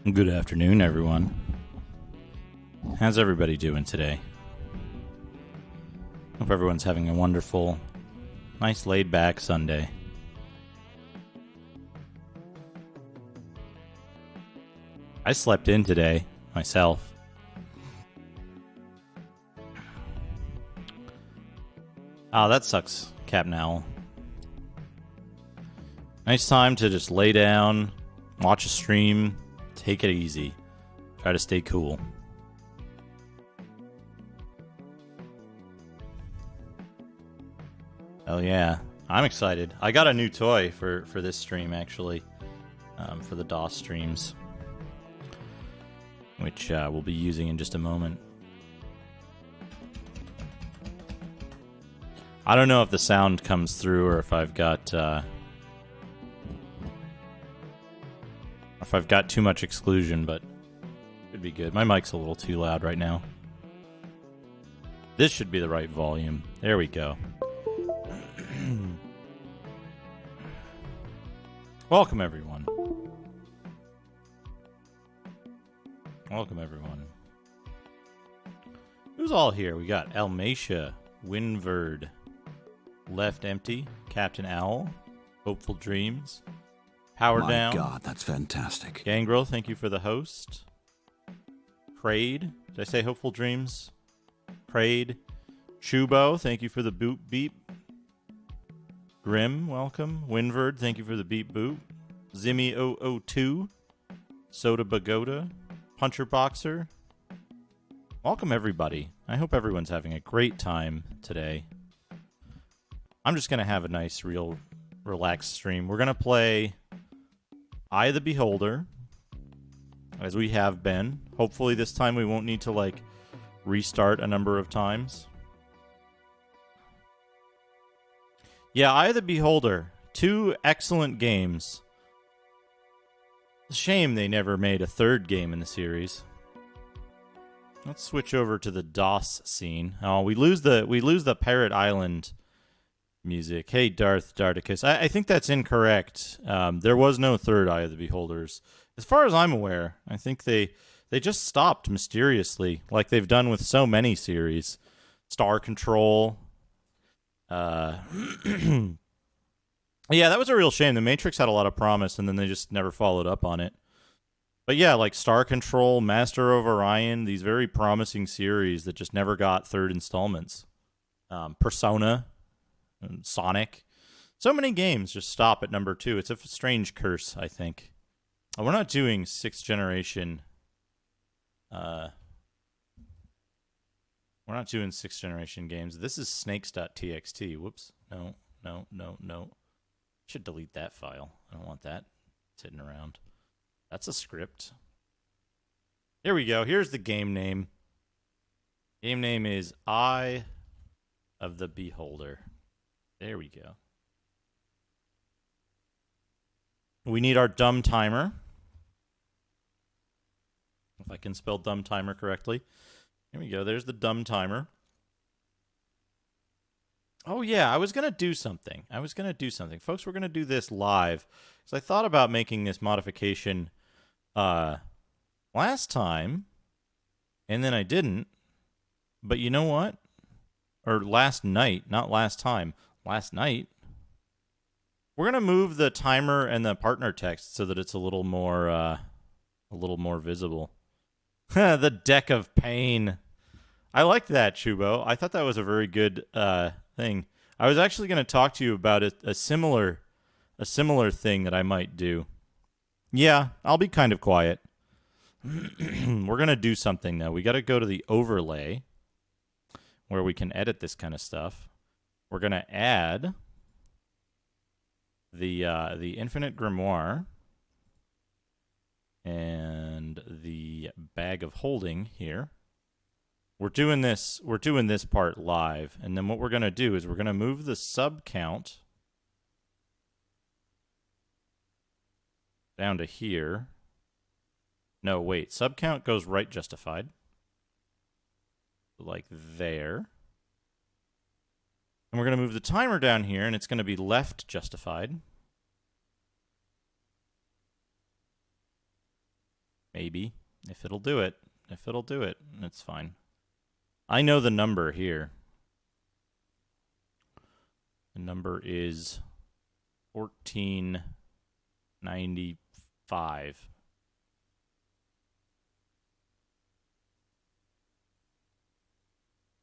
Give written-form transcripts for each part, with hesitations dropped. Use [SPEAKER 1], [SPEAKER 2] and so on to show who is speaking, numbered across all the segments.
[SPEAKER 1] Good afternoon, everyone. How's everybody doing today? Hope everyone's having a wonderful, nice laid-back Sunday. I slept in today, myself. Oh, that sucks, Captain Owl. Nice time to just lay down, watch a stream, take it easy. Try to stay cool. Oh yeah, I'm excited. I got a new toy for this stream, actually, for the DOS streams, which we'll be using in just a moment. I don't know if the sound comes through or if I've got too much exclusion, but it could be good. My mic's a little too loud right now. This should be the right volume. There we go. Welcome, everyone. Welcome, everyone. Who's all here? We got Almacia, Winverd, Left Empty, Captain Owl, Hopeful Dreams, Power Down.
[SPEAKER 2] My God, that's fantastic.
[SPEAKER 1] Gangrel, thank you for the host. Prayed. Did I say Hopeful Dreams? Prayed. Chubo, thank you for the boot beep. Grim, welcome. Winverd, thank you for the beep boop. Zimmy002. Soda Bagoda. Puncher Boxer. Welcome, everybody. I hope everyone's having a great time today. I'm just going to have a nice, real, relaxed stream. We're going to play Eye of the Beholder, as we have been. Hopefully this time we won't need to, restart a number of times. Yeah, Eye of the Beholder. 2 excellent games. Shame they never made a third game in the series. Let's switch over to the DOS scene. Oh, we lose the Pirate Island music. Hey, Darth Darticus. I think that's incorrect. There was no third Eye of the Beholders. As far as I'm aware, I think they just stopped mysteriously, like they've done with so many series. Star Control. Yeah, that was a real shame. The Matrix had a lot of promise, and then they just never followed up on it. But yeah, like Star Control, Master of Orion, these very promising series that just never got third installments. Persona, and Sonic. So many games just stop at number 2. It's a strange curse, I think. We're not doing 6th generation. We're not doing 6th generation games. This is snakes.txt. Whoops. No. Should delete that file. I don't want that sitting around. That's a script. Here we go. Here's the game name. Game name is Eye of the Beholder. There we go. We need our dumb timer. If I can spell dumb timer correctly. Here we go. There's the dumb timer. Oh, yeah. I was going to do something. Folks, we're going to do this live. So I thought about making this modification last time, and then I didn't. But you know what? Or last night, not last time. Last night. We're going to move the timer and the partner text so that it's a little more visible. The Deck of Pain. I liked that, Chubo. I thought that was a very good thing. I was actually going to talk to you about a similar thing that I might do. Yeah, I'll be kind of quiet. We're going to do something, though. We got to go to the overlay where we can edit this kind of stuff. We're going to add the Infinite Grimoire and the Bag of Holding here. We're doing this part live, and then what we're going to do is we're going to move the sub count down to here. No, wait. Sub count goes right justified. Like there. And we're going to move the timer down here, and it's going to be left justified. Maybe. If it'll do it. If it'll do it, it's fine. I know the number here. The number is 1495.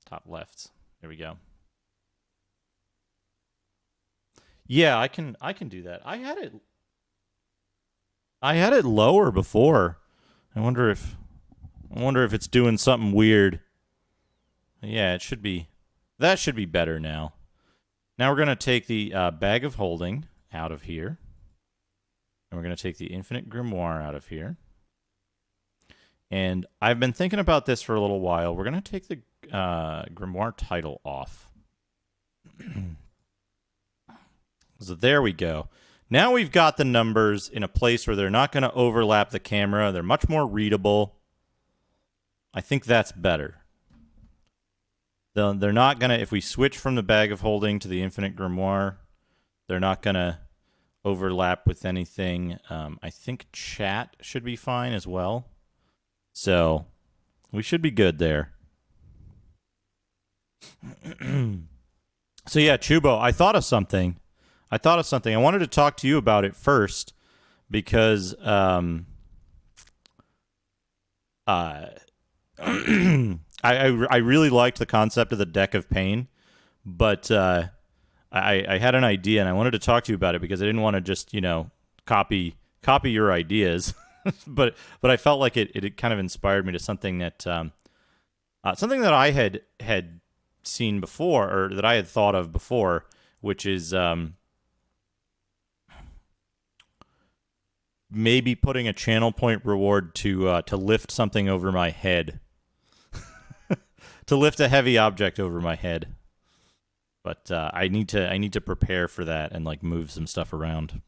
[SPEAKER 1] Top left. There we go. Yeah, I can do that. I had it lower before. I wonder if it's doing something weird. Yeah, it should be. That should be better now. Now we're going to take the bag of holding out of here. And we're going to take the infinite grimoire out of here. And I've been thinking about this for a little while. We're going to take the grimoire title off. So there we go. Now we've got the numbers in a place where they're not going to overlap the camera. They're much more readable. I think that's better. They're not going to, if we switch from the bag of holding to the infinite grimoire, they're not going to overlap with anything. I think chat should be fine as well. So we should be good there. So yeah, Chubo, I thought of something. I wanted to talk to you about it first because I really liked the concept of the deck of pain, but I had an idea and I wanted to talk to you about it because I didn't want to just copy your ideas, but I felt like it kind of inspired me to something that I had seen before, or that I had thought of before, which is maybe putting a channel point reward to lift something over my head. To lift a heavy object over my head. But I need to prepare for that and like move some stuff around.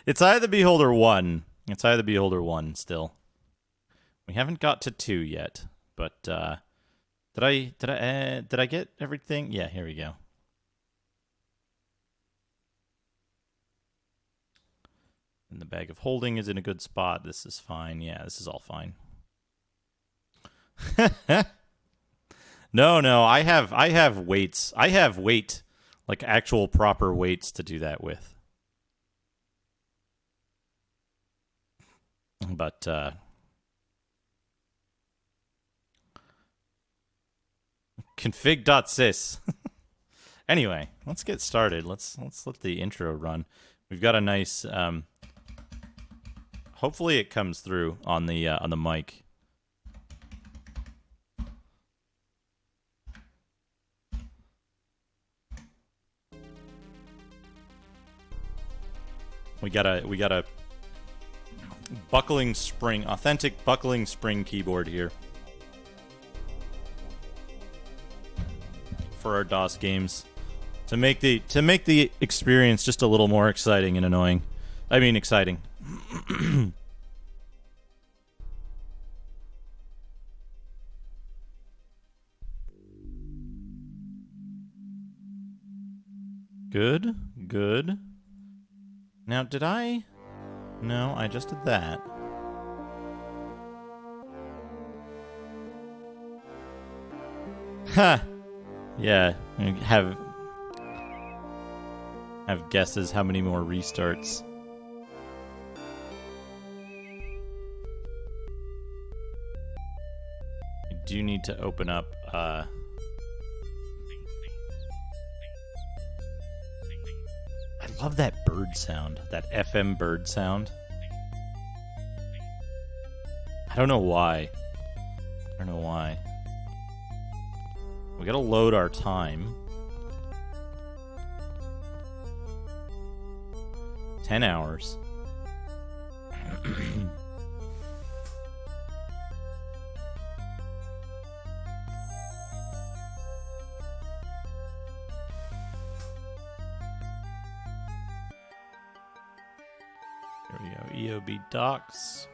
[SPEAKER 1] It's Eye of the Beholder 1. It's Eye of the Beholder 1 still. We haven't got to 2 yet, but did I get everything? Yeah, here we go. And the bag of holding is in a good spot. This is fine. Yeah, this is all fine. No, I have weights. I have weight, like actual proper weights to do that with. But config.sys. Anyway, let's get started. Let's let the intro run. We've got a nice hopefully it comes through on the mic. We got a buckling spring, authentic buckling spring keyboard here for our DOS games to make the experience just a little more exciting and annoying. I mean, exciting. Good. Now, did I? No, I just did that. Ha! Yeah, have guesses how many more restarts. I do need to open up I love that bird sound, that FM bird sound. I don't know why. We gotta load our time. 10 hours. There we go. EOB docs.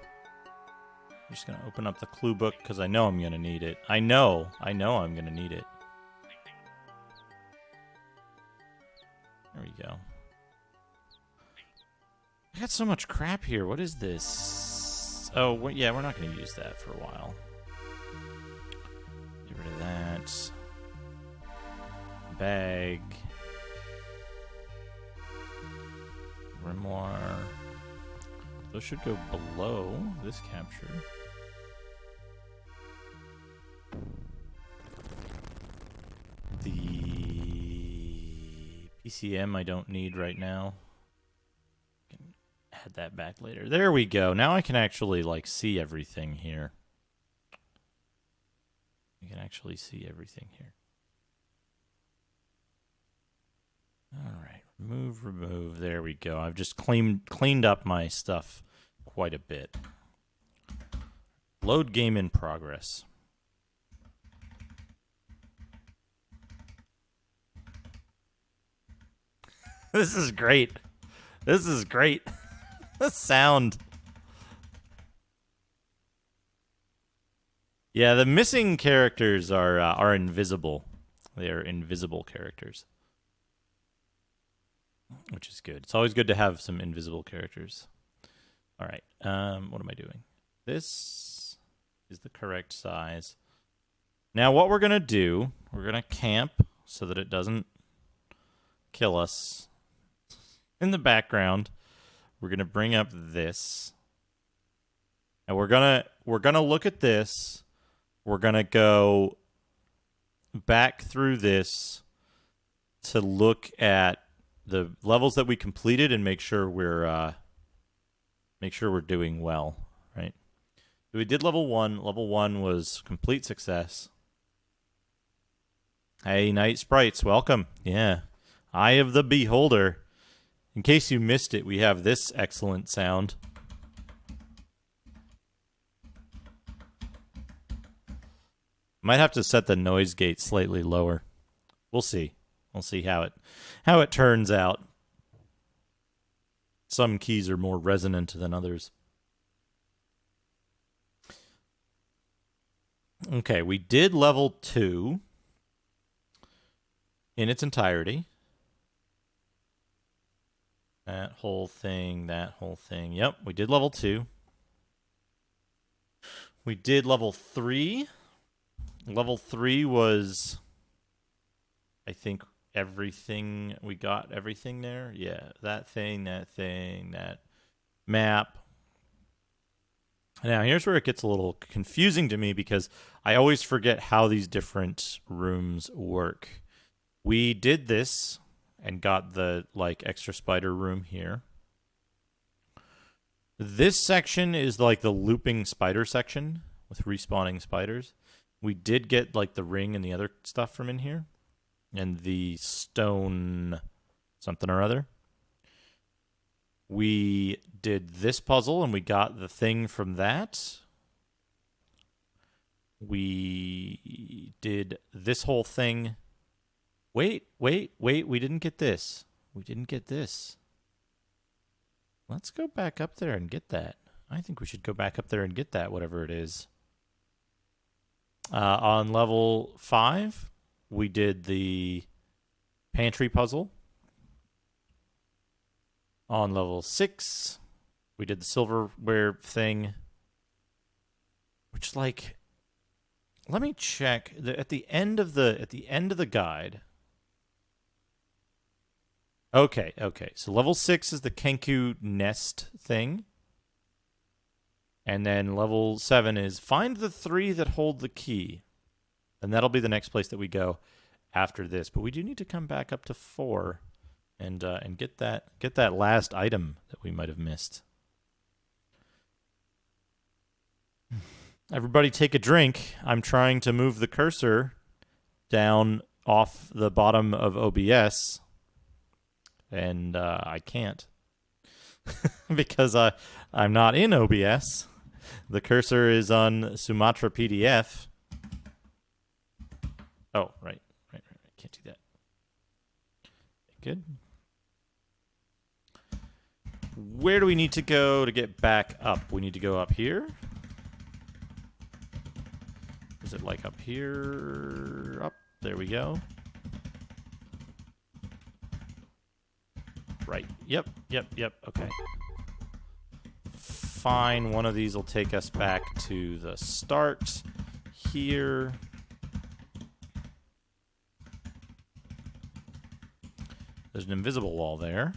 [SPEAKER 1] I'm just gonna open up the clue book because I know I'm gonna need it. I know I'm gonna need it. go. I got so much crap here. What is this? Oh, yeah, we're not going to use that for a while. Get rid of that. Bag. Grimoire. Those should go below this capture. The PCM I don't need right now. Can add that back later. There we go. Now I can actually like see everything here. You can actually see everything here. All right, remove. There we go. I've just cleaned up my stuff quite a bit. Load game in progress. This is great. This is great. The sound. Yeah, the missing characters are invisible. They are invisible characters, which is good. It's always good to have some invisible characters. All right. What am I doing? This is the correct size. Now, what we're gonna do? We're gonna camp so that it doesn't kill us. In the background, we're gonna bring up this, and we're gonna look at this. We're gonna go back through this to look at the levels that we completed and make sure we're doing well, right? So we did level 1. Level 1 was complete success. Hey, Night Sprites, welcome. Yeah, Eye of the Beholder. In case you missed it, we have this excellent sound. Might have to set the noise gate slightly lower. We'll see. We'll see how it turns out. Some keys are more resonant than others. Okay, we did level 2 in its entirety. That whole thing. Yep, we did level 2. We did level 3. Level 3 was, I think, everything. We got everything there. Yeah, that map. Now, here's where it gets a little confusing to me because I always forget how these different rooms work. We did this and got the extra spider room here. This section is like the looping spider section with respawning spiders. We did get the ring and the other stuff from in here. And the stone something or other. We did this puzzle and we got the thing from that. We did this whole thing. Wait, we didn't get this. Let's go back up there and get that. I think we should go back up there and get that, whatever it is. On level 5, we did the pantry puzzle. On level 6, we did the silverware thing. Which, let me check. At the end of the guide. Okay. So level 6 is the Kenku nest thing. And then level 7 is find the 3 that hold the key. And that'll be the next place that we go after this. But we do need to come back up to 4 and get that last item that we might have missed. Everybody take a drink. I'm trying to move the cursor down off the bottom of OBS. And I can't. Because I'm not in OBS. The cursor is on Sumatra PDF. Oh, right. Can't do that. Good. Where do we need to go to get back up? We need to go up here. Is it up here? Up. There we go. Right. Yep. Okay. Fine. One of these will take us back to the start here. There's an invisible wall there.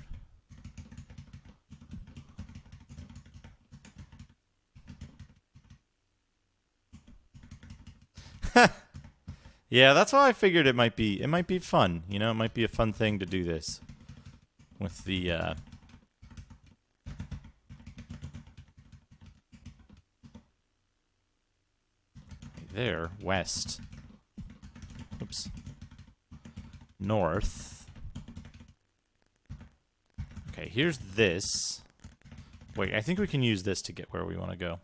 [SPEAKER 1] Yeah, that's why I figured it might be fun. You know, it might be a fun thing to do this with the there, west. Oops. North. Okay, here's this. Wait, I think we can use this to get where we want to go.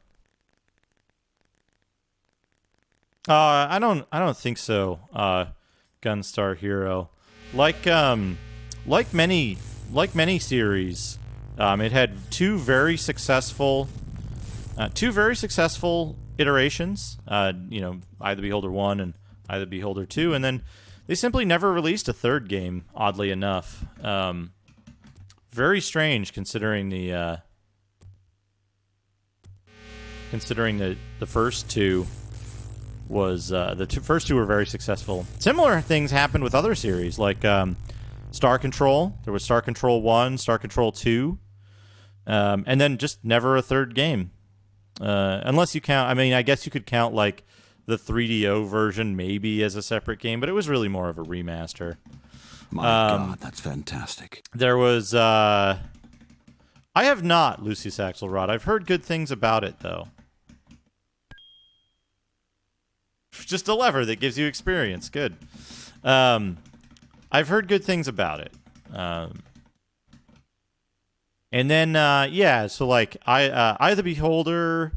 [SPEAKER 1] I don't think so. Gunstar Hero, like many series, it had two very successful iterations. You know, Eye of the Beholder 1 and Eye of the Beholder 2, and then they simply never released a third game. Oddly enough, very strange considering the first two. Was first two were very successful. Similar things happened with other series, like Star Control. There was Star Control 1, Star Control 2, and then just never a third game. Unless you count, I mean, I guess you could count like the 3DO version maybe as a separate game, but it was really more of a remaster.
[SPEAKER 2] My God, that's fantastic.
[SPEAKER 1] There was, I have not, Lucius Axelrod. I've heard good things about it, though. Just a lever that gives you experience. Good. I've heard good things about it. And then, yeah, so like Eye of the Beholder,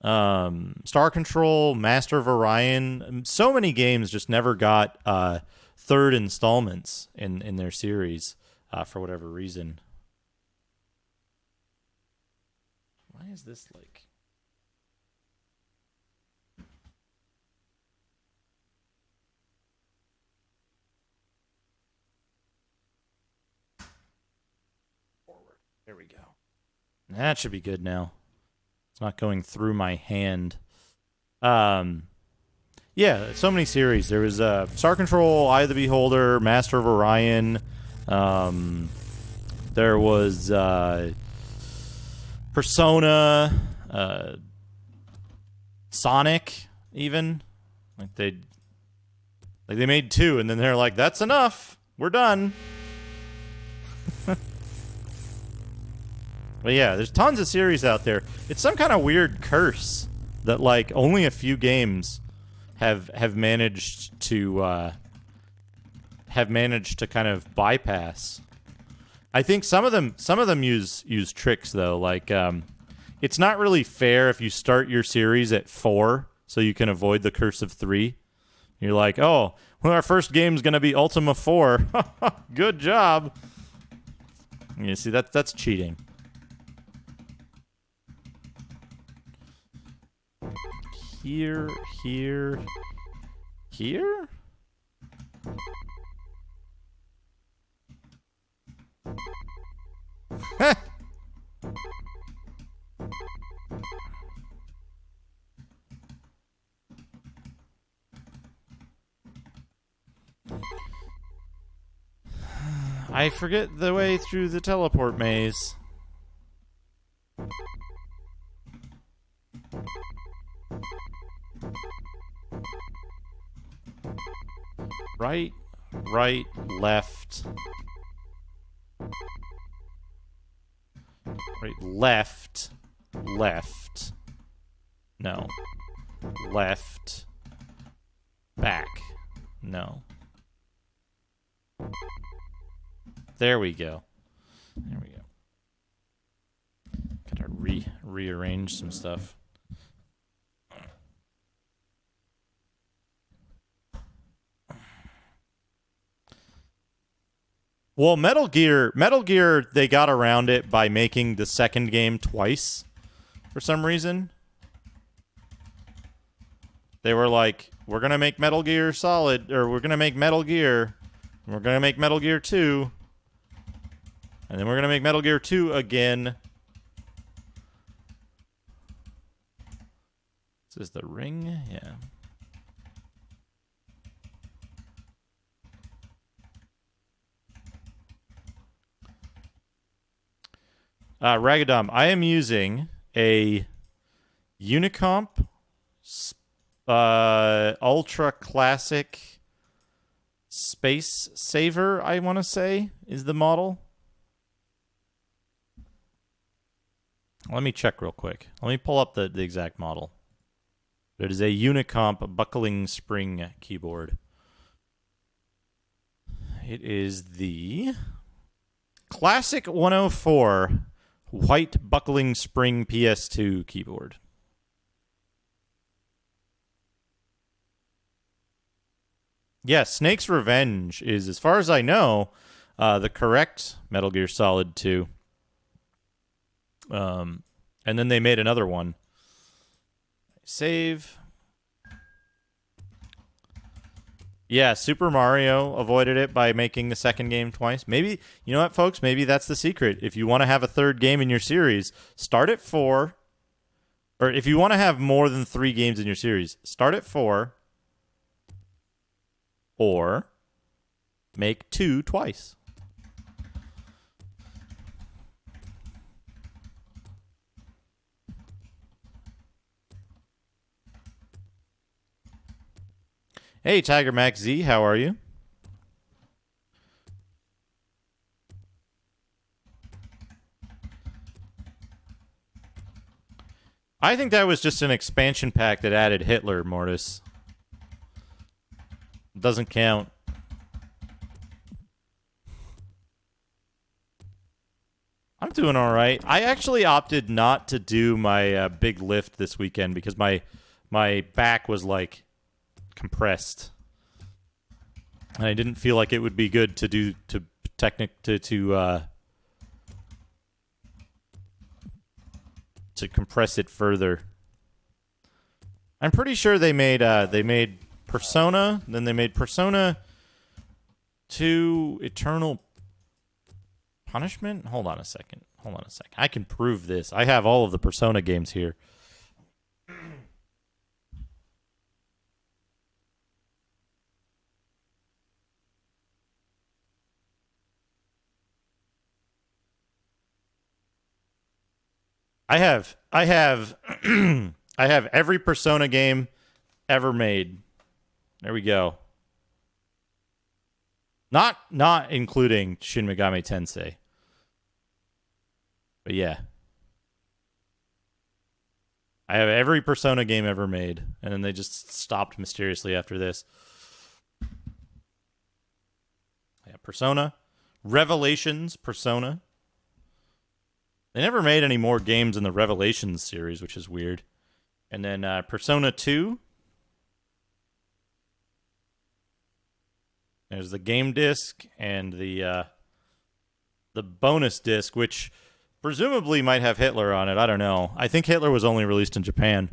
[SPEAKER 1] Star Control, Master of Orion, so many games just never got third installments in their series for whatever reason. Why is this like... There we go. That should be good now. It's not going through my hand. Yeah, so many series. There was Star Control, Eye of the Beholder, Master of Orion. There was Persona, Sonic, even. Like they made two, and then they're like, "That's enough. We're done." But yeah, there's tons of series out there. It's some kind of weird curse that like only a few games have managed to kind of bypass. I think some of them use tricks though. Like it's not really fair if you start your series at 4 so you can avoid the curse of 3. You're like, oh, well, our first game's gonna be Ultima 4. Good job. You see, that's cheating. Here. I forget the way through the teleport maze. Right, left. Right, left. No. Left. Back. No. There we go. Gotta rearrange some stuff. Well, Metal Gear, they got around it by making the second game twice for some reason. They were like, we're going to make Metal Gear Solid, or we're going to make Metal Gear, and we're going to make Metal Gear 2. And then we're going to make Metal Gear 2 again. This is the ring? Yeah. Ragadom, I am using a Unicomp Ultra Classic Space Saver, I want to say, is the model. Let me check real quick. Let me pull up the exact model. It is a Unicomp buckling spring keyboard. It is the Classic 104 white buckling spring PS2 keyboard. Yeah, Snake's Revenge is, as far as I know, the correct Metal Gear Solid 2. And then they made another one. Save. Yeah, Super Mario avoided it by making the second game twice. Maybe, you know what, folks? Maybe that's the secret. If you want to have a third game in your series, start at 4. Or if you want to have more than 3 games in your series, start at 4. Or make 2 twice. Hey, Tiger Max Z, how are you? I think that was just an expansion pack that added Hitler, Mortis. Doesn't count. I'm doing all right. I actually opted not to do my big lift this weekend because my back was like compressed, and I didn't feel like it would be good to do to compress it further. I'm pretty sure they made Persona, then they made Persona 2 Eternal Punishment? Hold on a second. I can prove this. I have all of the Persona games here. I have I have every Persona game ever made. There we go. Not including Shin Megami Tensei. But yeah. I have every Persona game ever made, and then they just stopped mysteriously after this. Yeah, Persona. Revelations Persona. They never made any more games in the Revelations series, which is weird. And then Persona 2. There's the game disc and the bonus disc, which presumably might have Hitler on it. I don't know. I think Hitler was only released in Japan.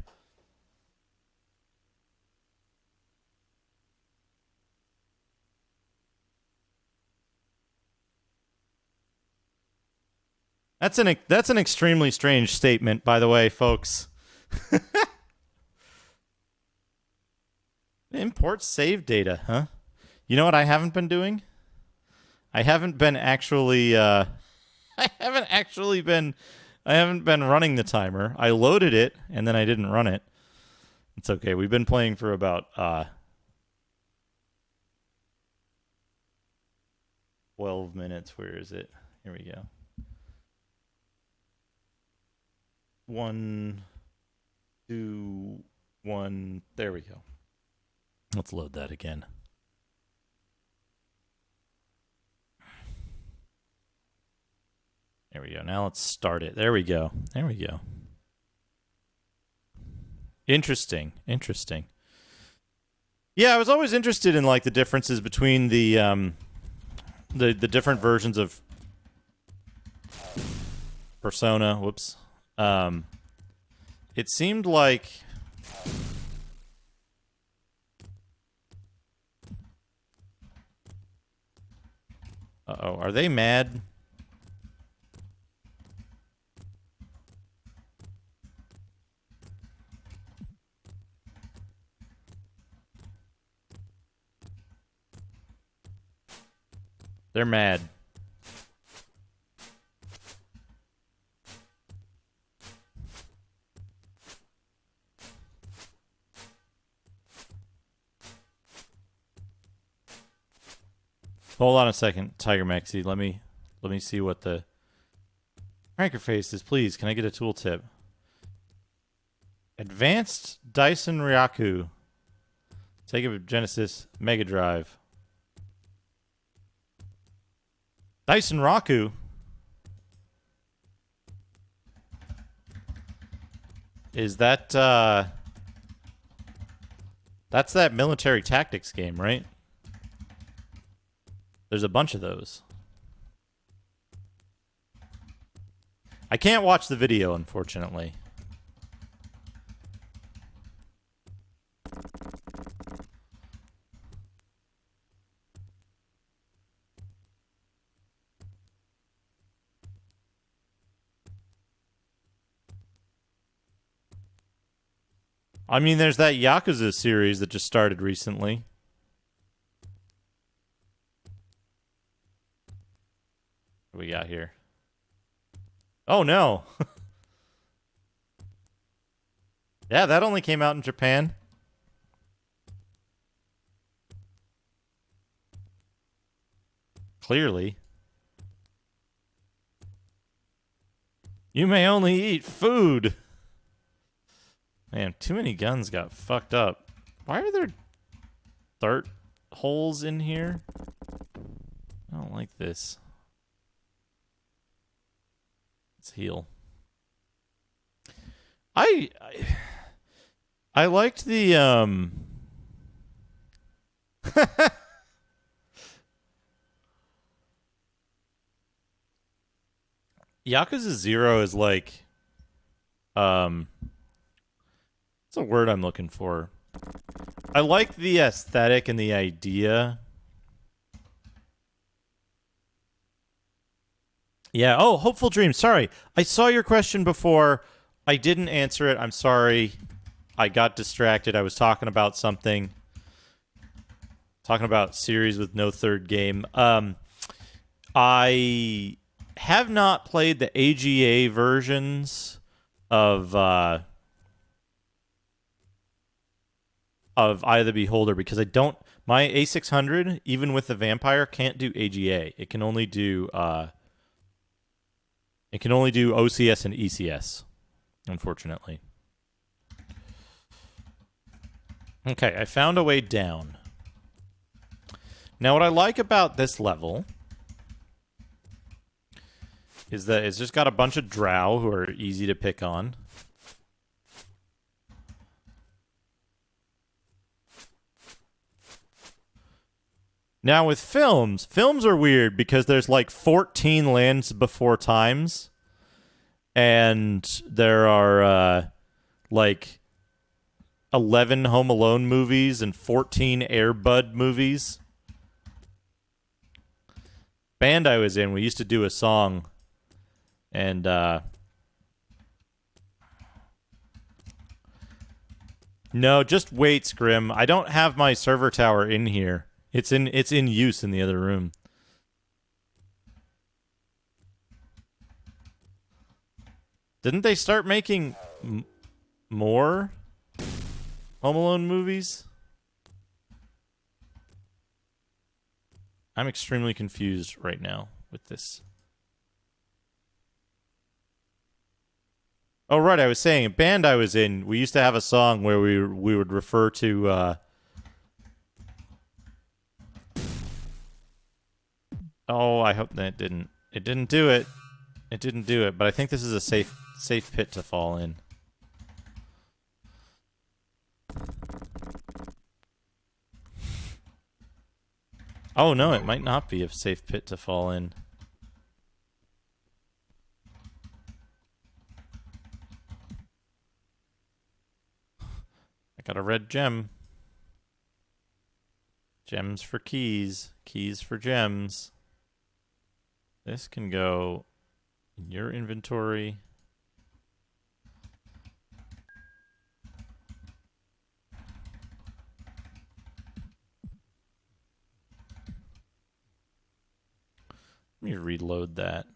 [SPEAKER 1] That's an extremely strange statement, by the way, folks. Import save data, huh? You know what I haven't been doing? I haven't been actually I haven't been running the timer. I loaded it and then I didn't run it. It's okay. We've been playing for about 12 minutes. Where is it? Here we go. 1, 2, 1. There we go. Let's load that again. There we go. Now let's start it. There we go. Interesting. Yeah, I was always interested in like the differences between the different versions of Persona. Whoops. It seemed like are they mad? They're mad. Hold on a second, Tiger Maxi. Let me see what the cranker face is. Please, can I get a tooltip? Advanced Dyson Ryaku. Sega Genesis Mega Drive. Dyson Raku. Is that that's that military tactics game, right? There's a bunch of those. I can't watch the video, unfortunately. I mean, there's that Yakuza series that just started recently. What do we got here? Oh, no. Yeah, that only came out in Japan. Clearly. You may only eat food. Man, too many guns got fucked up. Why are there dart holes in here? I don't like this. Let's heal. I liked the Yakuza 0 is like what's the word I'm looking for? I like the aesthetic and the idea. Yeah, oh, Hopeful Dreams. Sorry. I saw your question before. I didn't answer it. I'm sorry. I got distracted. I was talking about something. Talking about series with no third game. I have not played the AGA versions of Eye of the Beholder because I don't. My A600, even with the Vampire, can't do AGA. It can only do OCS and ECS, unfortunately. Okay, I found a way down. Now, what I like about this level is that it's just got a bunch of drow who are easy to pick on. Now, with films are weird because there's like 14 Lands Before Times, and there are like 11 Home Alone movies and 14 Air Bud movies. Band I was in, we used to do a song, and no, just wait, Scrim. I don't have my server tower in here. It's in use in the other room. Didn't they start making more Home Alone movies? I'm extremely confused right now with this. Oh, right, I was saying, a band I was in, we used to have a song where we would refer to... Oh, I hope that it didn't. It didn't do it. It didn't do it, but I think this is a safe pit to fall in. Oh, no, it might not be a safe pit to fall in. I got a red gem. Gems for keys. Keys for gems. This can go in your inventory. Let me reload that.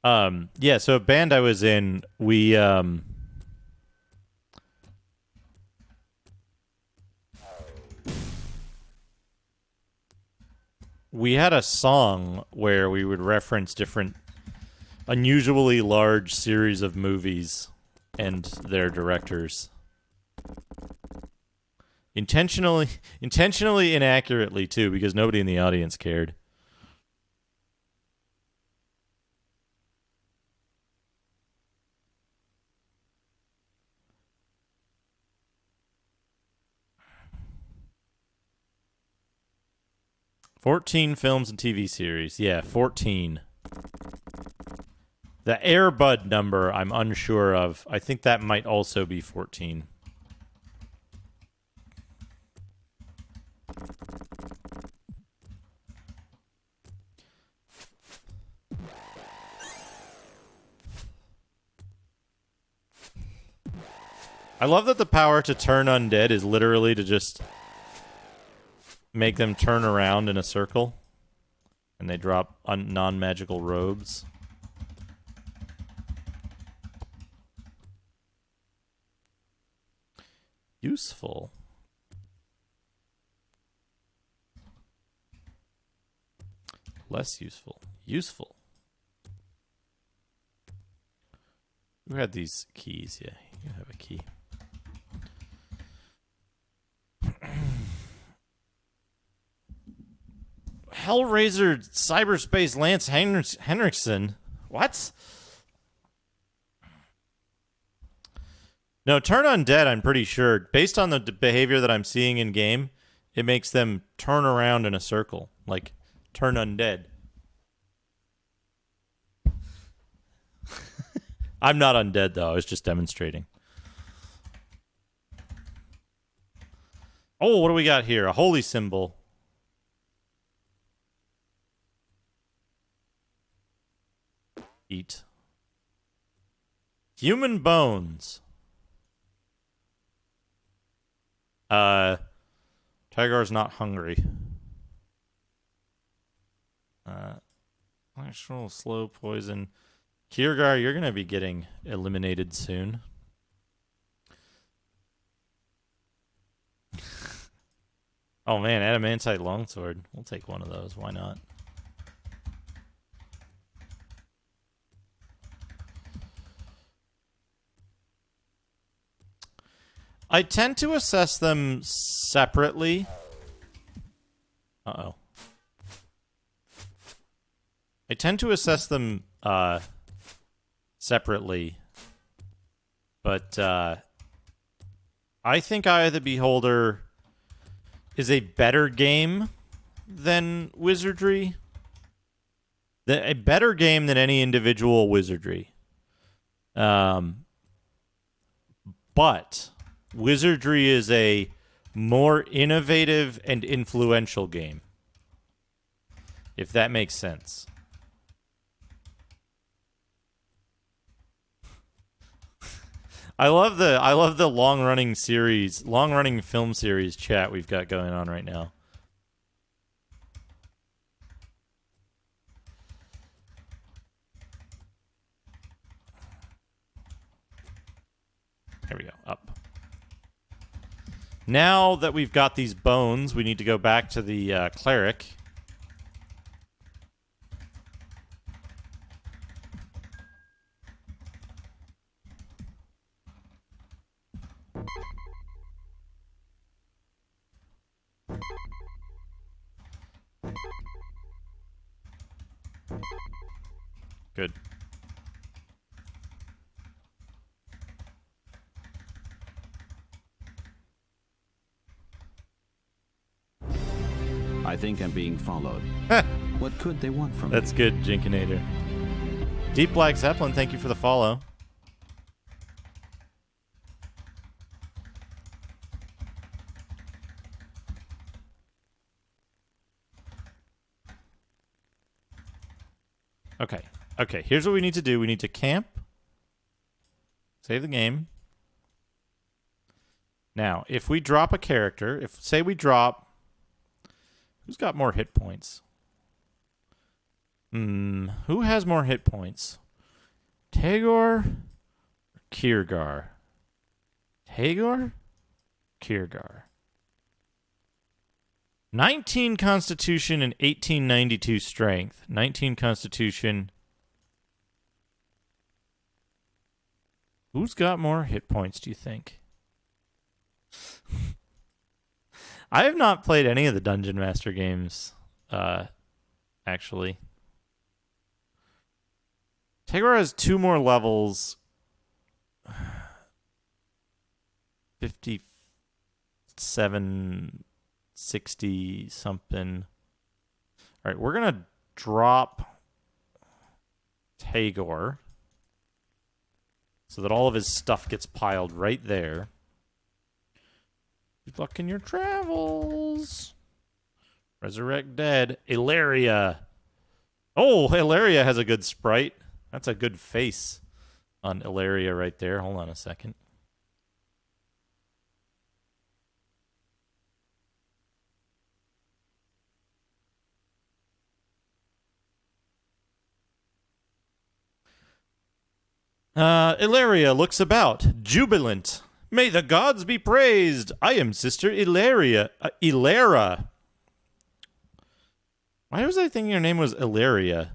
[SPEAKER 1] Yeah, so a band I was in, we had a song where we would reference different unusually large series of movies and their directors. Intentionally inaccurately too, because nobody in the audience cared. "14 films and TV series." Yeah, 14. The Air Bud number I'm unsure of. I think that might also be 14. I love that the power to turn undead is literally to just make them turn around in a circle, and they drop non-magical robes. Useful. Less useful. Useful. Who had these keys? Yeah, you have a key. Hellraiser Cyberspace Lance Henriksen. What? No, turn undead, I'm pretty sure. Based on the behavior that I'm seeing in game, it makes them turn around in a circle. Like, turn undead. I'm not undead, though. I was just demonstrating. Oh, what do we got here? A holy symbol. Eat. Human bones. Tygar's not hungry. Actual slow poison. Kiergar, you're gonna be getting eliminated soon. Oh man, adamantite longsword. We'll take one of those. Why not? I tend to assess them separately. Uh-oh. I tend to assess them separately. But I think Eye of the Beholder is a better game than Wizardry. A better game than any individual Wizardry. But Wizardry is a more innovative and influential game, if that makes sense. I love the long-running film series chat we've got going on right now. There we go. Up. Now that we've got these bones, we need to go back to the cleric. Good.
[SPEAKER 2] I think I'm being followed. What could they want from me?
[SPEAKER 1] That's good, Jinkinator. Deep Black Zeppelin, thank you for the follow. Okay, here's what we need to do. We need to camp. Save the game. Now, if we drop a character, say we drop... Who's got more hit points? Who has more hit points? Tagor or Kirgar? Tagor? Kirgar. 19 Constitution and 1892 Strength. 19 Constitution. Who's got more hit points, do you think? I have not played any of the Dungeon Master games, actually. Tagor has 2 more levels. 57, 60 something. All right, we're going to drop Tagor so that all of his stuff gets piled right there. Good luck in your travels. Resurrect dead. Ilaria. Oh, Ilaria has a good sprite. That's a good face on Ilaria right there. Hold on a second. Ilaria looks about, jubilant. May the gods be praised. I am Sister Ilaria. Ilara. Why was I thinking her name was Ilaria?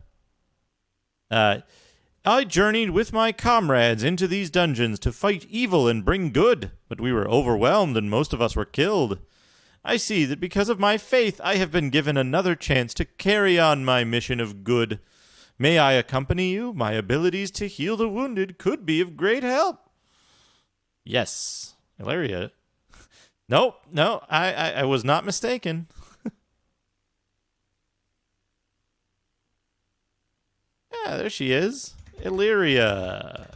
[SPEAKER 1] I journeyed with my comrades into these dungeons to fight evil and bring good, but we were overwhelmed and most of us were killed. I see that because of my faith, I have been given another chance to carry on my mission of good. May I accompany you? My abilities to heal the wounded could be of great help. Yes, Ilaria. No, I was not mistaken. Yeah, there she is. Illyria.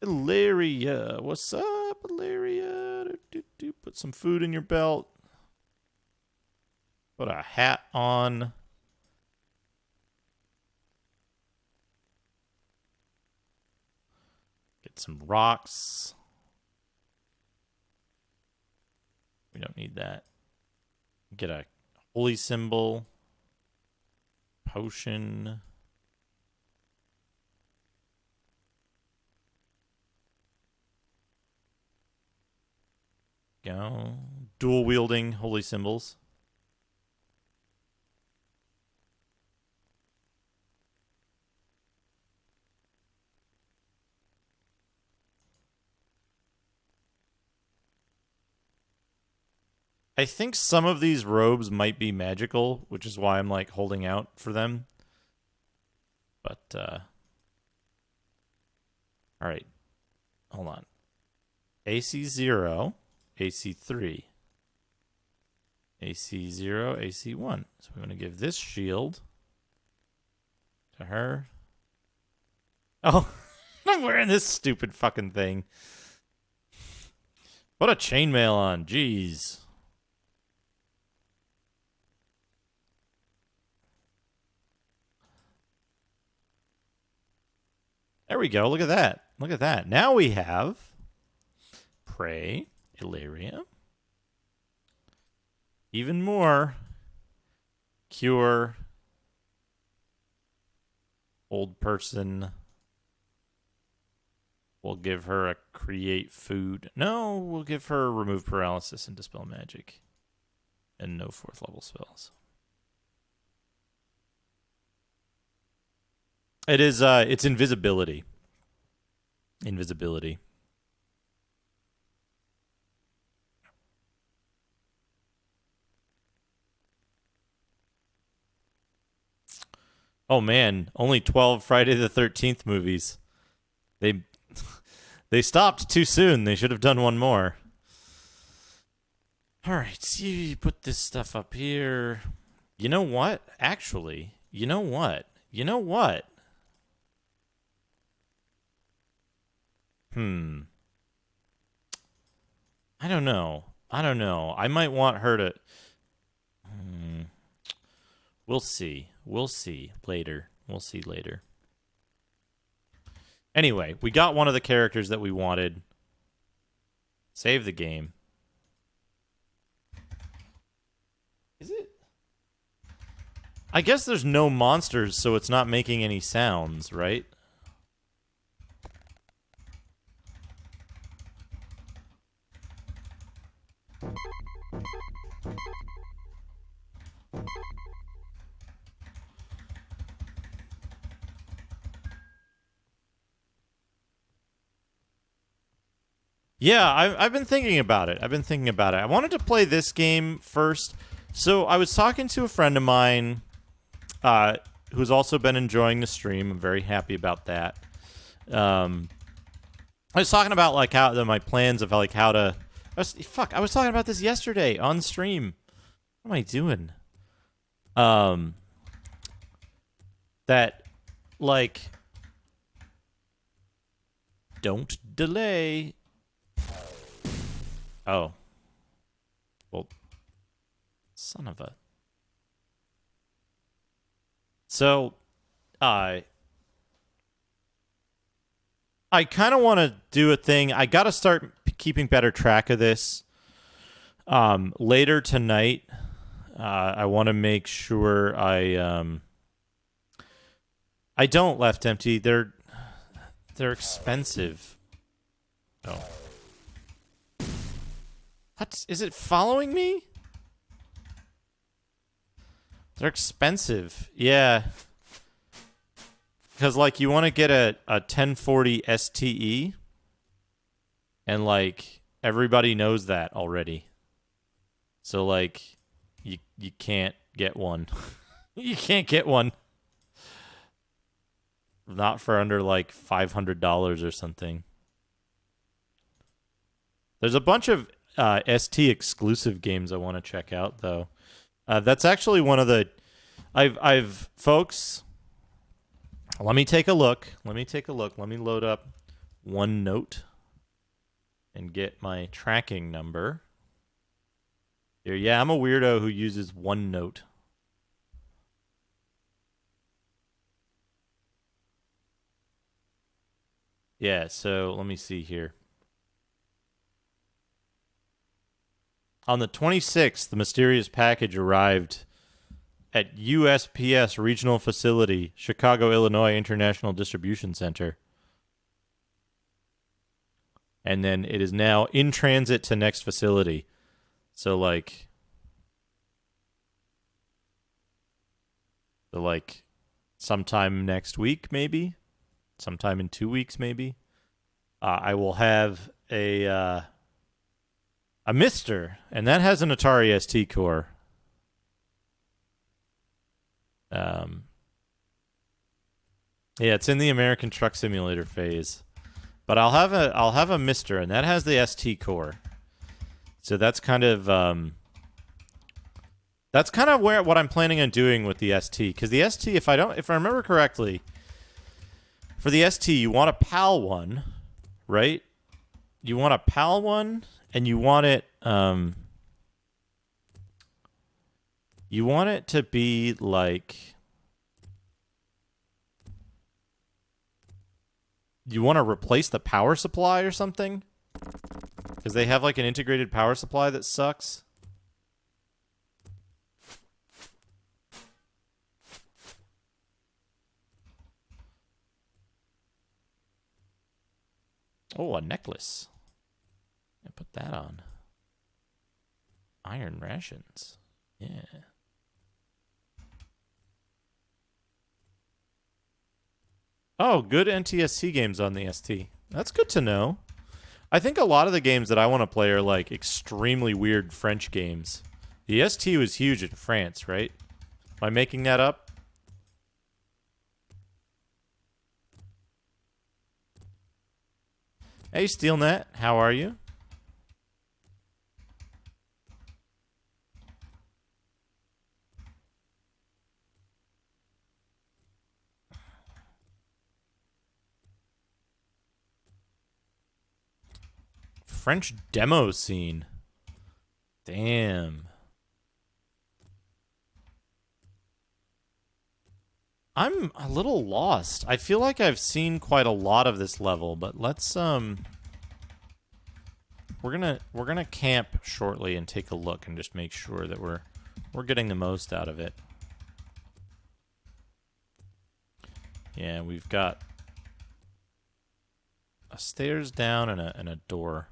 [SPEAKER 1] Illyria. What's up, Illyria? Put some food in your belt. Put a hat on. Get some rocks. We don't need that. Get a holy symbol. Potion. Go. Dual wielding holy symbols. I think some of these robes might be magical, which is why I'm like holding out for them. But all right. Hold on. AC 0, AC 3. AC 0, AC 1. So we're going to give this shield to her. Oh, I'm wearing this stupid fucking thing. Put a chainmail on. Jeez. There we go. Look at that. Look at that. Now we have Pray, Illyria. Even more. Cure. Old person. We'll give her a create food. No, we'll give her remove paralysis and dispel magic. And no 4th level spells. It is, it's invisibility. Invisibility. Oh man, only 12 Friday the 13th movies. They stopped too soon. They should have done one more. All right, see, put this stuff up here. You know what? Actually, you know what? You know what? I don't know. I might want her to... We'll see. We'll see later. We'll see later. Anyway, we got one of the characters that we wanted. Save the game. Is it? I guess there's no monsters, so it's not making any sounds, right? Yeah, I've been thinking about it. I wanted to play this game first. So I was talking to a friend of mine who's also been enjoying the stream. I'm very happy about that. I was talking about like my plans of like how to. I was talking about this yesterday on stream. What am I doing? That like don't delay. Oh. Well, son of a. So, I kind of want to do a thing. I got to start keeping better track of this. Later tonight, I want to make sure I don't Left Empty. They're expensive. Oh. What? Is it following me? They're expensive. Yeah. Because, like, you want to get a 1040 STE, and, like, everybody knows that already. So, like, you can't get one. You can't get one. Not for under, like, $500 or something. There's a bunch of ST exclusive games I want to check out, though. That's actually one of the... I've folks... Let me take a look. Let me load up OneNote and get my tracking number. Here, yeah, I'm a weirdo who uses OneNote. Yeah, so let me see here. On the 26th, the mysterious package arrived at USPS Regional Facility, Chicago, Illinois International Distribution Center. And then it is now in transit to next facility. So, like, sometime next week, maybe? Sometime in 2 weeks, maybe? I will have a Mister, and that has an Atari ST core. Yeah, it's in the American Truck Simulator phase, but I'll have a Mister, and that has the ST core. So that's kind of what I'm planning on doing with the ST, because the ST, if I remember correctly, for the ST you want a PAL one, right? You want a PAL one, and you want it to be like, you want to replace the power supply or something? Because they have like an integrated power supply that sucks. Oh, a necklace. I put that on. Iron rations. Yeah. Oh, good NTSC games on the ST. That's good to know. I think a lot of the games that I want to play are like extremely weird French games. The ST was huge in France, right? Am I making that up? Hey, SteelNet, how are you? French demo scene. Damn. I'm a little lost. I feel like I've seen quite a lot of this level, but let's we're gonna camp shortly and take a look and just make sure that we're getting the most out of it. Yeah, we've got a stairs down and a door.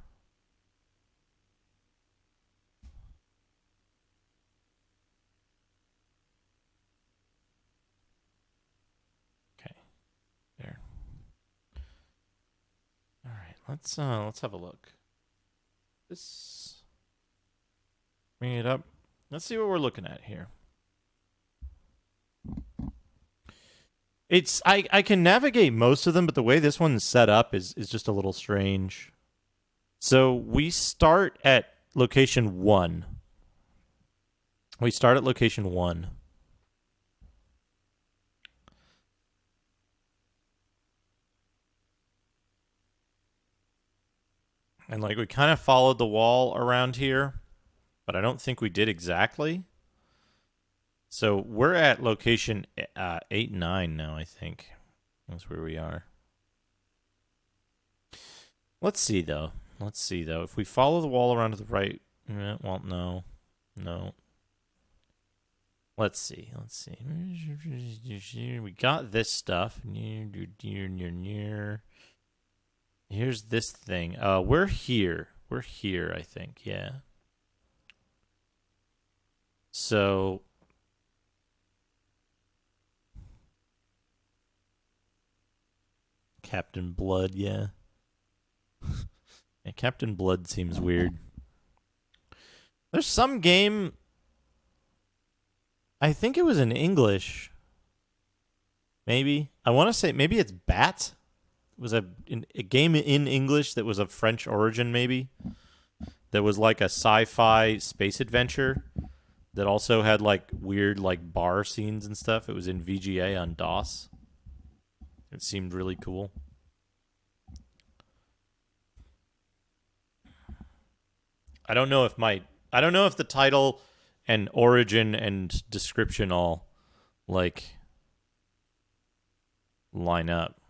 [SPEAKER 1] Okay. There. All right. Let's have a look. This bring it up. Let's see what we're looking at here. It's I can navigate most of them, but the way this one's set up is just a little strange. So we start at location 1. We start at location 1. And like we kind of followed the wall around here, but I don't think we did exactly. So we're at location 8 and 9 now, I think. That's where we are. Let's see, though. If we follow the wall around to the right... well, no. No. Let's see. We got this stuff. Here's this thing. We're here. We're here, I think. Yeah. So... Captain Blood, yeah. Yeah, Captain Blood seems weird. There's some game... I think it was in English. Maybe. I want to say maybe it's Bat. It was a game in English that was of French origin, maybe. That was like a sci-fi space adventure that also had like weird like bar scenes and stuff. It was in VGA on DOS. It seemed really cool. I don't know if the title and origin and description all like line up.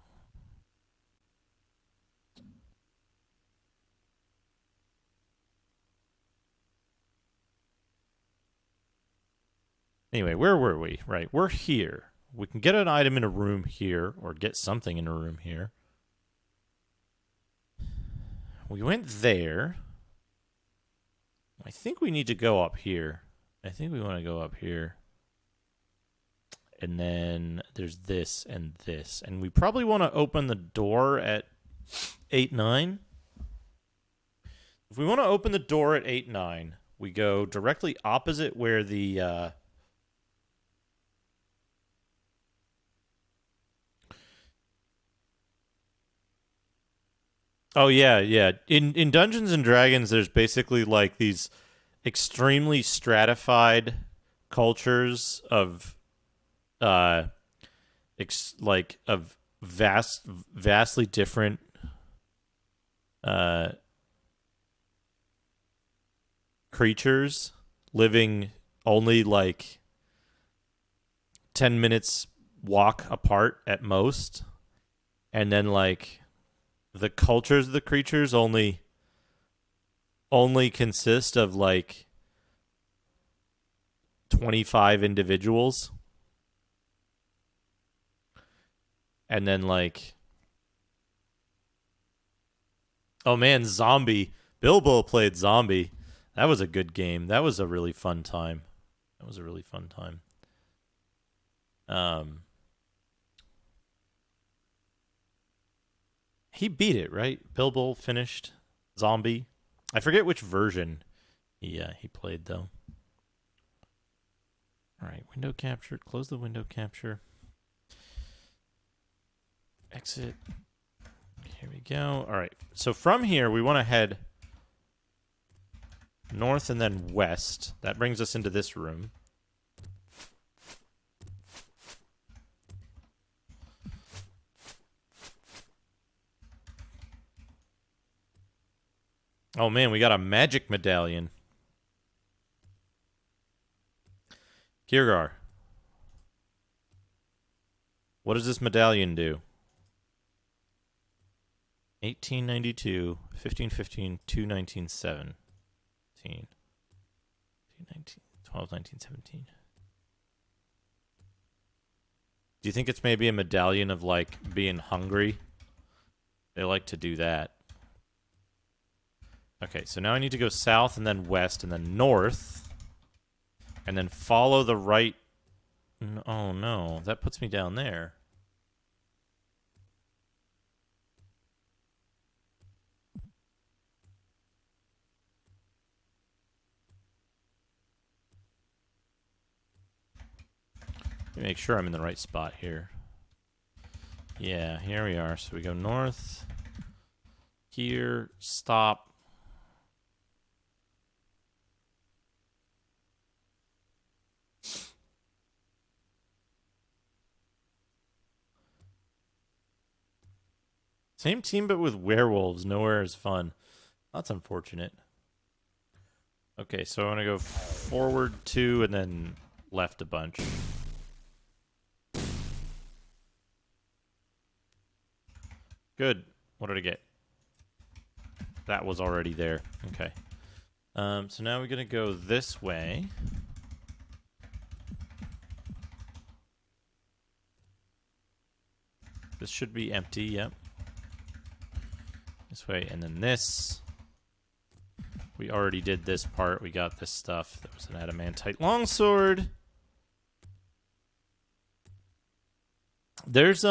[SPEAKER 1] Anyway, where were we? Right, we're here. We can get an item in a room here, or get something in a room here. We went there. I think we need to go up here. I think we want to go up here. And then there's this and this. And we probably want to open the door at 8-9. If we want to open the door at 8-9, we go directly opposite where the... Oh yeah, yeah. In Dungeons and Dragons, there's basically like these extremely stratified cultures of, of vastly different, creatures living only like 10 minutes walk apart at most, and then like. The cultures of the creatures only consist of like 25 individuals. And then like, oh man, Zombie. Bilbo played Zombie. That was a good game. That was a really fun time. He beat it, right? Bilbo finished Zombie. I forget which version he played, though. All right, window capture. Close the window capture. Exit. Here we go. All right, so from here, we want to head north and then west. That brings us into this room. Oh man, we got a magic medallion. Kirgar. What does this medallion do? 1892, 1515, 219, 17. 12, 19, 17. Do you think it's maybe a medallion of, like, being hungry? They like to do that. Okay, so now I need to go south and then west and then north. And then follow the right... Oh, no. That puts me down there. Let me make sure I'm in the right spot here. Yeah, here we are. So we go north. Here. Stop. Same team, but with werewolves. Nowhere is fun. That's unfortunate. Okay, so I want to go forward 2 and then left a bunch. Good. What did I get? That was already there. Okay. So now we're going to go this way. This should be empty, yep. This way, and then this. We already did this part. We got this stuff. That was an adamantite longsword. There's,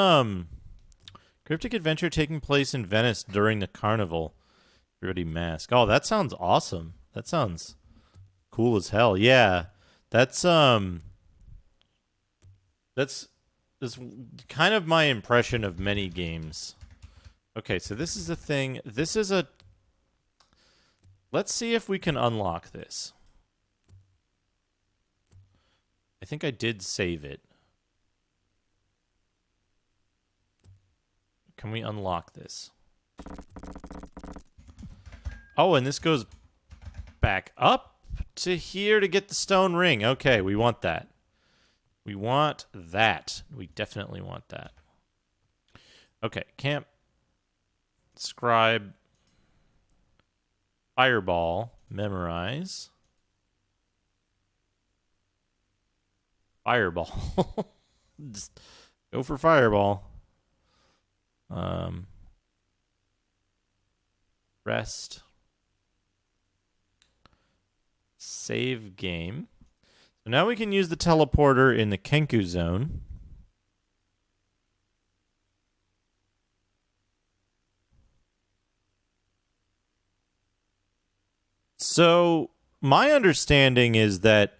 [SPEAKER 1] cryptic adventure taking place in Venice during the carnival. Everybody mask. Oh, that sounds awesome. That sounds cool as hell. Yeah. That's kind of my impression of many games. Okay, so this is a thing. This is a... Let's see if we can unlock this. I think I did save it. Can we unlock this? Oh, and this goes back up to here to get the stone ring. Okay, we want that. We want that. We definitely want that. Okay, camp. Scribe. Fireball. Memorize. Fireball. Just go for fireball. Rest. Save game. So now we can use the teleporter in the Kenku zone. So my understanding is that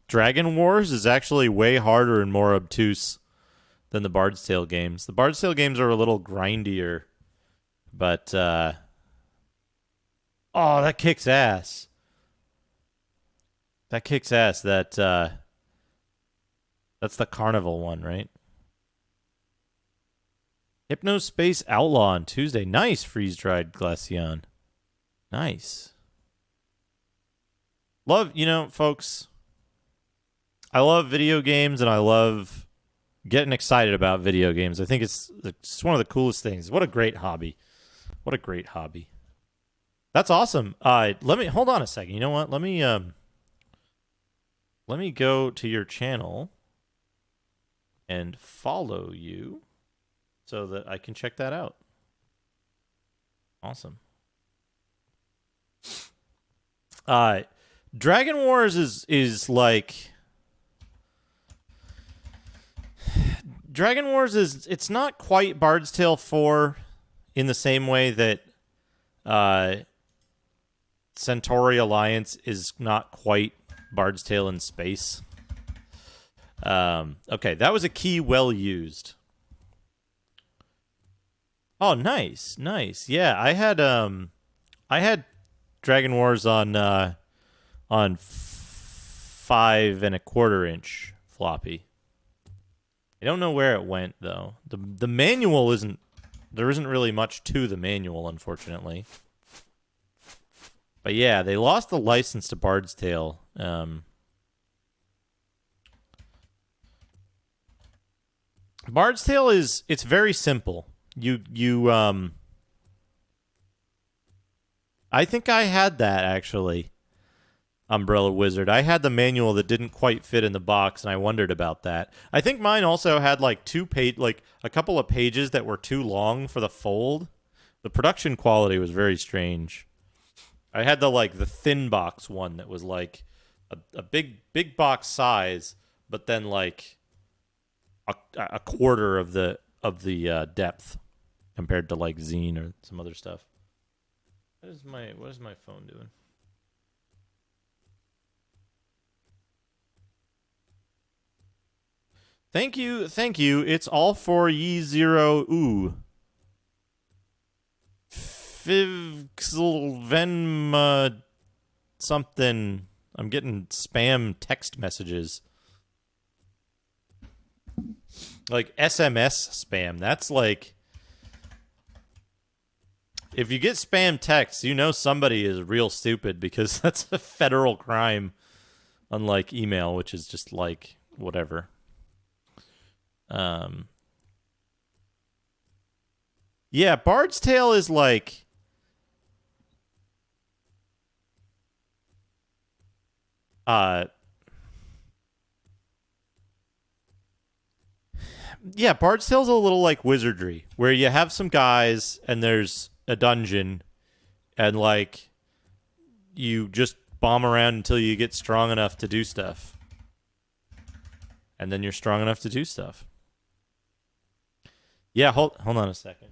[SPEAKER 1] Dragon Wars is actually way harder and more obtuse than the Bard's Tale games. The Bard's Tale games are a little grindier, but oh, that kicks ass. That kicks ass. That's the Carnival one, right? Hypnospace Outlaw on Tuesday. Nice, freeze-dried Glaceon. Nice. Love, folks, I love video games, and I love getting excited about video games. I think it's one of the coolest things. What a great hobby. What a great hobby. That's awesome. Let me hold on a second. You know what? Let me go to your channel and follow you so that I can check that out. Awesome. Dragon Wars is like... Dragon Wars it's not quite Bard's Tale 4 in the same way that Centauri Alliance is not quite Bard's Tale in space. Okay, that was a key well used. Oh, nice. Yeah, I had Dragon Wars on 5.25 inch floppy. I don't know where it went though. The manual isn't. There isn't really much to the manual, unfortunately. But yeah, they lost the license to Bard's Tale. Bard's Tale it's very simple. I think I had that actually. Umbrella Wizard. I had the manual that didn't quite fit in the box, and I wondered about that. I think mine also had like a couple of pages that were too long for the fold. The production quality was very strange. I had the thin box one that was like a big box size, but then like a quarter of the depth compared to like Zine or some other stuff. What is my phone doing? Thank you. It's all for ye zero ooh. Fivxel Venma something. I'm getting spam text messages. Like SMS spam. That's like, if you get spam texts, you know somebody is real stupid, because that's a federal crime, unlike email, which is just like whatever. Yeah, Bard's Tale is like, yeah, Bard's Tale's a little like Wizardry, where you have some guys and there's a dungeon, and like you just bomb around until you get strong enough to do stuff, and then you're strong enough to do stuff. Yeah, hold on a second.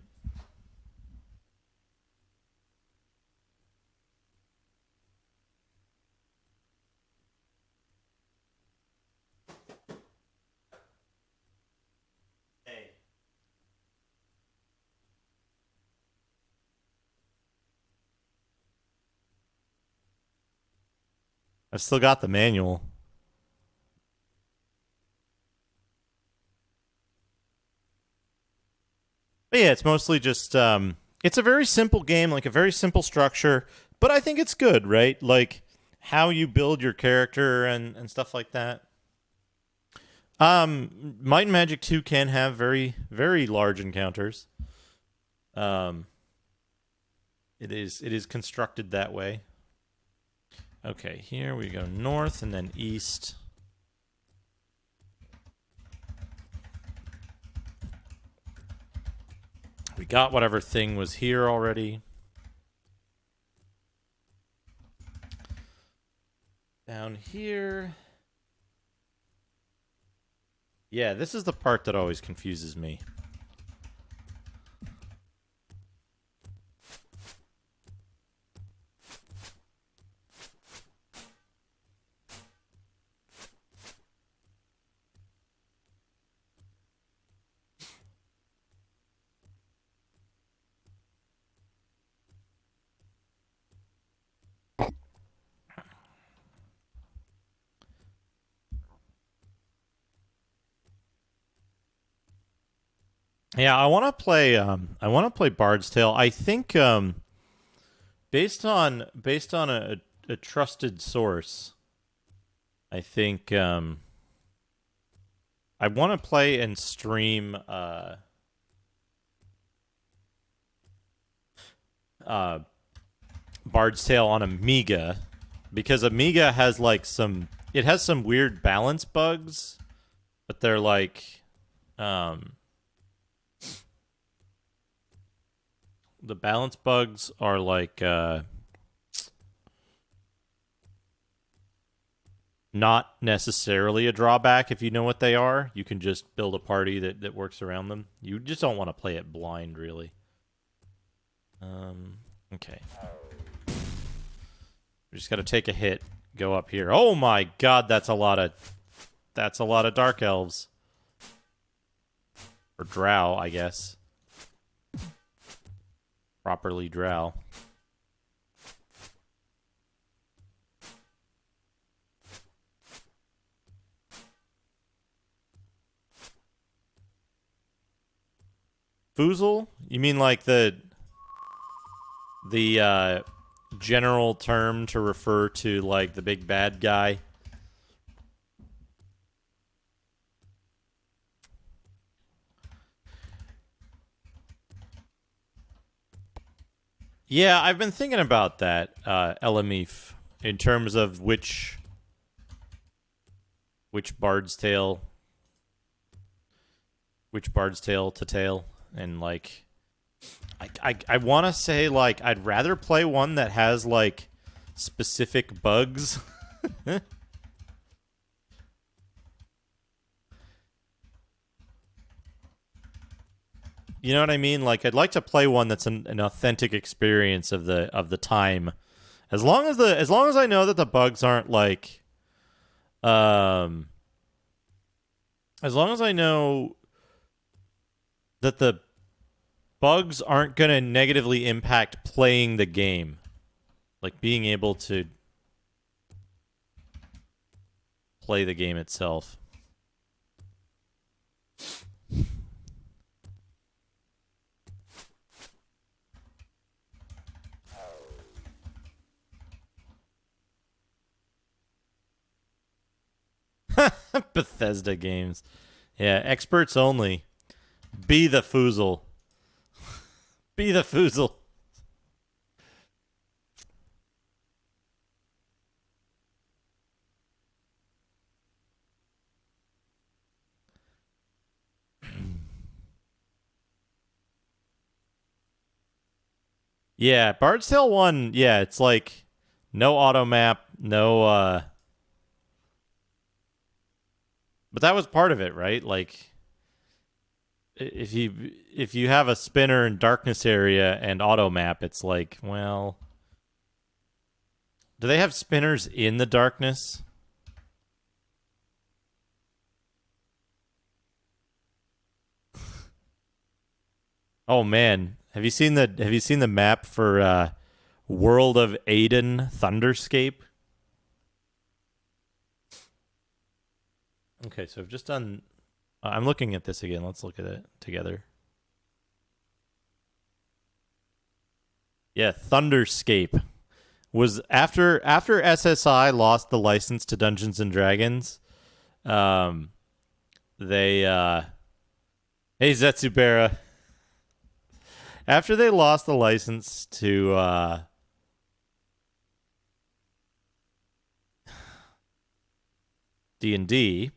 [SPEAKER 1] Hey. I've still got the manual. But yeah, it's mostly just it's a very simple game, like a very simple structure, but I think it's good, right? Like how you build your character and stuff like that. Might and Magic 2 can have very, very large encounters. It is constructed that way. Okay, here we go north and then east. We got whatever thing was here already. Down here. Yeah, this is the part that always confuses me. Yeah, I want to play. I want to play Bard's Tale. I think based on a trusted source, I think I want to play and stream Bard's Tale on Amiga, because Amiga has like some weird balance bugs, but they're like the balance bugs are like not necessarily a drawback if you know what they are. You can just build a party that works around them. You just don't want to play it blind, really. Okay. We just got to take a hit, go up here. Oh my god, that's a lot of dark elves. Or drow, I guess. Properly drow. Foozle? You mean like the general term to refer to like the big bad guy? Yeah, I've been thinking about that, Elamif. in terms of which Bard's Tale to tail, and like I want to say like I'd rather play one that has like specific bugs. You know what I mean? Like I'd like to play one that's an authentic experience of the time. As long as I know that the bugs aren't like as long as I know that the bugs aren't going to negatively impact playing the game. Like being able to play the game itself. Bethesda games. Yeah, experts only. Be the foozle. Be the foozle. Yeah, Bard's Tale 1, yeah, it's like no auto map, no but that was part of it, right? Like if you have a spinner in darkness area and auto map, it's like, well, do they have spinners in the darkness? Oh man, have you seen the map for World of Aiden Thunderscape? Okay, so I've just done. I'm looking at this again. Let's look at it together. Yeah, Thunderscape was after SSI lost the license to Dungeons and Dragons. They hey Zetsubera. After they lost the license to D&D,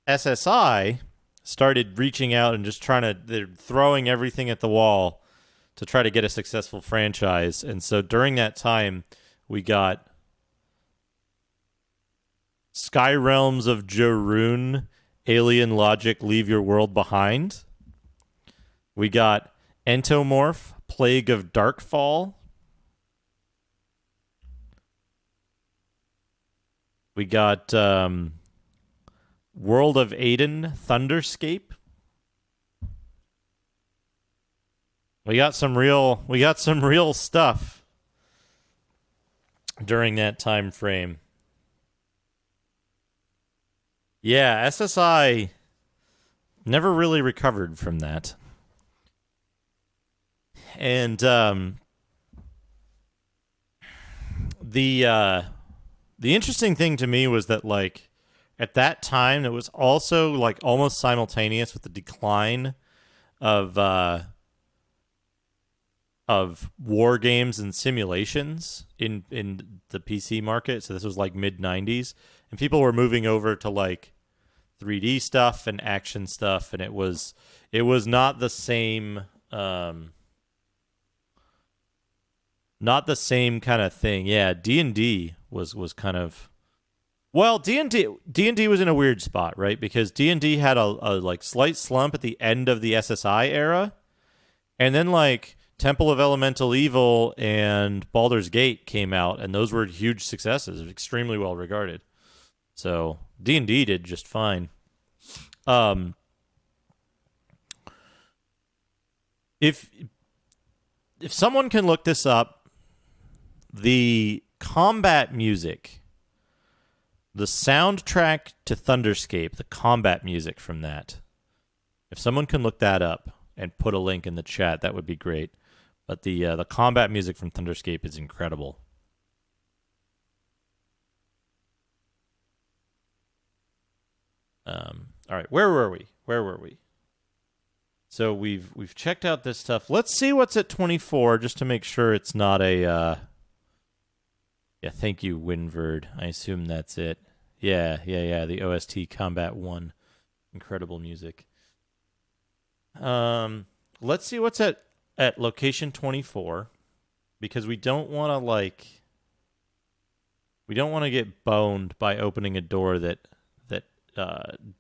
[SPEAKER 1] SSI started reaching out and just they're throwing everything at the wall to try to get a successful franchise. And so during that time, we got Sky Realms of Jarun, Alien Logic, Leave Your World Behind. We got Entomorph, Plague of Darkfall. We got World of Aiden, Thunderscape. We got some real stuff during that time frame. Yeah, SSI never really recovered from that. And the interesting thing to me was that like at that time it was also like almost simultaneous with the decline of war games and simulations in the PC market. So this was like mid 90s, and people were moving over to like 3D stuff and action stuff, and it was not the same not the same kind of thing. Yeah, D&D was kind of, well, D&D was in a weird spot, right? Because D&D had a like slight slump at the end of the SSI era, and then like Temple of Elemental Evil and Baldur's Gate came out, and those were huge successes, extremely well regarded. So D&D did just fine. If someone can look this up, the combat music, the soundtrack to Thunderscape, the combat music from that, if someone can look that up and put a link in the chat, that would be great. But the combat music from Thunderscape is incredible. All right, where were we? So we've checked out this stuff. Let's see what's at 24, just to make sure it's not a. Yeah, thank you, Winverd. I assume that's it. Yeah. The OST Combat 1, incredible music. Let's see what's at location 24, because we don't want to get boned by opening a door that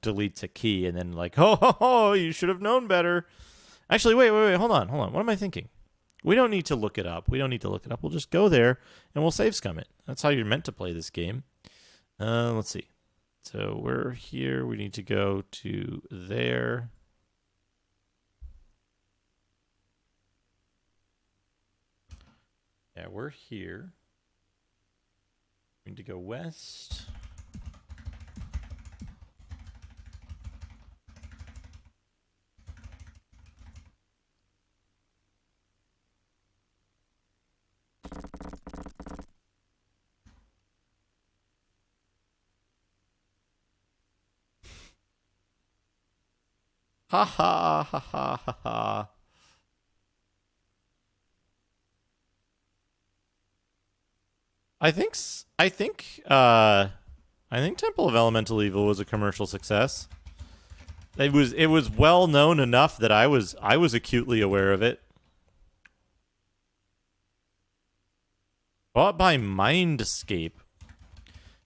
[SPEAKER 1] deletes a key and then you should have known better. Actually, wait, hold on. What am I thinking? We don't need to look it up. We'll just go there and we'll save scum it. That's how you're meant to play this game. Let's see. So we're here. We need to go to there. Yeah, we're here. We need to go west. Ha ha ha ha ha ha. I think Temple of Elemental Evil was a commercial success. It was well known enough that I was acutely aware of it. Bought by Mindscape.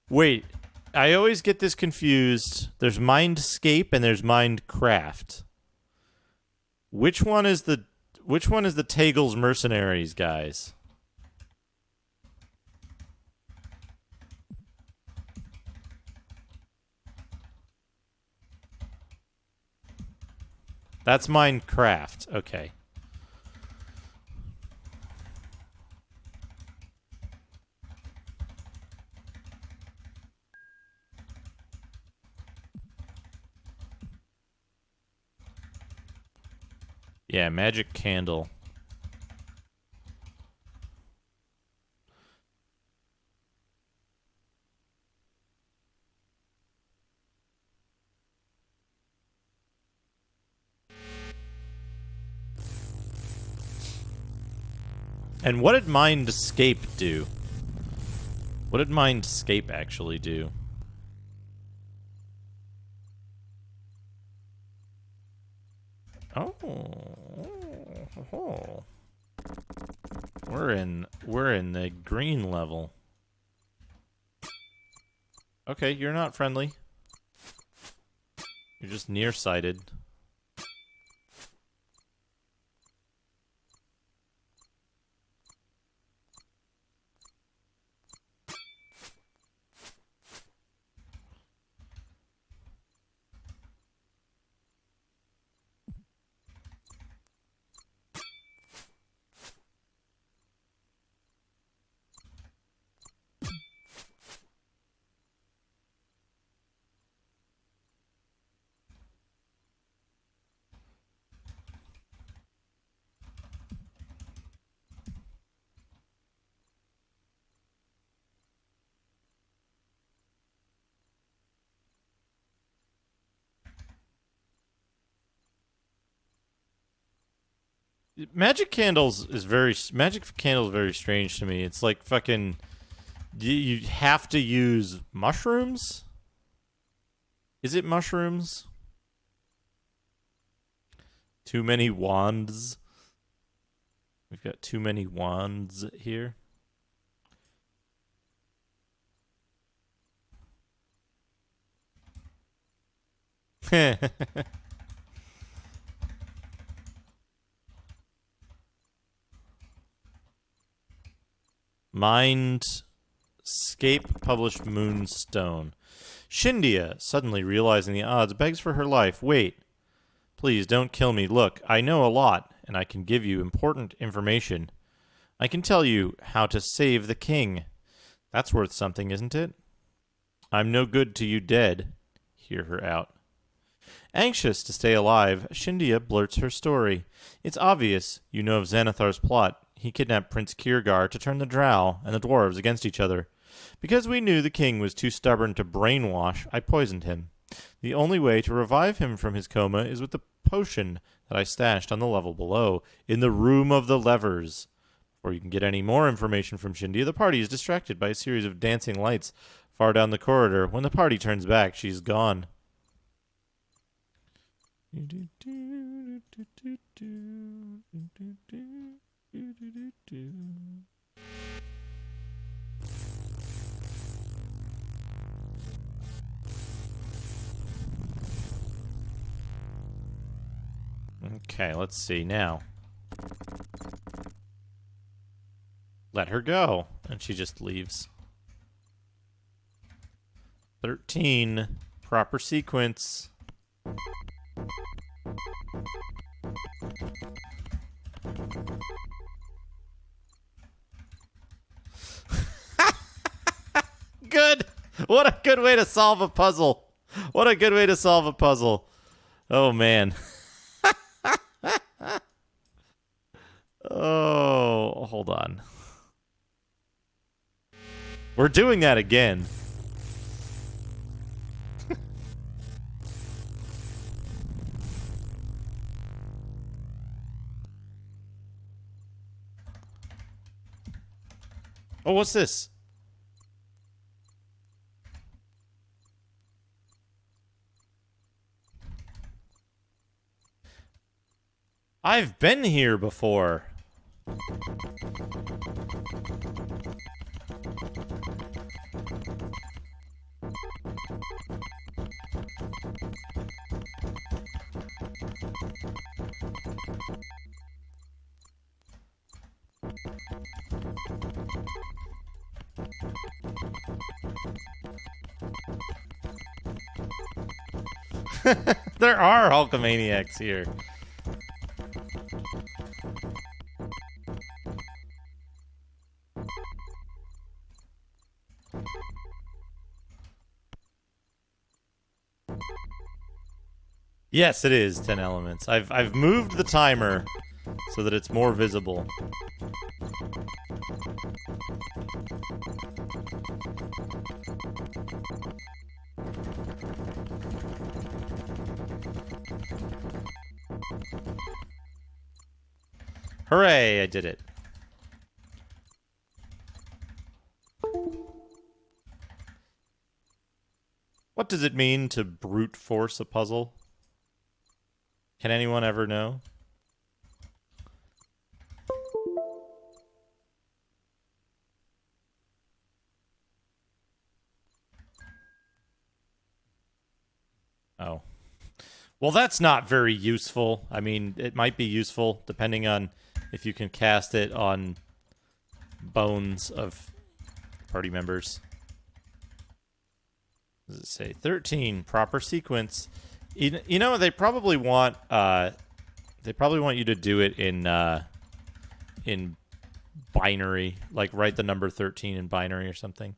[SPEAKER 1] Wait, I always get this confused. There's Mindscape and there's Minecraft. Which one is the Tagel's Mercenaries, guys? That's Minecraft. Okay. Yeah, magic candle. And what did Mindscape do? What did Mindscape actually do? Oh. We're in the green level. Okay, you're not friendly. You're just nearsighted. Magic candles is very strange to me. It's like fucking you have to use mushrooms? Is it mushrooms? Too many wands. We've got too many wands here. Mindscape published Moonstone. Shindia, suddenly realizing the odds, begs for her life. Wait. Please, don't kill me. Look, I know a lot, and I can give you important information. I can tell you how to save the king. That's worth something, isn't it? I'm no good to you dead. Hear her out. Anxious to stay alive, Shindia blurts her story. It's obvious you know of Xanathar's plot. He kidnapped Prince Kirgar to turn the Drow and the dwarves against each other. Because we knew the king was too stubborn to brainwash, I poisoned him. The only way to revive him from his coma is with the potion that I stashed on the level below, in the Room of the Levers. Before you can get any more information from Shindia, the party is distracted by a series of dancing lights far down the corridor. When the party turns back, she's gone. Okay, let's see now. Let her go. And she just leaves. 13. Proper sequence. Good! What a good way to solve a puzzle. What a good way to solve a puzzle. Oh, man. Oh, hold on. We're doing that again. Oh, what's this? I've been here before. There are Hulkamaniacs here. Yes, it is 10 elements. I've moved the timer so that it's more visible. Hooray, I did it. What does it mean to brute force a puzzle? Can anyone ever know? Oh. Well, that's not very useful. I mean, it might be useful depending on if you can cast it on bones of party members. What does it say? 13, proper sequence. You know, they probably want you to do it in binary, like write the number 13 in binary or something.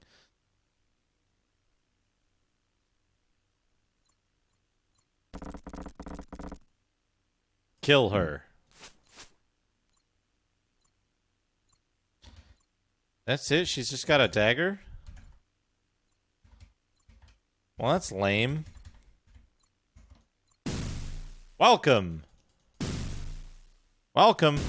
[SPEAKER 1] Kill her. That's it? She's just got a dagger? Well, that's lame. Welcome. Welcome.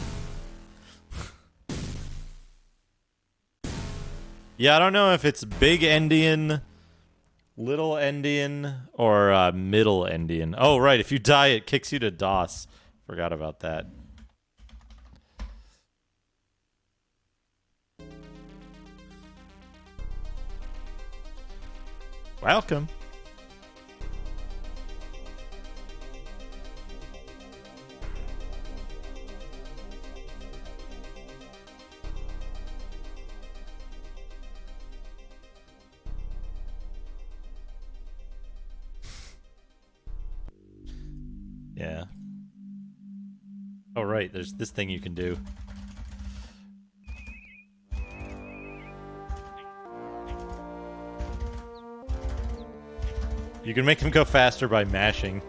[SPEAKER 1] Yeah, I don't know if it's big Endian, little Endian, or middle Endian. Oh, right. If you die, it kicks you to DOS. Forgot about that. Welcome. Yeah. Oh, right. There's this thing you can do. You can make him go faster by mashing.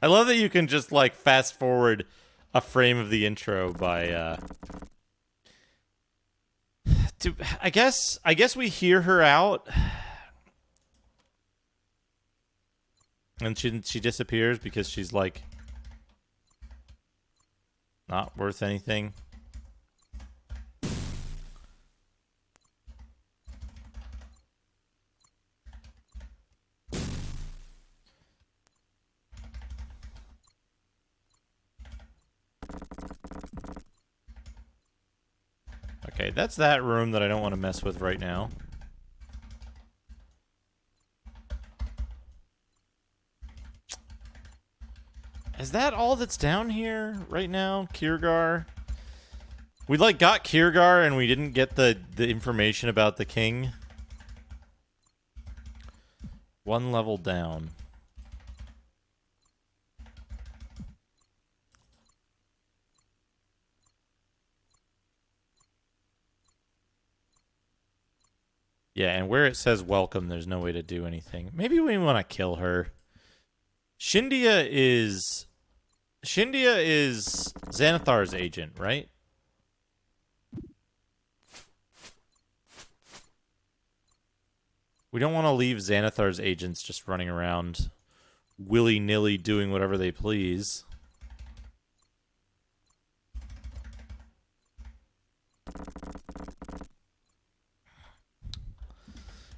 [SPEAKER 1] I love that you can just like fast forward a frame of the intro by I guess we hear her out and she disappears because she's like not worth anything. Okay, that's that room that I don't want to mess with right now. Is that all that's down here right now? Kirgar? We like got Kirgar and we didn't get the information about the king. One level down. Yeah, and where it says welcome, there's no way to do anything. Maybe we want to kill her. Shindia is Xanathar's agent, right? We don't want to leave Xanathar's agents just running around willy-nilly doing whatever they please.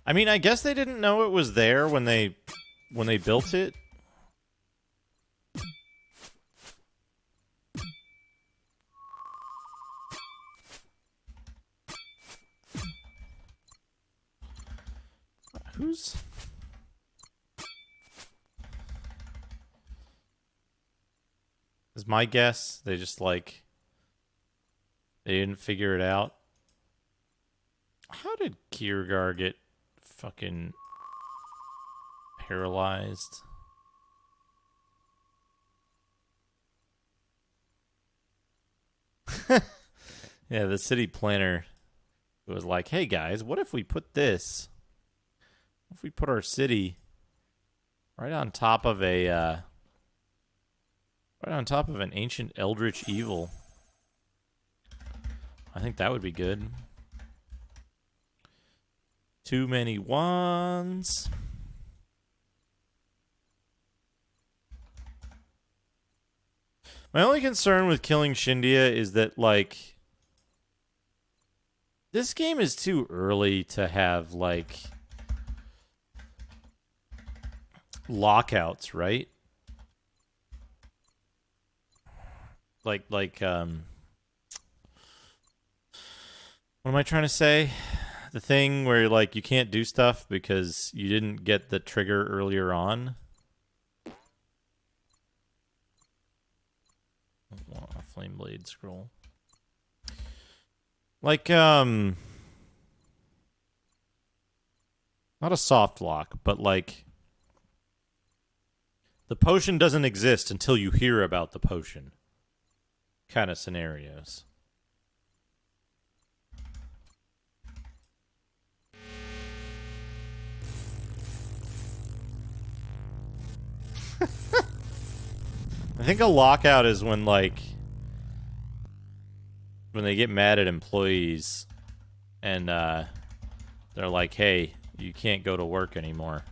[SPEAKER 1] I mean, I guess they didn't know it was there when they built it. Who's... is my guess they just like they didn't figure it out. How did Kirgar get fucking paralyzed? Yeah, the city planner was like, hey guys, what if we put this? What if we put our city right on top of a right on top of an ancient eldritch evil? I think that would be good. Too many ones. My only concern with killing Shindia is that, like, this game is too early to have, like, lockouts, right? Like, what am I trying to say? The thing where, like, you can't do stuff because you didn't get the trigger earlier on. A flame blade scroll. Like, not a soft lock, but like, the potion doesn't exist until you hear about the potion kind of scenarios. I think a lockout is when, like, when they get mad at employees and they're like, hey, you can't go to work anymore.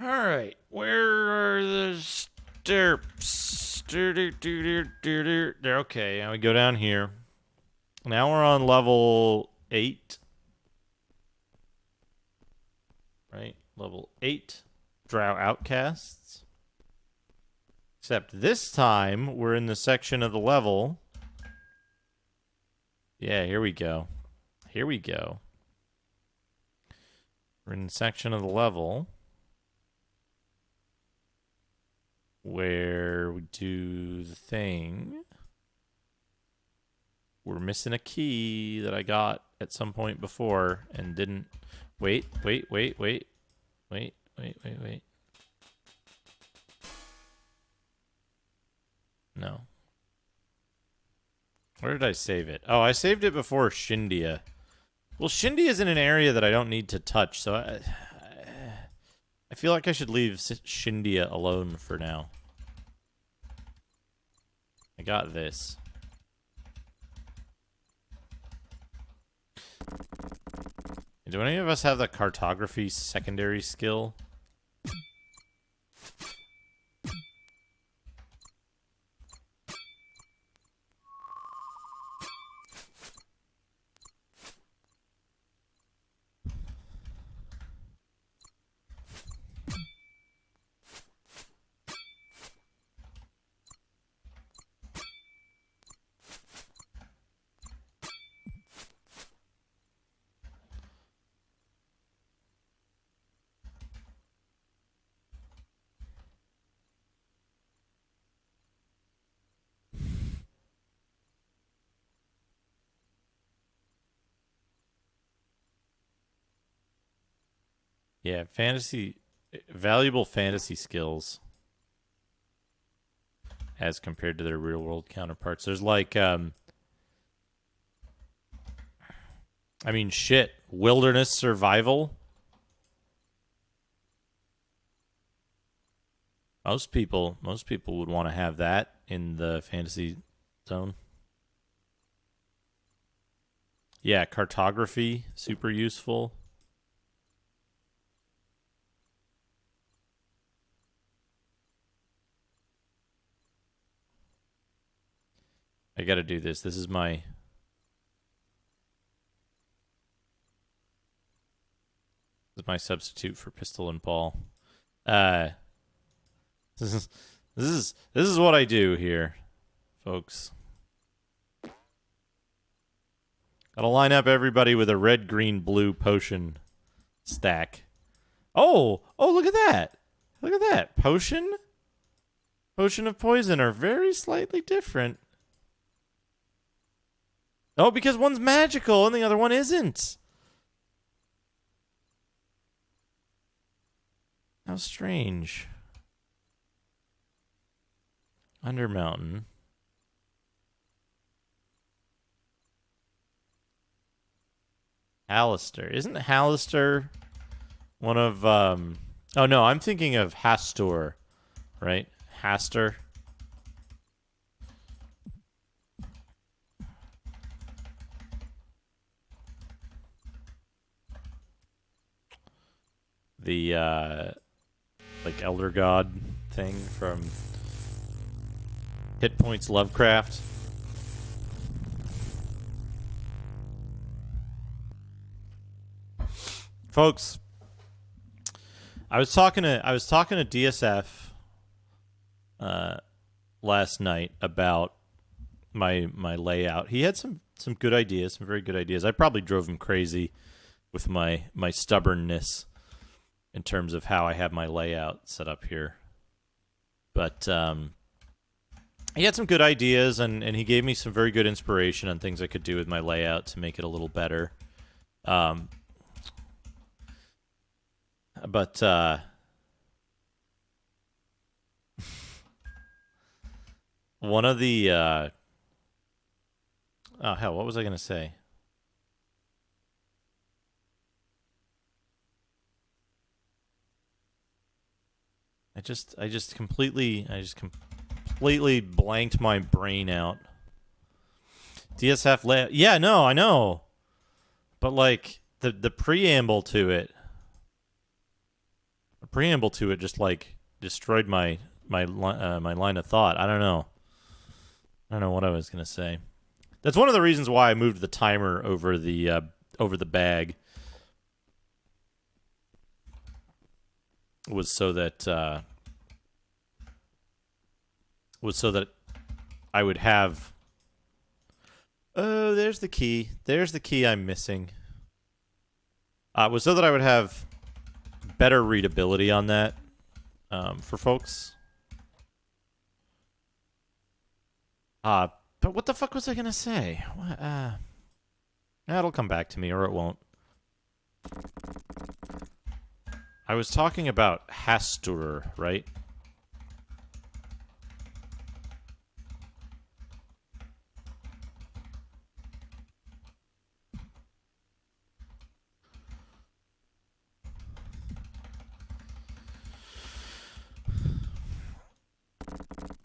[SPEAKER 1] All right, where are the steps? They're okay. Now we go down here. Now we're on level 8. Right, level 8. Drow Outcasts. Except this time we're in the section of the level. Yeah, here we go. Here we go. We're in the section of the level where we do the thing we're missing a key that I got at some point before and didn't. Wait. No. Where did I save it? Oh, I saved it before Shindia. Well, Shindia is in an area that I don't need to touch, so I feel like I should leave Shindia alone for now. I got this. Do any of us have the cartography secondary skill? Yeah, valuable fantasy skills as compared to their real world counterparts. There's like, wilderness survival. Most people would want to have that in the fantasy zone. Yeah, cartography, super useful. I gotta do this. This is my substitute for pistol and ball. This is what I do here, folks. Gotta line up everybody with a red, green, blue potion stack. Oh, look at that. Look at that. Potion of poison are very slightly different. Oh, because one's magical and the other one isn't. How strange. Undermountain. Hallister. Isn't Hallister one of, oh no, I'm thinking of Hastur, right? Hastur. The, like, Elder God thing from Hit Points Lovecraft. Folks, I was talking to DSF last night about my layout. He had some good ideas, some very good ideas. I probably drove him crazy with my stubbornness in terms of how I have my layout set up here. But he had some good ideas, and he gave me some very good inspiration on things I could do with my layout to make it a little better. But one of the oh hell, what was I gonna say? I just completely blanked my brain out. DSF layout. Yeah, no, I know. But like the preamble to it. The preamble to it just like destroyed my line of thought. I don't know what I was gonna say. That's one of the reasons why I moved the timer over the bag. Was so that I would have. Oh, there's the key. There's the key I'm missing. Was so that I would have better readability on that for folks. But what the fuck was I gonna say? What, that'll come back to me, or it won't. I was talking about Hastur, right?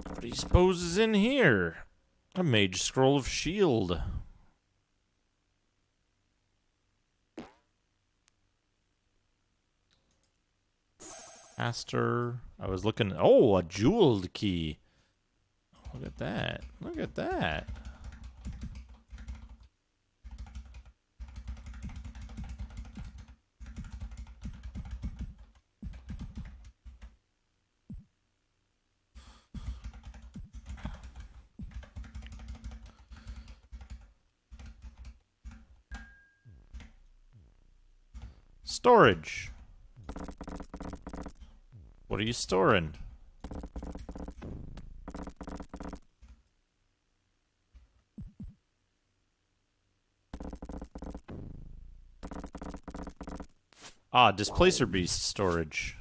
[SPEAKER 1] What do you suppose is in here? A mage scroll of shield. Aster. I was looking. Oh, a jeweled key. Look at that. Look at that. Storage. What are you storing? Ah, Displacer Beast storage.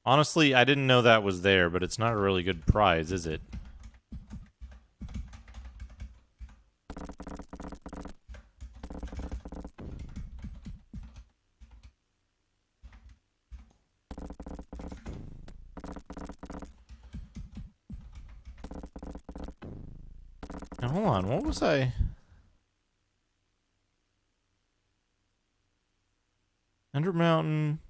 [SPEAKER 1] Honestly, I didn't know that was there, but it's not a really good prize, is it? Now, hold on, what was I... Ender Mountain,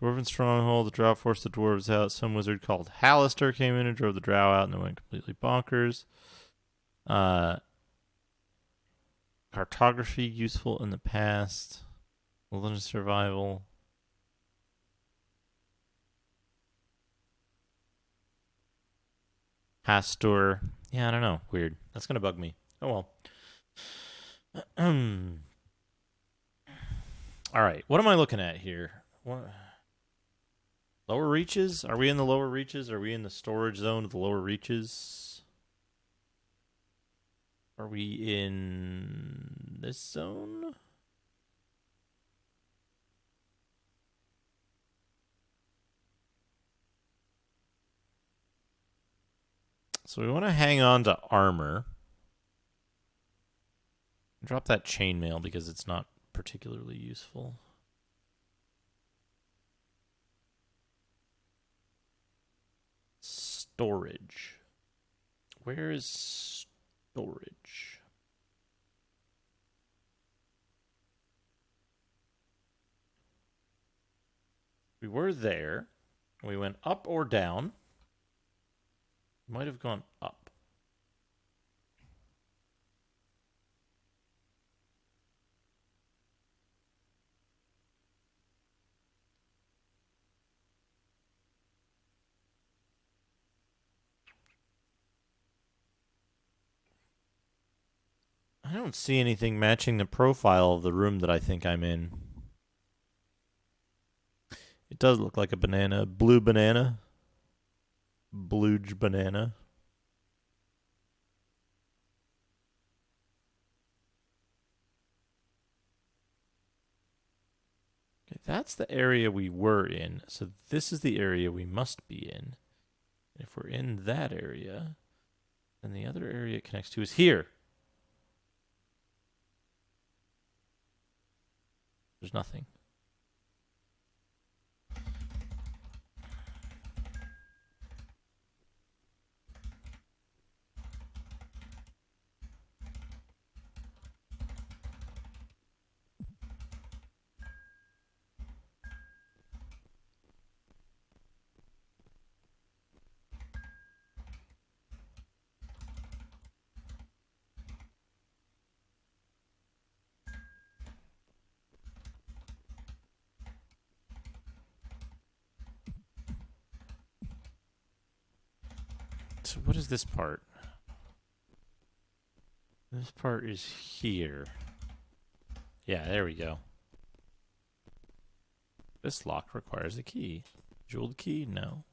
[SPEAKER 1] Dwarven Stronghold, the Drow forced the dwarves out. Some wizard called Hallister came in and drove the Drow out, and they went completely bonkers. Cartography, useful in the past. Wilderness survival. Hastur. Yeah, I don't know. Weird. That's gonna bug me. Oh well. All right. What am I looking at here? What? Lower reaches? Are we in the lower reaches? Are we in the storage zone of the lower reaches? Are we in this zone? So we want to hang on to armor. Drop that chainmail because it's not particularly useful. Storage. Where is storage? We were there. We went up or down. Might have gone up. I don't see anything matching the profile of the room that I think I'm in. It does look like a banana. Blue banana. Bluge banana. Okay, that's the area we were in. So this is the area we must be in. If we're in that area, then the other area it connects to is here. There's nothing. So what is this part? This part is here. Yeah, there we go. This lock requires a key. Jeweled key? No.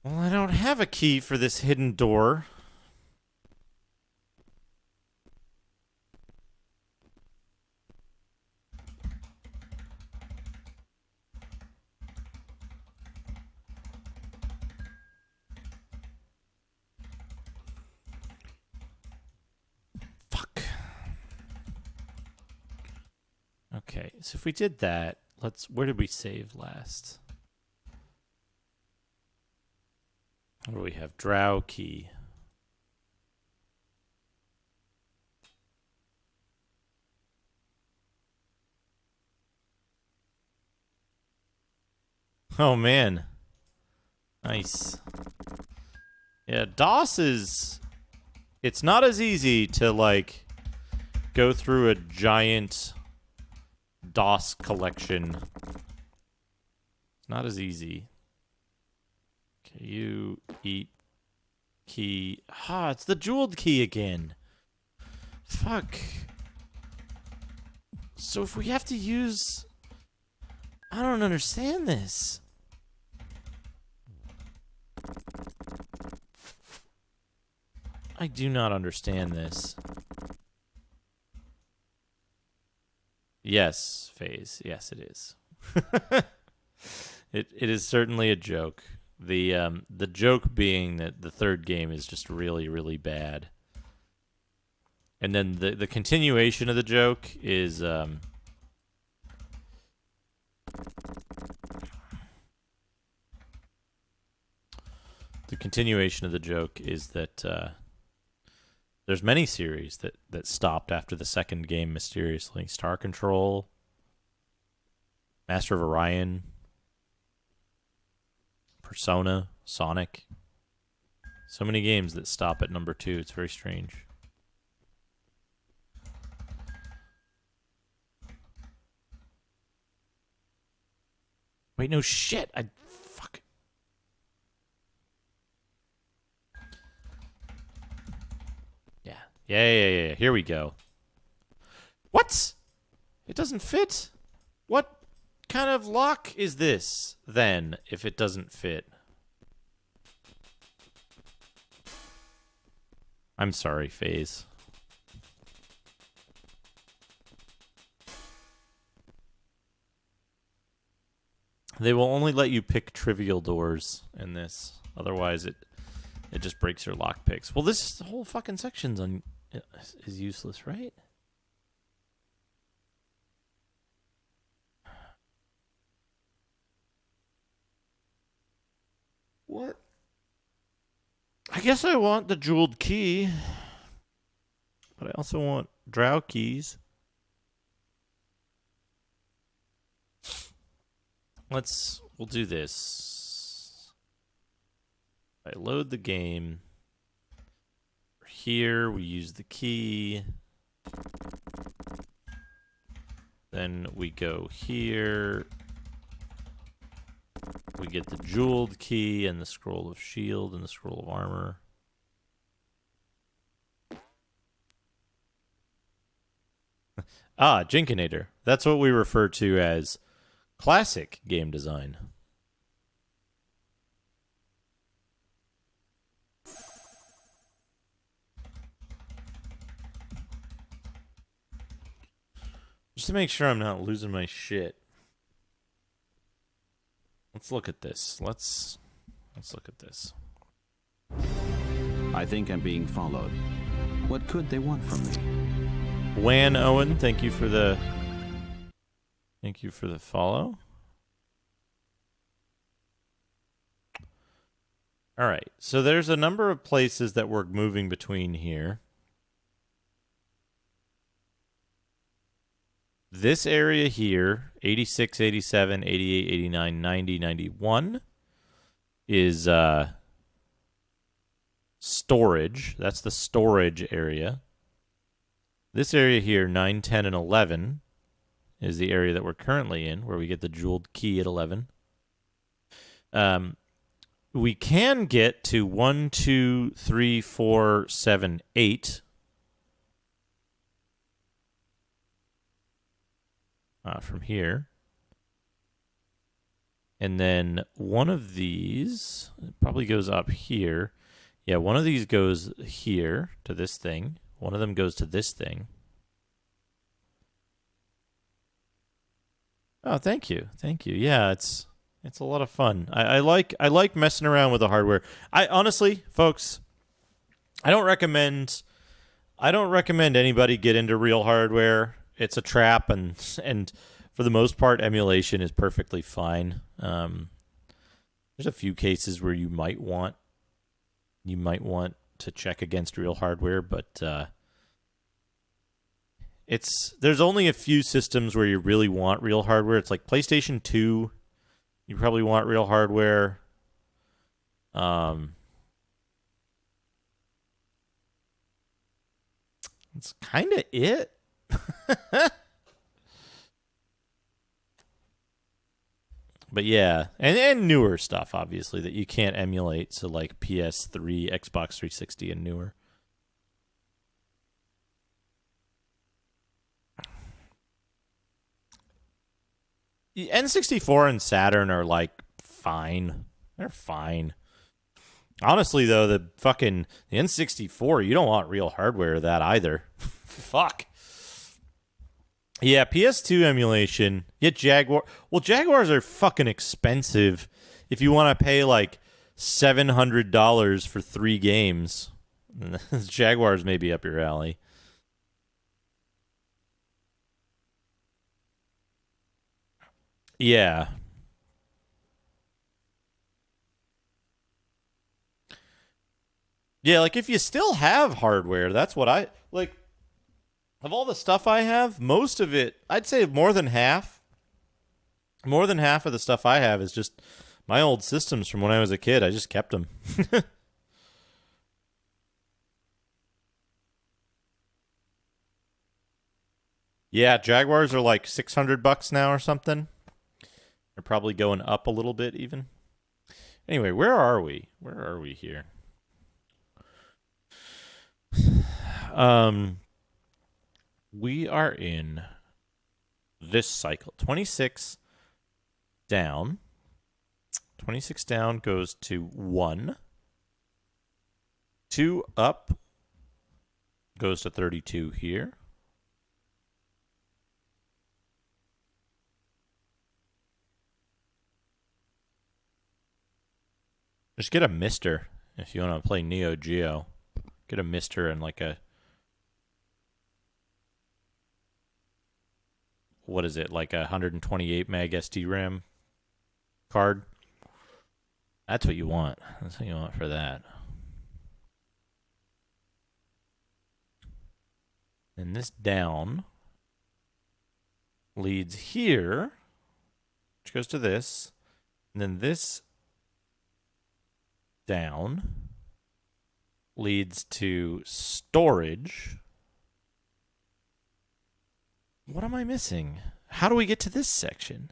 [SPEAKER 1] Well, I don't have a key for this hidden door. Fuck. Okay, so if we did that, where did we save last? What do we have? Drow key. Oh, man. Nice. Yeah, DOS is... It's not as easy to, like, go through a giant DOS collection. It's not as easy. Okay, you eat key. Ah, it's the jeweled key again. Fuck. So if we have to use... I don't understand this. I do not understand this. Yes, FaZe. Yes, it is. It is certainly a joke. The joke being that the third game is just really, really bad. And then the continuation of the joke is the continuation of the joke is that there's many series that stopped after the second game mysteriously. Star Control, Master of Orion, Persona, Sonic. So many games that stop at number 2. It's very strange. Wait, no shit. Fuck. Yeah. Here we go. What? It doesn't fit? What kind of lock is this, then, if it doesn't fit? I'm sorry, FaZe. They will only let you pick trivial doors in this. Otherwise, it just breaks your lock picks. Well, this whole fucking section's is useless, right? What? I guess I want the jeweled key. But I also want drow keys. We'll do this. I load the game. Here, we use the key. Then we go here. We get the jeweled key and the scroll of shield and the scroll of armor. Jinkinator. That's what we refer to as classic game design. Just to make sure I'm not losing my shit. Let's look at this. Let's look at this.
[SPEAKER 2] I think I'm being followed. What could they want from me?
[SPEAKER 1] Wan Owen, thank you for the follow. All right. So there's a number of places that we're moving between here. This area here, 86, 87, 88, 89, 90, 91, is storage. That's the storage area. This area here, 9, 10, and 11, is the area that we're currently in, where we get the jeweled key at 11. We can get to 1, 2, 3, 4, 7, 8. From here. And then one of these probably goes up here. Yeah, one of these goes here to this thing. One of them goes to this thing. Oh, thank you. Thank you. Yeah, it's a lot of fun. I like messing around with the hardware. I honestly, folks, I don't recommend anybody get into real hardware. It's a trap, and for the most part, emulation is perfectly fine. There's a few cases where you might want to check against real hardware, but there's only a few systems where you really want real hardware. It's like PlayStation 2, you probably want real hardware. It's kind of it. But yeah, and newer stuff, obviously, that you can't emulate. So like PS3, Xbox 360, and newer. The N64 and Saturn are like fine. They're fine. Honestly, though, the N64, you don't want real hardware of that either. Fuck. Yeah, PS2 emulation. Yeah, Jaguar. Well, Jaguars are fucking expensive if you want to pay like $700 for 3 games. Jaguars may be up your alley. Yeah. Yeah, like if you still have hardware, that's what I like. Of all the stuff I have, most of it, I'd say more than half of the stuff I have is just my old systems from when I was a kid. I just kept them. Yeah, Jaguars are like $600 now or something. They're probably going up a little bit even. Anyway, where are we? Where are we here? We are in this cycle. 26 down. 26 down goes to 1. 2 up goes to 32 here. Just get a Mister if you want to play Neo Geo. Get a Mister and like a... What is it? Like a 128 meg SD-RAM card? That's what you want. That's what you want for that. And this down leads here, which goes to this. And then this down leads to storage. What am I missing? How do we get to this section?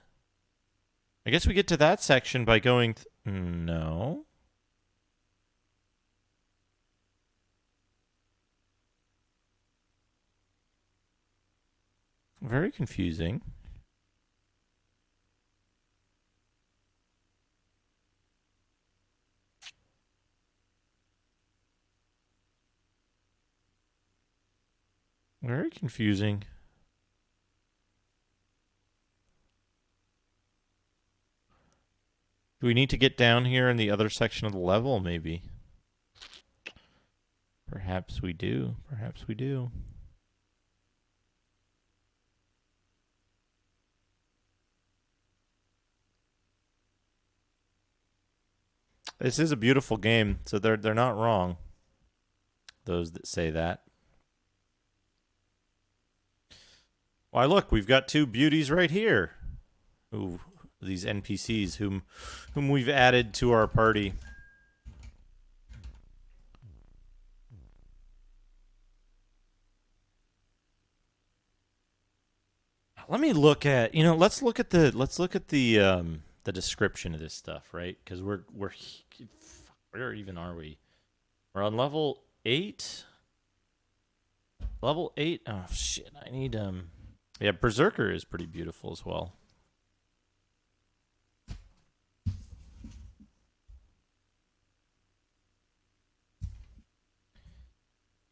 [SPEAKER 1] I guess we get to that section by going... No. Very confusing. Very confusing. Do we need to get down here in the other section of the level, maybe? Perhaps we do. Perhaps we do. This is a beautiful game, so they're not wrong. Those that say that. Why, look, we've got 2 beauties right here. Ooh, these NPCs whom we've added to our party. Let me look at, let's look at the the description of this stuff, right? Because we're where even are we? We're on level 8. Level 8. Oh shit! I need Yeah, Berserker is pretty beautiful as well.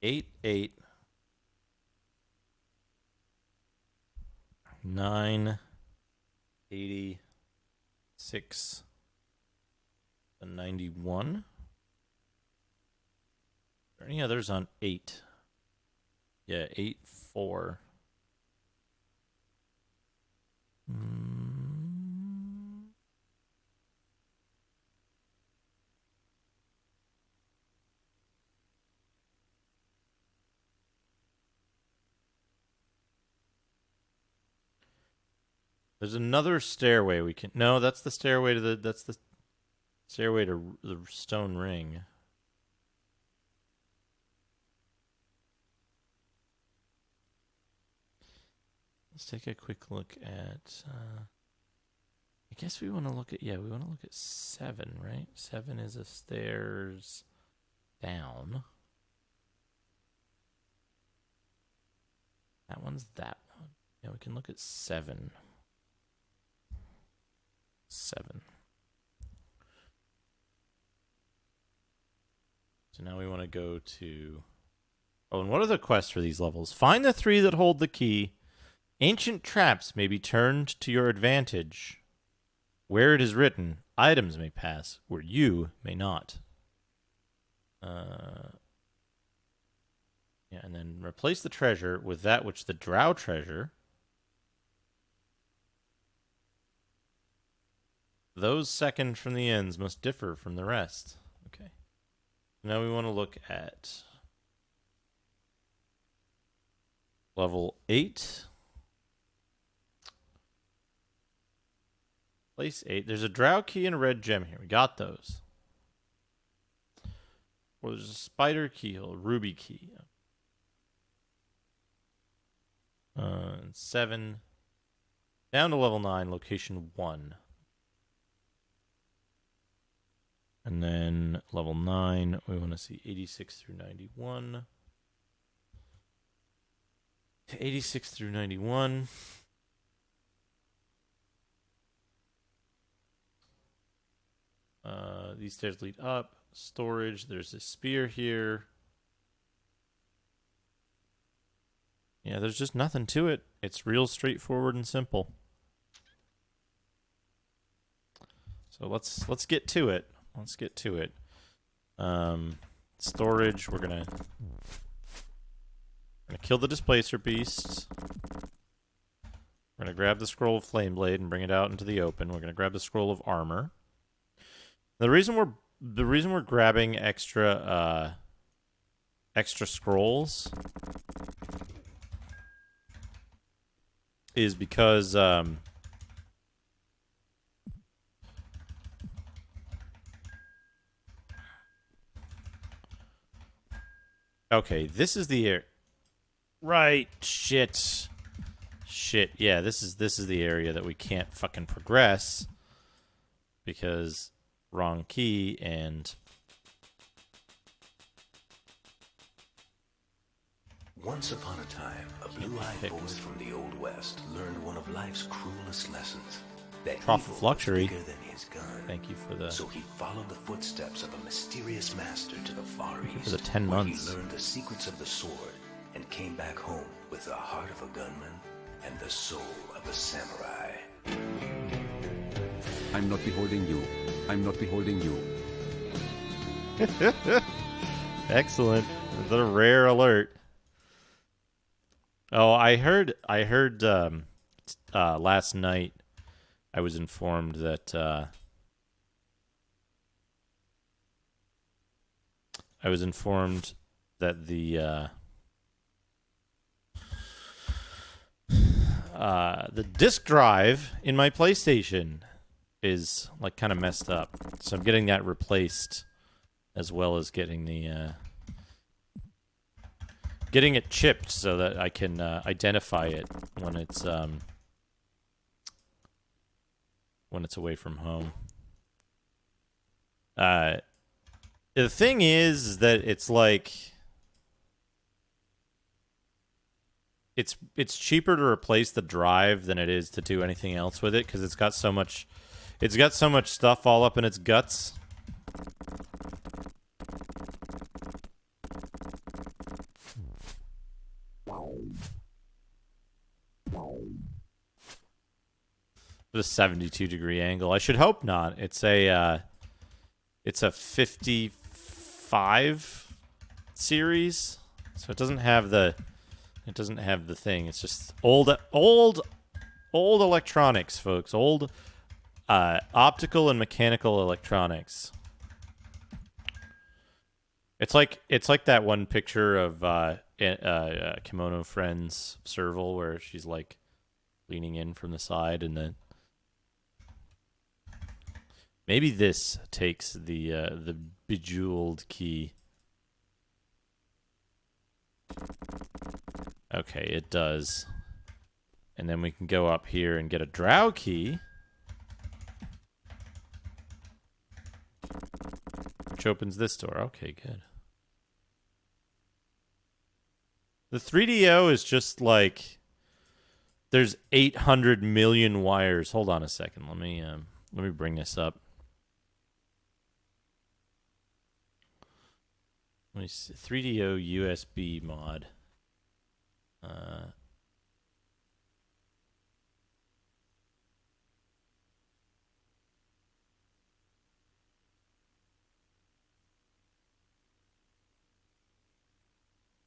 [SPEAKER 1] Eight 986 and 91. Are there any others on 8? Yeah, 8-4. There's another stairway we can. No, that's the stairway to the. That's the stairway to the stone ring. Let's take a quick look at. I guess we want to look at. Yeah, we want to look at 7, right? 7 is a stairs down. That one's that one. Yeah, we can look at 7. 7. So now we want to go to... Oh, and what are the quests for these levels? Find the 3 that hold the key. Ancient traps may be turned to your advantage. Where it is written, items may pass, where you may not. Yeah, and then replace the treasure with that which the drow treasure. Those second from the ends must differ from the rest. Okay. Now we want to look at level 8. Place 8. There's a drow key and a red gem here. We got those. Or there's a spider keyhole, ruby key. 7. Down to level 9, location 1. And then level 9, we want to see 86 through 91. 86 through 91. These stairs lead up. Storage. There's a spear here. Yeah, there's just nothing to it. It's real straightforward and simple. So let's get to it. Let's get to it. Storage. We're gonna kill the displacer beasts. We're gonna grab the scroll of flame blade and bring it out into the open. We're gonna grab the scroll of armor. The reason we're grabbing extra scrolls is because okay, this is the area. Right, shit. Yeah, this is the area that we can't fucking progress because wrong key and
[SPEAKER 3] Once upon a time, a blue-eyed boy from the Old West learned one of life's cruelest lessons. That
[SPEAKER 1] Trough
[SPEAKER 3] evil
[SPEAKER 1] of Luxury.
[SPEAKER 3] was bigger than his gun.
[SPEAKER 1] Thank you for the
[SPEAKER 3] So he followed the footsteps of a mysterious master to the Far East,
[SPEAKER 1] for the 10
[SPEAKER 3] where
[SPEAKER 1] months.
[SPEAKER 3] he learned the secrets of the sword and came back home with the heart of a gunman and the soul of a samurai.
[SPEAKER 2] I'm not beholding you. I'm not beholding you.
[SPEAKER 1] excellent. The rare alert. Oh, I heard last night I was informed that the disk drive in my PlayStation is like kind of messed up. So I'm getting that replaced as well as getting the getting it chipped so that I can identify it when it's when it's away from home. The thing is that it's like it's cheaper to replace the drive than it is to do anything else with it because it's got so much stuff all up in its guts. The 72-degree angle. I should hope not. It's a 55 series, so it doesn't have the thing. It's just old electronics, folks. Old optical and mechanical electronics. It's like that one picture of Kimono Friends Serval where she's like leaning in from the side, and then maybe this takes the bejeweled key. Okay, it does. And then we can go up here and get a drow key, which opens this door. Okay, good. The 3DO is just like there's 800 million wires. Hold on a second. Let me bring this up. Let me see. 3DO USB mod.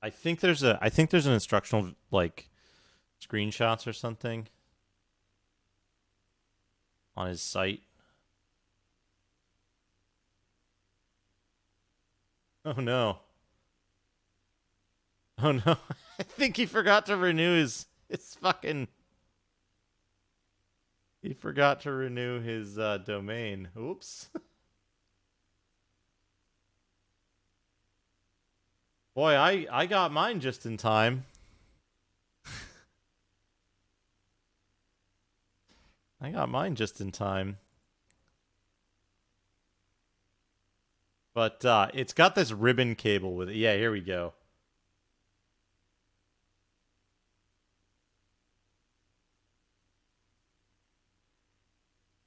[SPEAKER 1] I think there's an instructional like screenshots or something on his site. Oh no. Oh no. I think he forgot to renew his fucking he forgot to renew his domain. Oops. Boy, I got mine just in time. I got mine just in time. But it's got this ribbon cable with it. Yeah, here we go.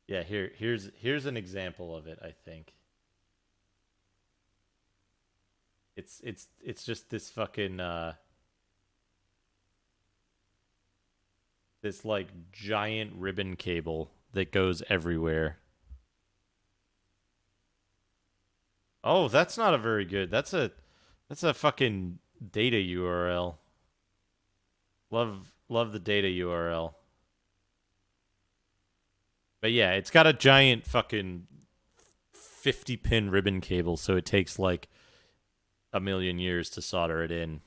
[SPEAKER 1] Yeah, here's an example of it, I think. It's just this fucking this like giant ribbon cable that goes everywhere. Oh, that's not a very good. That's a fucking data URL. Love the data URL. But yeah, it's got a giant fucking 50-pin ribbon cable, so it takes like a million years to solder it in.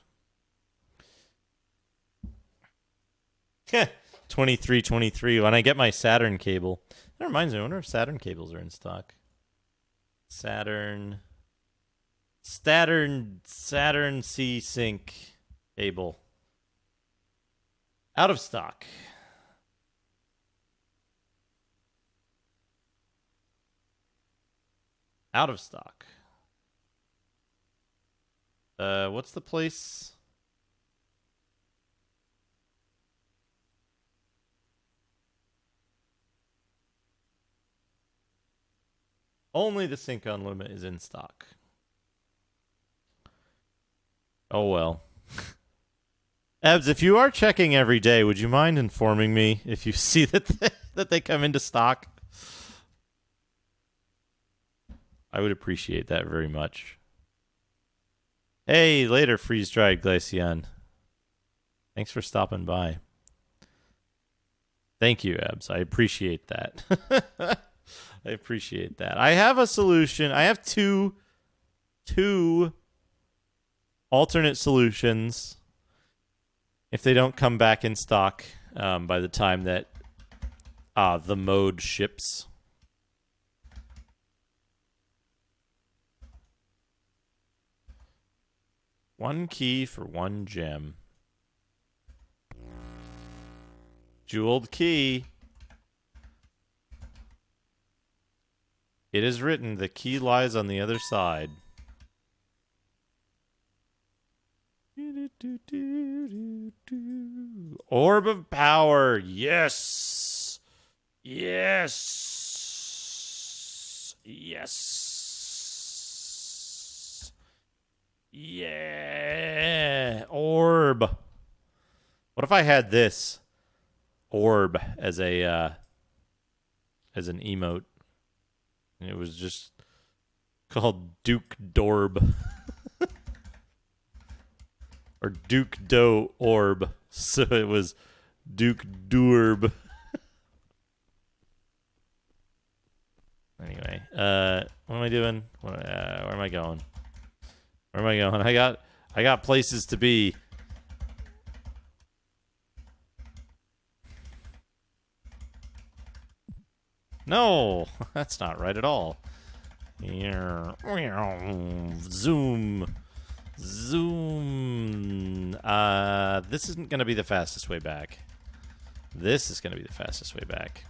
[SPEAKER 1] 2323. When I get my Saturn cable. That reminds me, I wonder if Saturn cables are in stock. Saturn C-Sync cable. Out of stock. Out of stock. What's the place? Only the Sync Unlimited is in stock. Oh well. Ebs, if you are checking every day, would you mind informing me if you see that they come into stock? I would appreciate that very much. Hey, later, freeze-dried Glaceon. Thanks for stopping by. Thank you, Ebs. I appreciate that. I appreciate that. I have a solution. I have two alternate solutions if they don't come back in stock by the time that the mode ships. One key for one gem. Jeweled key. It is written, the key lies on the other side. Orb of power. Yes. Yes. Yes. Yeah. Orb. What if I had this orb as a as an emote? And it was just called Duke Dorb. Or Duke Do Orb. So it was Duke Dorb. Anyway, what am I doing? Where am I going? Where am I going? I got places to be. No, that's not right at all. Zoom. Zoom. This isn't going to be the fastest way back. This is going to be the fastest way back.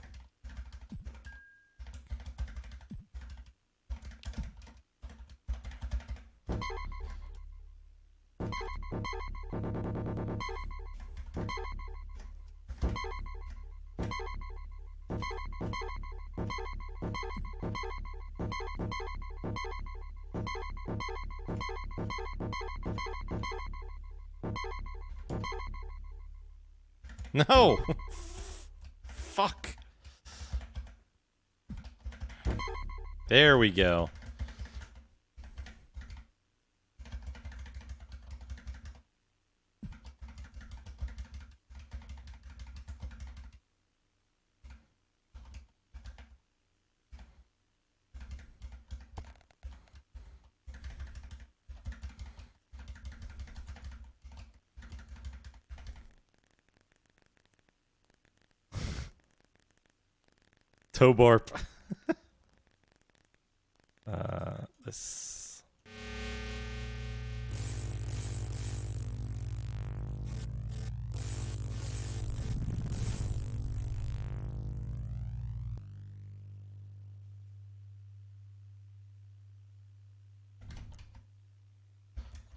[SPEAKER 1] No! Fuck. There we go. Tobarp. This.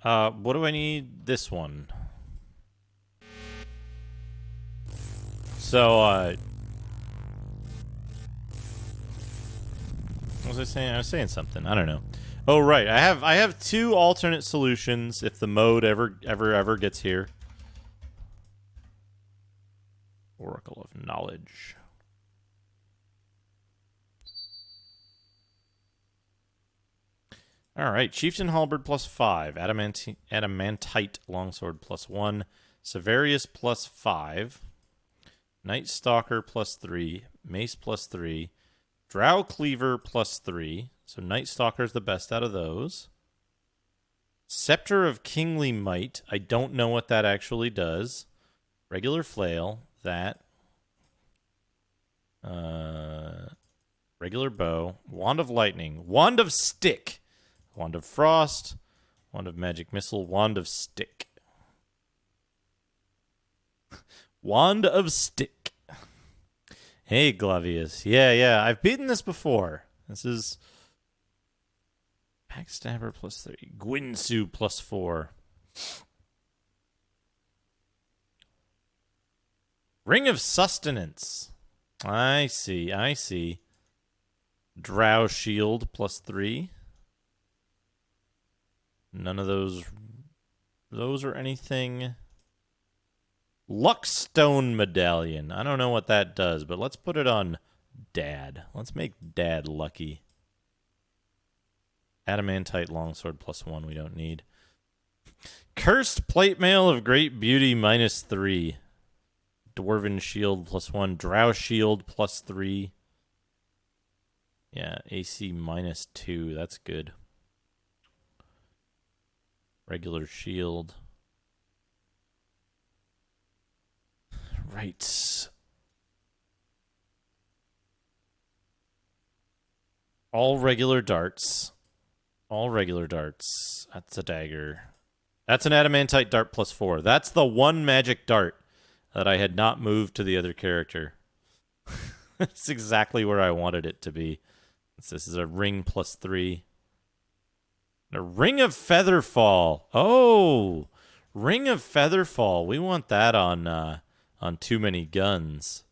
[SPEAKER 1] What do I need? This one. So, what was I saying? I was saying something. I don't know. Oh, right. I have two alternate solutions if the mode ever gets here. Oracle of Knowledge. All right. Chieftain Halberd +5. Adamantite Longsword +1. Severius +5. Night Stalker +3. Mace +3. Drow Cleaver +3. So Night Stalker is the best out of those. Scepter of Kingly Might. I don't know what that actually does. Regular Flail. That. Regular Bow. Wand of Lightning. Wand of Stick. Wand of Frost. Wand of Magic Missile. Wand of Stick. Wand of Stick. Hey, Glavius. Yeah. I've beaten this before. This is Backstabber +3. Gwynsu +4. Ring of Sustenance. I see. Drow Shield +3. None of those are anything. Luckstone Medallion. I don't know what that does, but let's put it on Dad. Let's make Dad lucky. Adamantite Longsword +1 we don't need. Cursed Plate Mail of Great Beauty -3. Dwarven Shield +1. Drow Shield +3. Yeah, AC -2. That's good. Regular Shield. Right. All regular darts. That's a dagger. That's an adamantite dart +4. That's the one magic dart that I had not moved to the other character. That's exactly where I wanted it to be. This is a ring +3. A Ring of Featherfall. Oh, Ring of Featherfall. We want that on Too Many Guns.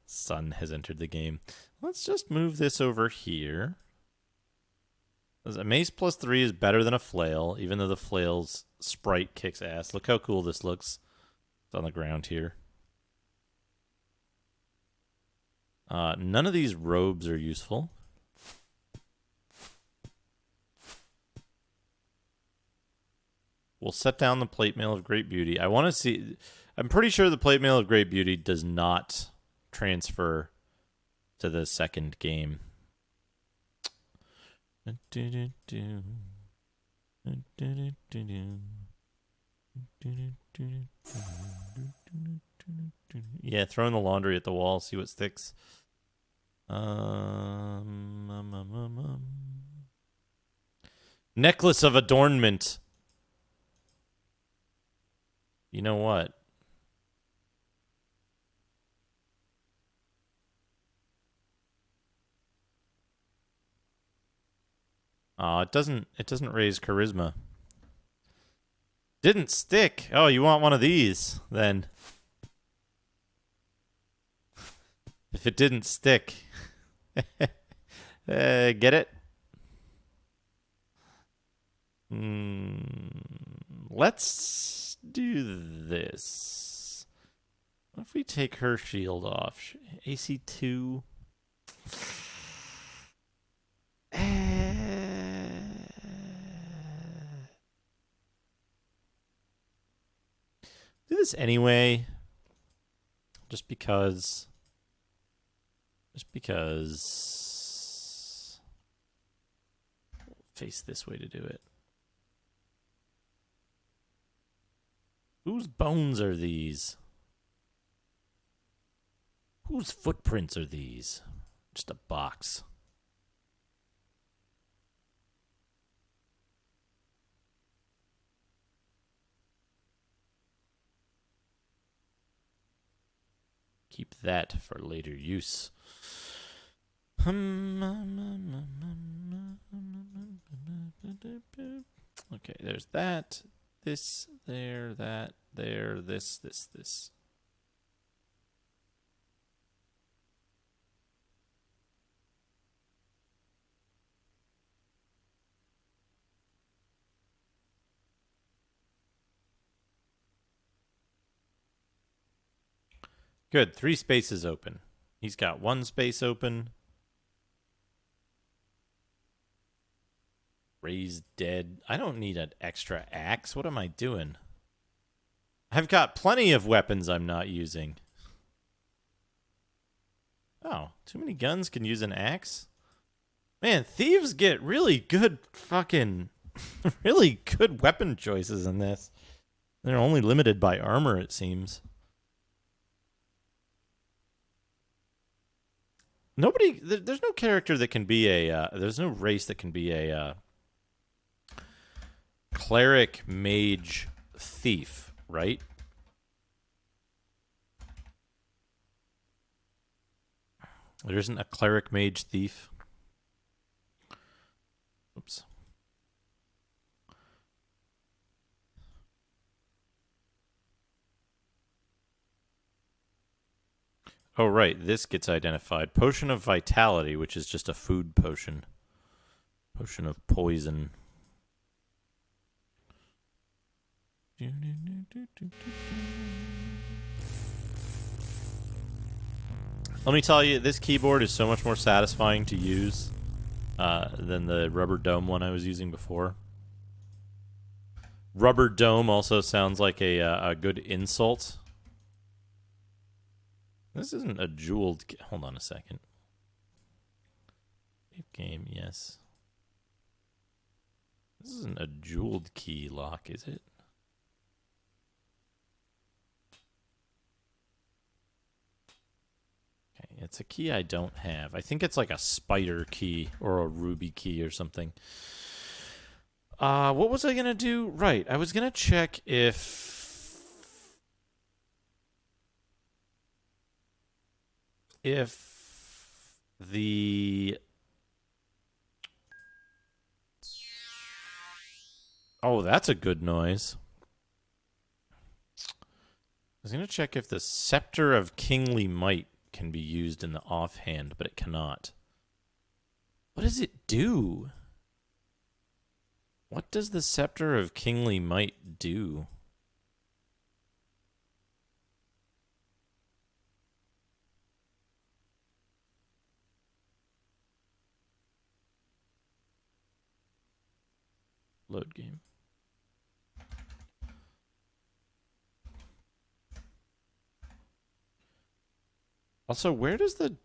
[SPEAKER 1] Sun has entered the game. Let's just move this over here. A mace +3 is better than a flail, even though the flail's sprite kicks ass. Look how cool this looks. It's on the ground here. None of these robes are useful. We'll set down the plate mail of Great Beauty. I want to see... I'm pretty sure the plate mail of Great Beauty does not transfer to the second game. Yeah, throw in the laundry at the wall, see what sticks. Necklace of Adornment. You know what? It doesn't raise charisma. Didn't stick. Oh, you want one of these then? If it didn't stick. Get it? Let's do this. What if we take her shield off? AC 2. Do this anyway. Just because. Face this way to do it. Whose bones are these? Whose footprints are these? Just a box. Keep that for later use. Okay, there's that. This, there, that, there, this. Good, 3 spaces open. He's got 1 space open. Raised dead. I don't need an extra axe. What am I doing? I've got plenty of weapons I'm not using. Oh, Too Many Guns can use an axe? Man, thieves get really good fucking... really good weapon choices in this. They're only limited by armor, it seems. There's no character that can be a... there's no race that can be a... cleric, mage, thief, right? There isn't a cleric, mage, thief. Oops. Oh, right. This gets identified. Potion of Vitality, which is just a food potion. Potion of Poison. Let me tell you, this keyboard is so much more satisfying to use than the Rubber Dome one I was using before. Rubber Dome also sounds like a good insult. This isn't a jeweled... Hold on a second. Game, yes. This isn't a jeweled key lock, is it? Okay, it's a key I don't have. I think it's like a spider key or a ruby key or something. What was I going to do? Right, I was going to check if if the... Oh, that's a good noise. I was going to check if the Scepter of Kingly Might can be used in the offhand, but it cannot. What does it do? What does the Scepter of Kingly Might do? Load game. Also, where does the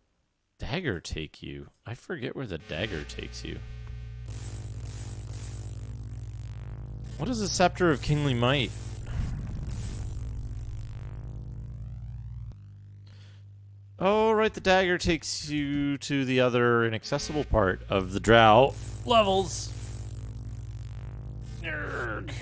[SPEAKER 1] dagger take you? I forget where the dagger takes you. What is the Scepter of Kingly Might? Oh, right, the dagger takes you to the other inaccessible part of the Drow levels. Nerd.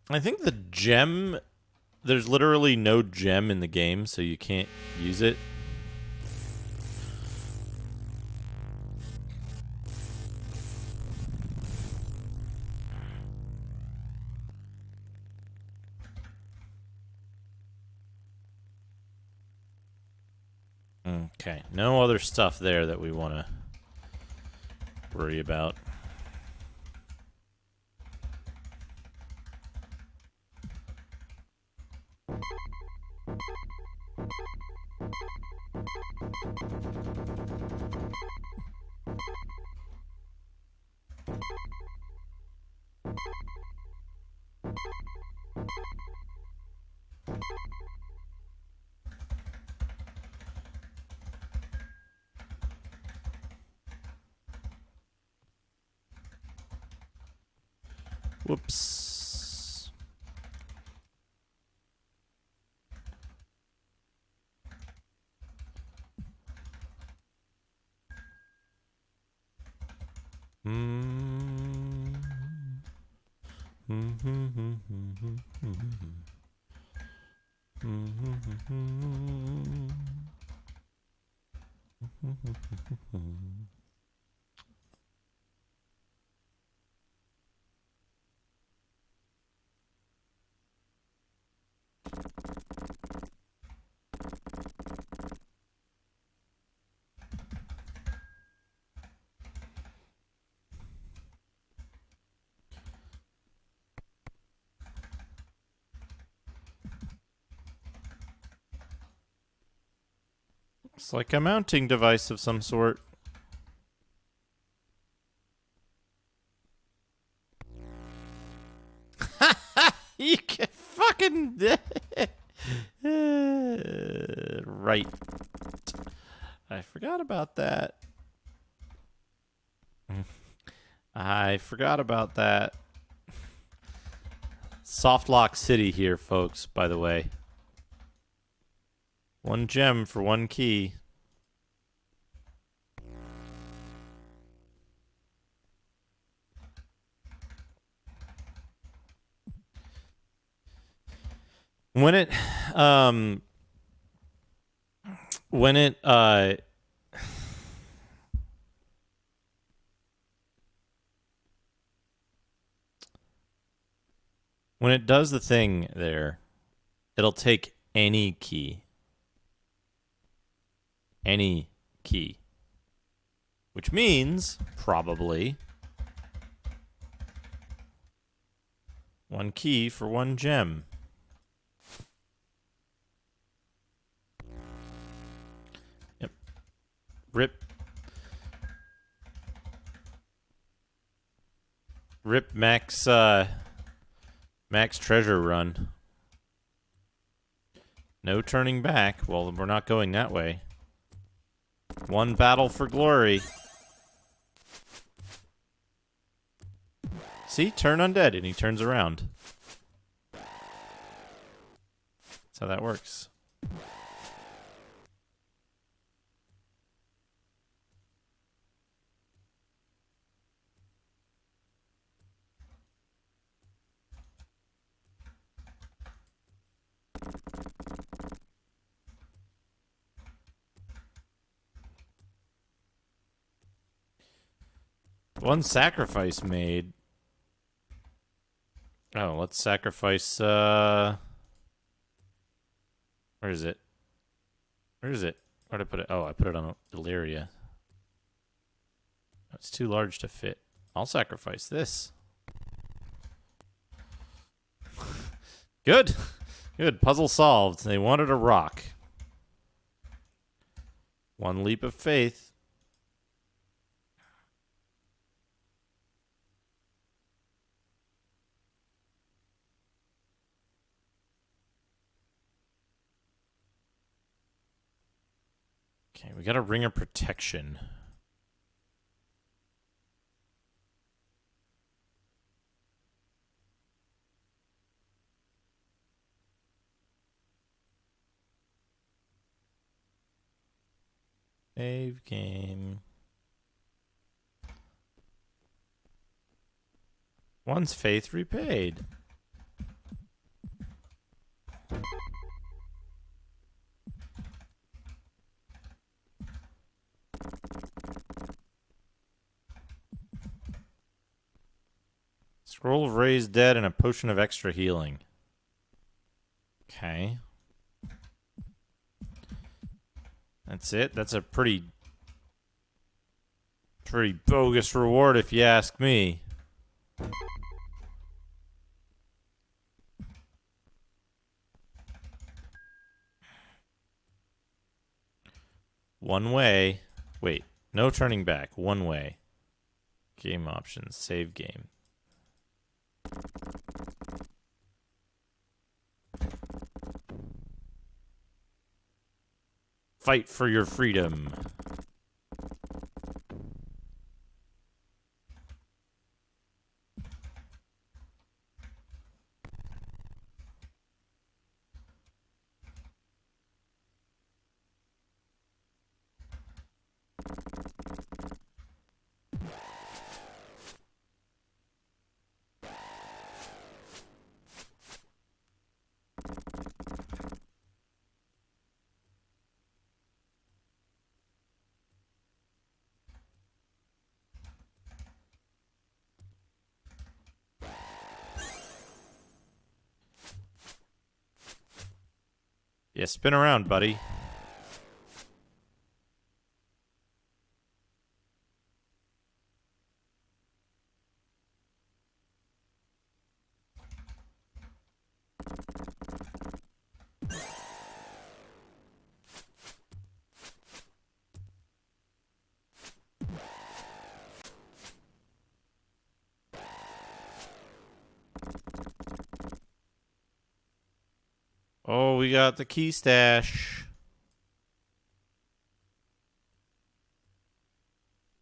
[SPEAKER 1] I think the gem, there's literally no gem in the game, so you can't use it. Okay, no other stuff there that we want to worry about. Whoops. It's like a mounting device of some sort. You can fucking... right. I forgot about that. I forgot about that. Softlock City here, folks, by the way. 1 gem for 1 key. When it does the thing there, it'll take any key. Any key. Which means, probably, 1 key for 1 gem. Yep. Rip Max, Max Treasure Run. No turning back. Well, we're not going that way. 1 battle for glory. See? Turn undead, and he turns around. That's how that works. One sacrifice made. Oh, let's sacrifice, where is it? Where is it? Where'd I put it? Oh, I put it on Illyria. It's too large to fit. I'll sacrifice this. Good. Good. Puzzle solved. They wanted a rock. One leap of faith. Okay, we got a ring of protection. Save game. One's faith repaid. Scroll of raised dead and a potion of extra healing. Okay. That's it. That's a pretty bogus reward if you ask me. One way. Wait, no turning back. One way. Game options. Save game. Fight for your freedom. Yeah, spin around, buddy. Oh, we got the key stash.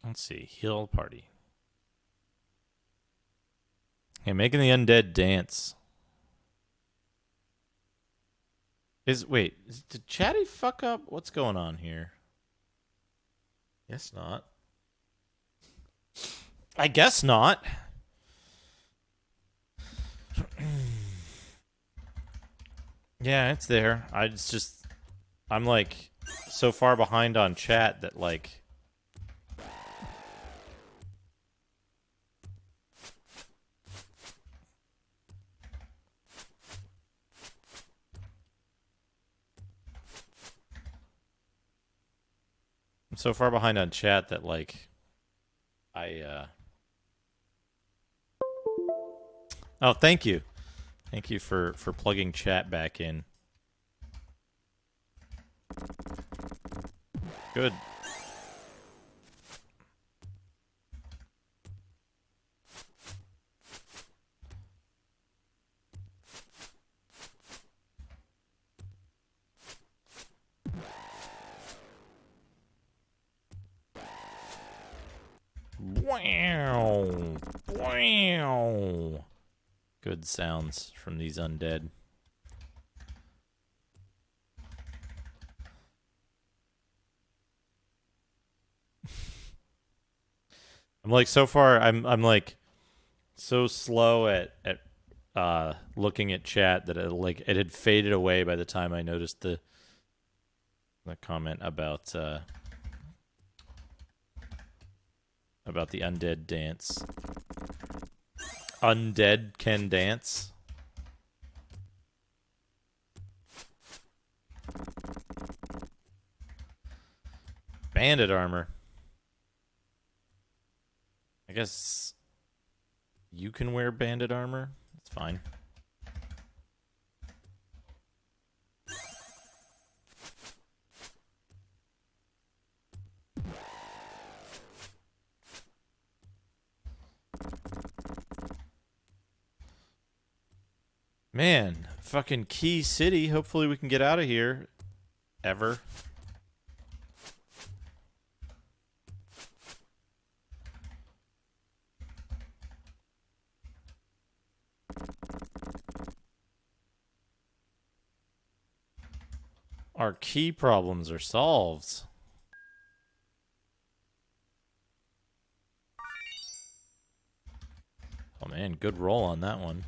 [SPEAKER 1] Let's see. Heal party. Hey, making the undead dance. Did Chatty fuck up? What's going on here? Guess not. I guess not. Yeah, it's there. I'm like so far behind on chat that like I'm so far behind on chat that like Oh, thank you. Thank you for plugging chat back in. Good. Wow. Wow. Good sounds from these undead. I'm like so far I'm like so slow at looking at chat that it had faded away by the time I noticed the comment about about the undead dance. Undead can dance. Bandit armor. I guess you can wear bandit armor. That's fine. Man, fucking Key City. Hopefully we can get out of here. Ever. Our key problems are solved. Oh man, good roll on that one.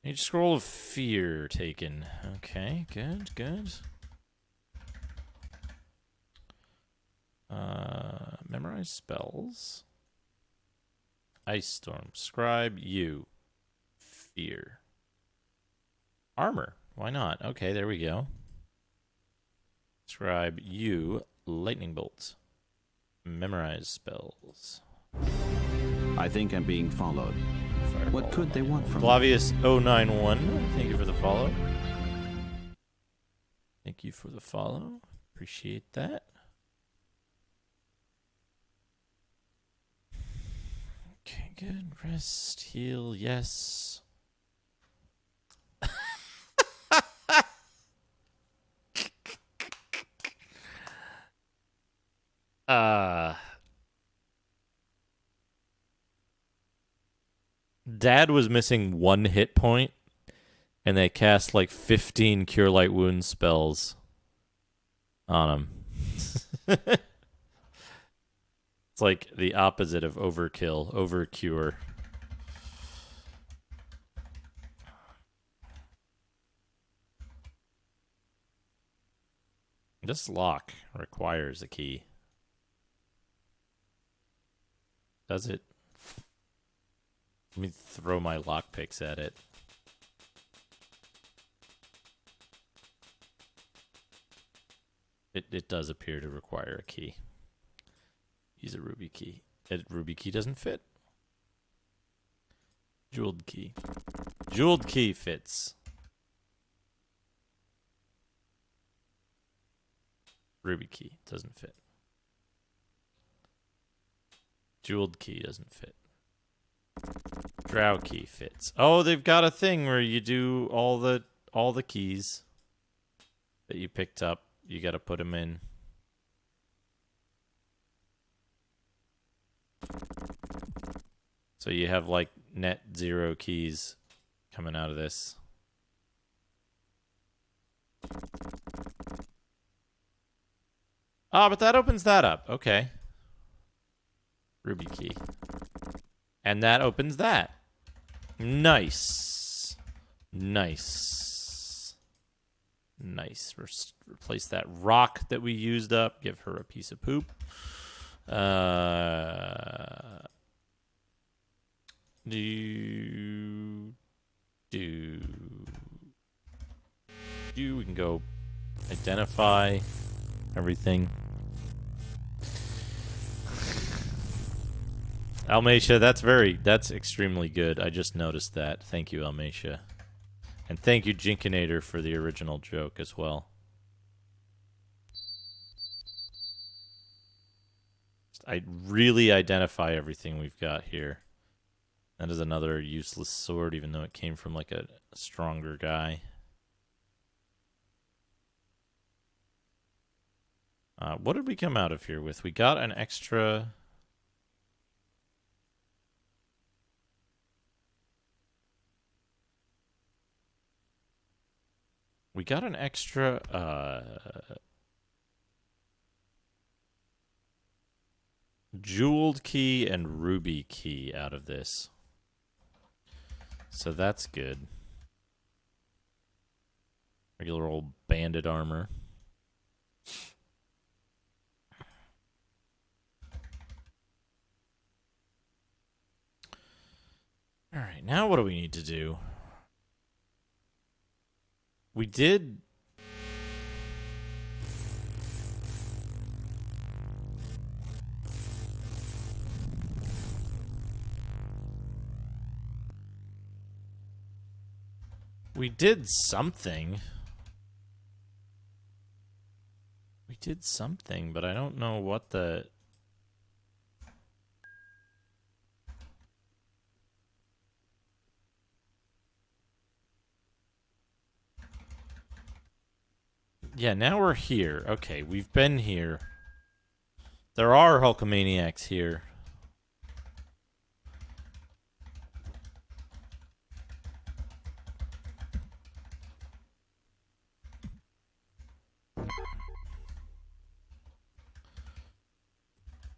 [SPEAKER 1] Age Scroll of Fear taken. Okay, good, good. Memorize spells. Ice Storm. Scribe you. Fear. Armor. Why not? Okay, there we go. Scribe you. Lightning Bolt. Memorize spells.
[SPEAKER 2] I think I'm being followed. What could they want from me?
[SPEAKER 1] Blavius091, thank you for the follow. Thank you for the follow. Appreciate that. Okay, good. Rest, heal, yes. Dad was missing 1 hit point, and they cast like 15 Cure Light Wounds spells on him. It's like the opposite of overkill, overcure. This lock requires a key. Does it? Let me throw my lockpicks at it. It does appear to require a key. Use a ruby key. A ruby key doesn't fit. Jeweled key. Jeweled key fits. Ruby key doesn't fit. Jeweled key doesn't fit. Drow key fits. Oh, they've got a thing where you do all the keys that you picked up. You got to put them in. So you have like net 0 keys coming out of this. Ah, but that opens that up. Okay. Ruby key. And that opens that. Nice. Nice. Nice. Replace that rock that we used up. Give her a piece of poop. We can go identify everything. Almacia, that's extremely good. I just noticed that. Thank you, Almacia. And thank you, Jinkinator, for the original joke as well. I really identify everything we've got here. That is another useless sword, even though it came from like a stronger guy. What did we come out of here with? We got an extra... We got an extra, jeweled key and ruby key out of this. So that's good. Regular old bandit armor. now what do we need to do? We did... We did something. We did something, but I don't know what the... Yeah, now we're here. Okay, we've been here. There are Hulkamaniacs here.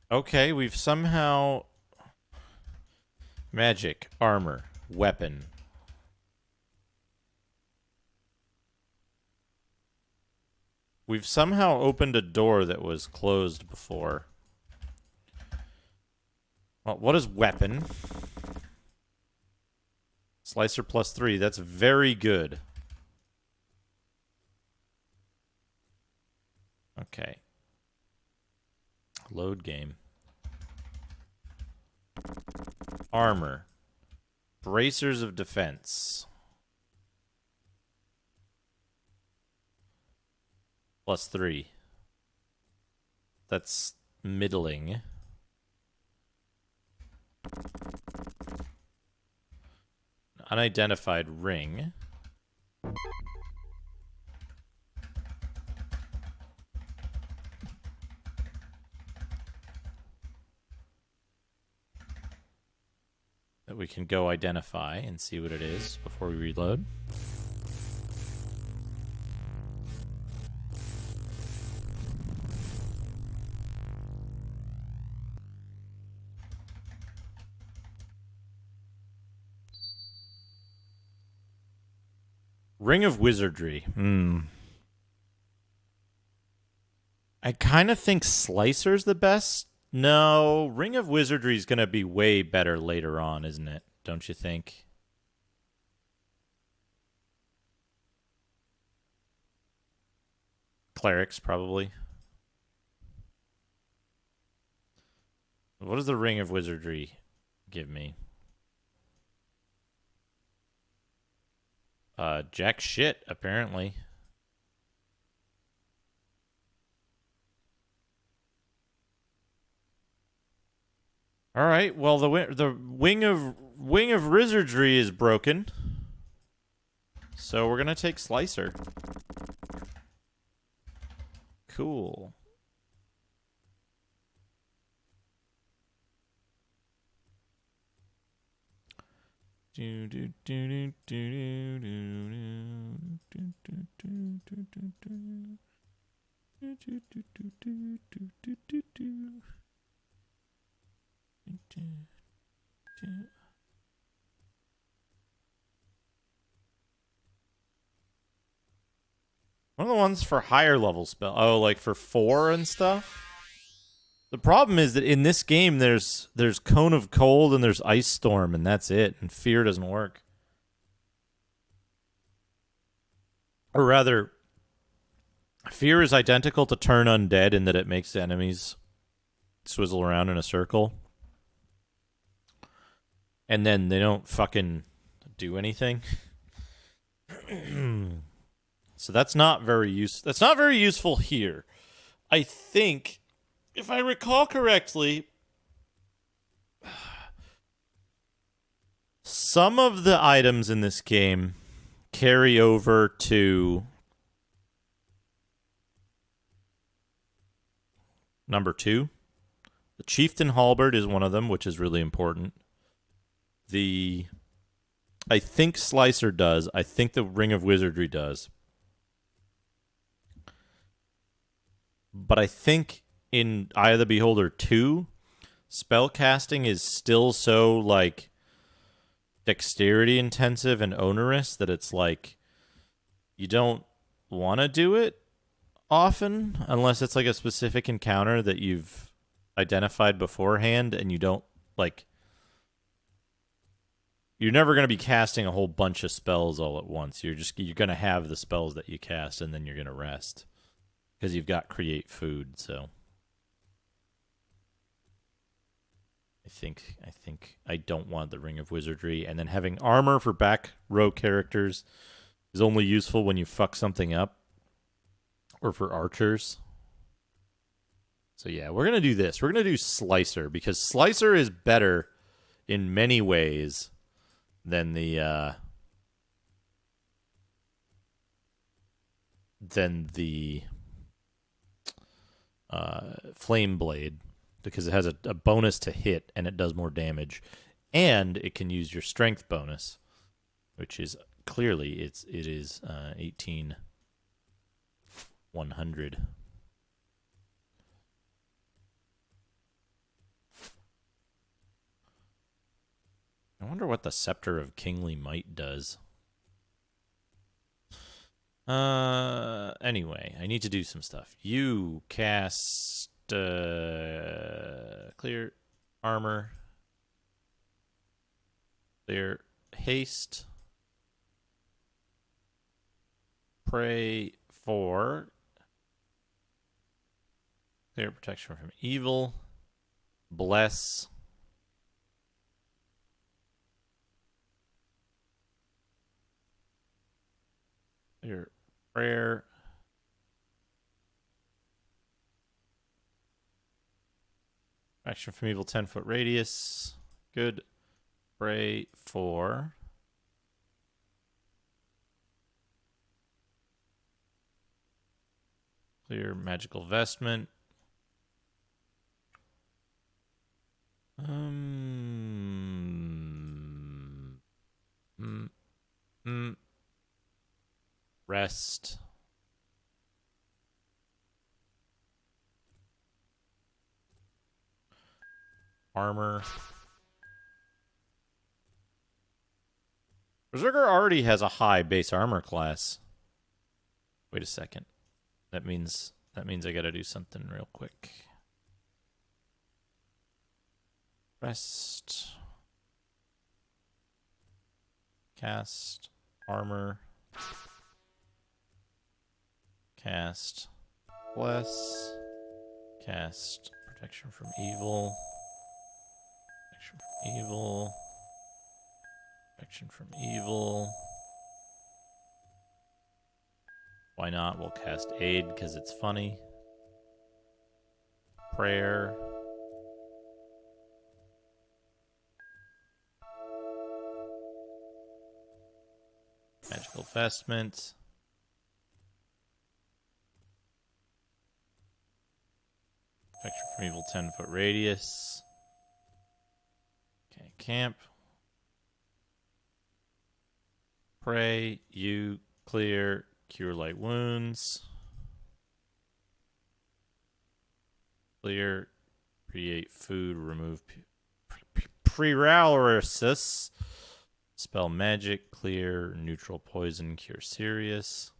[SPEAKER 1] Okay, we've somehow... Magic, armor, weapon. We've somehow opened a door that was closed before. Well, what is weapon? Slicer +3, that's very good. Okay. Load game. Armor. Bracers of defense. +3. That's middling. Unidentified ring. That we can go identify and see what it is before we reload. Ring of Wizardry. I kind of think Slicer's the best. No, Ring of Wizardry is going to be way better later on, isn't it? Don't you think? Clerics, probably. What does the Ring of Wizardry give me? Jack shit, apparently. All right. Well, the wing of Wizardry is broken, so we're gonna take Slicer. Cool. One of the ones for higher level spell. Oh, like for 4 and stuff? The problem is that in this game there's Cone of Cold and there's Ice Storm and that's it, and Fear doesn't work. Or rather, Fear is identical to Turn Undead in that it makes the enemies swizzle around in a circle. And then they don't fucking do anything. So that's not very That's not very useful here. I think, if I recall correctly, some of the items in this game carry over to number 2. The Chieftain Halberd is one of them, which is really important. I think Slicer does. I think the Ring of Wizardry does. But I think in Eye of the Beholder 2, spellcasting is still so, like, dexterity intensive and onerous that it's like you don't want to do it often unless it's like a specific encounter that you've identified beforehand and you don't, like, you're never going to be casting a whole bunch of spells all at once. You're going to have the spells that you cast, and then you're going to rest because you've got create food. So I think I don't want the Ring of Wizardry, and then having armor for back row characters is only useful when you fuck something up, or for archers. So yeah, we're gonna do this. We're gonna do Slicer because Slicer is better in many ways than the Flame Blade, because it has a bonus to hit and it does more damage, and it can use your strength bonus, which is clearly it is 18,100. I wonder what the Scepter of Kingly Might does. Anyway, I need to do some stuff. You cast clear armor, clear haste, pray for clear protection from evil, bless, clear prayer, action from evil 10-foot radius. Good. Pray for clear magical vestment. Rest. Armor. Berserker already has a high base armor class. Wait a second. That means I gotta do something real quick. Rest. Cast. Armor. Cast. Bless. Cast. Protection from evil. Protection from evil. Protection from evil. Why not? We'll cast Aid because it's funny. Prayer. Magical Vestment. Protection from evil 10-foot radius. Okay, camp. Pray, you clear, cure light wounds. Clear, create food, remove paralysis. Spell magic, clear, neutral poison, cure serious.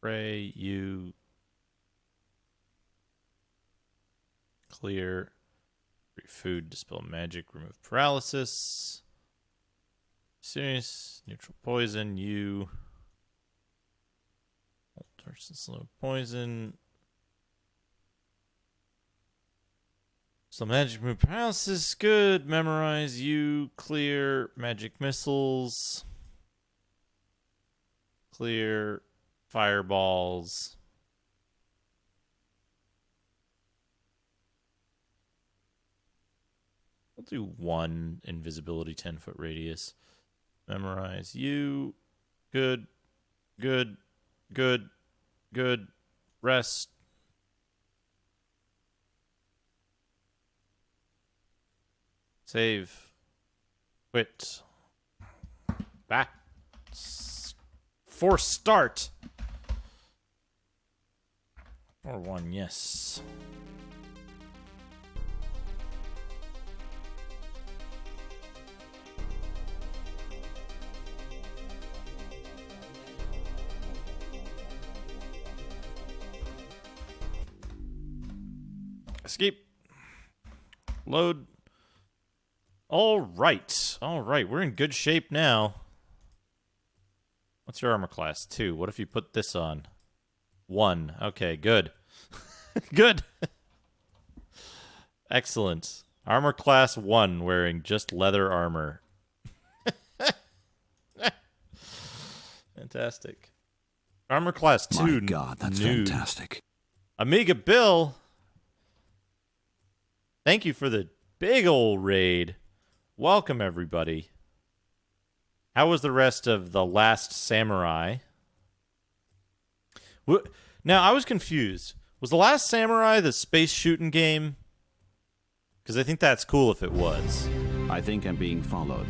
[SPEAKER 1] Pray, you clear, food, dispel magic, remove paralysis. Serious, neutral poison, you slow poison. So magic, remove paralysis, good. Memorize, you clear, magic missiles, clear, fireballs. We'll do one invisibility 10-foot radius. Memorize you. Good. Good. Good. Good. Rest. Save. Quit. Back. Force start. Or one, yes. Escape. Load. All right. We're in good shape now. What's your armor class? 2. What if you put this on? 1. Okay, good. Good. Excellent. Armor class 1, wearing just leather armor. Fantastic. Armor class 2.
[SPEAKER 2] My God, that's
[SPEAKER 1] nude.
[SPEAKER 2] fantastic.
[SPEAKER 1] Amiga Bill, thank you for the big old raid. Welcome, everybody. How was the rest of The Last Samurai? Now, I was confused. Was The Last Samurai the space shooting game? Because I think that's cool if it was.
[SPEAKER 2] I think I'm being followed.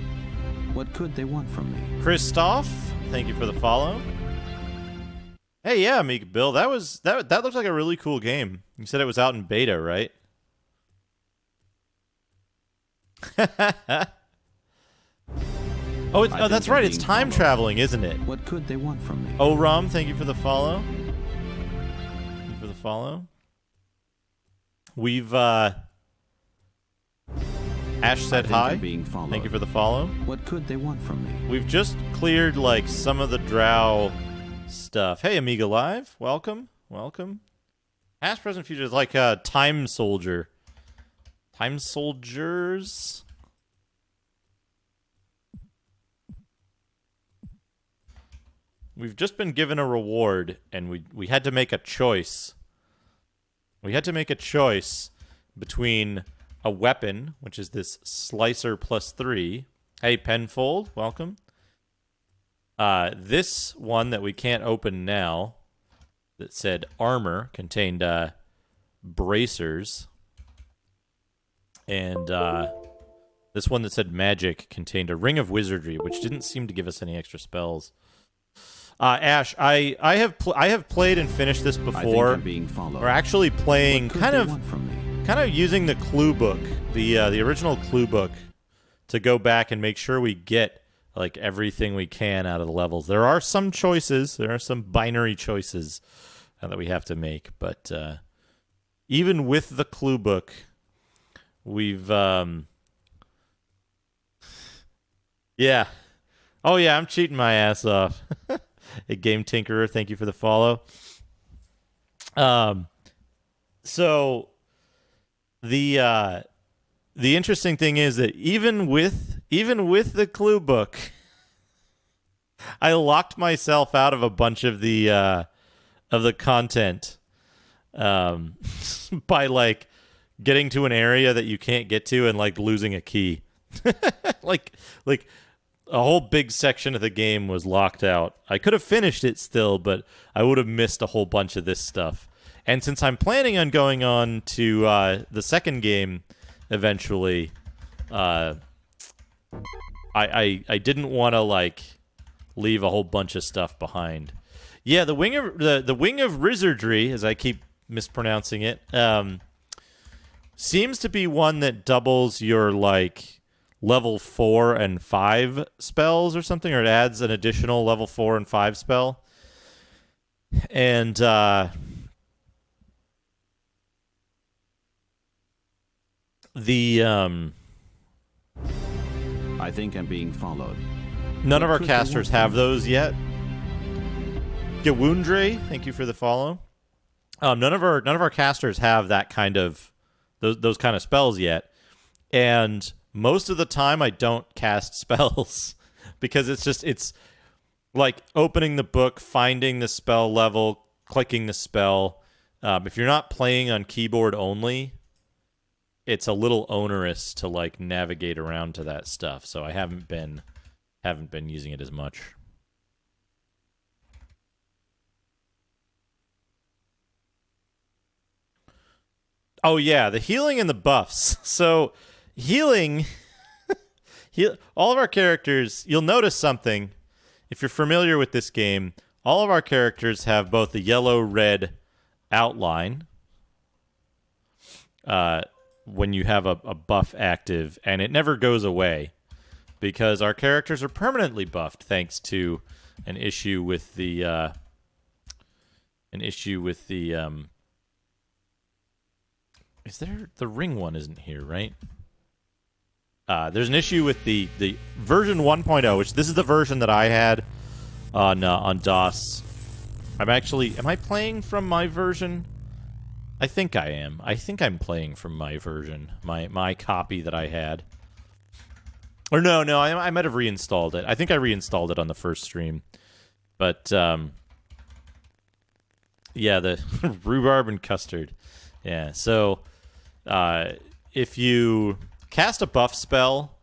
[SPEAKER 2] What could they want from me?
[SPEAKER 1] Christoph, thank you for the follow. Hey, yeah, Amiga Bill, that looked like a really cool game. You said it was out in beta, right? Oh, that's right. It's time traveling, isn't it?
[SPEAKER 2] What could they want from me?
[SPEAKER 1] Oh, Rom, thank you for the follow. Thank you for the follow. We've Ash said hi. Thank you for the follow.
[SPEAKER 2] What could they want from me?
[SPEAKER 1] We've just cleared like some of the drow stuff. Hey, Amiga Live, welcome. Past, present, future is like a time soldier. Time soldiers. We've just been given a reward, and we had to make a choice. We had to make a choice between a weapon, which is this Slicer +3. Hey, Penfold, welcome. This one that we can't open now, that said armor, contained bracers. And this one that said magic contained a ring of wizardry, which didn't seem to give us any extra spells. Ash, I have played and finished this before.
[SPEAKER 2] I think I'm being followed.
[SPEAKER 1] We're actually playing kind of using the clue book, the original clue book, to go back and make sure we get like everything we can out of the levels. There are some choices, there are some binary choices that we have to make, but even with the clue book, we've yeah. Oh yeah, I'm cheating my ass off. A Game Tinkerer, thank you for the follow. So the interesting thing is that even with the clue book, I locked myself out of a bunch of the content by like getting to an area that you can't get to and like losing a key. like a whole big section of the game was locked out. I could have finished it still, but I would have missed a whole bunch of this stuff. And since I'm planning on going on to the second game eventually, I didn't want to like leave a whole bunch of stuff behind. Yeah, the wing of wizardry, as I keep mispronouncing it, seems to be one that doubles your like level 4 and 5 spells or something, or it adds an additional level 4 and 5 spell. And I
[SPEAKER 2] think I'm being followed.
[SPEAKER 1] None of our casters have those yet. Gewundre, thank you for the follow. None of our casters have that kind of those kind of spells yet, and most of the time I don't cast spells because it's like opening the book, finding the spell level, clicking the spell. If you're not playing on keyboard only, it's a little onerous to like navigate around to that stuff. So I haven't been using it as much. Oh yeah, the healing and the buffs. So healing, all of our characters, you'll notice something. If you're familiar with this game, all of our characters have both the yellow-red outline when you have a buff active, and it never goes away because our characters are permanently buffed thanks to an issue with the is there the ring one isn't here, right? there's an issue with the version 1.0, which this is the version that I had on DOS. Am I playing from my version? I think I am. I think I'm playing from my version, my copy that I had. Or no, I might have reinstalled it. I think I reinstalled it on the first stream. But, yeah, the rhubarb and custard. Yeah, so if you cast a buff spell,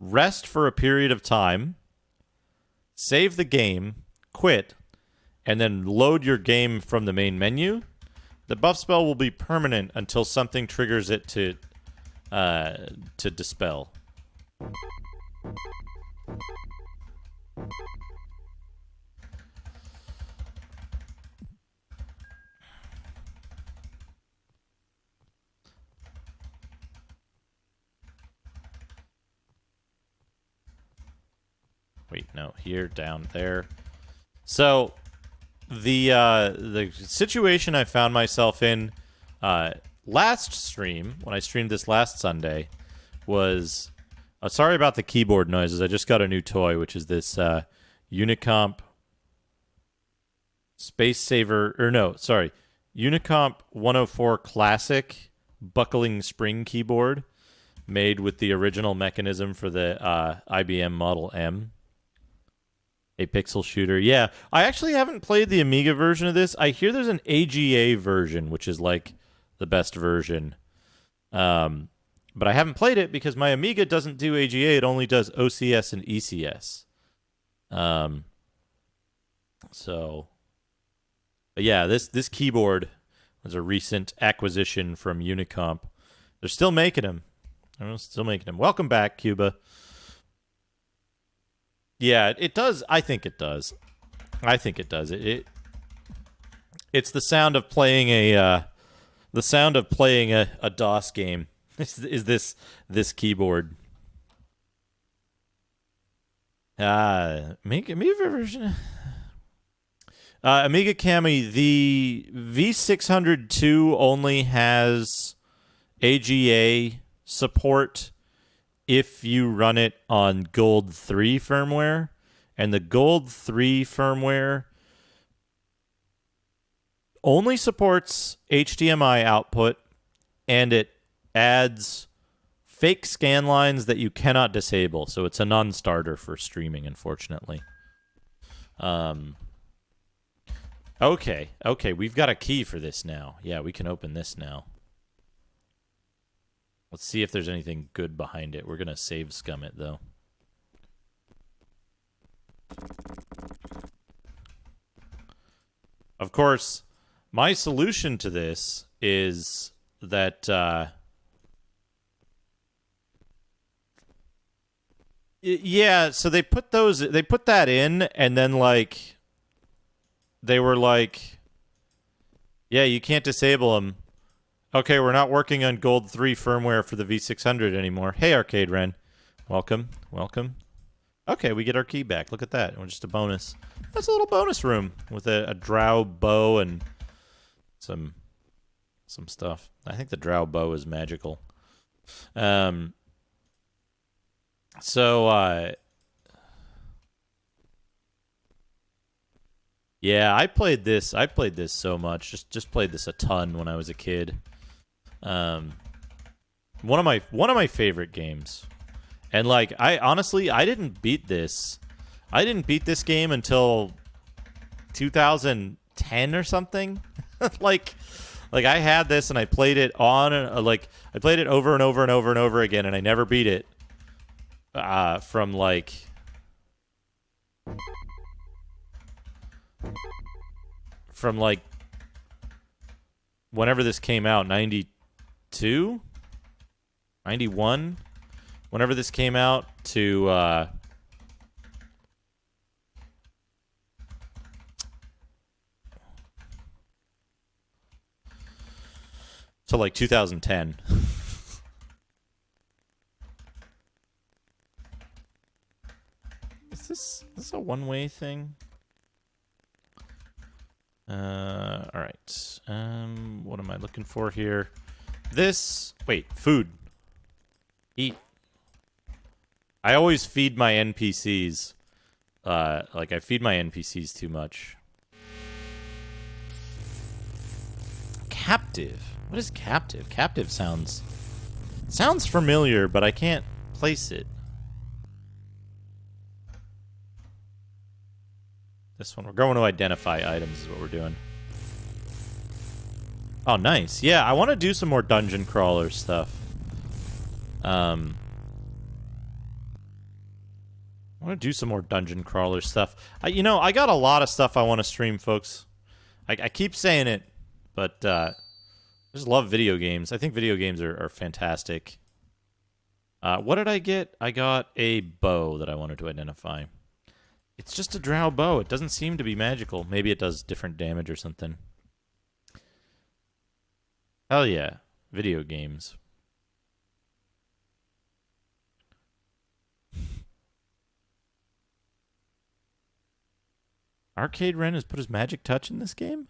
[SPEAKER 1] rest for a period of time, save the game, quit, and then load your game from the main menu, the buff spell will be permanent until something triggers it to dispel. Wait, no, here, down there. So the situation I found myself in last stream, when I streamed this last Sunday, was sorry about the keyboard noises. I just got a new toy, which is this Unicomp Space Saver, Unicomp 104 Classic buckling spring keyboard, made with the original mechanism for the IBM Model M. A pixel shooter. Yeah, I actually haven't played the Amiga version of this. I hear there's an AGA version, which is like the best version. But I haven't played it because my Amiga doesn't do AGA. It only does OCS and ECS. But yeah, this keyboard was a recent acquisition from Unicomp. They're still making them. Welcome back, Cuba. Yeah, it does. I think it does. It's the sound of playing a DOS game. Is this keyboard? Amiga version. Amiga Cami, the V602 only has AGA support if you run it on Gold 3 firmware, and the Gold 3 firmware only supports HDMI output, and it adds fake scan lines that you cannot disable, so it's a non-starter for streaming, unfortunately. Okay, we've got a key for this now. Yeah, we can open this now. Let's see if there's anything good behind it. We're going to save scum it, though. Of course, my solution to this is that... yeah, so they put that in, and then, like... They were like... Yeah, you can't disable them. Okay, we're not working on Gold 3 firmware for the V600 anymore. Hey, Arcade Ren. Welcome. Okay, we get our key back. Look at that. Just a bonus. That's a little bonus room with a drow bow and some stuff. I think the drow bow is magical. Yeah, I played this so much. Just played this a ton when I was a kid. One of my favorite games. And like I didn't beat this. I didn't beat this game until 2010 or something. like I had this and I played it I played it over and over and over and over again, and I never beat it. From like whenever this came out, 92? 91? Whenever this came out to like 2010. Is this a one-way thing? All right. What am I looking for here? This... Wait, food. Eat. I always feed my NPCs. Like, I feed my NPCs too much. Captive. What is captive? Captive sounds familiar, but I can't place it. This one. We're going to identify items is what we're doing. Oh, nice. Yeah, I want to do some more dungeon crawler stuff. I want to do some more dungeon crawler stuff. You know, I got a lot of stuff I want to stream, folks. I keep saying it, but I just love video games. I think video games are fantastic. What did I get? I got a bow that I wanted to identify. It's just a drow bow. It doesn't seem to be magical. Maybe it does different damage or something. Hell yeah. Video games. Arcade Ren has put his magic touch in this game?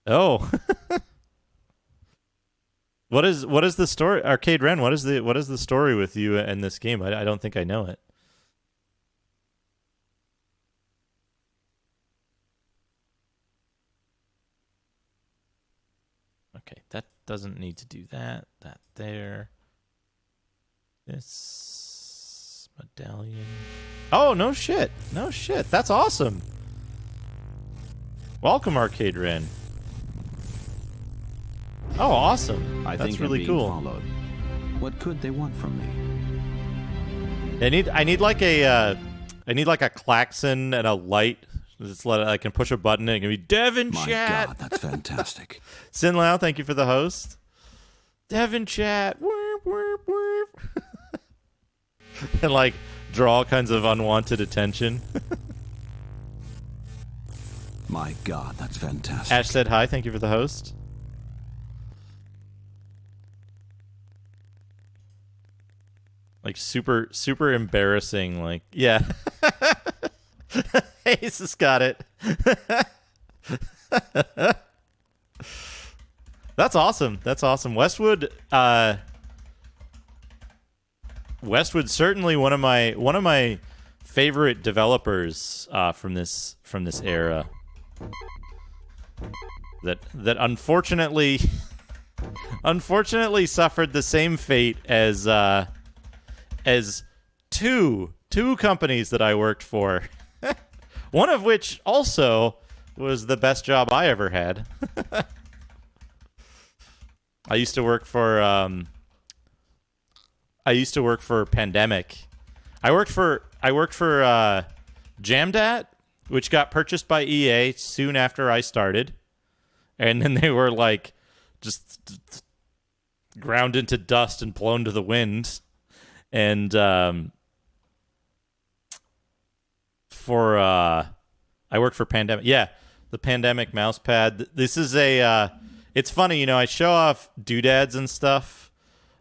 [SPEAKER 1] Oh. What is the story? Arcade Ren, what is the story with you in this game? I don't think I know it. Okay, that doesn't need to do that. That there. This medallion. Oh, no shit. No shit. That's awesome. Welcome, Arcade Ren. Oh, awesome.
[SPEAKER 2] I
[SPEAKER 1] That's
[SPEAKER 2] think
[SPEAKER 1] really
[SPEAKER 2] I'm being
[SPEAKER 1] cool.
[SPEAKER 2] followed. What could they want from me?
[SPEAKER 1] I need like a klaxon and a light. Just I can push a button and it can be Devin
[SPEAKER 2] My
[SPEAKER 1] Chat.
[SPEAKER 2] God, that's fantastic.
[SPEAKER 1] Sin Lao, thank you for the host. Devin Chat. Whoop, whoop, whoop. And like draw all kinds of unwanted attention.
[SPEAKER 2] My God, that's fantastic.
[SPEAKER 1] Ash said hi, thank you for the host. Like super embarrassing, like yeah. Ace has got it. That's awesome. That's awesome. Westwood certainly one of my favorite developers from this era. That unfortunately suffered the same fate as two companies that I worked for. One of which also was the best job I ever had. I used to work for Pandemic. I worked for Jamdat, which got purchased by EA soon after I started. And then they were like just ground into dust and blown to the wind. And I worked for Pandemic. Yeah, the Pandemic mousepad. This is it's funny, you know, I show off doodads and stuff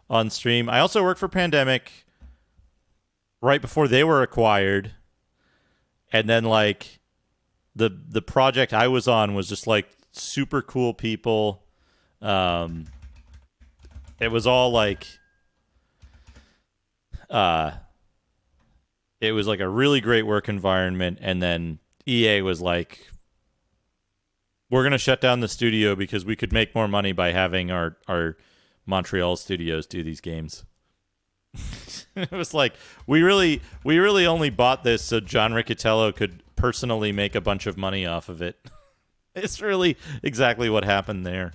[SPEAKER 1] on stream. I also worked for Pandemic right before they were acquired. And then like the project I was on was just like super cool people. It was all like it was like a really great work environment, and then EA was like, we're going to shut down the studio because we could make more money by having our Montreal studios do these games. It was like, we really only bought this so John Riccatello could personally make a bunch of money off of it. It's really exactly what happened there.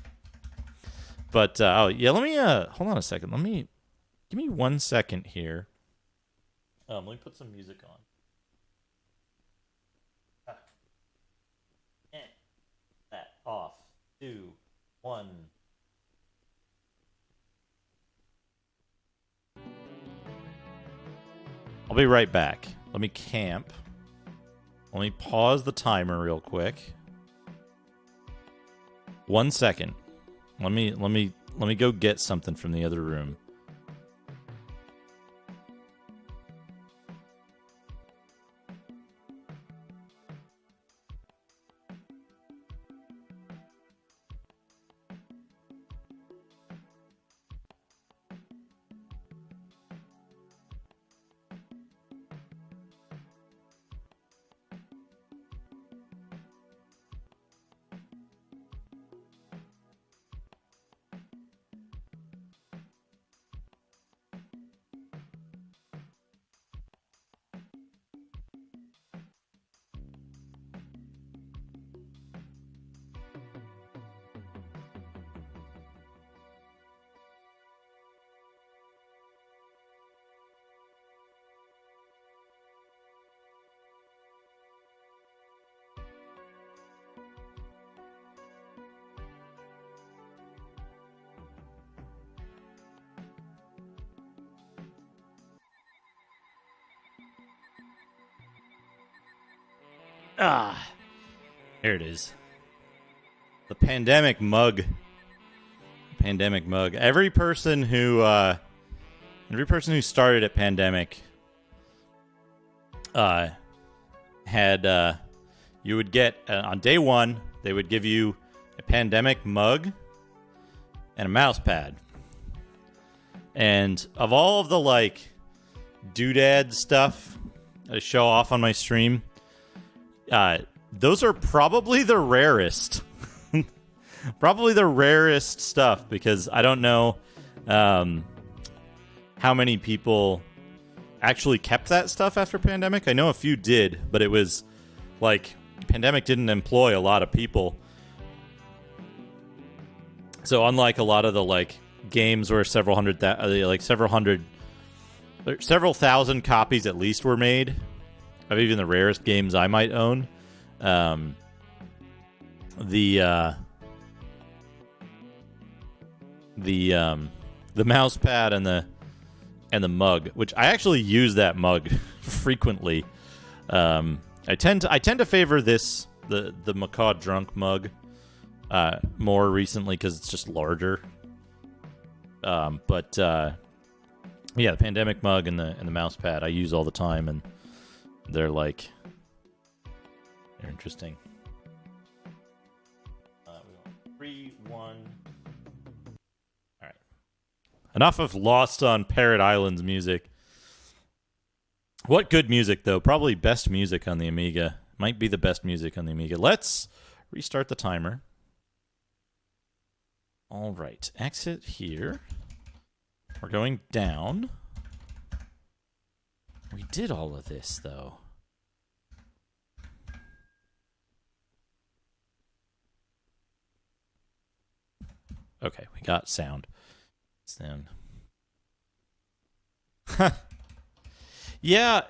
[SPEAKER 1] But, oh, yeah, let me, hold on a second. Give me 1 second here. Let me put some music on. That off. 2, 1. I'll be right back. Let me camp. Let me pause the timer real quick. 1 second. Let me go get something from the other room. Here it is. The pandemic mug. Pandemic mug. Every person who started at Pandemic had you would get on day one, they would give you a Pandemic mug and a mouse pad. And of all of the like doodad stuff I show off on my stream, those are probably the rarest. Probably the rarest stuff, because I don't know how many people actually kept that stuff after Pandemic. I know a few did, but it was like Pandemic didn't employ a lot of people. So unlike a lot of the like games where several thousand copies at least were made of even the rarest games I might own, the mouse pad and the mug, which I actually use that mug frequently. I tend to favor the Macaw Drunk mug more recently because it's just larger. But the Pandemic mug and the mouse pad I use all the time, and they're interesting. 3, 1. All right. Enough of Lost on Parrot Island's music. What good music, though. Probably best music on the Amiga. Might be the best music on the Amiga. Let's restart the timer. All right. Exit here. We're going down. We did all of this, though. Okay, we got sound. Sound. Yeah.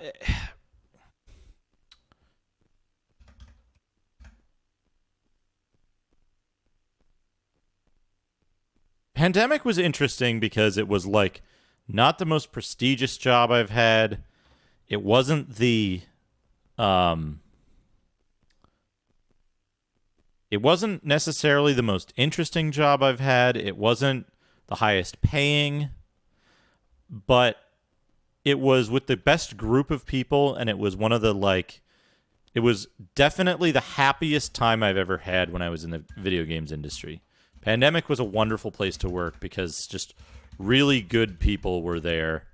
[SPEAKER 1] Pandemic was interesting because it was like not the most prestigious job I've had. It wasn't it wasn't necessarily the most interesting job I've had. It wasn't the highest paying, but it was with the best group of people, and it was one of the it was definitely the happiest time I've ever had when I was in the video games industry. Pandemic was a wonderful place to work because just really good people were there,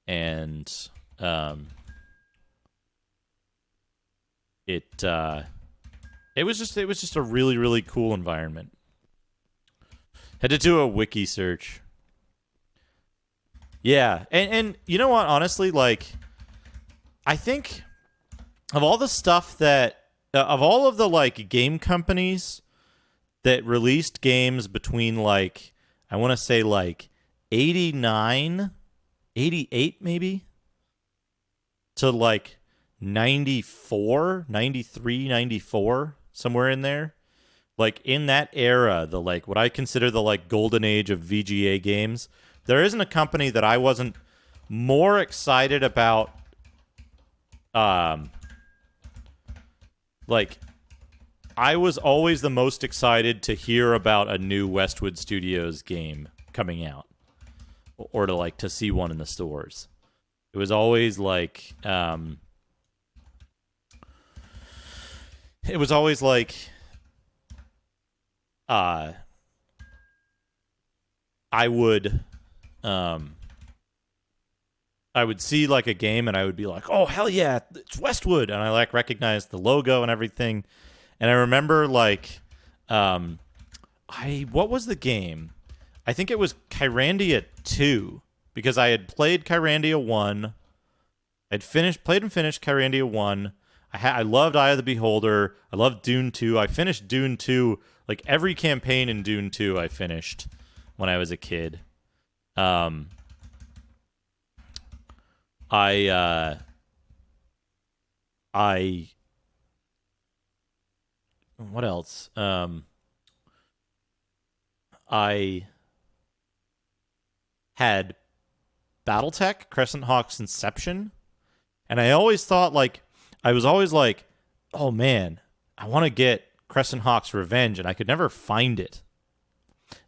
[SPEAKER 1] and it was just a really, really cool environment. Had to do a wiki search. Yeah, and you know what? Honestly, I think of all the stuff that of all of the game companies that released games between I want to say 89, 88 maybe to 94, 93, 94, somewhere in there. In that era, the what I consider the golden age of VGA games, there isn't a company that I wasn't more excited about. I was always the most excited to hear about a new Westwood Studios game coming out, or to see one in the stores. It was always I would see a game and I would be like, oh hell yeah, it's Westwood, and I recognize the logo and everything. And I remember what was the game? I think it was Kyrandia 2, because I had played Kyrandia 1. I'd played and finished Kyrandia 1. I loved Eye of the Beholder. I loved Dune 2. I finished Dune 2. Every campaign in Dune 2 I finished when I was a kid. What else? I had BattleTech, Crescent Hawk's Inception, and I always thought I was always oh man, I want to get Crescent Hawk's Revenge, and I could never find it.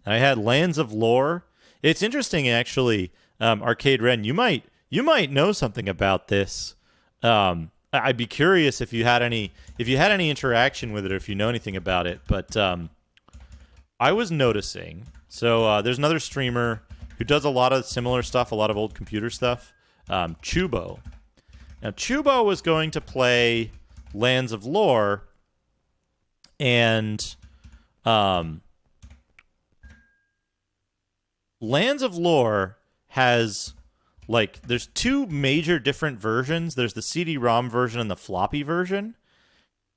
[SPEAKER 1] And I had Lands of Lore. It's interesting, actually. Arcade Ren, you might know something about this. I'd be curious if you had any interaction with it, or if you know anything about it. But I was noticing. So there's another streamer who does a lot of similar stuff, a lot of old computer stuff. Chubo. Now Chubo was going to play Lands of Lore, and Lands of Lore has, like, there's two major different versions. There's the CD-ROM version and the floppy version.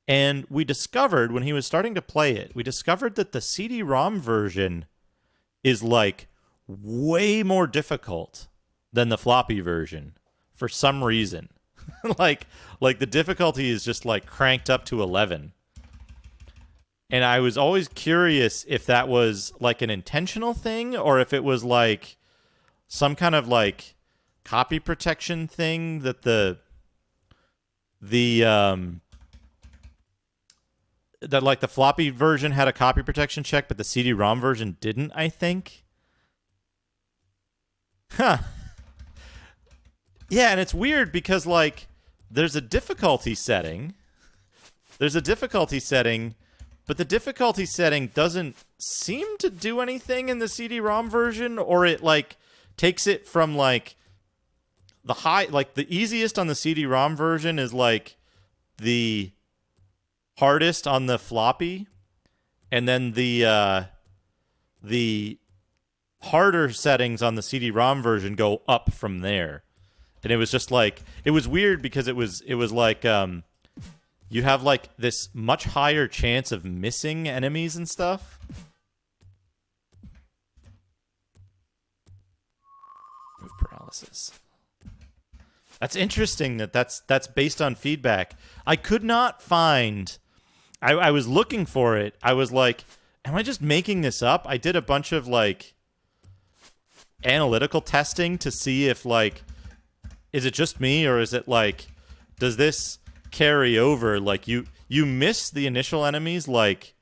[SPEAKER 1] And we discovered, when he was starting to play it, we discovered that the CD-ROM version is, like, way more difficult than the floppy version for some reason. like the difficulty is just, like, cranked up to 11. And I was always curious if that was, like, an intentional thing, or if it was, like, some kind of, like, copy protection thing that that like the floppy version had a copy protection check, but the CD-ROM version didn't, I think. Huh. Yeah, and it's weird because, like, there's a difficulty setting. But the difficulty setting doesn't seem to do anything in the CD-ROM version, or it, like, takes it from, like, the high, like, the easiest on the CD-ROM version is, like, the hardest on the floppy, and then the harder settings on the CD-ROM version go up from there. And it was just, like, it was weird because it was like, you have, like, this much higher chance of missing enemies and stuff. Move paralysis. That's interesting that's based on feedback. I could not find... I was looking for it. I was like, am I just making this up? I did a bunch of, like, analytical testing to see if, like, is it just me, or is it, like, does this carry over? Like, you miss the initial enemies, like,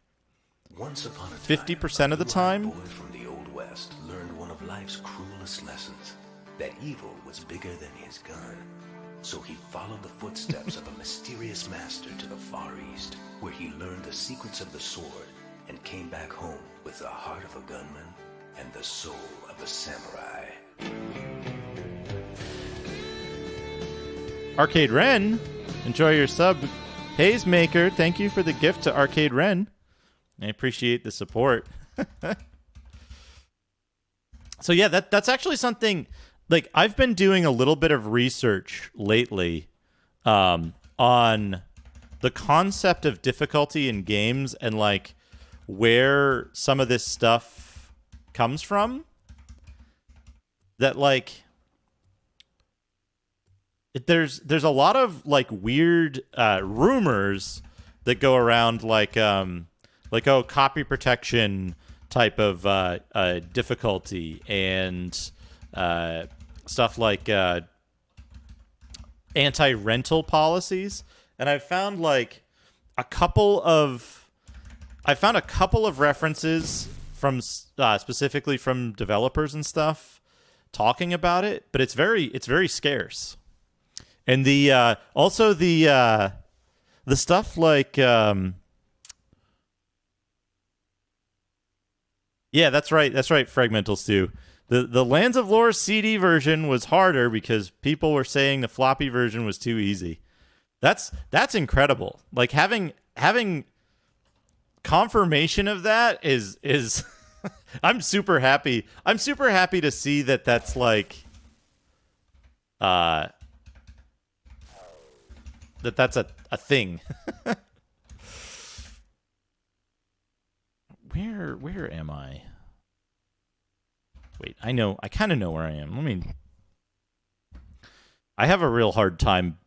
[SPEAKER 3] Once upon a time,
[SPEAKER 1] 50% of the time?
[SPEAKER 3] a boy from the Old West learned one of life's cruelest lessons, that evil was bigger than his gun. So he followed the footsteps of a mysterious master to the Far East, where he learned the secrets of the sword and came back home with the heart of a gunman and the soul of a samurai.
[SPEAKER 1] Arcade Ren, enjoy your sub. Hazemaker, thank you for the gift to Arcade Ren. I appreciate the support. So yeah, that's actually something, like, I've been doing a little bit of research lately on the concept of difficulty in games and, like, where some of this stuff comes from. That, like, there's a lot of, like, weird rumors that go around, like copy protection type of difficulty, and stuff like anti-rental policies. And I've found, like, a couple of references from specifically from developers and stuff talking about it, but it's very scarce. And the also the stuff like yeah, that's right, Fragmental Stew. The Lands of Lore CD version was harder because people were saying the floppy version was too easy. That's incredible. Like, having confirmation of that is I'm super happy. I'm super happy to see that that's, like, that's a thing. Where am I? Wait, I kind of know where I am. I have a real hard time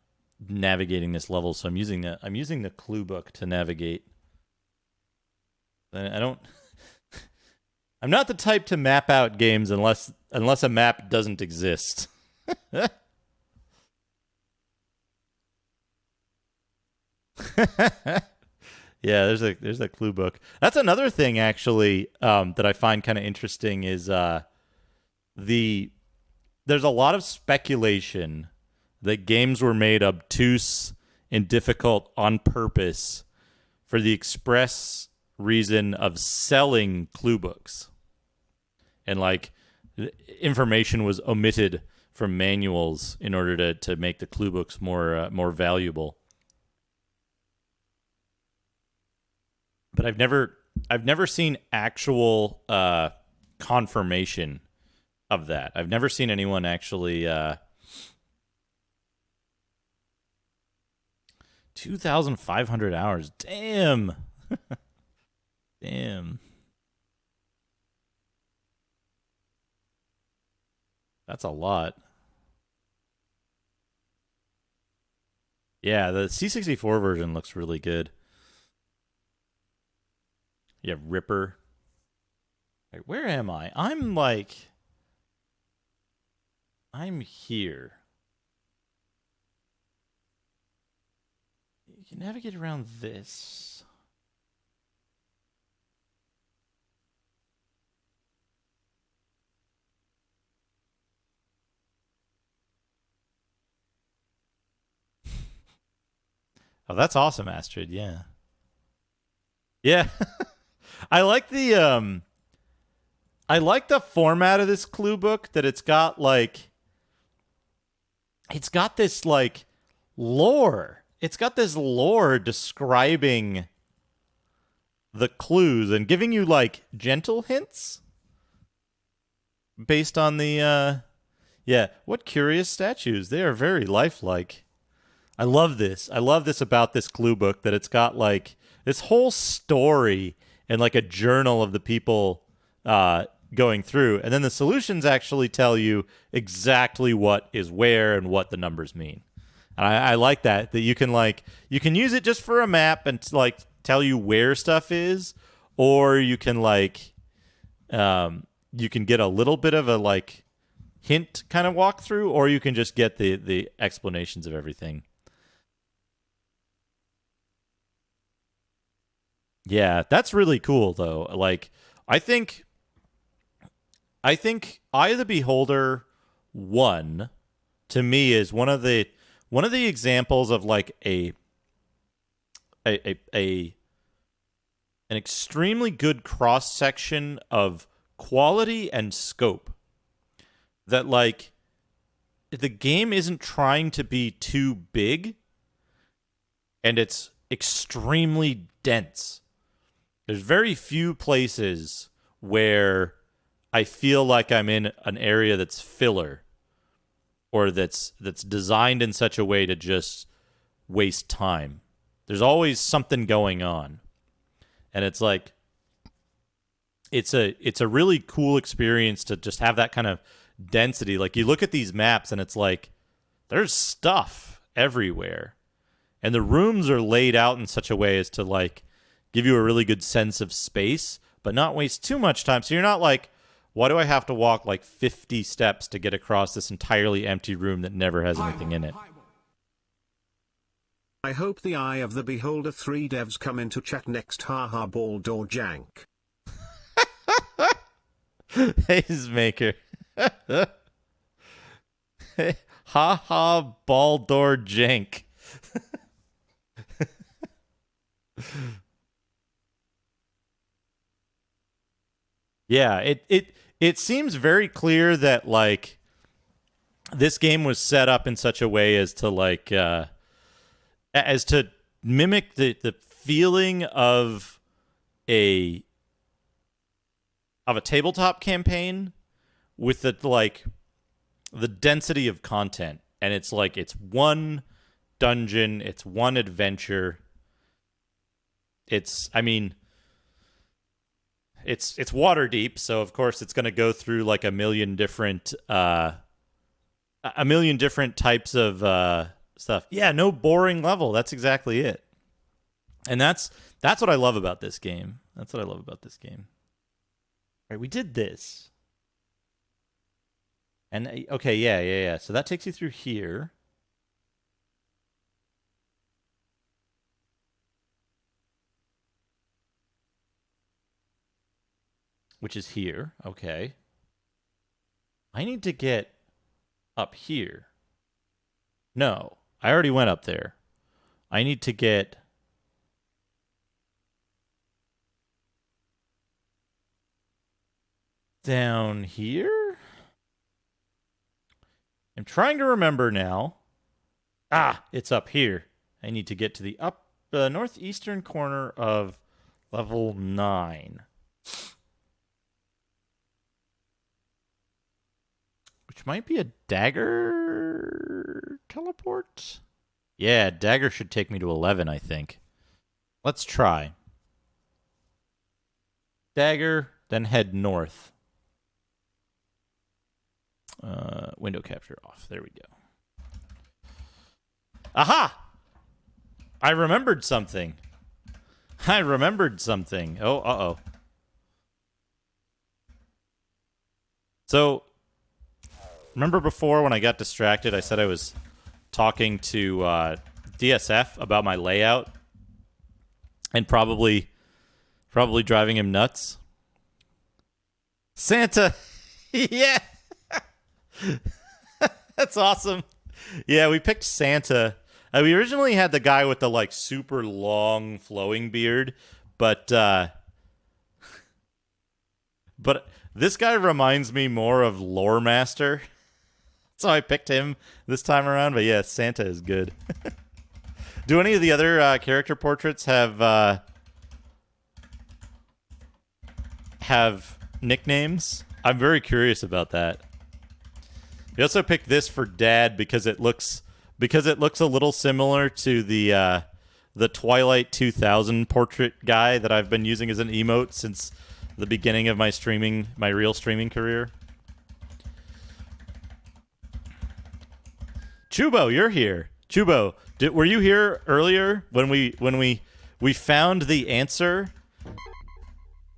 [SPEAKER 1] navigating this level, so I'm using the clue book to navigate. I'm not the type to map out games unless a map doesn't exist. Yeah, there's a clue book. That's another thing actually that I find kind of interesting is the there's a lot of speculation that games were made obtuse and difficult on purpose for the express reason of selling clue books. And like information was omitted from manuals in order to make the clue books more valuable. But I've never seen actual confirmation of that. I've never seen anyone actually 2,500 hours. Damn. Damn. That's a lot. Yeah, the C64 version looks really good. Yeah, Ripper. Like, where am I? I'm here. You can navigate around this. Oh, that's awesome, Astrid. Yeah. Yeah. I like the format of this clue book that it's got this like lore. It's got this lore describing the clues and giving you like gentle hints based on the yeah, what curious statues. They are very lifelike. I love this. I love this about this clue book that it's got like this whole story and like a journal of the people going through, and then the solutions actually tell you exactly what is where and what the numbers mean. And I like that you can use it just for a map and like tell you where stuff is, or you can you can get a little bit of a like hint kind of walkthrough, or you can just get the explanations of everything. Yeah, that's really cool though. Like I think Eye of the Beholder 1 to me is one of the examples of like an extremely good cross section of quality and scope. That like the game isn't trying to be too big and it's extremely dense. There's very few places where I feel like I'm in an area that's filler or that's designed in such a way to just waste time. There's always something going on. And it's like it's a really cool experience to just have that kind of density. Like you look at these maps and it's like there's stuff everywhere. And the rooms are laid out in such a way as to like give you a really good sense of space, but not waste too much time. So you're not like, why do I have to walk like 50 steps to get across this entirely empty room that never has anything in it?
[SPEAKER 4] I hope the Eye of the Beholder 3 devs come into chat next. Haha, Baldur Jank.
[SPEAKER 1] Haze Maker. Haha, Baldur Jank. Yeah, it seems very clear that like this game was set up in such a way as to like as to mimic the feeling of a tabletop campaign with the density of content. And it's like it's one dungeon, it's one adventure. It's water deep, so of course it's going to go through like a million different types of stuff. Yeah, no boring level. That's exactly it. And that's what I love about this game. That's what I love about this game. Right, we did this. And okay, yeah. So that takes you through here. which is here. Okay. I need to get up here. No, I already went up there. I need to get down here? I'm trying to remember now. Ah, it's up here. I need to get to the northeastern corner of level 9. Which might be a dagger teleport? Yeah, dagger should take me to 11, I think. Let's try. Dagger, then head north. Window capture off. There we go. Aha! I remembered something. Oh, uh-oh. So, remember before when I got distracted, I said I was talking to DSF about my layout and probably driving him nuts? Santa! Yeah! That's awesome. Yeah, we picked Santa. We originally had the guy with the like super long flowing beard, but this guy reminds me more of Lore Master. So I picked him this time around, but yeah, Santa is good. Do any of the other character portraits have nicknames? I'm very curious about that. We also picked this for Dad because it looks a little similar to the Twilight 2000 portrait guy that I've been using as an emote since the beginning of my real streaming career. Chubo, you're here. Chubo, were you here earlier when we found the answer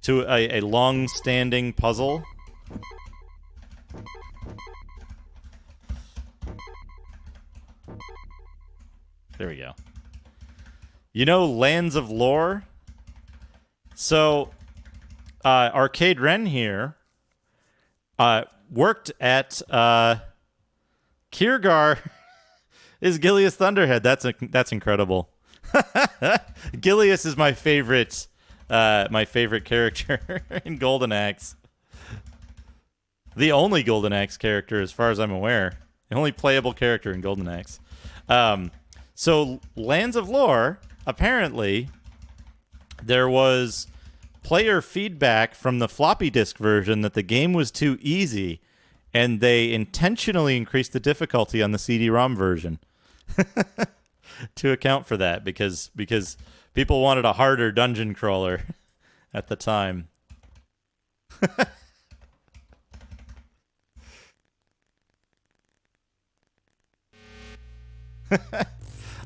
[SPEAKER 1] to a long-standing puzzle? There we go. You know Lands of Lore? So, Arcade Ren here worked at Kiergar is Gilius Thunderhead. That's incredible. Gilius is my favorite character in Golden Axe. The only Golden Axe character, as far as I'm aware. The only playable character in Golden Axe. So, Lands of Lore, apparently, there was player feedback from the floppy disk version that the game was too easy, and they intentionally increased the difficulty on the CD-ROM version to account for that, because people wanted a harder dungeon crawler at the time.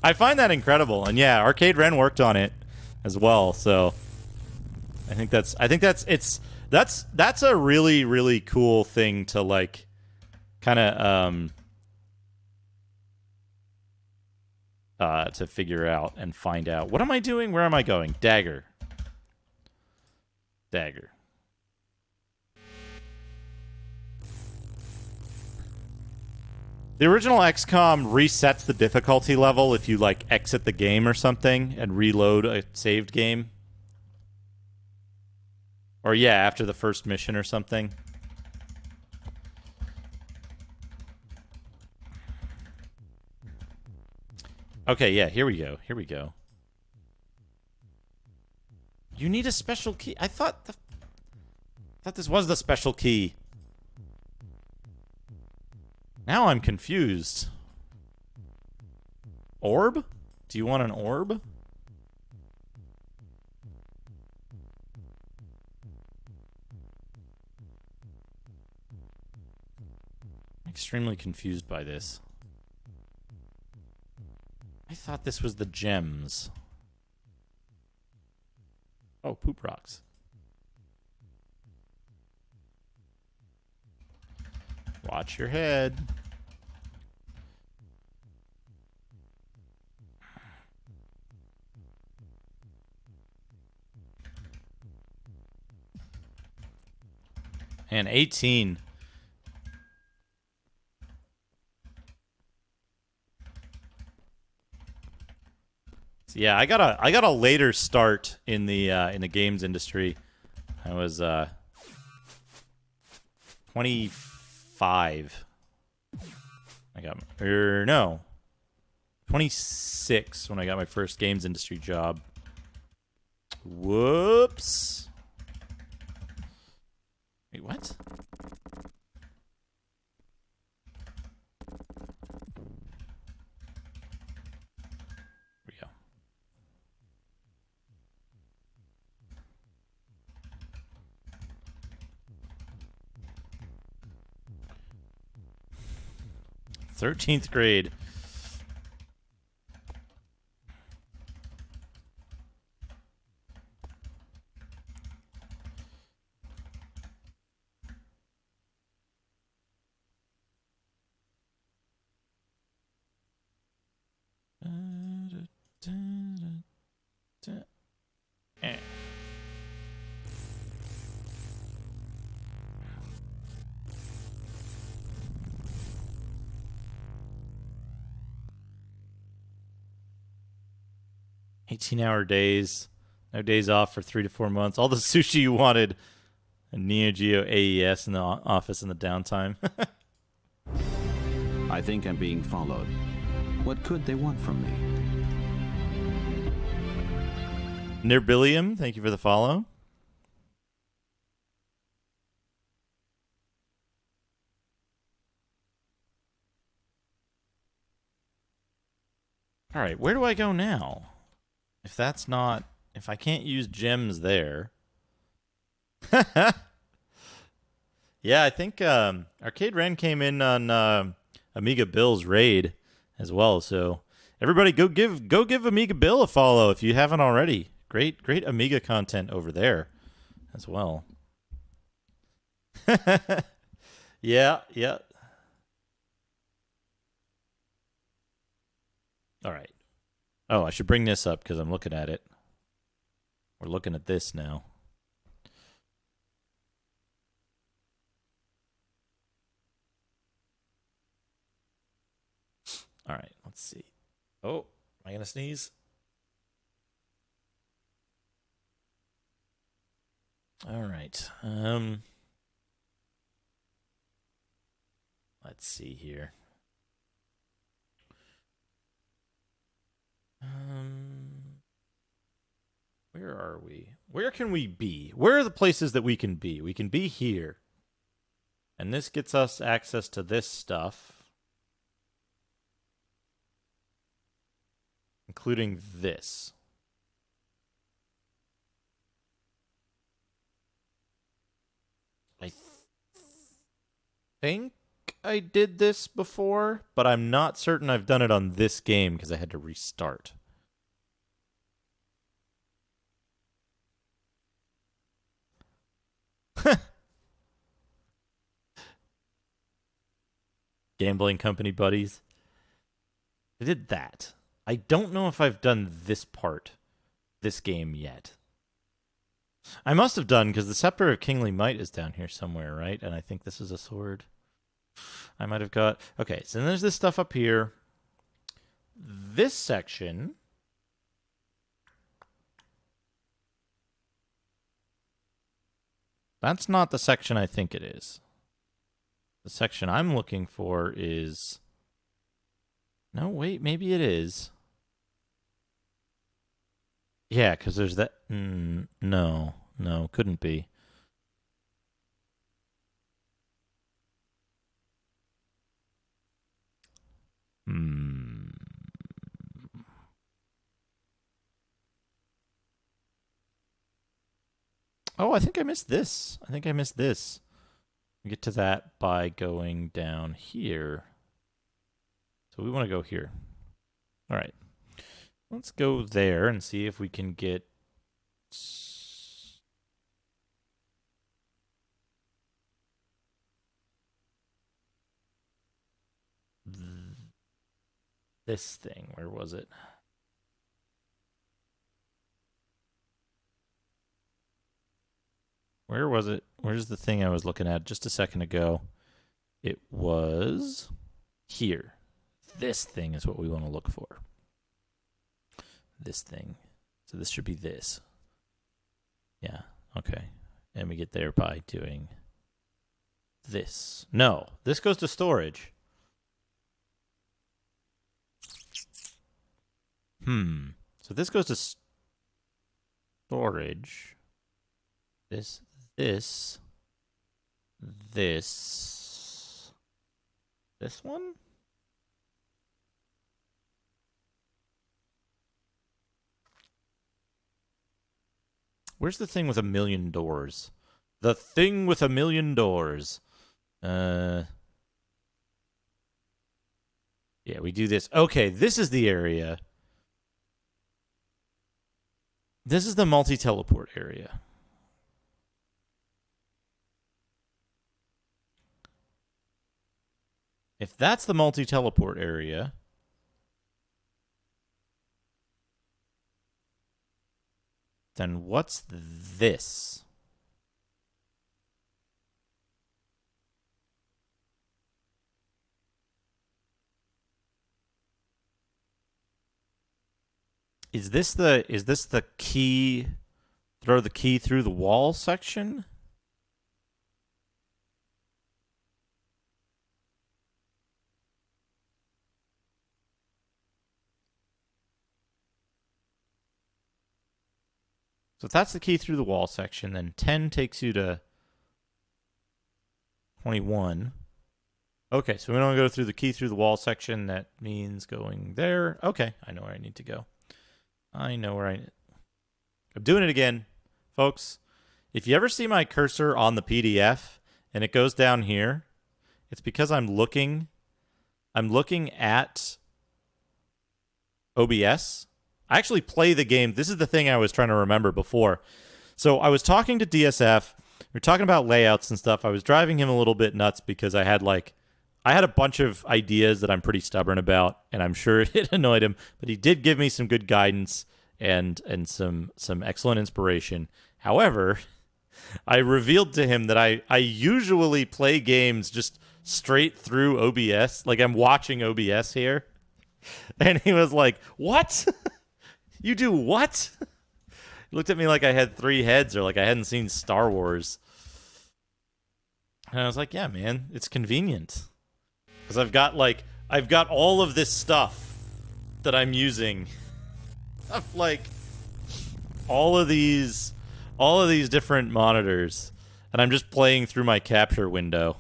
[SPEAKER 1] I find that incredible, and yeah, Arcade Ren worked on it as well. So I think that's a really, really cool thing to like kind of to figure out and find out. What am I doing? Where am I going? Dagger. The original XCOM resets the difficulty level if you, like, exit the game or something and reload a saved game. Or, yeah, after the first mission or something. Okay, yeah, here we go. You need a special key. I thought this was the special key. Now I'm confused. Orb? Do you want an orb? I'm extremely confused by this. I thought this was the gems. Oh, poop rocks. Watch your head. And 18. So yeah, I got a later start in the games industry. I was 25. I got no, 26 when I got my first games industry job. Whoops. Wait, what? Here we go. Thirteenth grade. Eh. $18-hour days, no days off for 3 to 4 months. All the sushi you wanted, and Neo Geo AES in the office in the downtime.
[SPEAKER 2] I think I'm being followed. What could they want from me?
[SPEAKER 1] Nirbilium, thank you for the follow. All right, where do I go now? If I can't use gems there. Yeah, I think Arcade Ren came in on Amiga Bill's raid as well. So everybody, go give Amiga Bill a follow if you haven't already. Great Amiga content over there as well. Yeah. All right. Oh, I should bring this up because I'm looking at it. We're looking at this now. All right, let's see. Oh, am I going to sneeze? All right. Let's see here. Where are we? Where can we be? Where are the places that we can be? We can be here. And this gets us access to this stuff. Including this. I think I did this before, but I'm not certain I've done it on this game because I had to restart. Gambling company buddies. I did that. I don't know if I've done this part, this game yet. I must have done, because the Scepter of Kingly Might is down here somewhere, right? And I think this is a sword. I might have got... Okay, so then there's this stuff up here. This section... That's not the section I think it is. The section I'm looking for is... No, wait, maybe it is. Yeah, because there's that... no, couldn't be. Oh, I think I missed this. We get to that by going down here. So we want to go here. All right. Let's go there and see if we can get... this thing. Where was it? Where was it? Where's the thing I was looking at just a second ago? It was here. This thing is what we want to look for. This thing. So this should be this. Yeah, okay. And we get there by doing this. No, this goes to storage. So this goes to storage. This. This one? Where's the thing with 1,000,000 doors? The thing with 1,000,000 doors. Yeah, we do this. Okay, this is the area. This is the multi-teleport area. If that's the multi-teleport area, then what's this? Is this the key, throw the key through the wall section? So if that's the key through the wall section, then 10 takes you to 21. Okay, so we don't go through the key through the wall section. That means going there. Okay, I know where I need to go. I'm doing it again, folks. If you ever see my cursor on the PDF and it goes down here, it's because I'm looking at OBS. I actually play the game. This is the thing I was trying to remember before. So I was talking to DSF. We were talking about layouts and stuff. I was driving him a little bit nuts because I had a bunch of ideas that I'm pretty stubborn about, and I'm sure it annoyed him. But he did give me some good guidance and some excellent inspiration. However, I revealed to him that I usually play games just straight through OBS, like I'm watching OBS here. And he was like, "What? You do what?" He looked at me like I had 3 heads or like I hadn't seen Star Wars. And I was like, "Yeah, man, it's convenient." Because I've got all of this stuff that I'm using. Of like all of these different monitors, and I'm just playing through my capture window.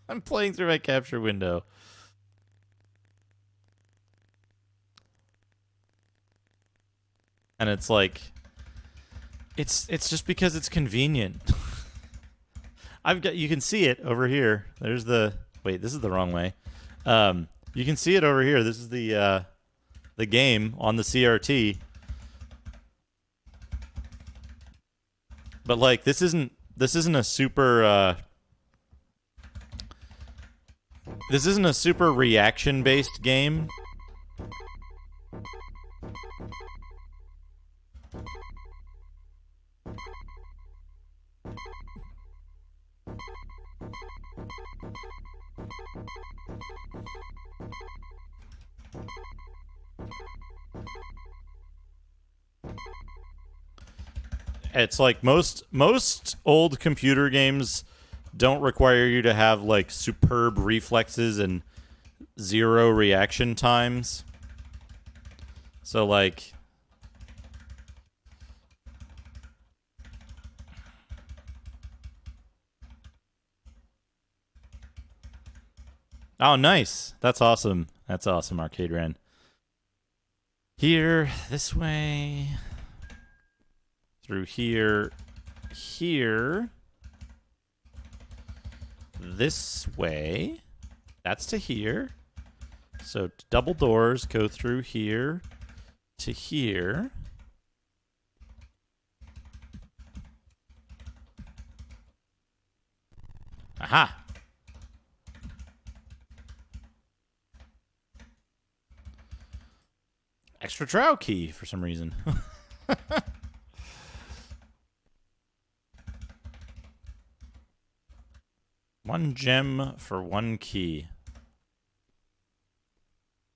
[SPEAKER 1] I'm playing through my capture window. And it's like it's just because it's convenient. You can see it over here. There's the wait, this is the wrong way. You can see it over here. This is the game on the CRT. But like this isn't a super reaction based game. It's like most old computer games don't require you to have like superb reflexes and 0 reaction times. So like oh, nice. That's awesome. That's awesome, Arcade Ran. Here, this way. Through here, this way. That's to here. So double doors go through here to here. Aha! Extra trow key for some reason. 1 gem for 1 key.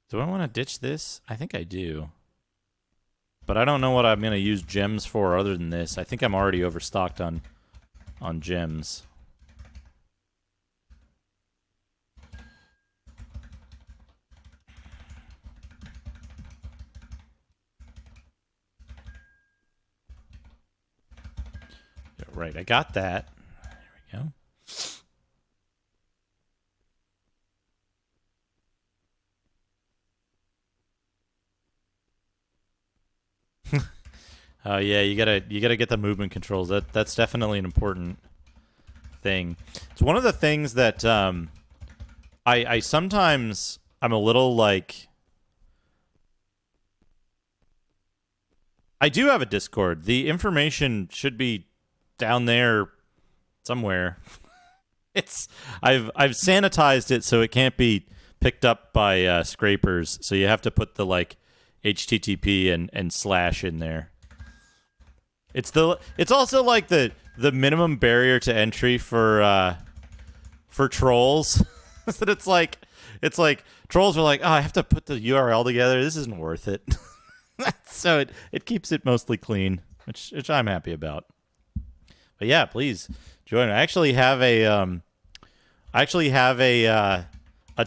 [SPEAKER 1] Do I want to ditch this? I think I do. But I don't know what I'm going to use gems for other than this. I think I'm already overstocked on gems. Right, I got that. There we go. Oh yeah, you gotta get the movement controls. That's definitely an important thing. It's one of the things that I sometimes I'm a little like. I do have a Discord. The information should be down there somewhere. I've sanitized it so it can't be picked up by scrapers. So you have to put the like HTTP and slash in there. It's also like the minimum barrier to entry for trolls. That it's like trolls are like, oh, I have to put the URL together. This isn't worth it. So it keeps it mostly clean, which I'm happy about. But yeah, please join. I actually have a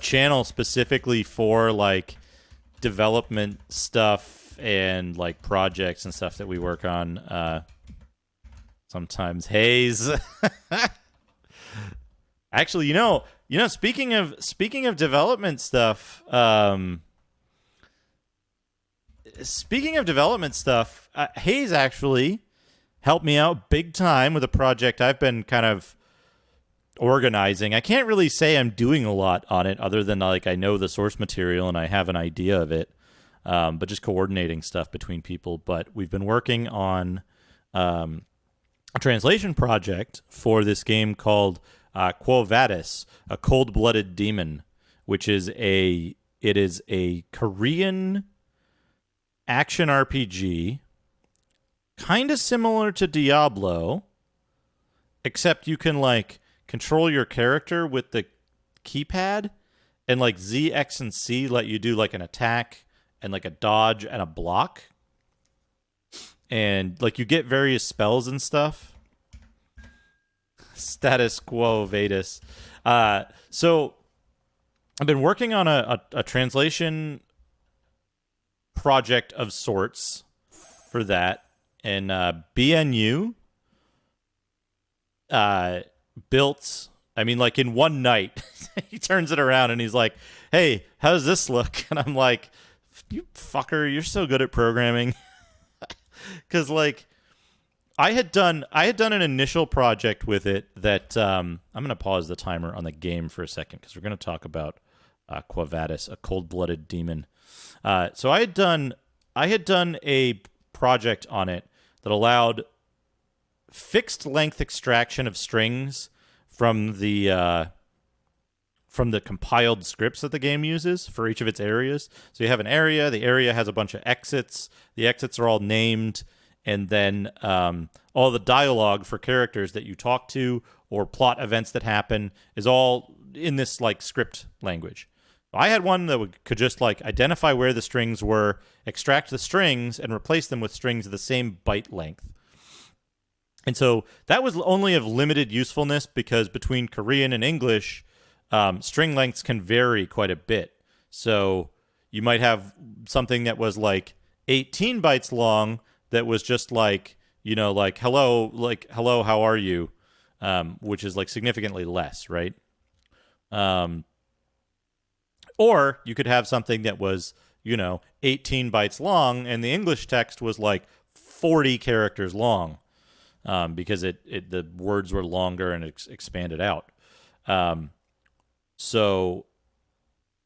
[SPEAKER 1] channel specifically for like development stuff and like projects and stuff that we work on. Sometimes Hayes. Actually, you know, speaking of development stuff, Hayes actually helped me out big time with a project I've been kind of organizing. I can't really say I'm doing a lot on it other than like I know the source material and I have an idea of it, but just coordinating stuff between people. But we've been working on a translation project for this game called Quo Vadis, a cold-blooded demon, which is a Korean action RPG, kind of similar to Diablo, except you can like control your character with the keypad, and like Z, X, and C let you do like an attack and like a dodge and a block, and like you get various spells and stuff. Status Quo Vadis. So I've been working on a translation project of sorts for that, and BNU built, I mean, like in one night, he turns it around and he's like, hey, how does this look? And I'm like, you fucker, you're so good at programming. Because like I had done an initial project with it that I'm going to pause the timer on the game for a second because we're going to talk about Quo Vadis, a cold-blooded demon. So I had done a project on it that allowed fixed length extraction of strings from the compiled scripts that the game uses for each of its areas. So you have an area. The area has a bunch of exits. The exits are all named, and then all the dialogue for characters that you talk to or plot events that happen is all in this like script language. I had one that could just like identify where the strings were, extract the strings, and replace them with strings of the same byte length. And so that was only of limited usefulness because between Korean and English, string lengths can vary quite a bit. So you might have something that was like 18 bytes long that was just like, you know, like hello, how are you? Which is like significantly less, right? Or you could have something that was, you know, 18 bytes long, and the English text was like 40 characters long, because the words were longer and expanded out. So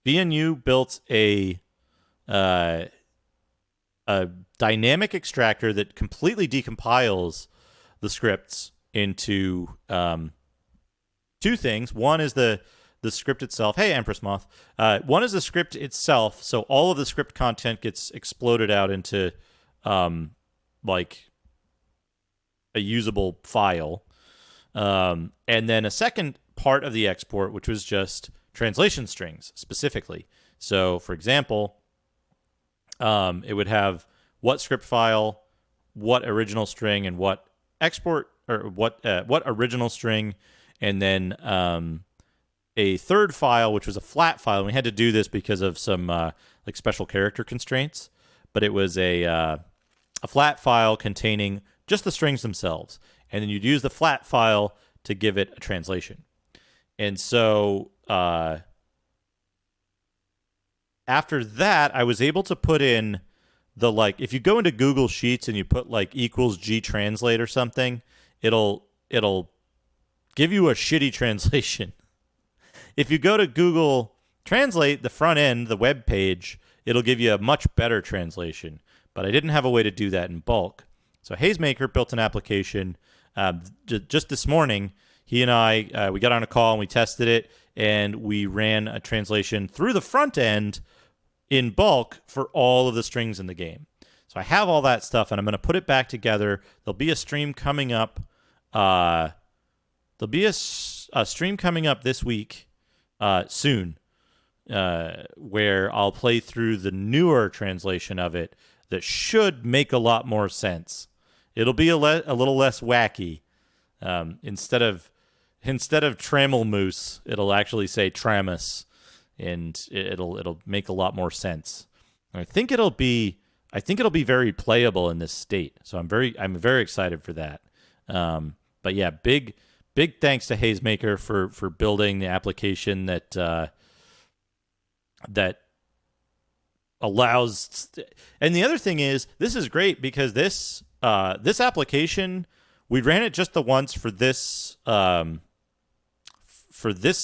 [SPEAKER 1] BNU built a dynamic extractor that completely decompiles the scripts into two things. One is the script itself. Hey, Empress Moth. One is the script itself, so all of the script content gets exploded out into like a usable file. And then a second part of the export, which was just translation strings specifically. So, for example, it would have what script file, what original string, and what export, or what original string, and then a third file, which was a flat file. And we had to do this because of some like special character constraints, but it was a flat file containing just the strings themselves, and then you'd use the flat file to give it a translation. And so after that, I was able to put in the, like, if you go into Google Sheets and you put like equals gtranslate or something, it'll give you a shitty translation. If you go to Google Translate, the front end, the web page, it'll give you a much better translation. But I didn't have a way to do that in bulk. So Hazemaker built an application just this morning. He and I, we got on a call and we tested it, and we ran a translation through the front end in bulk for all of the strings in the game. So I have all that stuff, and I'm going to put it back together. There'll be a stream coming up. There'll be a stream coming up this week soon, where I'll play through the newer translation of it that should make a lot more sense. It'll be a little less wacky. Instead of Tramelmoose, it'll actually say Tramus, and it'll make a lot more sense. I think it'll be very playable in this state. So I'm very excited for that. But yeah, big thanks to Hazemaker for building the application that allows. And the other thing is, this is great because this application, we ran it just the once for this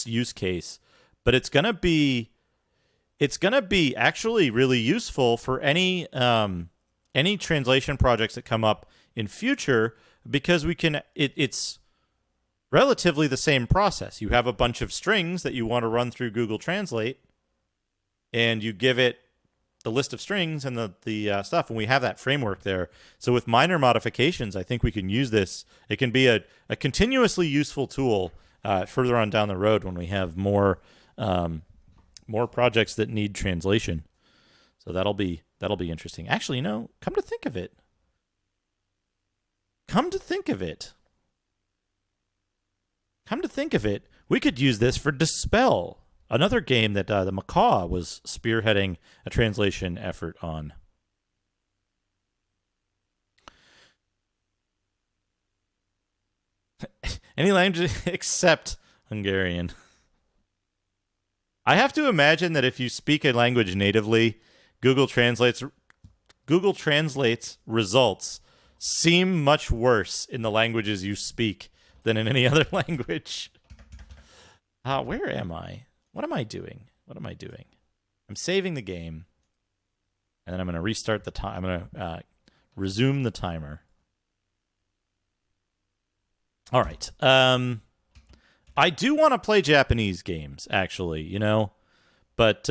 [SPEAKER 1] use case, but it's gonna be actually really useful for any translation projects that come up in future, because it's relatively the same process. You have a bunch of strings that you want to run through Google Translate, and you give it the list of strings and the stuff, and we have that framework there. So with minor modifications, I think we can use this. It can be a continuously useful tool further on down the road when we have more projects that need translation. So that'll be interesting. Actually, come to think of it, we could use this for Dispel, another game that the Macaw was spearheading a translation effort on. Any language except Hungarian. I have to imagine that if you speak a language natively, Google Translate's results seem much worse in the languages you speak than in any other language. Where am I? What am I doing? I'm saving the game, and then I'm going to restart the time. I'm going to resume the timer. All right. I do want to play Japanese games, actually, but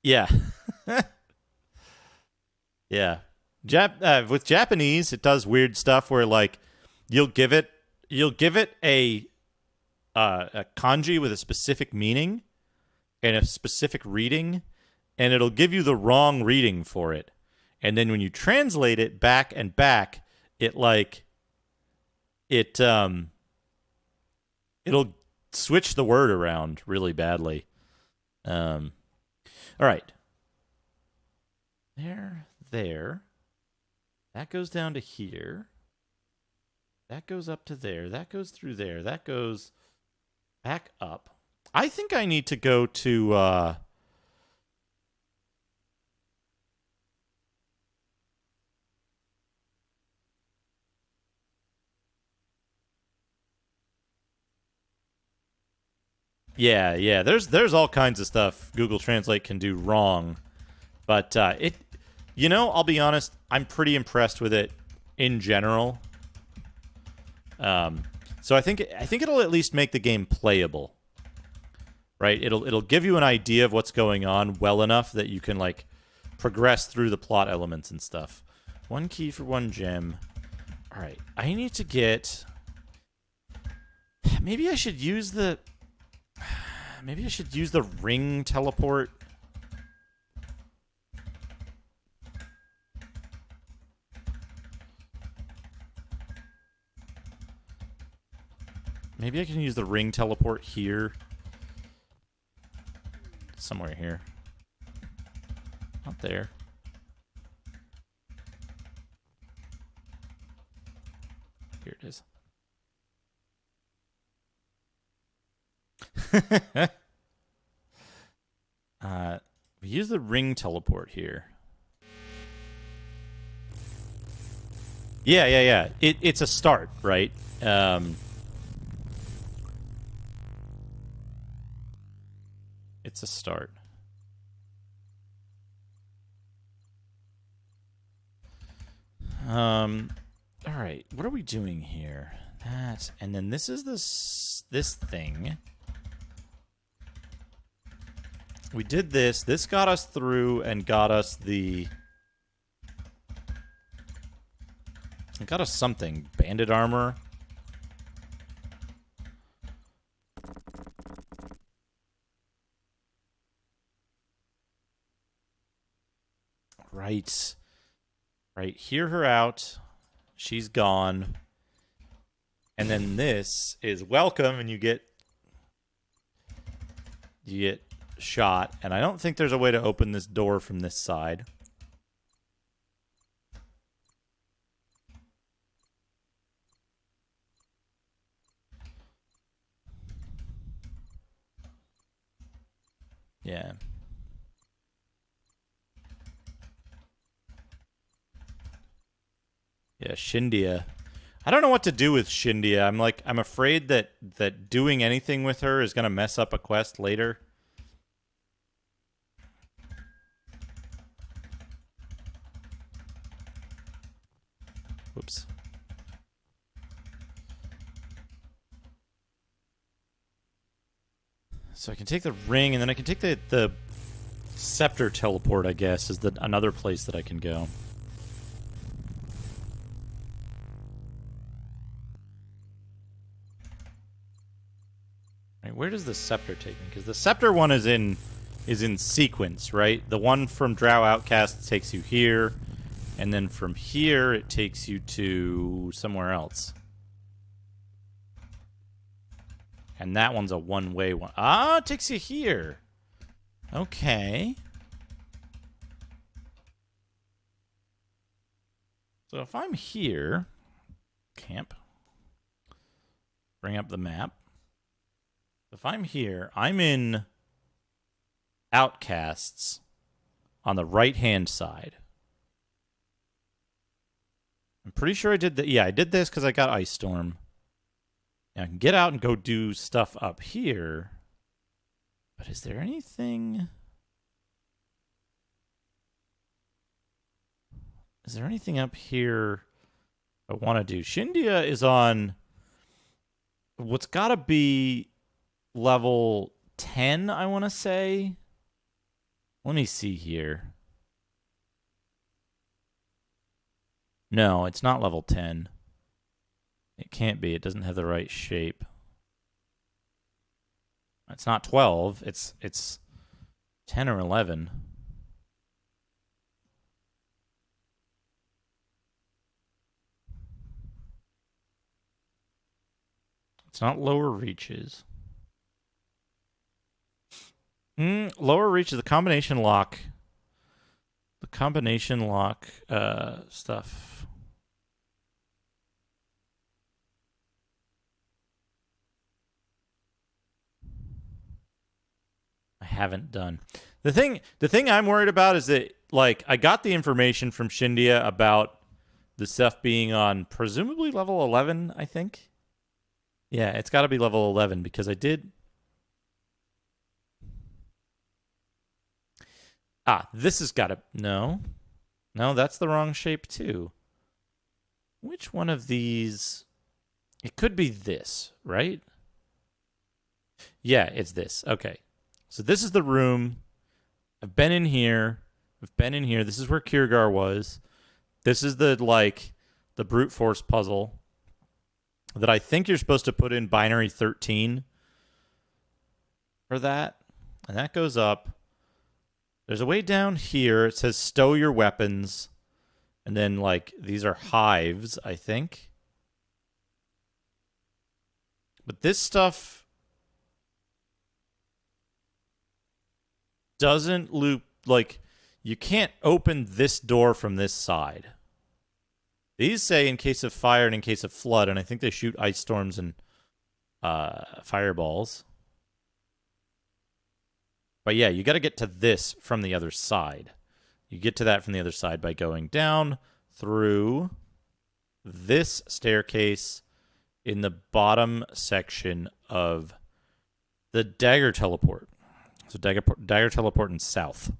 [SPEAKER 1] yeah. Yeah. With Japanese, it does weird stuff where, like, you'll give it a kanji with a specific meaning and a specific reading, and it'll give you the wrong reading for it. And then when you translate it back and back, it'll switch the word around really badly. All right. There. That goes down to here. That goes up to there. That goes through there. That goes back up. I think I need to go to Yeah. There's all kinds of stuff Google Translate can do wrong, but I'll be honest, I'm pretty impressed with it in general. So I think it'll at least make the game playable, right? It'll give you an idea of what's going on well enough that you can, like, progress through the plot elements and stuff. 1 key for 1 gem. All right, I need to get... Maybe I should use the... Maybe I should use the ring teleport. Maybe I can use the ring teleport here. Somewhere here. Not there. Here it is. We use the ring teleport here. Yeah. It's a start, right? It's a start. All right. What are we doing here? That, and then this is this thing. We did this. This got us through and got us the... It got us something. Bandit armor. Right. Right. Hear her out. She's gone. And then this is welcome, and you get shot. And I don't think there's a way to open this door from this side. Yeah. Yeah, Shindia. I don't know what to do with Shindia. I'm afraid that doing anything with her is gonna mess up a quest later. Whoops. So I can take the ring, and then I can take the scepter teleport, I guess, is another place that I can go. Right, where does the scepter take me? Because the scepter one is in sequence, right? The one from Drow Outcast takes you here, and then from here it takes you to somewhere else. And that one's a one-way one. Ah, it takes you here. Okay. So if I'm here, camp, bring up the map. If I'm here, I'm in Outcasts on the right-hand side. I'm pretty sure I did that. Yeah, I did this because I got Ice Storm. Now I can get out and go do stuff up here. But is there anything... Is there anything up here I want to do? Shindia is on what's got to be level 10, I want to say. Let me see here. No, it's not level 10. It can't be. It doesn't have the right shape. It's not 12. It's 10 or 11. It's not lower reaches. Lower reach is the combination lock. The combination lock stuff. I haven't done. The thing I'm worried about is that, like, I got the information from Shindia about the stuff being on presumably level 11, I think. Yeah, it's got to be level 11 because I did... Ah, this has got to... No. No, that's the wrong shape too. Which one of these... It could be this, right? Yeah, it's this. Okay. So this is the room. I've been in here. This is where Kirgar was. This is the brute force puzzle that I think you're supposed to put in binary 13 for that. And that goes up. There's a way down here. It says stow your weapons. And then, like, these are hives, I think. But this stuff doesn't loop. Like, you can't open this door from this side. These say in case of fire and in case of flood, and I think they shoot ice storms and fireballs. But yeah, you got to get to this from the other side. You get to that from the other side by going down through this staircase in the bottom section of the dagger teleport. So dagger teleport in south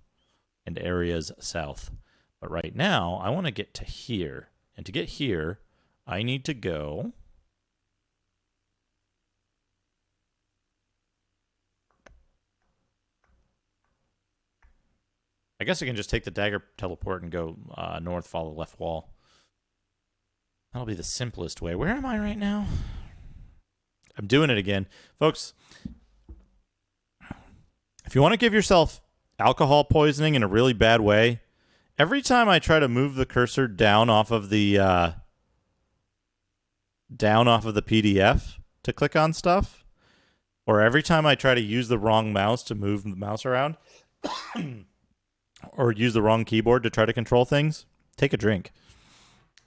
[SPEAKER 1] and areas south. But right now, I want to get to here. And to get here, I need to go... I guess I can just take the dagger teleport and go north, follow the left wall. That'll be the simplest way. Where am I right now? I'm doing it again. Folks, if you want to give yourself alcohol poisoning in a really bad way, every time I try to move the cursor down off of the PDF to click on stuff, or every time I try to use the wrong mouse to move the mouse around, or use the wrong keyboard to try to control things, take a drink.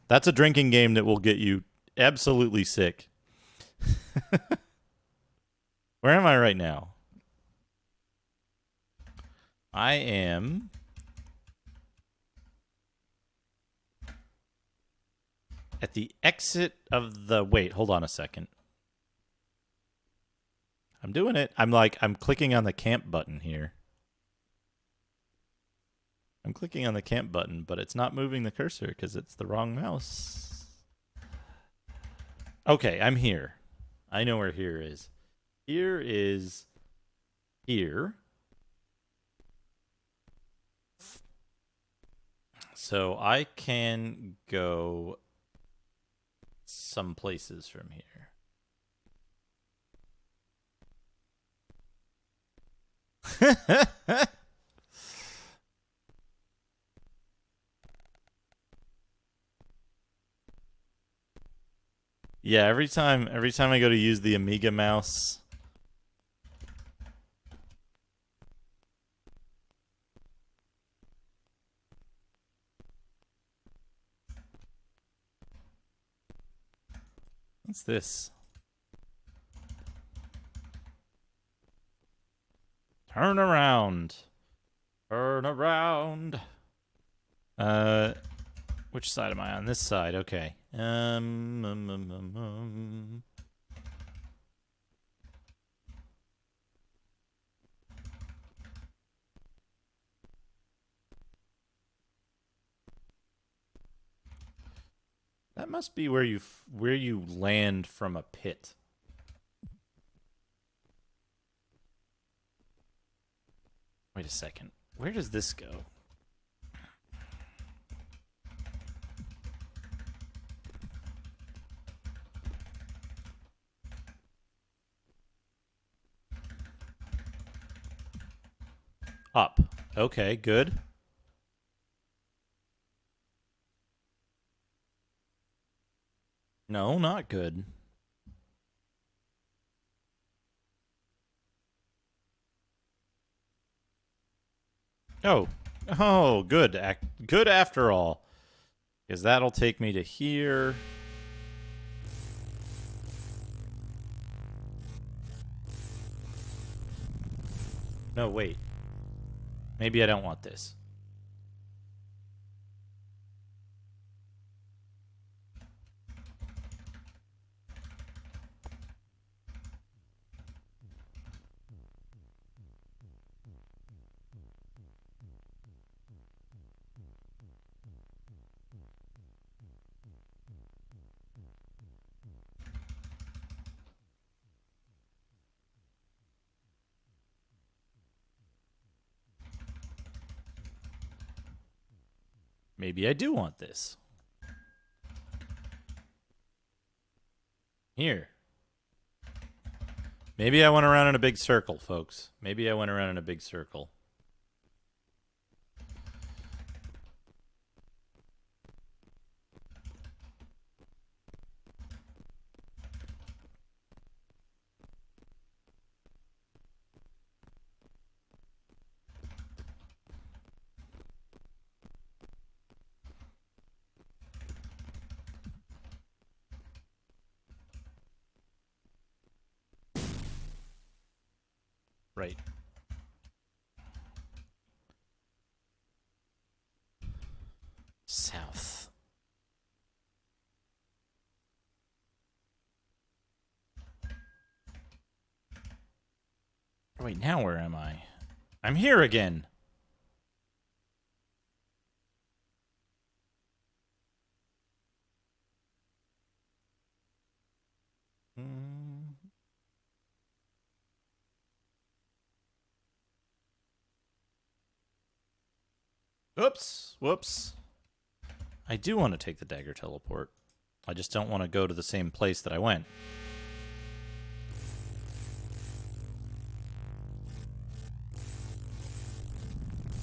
[SPEAKER 1] That's a drinking game that will get you absolutely sick. Where am I right now? I am... at the exit of the... Wait, hold on a second. I'm doing it. I'm clicking on the camp button here. I'm clicking on the camp button, but it's not moving the cursor because it's the wrong mouse. Okay, I'm here. I know where here is. Here is here. So I can go some places from here. Yeah, every time I go to use the Amiga mouse, what's this? Turn around. Turn around. Which side am I on? This side, okay. That must be where you land from a pit. Wait a second. Where does this go? Up. Okay, good. No, not good. Oh. Oh, good. Good after all. Because that'll take me to here. No, wait. Maybe I don't want this. Maybe I do want this. Here. Maybe I went around in a big circle, folks. Maybe I went around in a big circle. Right. South. Wait, now where am I? I'm here again. Oops. Whoops. I do want to take the dagger teleport. I just don't want to go to the same place that I went.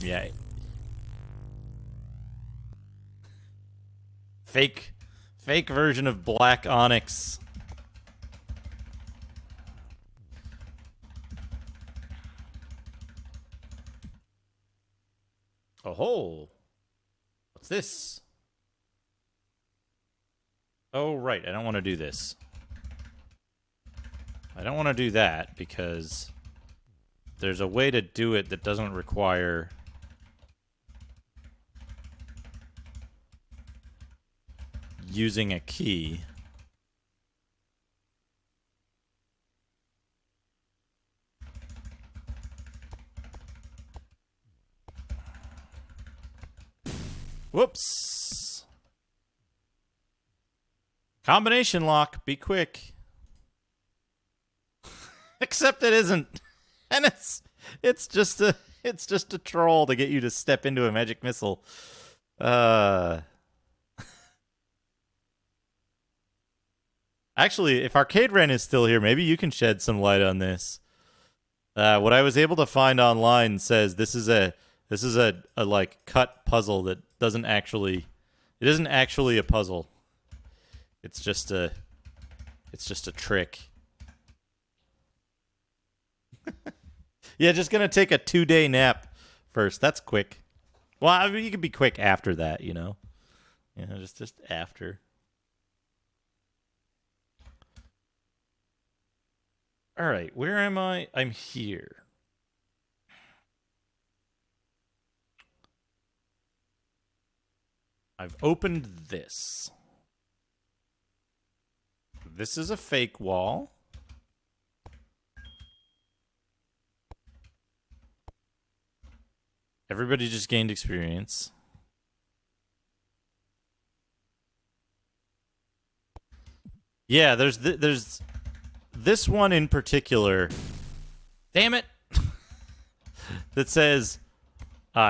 [SPEAKER 1] Yeah. Fake version of Black Onyx. Oh, what's this? Oh, right. I don't want to do this. I don't want to do that because there's a way to do it that doesn't require using a key. Whoops. Combination lock. Be quick. Except it isn't. And it's just a troll to get you to step into a magic missile. Actually, if Arcade Ren is still here, maybe you can shed some light on this. What I was able to find online says this is a like cut puzzle that doesn't actually, it isn't actually a puzzle. It's just a trick. Yeah, just gonna take a 2-day nap first. That's quick. Well, I mean, you could be quick after that, you know. You know, just after. All right, where am I? I'm here. I've opened this. This is a fake wall. Everybody just gained experience. Yeah, there's this one in particular. Damn it. That says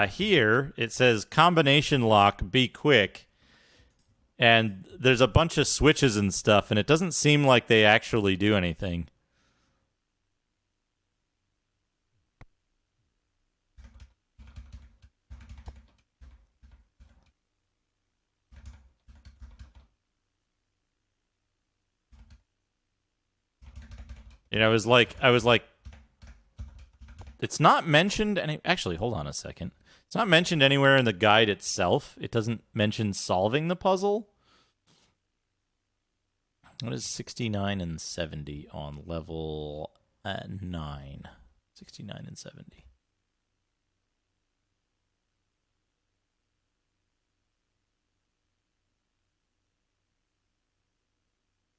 [SPEAKER 1] here it says combination lock, be quick. And there's a bunch of switches and stuff, and it doesn't seem like they actually do anything. You know, I was like, it's not mentioned any. Actually, hold on a second. It's not mentioned anywhere in the guide itself. It doesn't mention solving the puzzle. What is 69 and 70 on level 9? 69 and 70.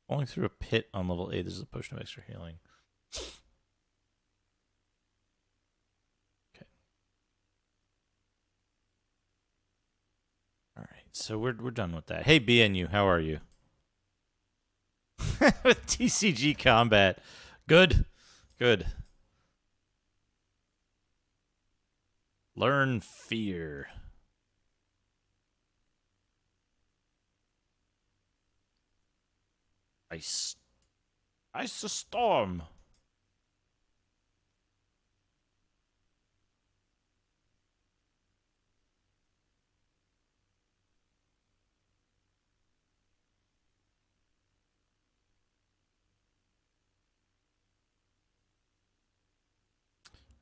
[SPEAKER 1] Falling through a pit on level 8. This is a potion of extra healing. Okay. All right, so we're done with that. Hey, BNU, how are you? With TCG combat. Good. Good. Learn fear. I Ice a storm.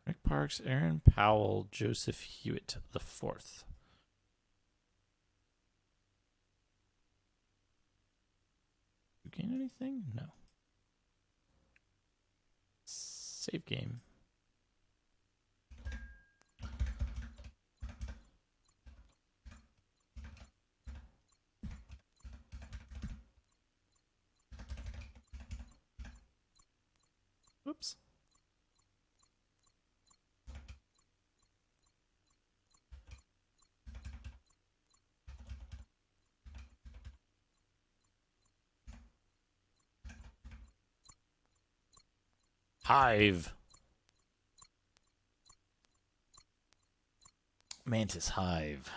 [SPEAKER 1] Rick Parks, Aaron Powell, Joseph Hewitt the fourth. You gain anything? No. Save game. Whoops. Hive. Mantis Hive.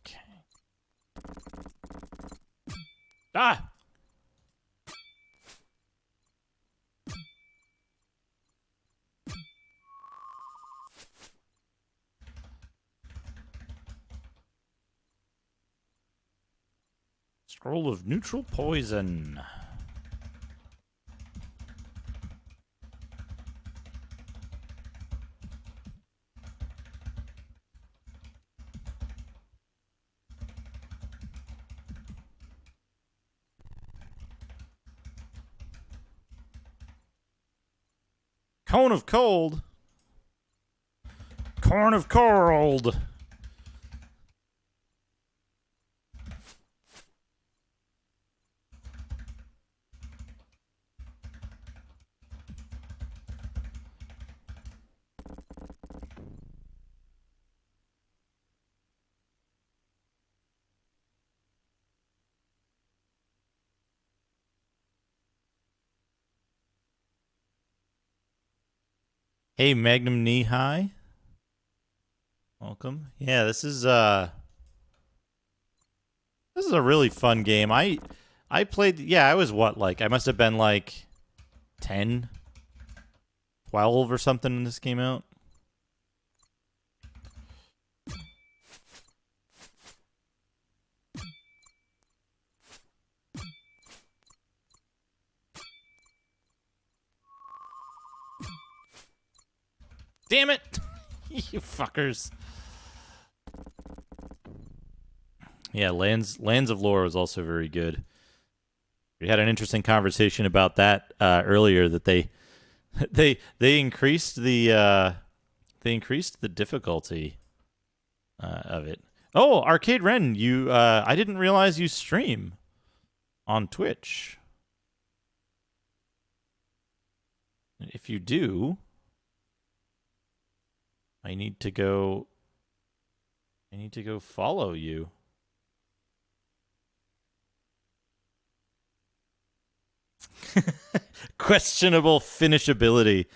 [SPEAKER 1] Okay. Ah! Scroll of neutral poison. Cone of cold. Corn of cold. Hey, Magnum Knee High. Welcome. Yeah, this is a really fun game. I played, yeah, I was what, like I must have been like 10, 12 or something when this came out. Damn it! You fuckers. Yeah, Lands of Lore was also very good. We had an interesting conversation about that earlier. That they increased the difficulty of it. Oh, Arcade Ren, you I didn't realize you stream on Twitch. If you do, I need to go follow you. Questionable finishability.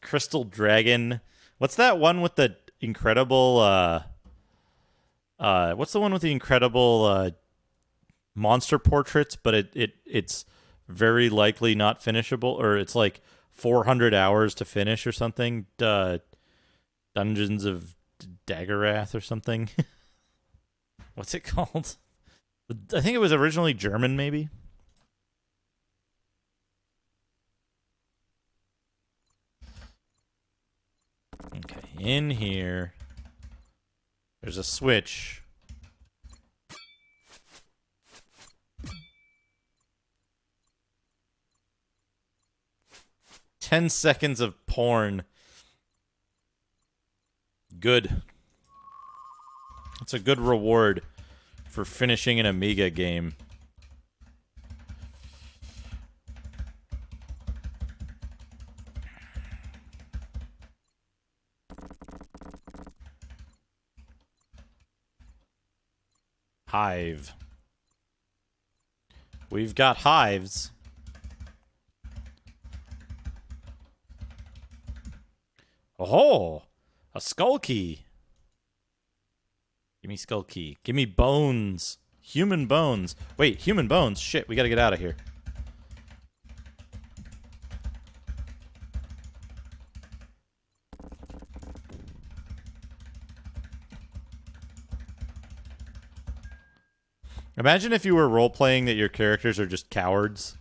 [SPEAKER 1] Crystal Dragon. What's that one with the incredible what's the one with the incredible monster portraits, but it's very likely not finishable, or it's like 400 hours to finish or something? Dungeons of Daggerath or something. What's it called? I think it was originally German, maybe. Okay, in here, there's a switch. "10 seconds of porn." Good. That's a good reward for finishing an Amiga game. Hive. We've got hives. Oh, a skull key. Give me skull key. Give me bones. Human bones. Wait, human bones? Shit, we gotta get out of here. Imagine if you were role-playing that your characters are just cowards.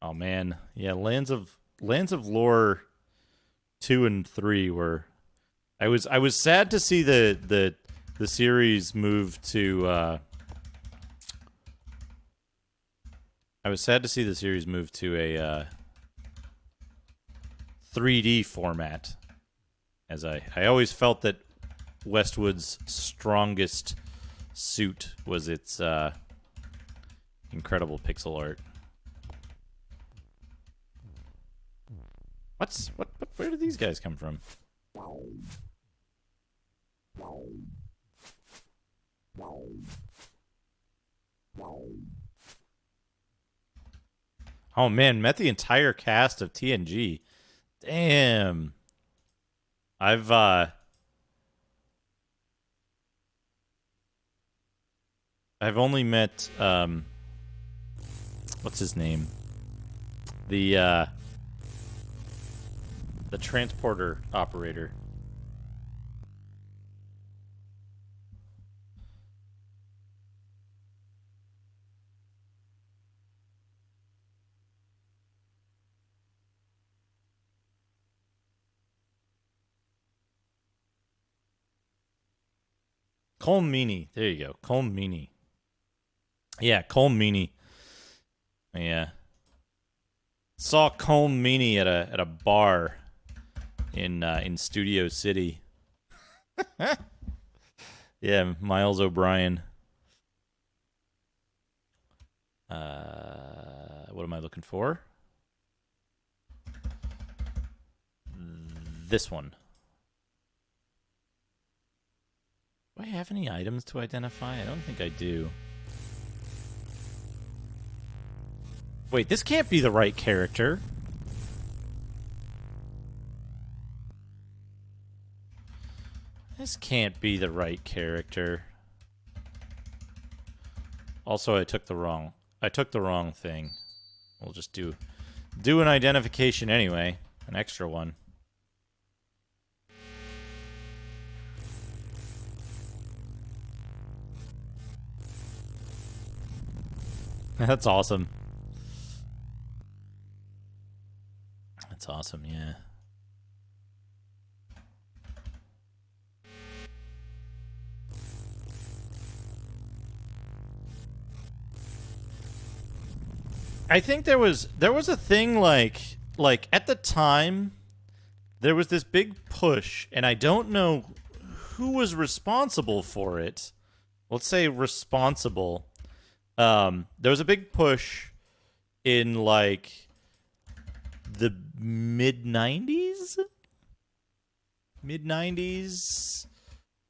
[SPEAKER 1] Oh man, yeah, Lands of Lore 2 and 3 were. I was sad to see the series move to. I was sad to see the series move to a 3D format, as I always felt that Westwood's strongest suit was its incredible pixel art. What? Where did these guys come from? Oh man, met the entire cast of TNG. Damn. I've only met what's his name? The transporter operator. Colm Meaney. There you go. Colm Meaney. Yeah, Colm Meaney. Yeah. Saw Colm Meaney at a bar in Studio City. Yeah, Miles O'Brien. What am I looking for? This one. Do I have any items to identify? I don't think I do. Wait, this can't be the right character. This can't be the right character. Also, I took the wrong thing. We'll just do an identification anyway, an extra one. That's awesome. That's awesome, yeah. I think there was a thing like at the time there was this big push, and I don't know who was responsible for it. Let's say responsible. There was a big push in like the mid 90s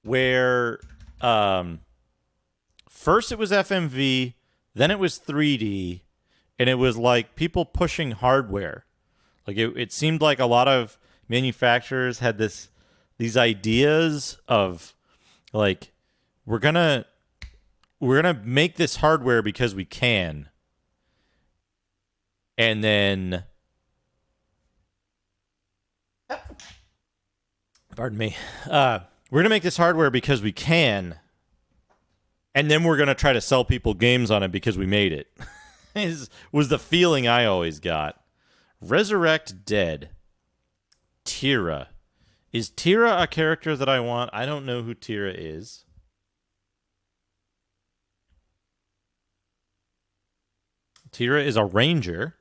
[SPEAKER 1] where first it was FMV, then it was 3D, and it was like people pushing hardware. Like it seemed like a lot of manufacturers had these ideas of like we're gonna make this hardware because we can. And then pardon me. We're gonna make this hardware because we can. And then we're gonna try to sell people games on it because we made it. Was the feeling I always got. Resurrect Dead. Tira. Is Tira a character that I want? I don't know who Tira is. Tira is a ranger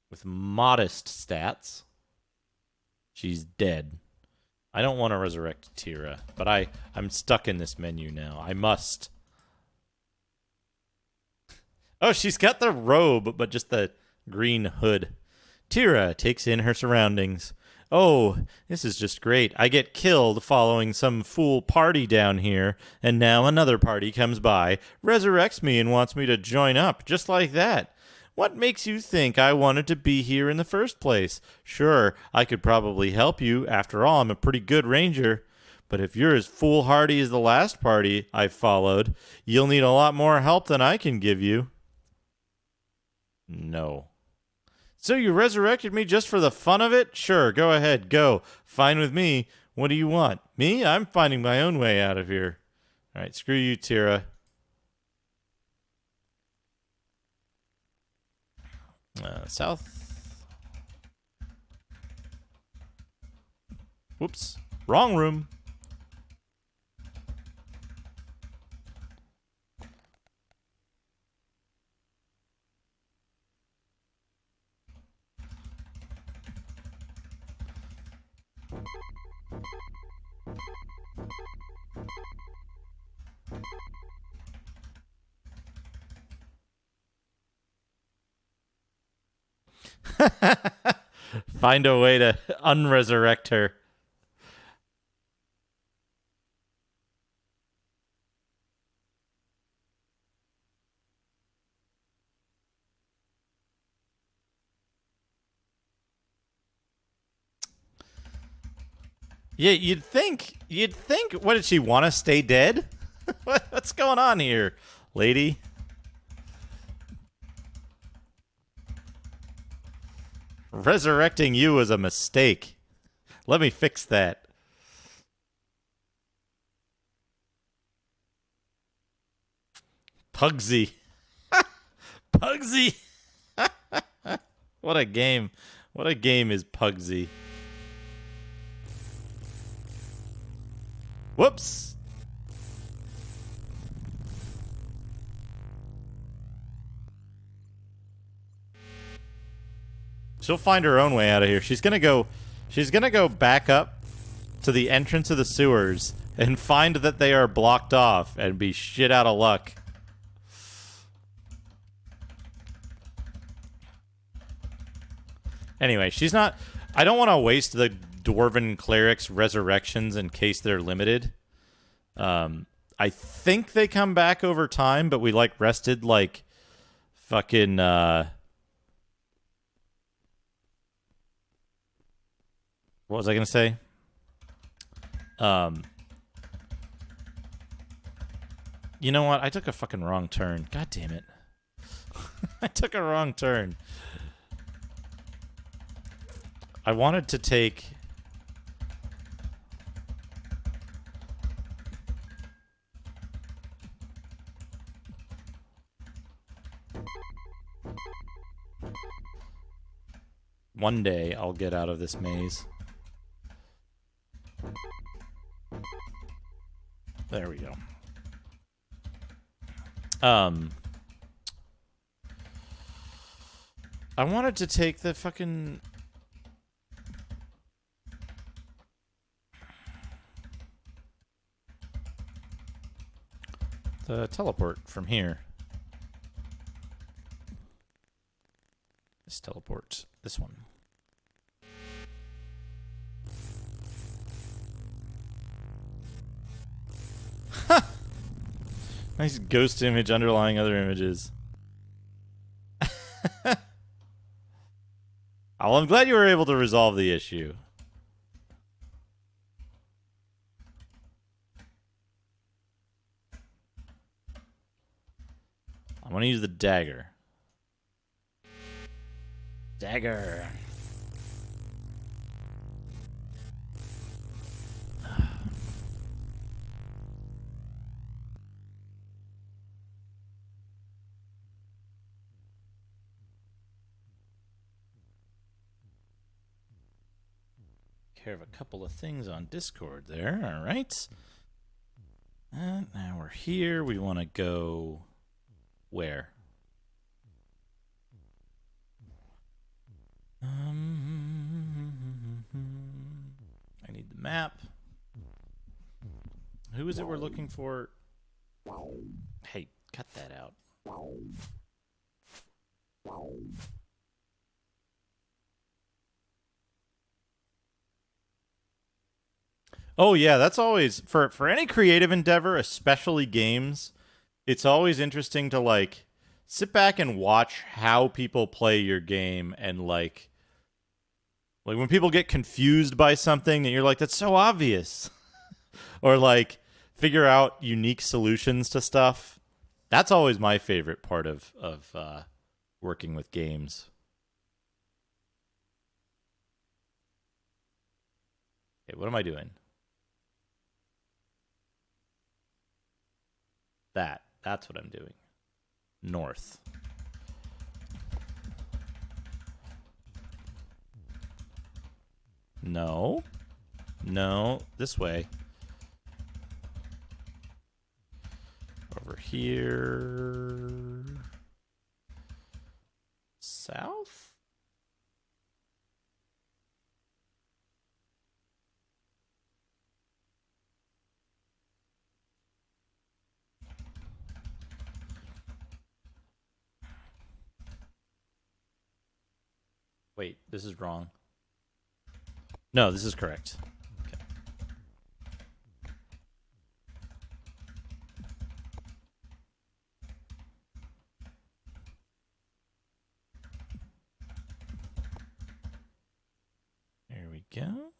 [SPEAKER 1] with modest stats. She's dead. I don't want to resurrect Tira, but I'm stuck in this menu now. I must. Oh, she's got the robe, but just the green hood. Tira takes in her surroundings. Oh, this is just great. I get killed following some fool party down here, and now another party comes by, resurrects me, and wants me to join up, just like that. What makes you think I wanted to be here in the first place? Sure, I could probably help you. After all, I'm a pretty good ranger. But if you're as foolhardy as the last party I followed, you'll need a lot more help than I can give you. No. So you resurrected me just for the fun of it? Sure, go ahead, go. Fine with me. What do you want? Me? I'm finding my own way out of here. All right, screw you, Tira. South. Whoops. Wrong room. Find a way to unresurrect her. Yeah, you'd think. What did she want to stay dead? What's going on here, lady? Resurrecting you was a mistake. Let me fix that. Pugsy. Pugsy. What a game. What a game is Pugsy. Whoops. She'll find her own way out of here. She's gonna go back up to the entrance of the sewers and find that they are blocked off and be shit out of luck. Anyway, she's not... I don't want to waste the Dwarven Cleric's resurrections in case they're limited. I think they come back over time, but we, rested, fucking, What was I going to say? You know what? I took a fucking wrong turn. God damn it. I took a wrong turn. I wanted to take... One day I'll get out of this maze. There we go. I wanted to take the fucking... the teleport from here. This teleport. This one. Nice ghost image underlying other images. Well, I'm glad you were able to resolve the issue. I'm going to use the dagger. Dagger. Care of a couple of things on Discord there. All right. And now we're here. We want to go where? I need the map. Who is it we're looking for? Hey, cut that out. Oh yeah, that's always for any creative endeavor, especially games. It's always interesting to like sit back and watch how people play your game and like when people get confused by something and you're like that's so obvious or like figure out unique solutions to stuff. That's always my favorite part of working with games. Okay, what am I doing? That's what I'm doing. North. No. No, this way. Over here. South? Wait, this is wrong. No, this is correct. Okay. There we go.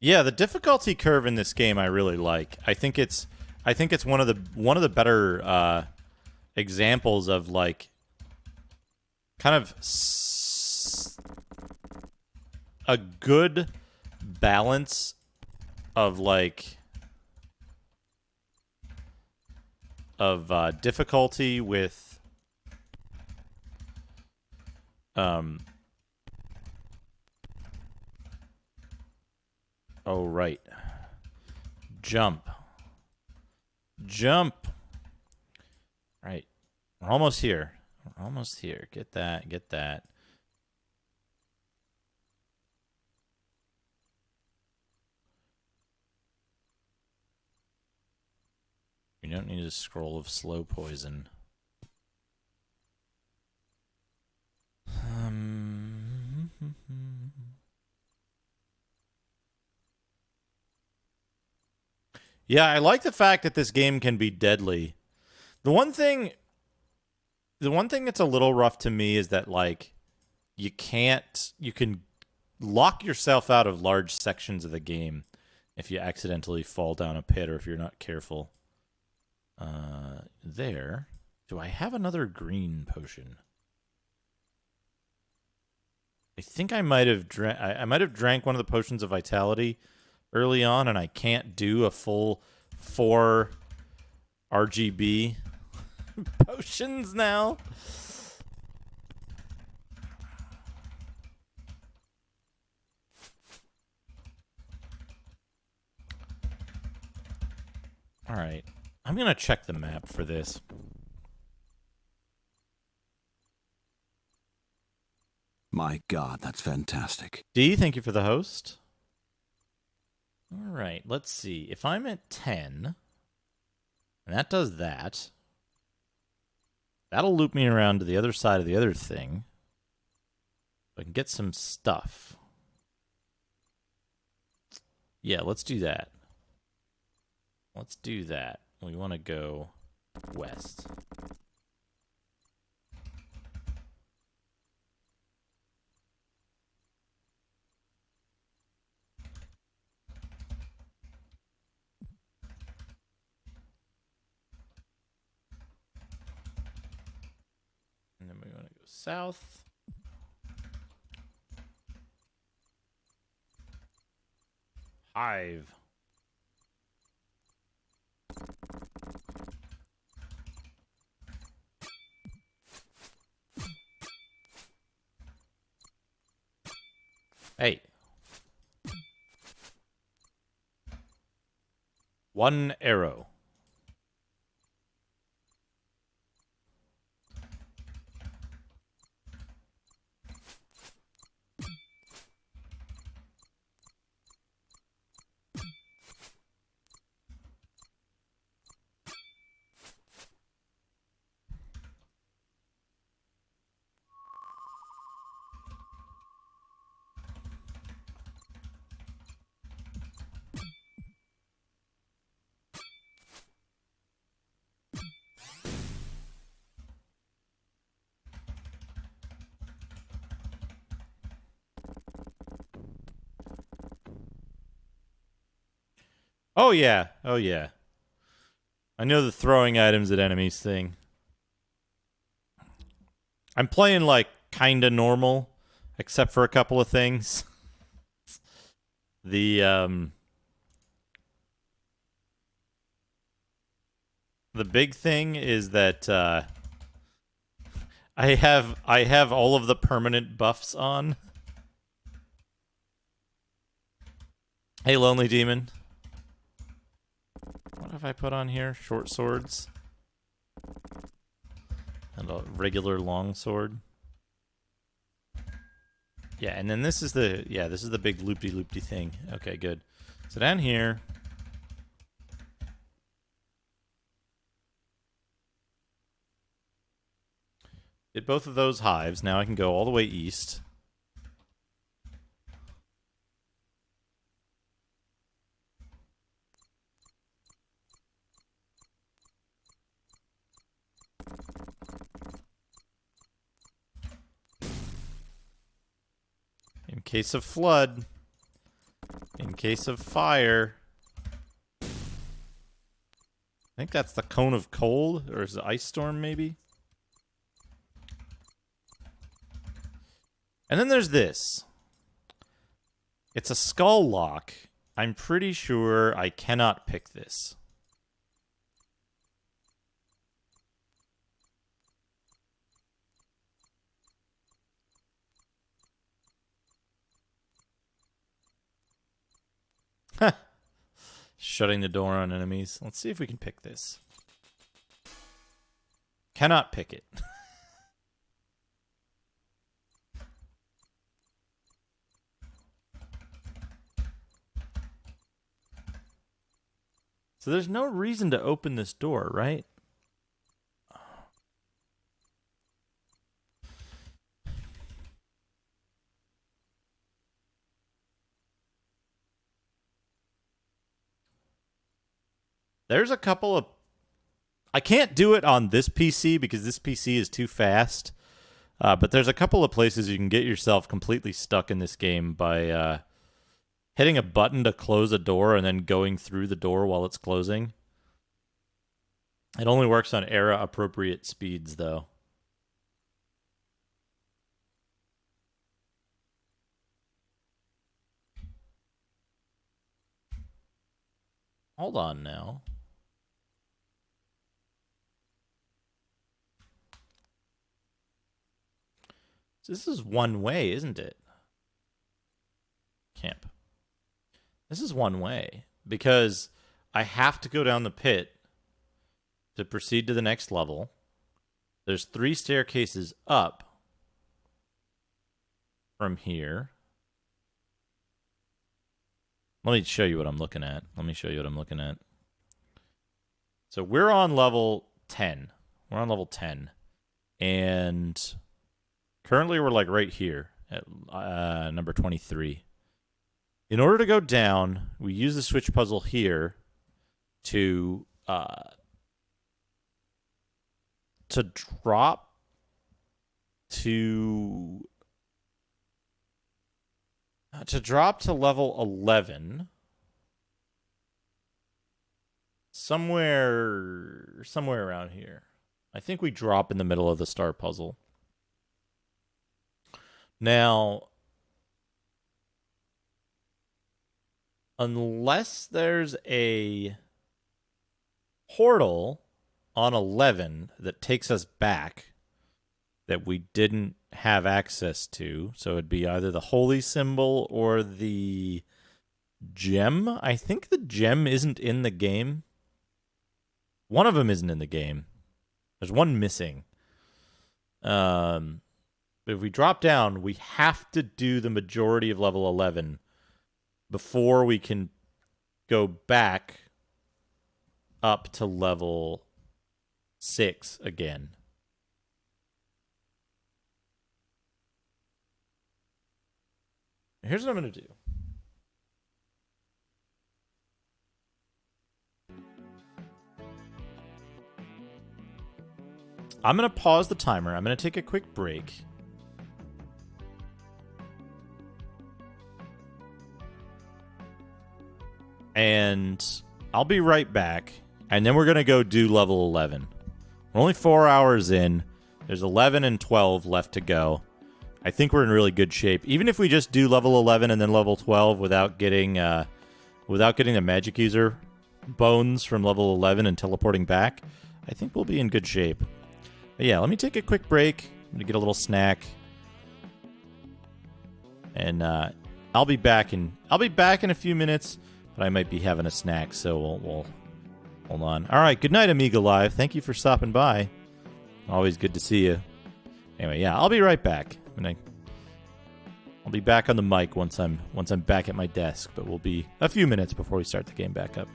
[SPEAKER 1] Yeah, the difficulty curve in this game I really like. I think it's one of the better examples of like kind of a good balance of like of difficulty with oh right. Jump. Right. We're almost here. We're almost here. Get that. Get that. We don't need a scroll of slow poison. Yeah, I like the fact that this game can be deadly. The one thing that's a little rough to me is that like you can lock yourself out of large sections of the game if you accidentally fall down a pit or if you're not careful. There. Do I have another green potion? I think I might have drank one of the potions of vitality early on, and I can't do a full 4 RGB potions now. All right. I'm going to check the map for this.
[SPEAKER 2] My God, that's fantastic.
[SPEAKER 1] D, thank you for the host. All right, let's see. If I'm at 10, and that does that, that'll loop me around to the other side of the other thing. So I can get some stuff. Yeah, let's do that. Let's do that. We want to go west. And then we want to go south. Hive. Hey. One arrow. Oh, yeah. Oh, yeah. I know the throwing items at enemies thing. I'm playing, like, kinda normal, except for a couple of things. The big thing is that, I have all of the permanent buffs on. Hey, Lonely Demon. What have I put on here? Short swords. And a regular long sword. Yeah, and then this is the big loopty-loopty thing. Okay, good. So down here... did both of those hives. Now I can go all the way east. In case of flood. In case of fire. I think that's the cone of cold, or is it ice storm maybe? And then there's this. It's a skull lock. I'm pretty sure I cannot pick this. Shutting the door on enemies. Let's see if we can pick this. Cannot pick it. So there's no reason to open this door, right? There's a couple of... I can't do it on this PC because this PC is too fast. But there's a couple of places you can get yourself completely stuck in this game by hitting a button to close a door and then going through the door while it's closing. It only works on era-appropriate speeds, though. Hold on now. This is one way, isn't it? Camp. This is one way, because I have to go down the pit to proceed to the next level. There's 3 staircases up from here. Let me show you what I'm looking at. So we're on level 10. We're on level 10. And currently we're like right here at number 23. In order to go down, we use the switch puzzle here to drop to level 11 somewhere around here. I think we drop in the middle of the star puzzle. Now, unless there's a portal on 11 that takes us back that we didn't have access to, so it'd be either the holy symbol or the gem. I think the gem isn't in the game. One of them isn't in the game. There's one missing. If we drop down, we have to do the majority of level 11 before we can go back up to level 6 again. Here's what I'm going to do. I'm going to pause the timer. I'm going to take a quick break. And I'll be right back. And then we're going to go do level 11. We're only 4 hours in. There's 11 and 12 left to go. I think we're in really good shape. Even if we just do level 11 and then level 12 without getting the magic user bones from level 11 and teleporting back, I think we'll be in good shape. But yeah, let me take a quick break. I'm going to get a little snack. And I'll be back in a few minutes, but I might be having a snack, so we'll hold on. All right, good night, Amiga Live. Thank you for stopping by. Always good to see you. Anyway, yeah, I'll be right back. I'll be back on the mic once I'm back at my desk, but we'll be a few minutes before we start the game back up.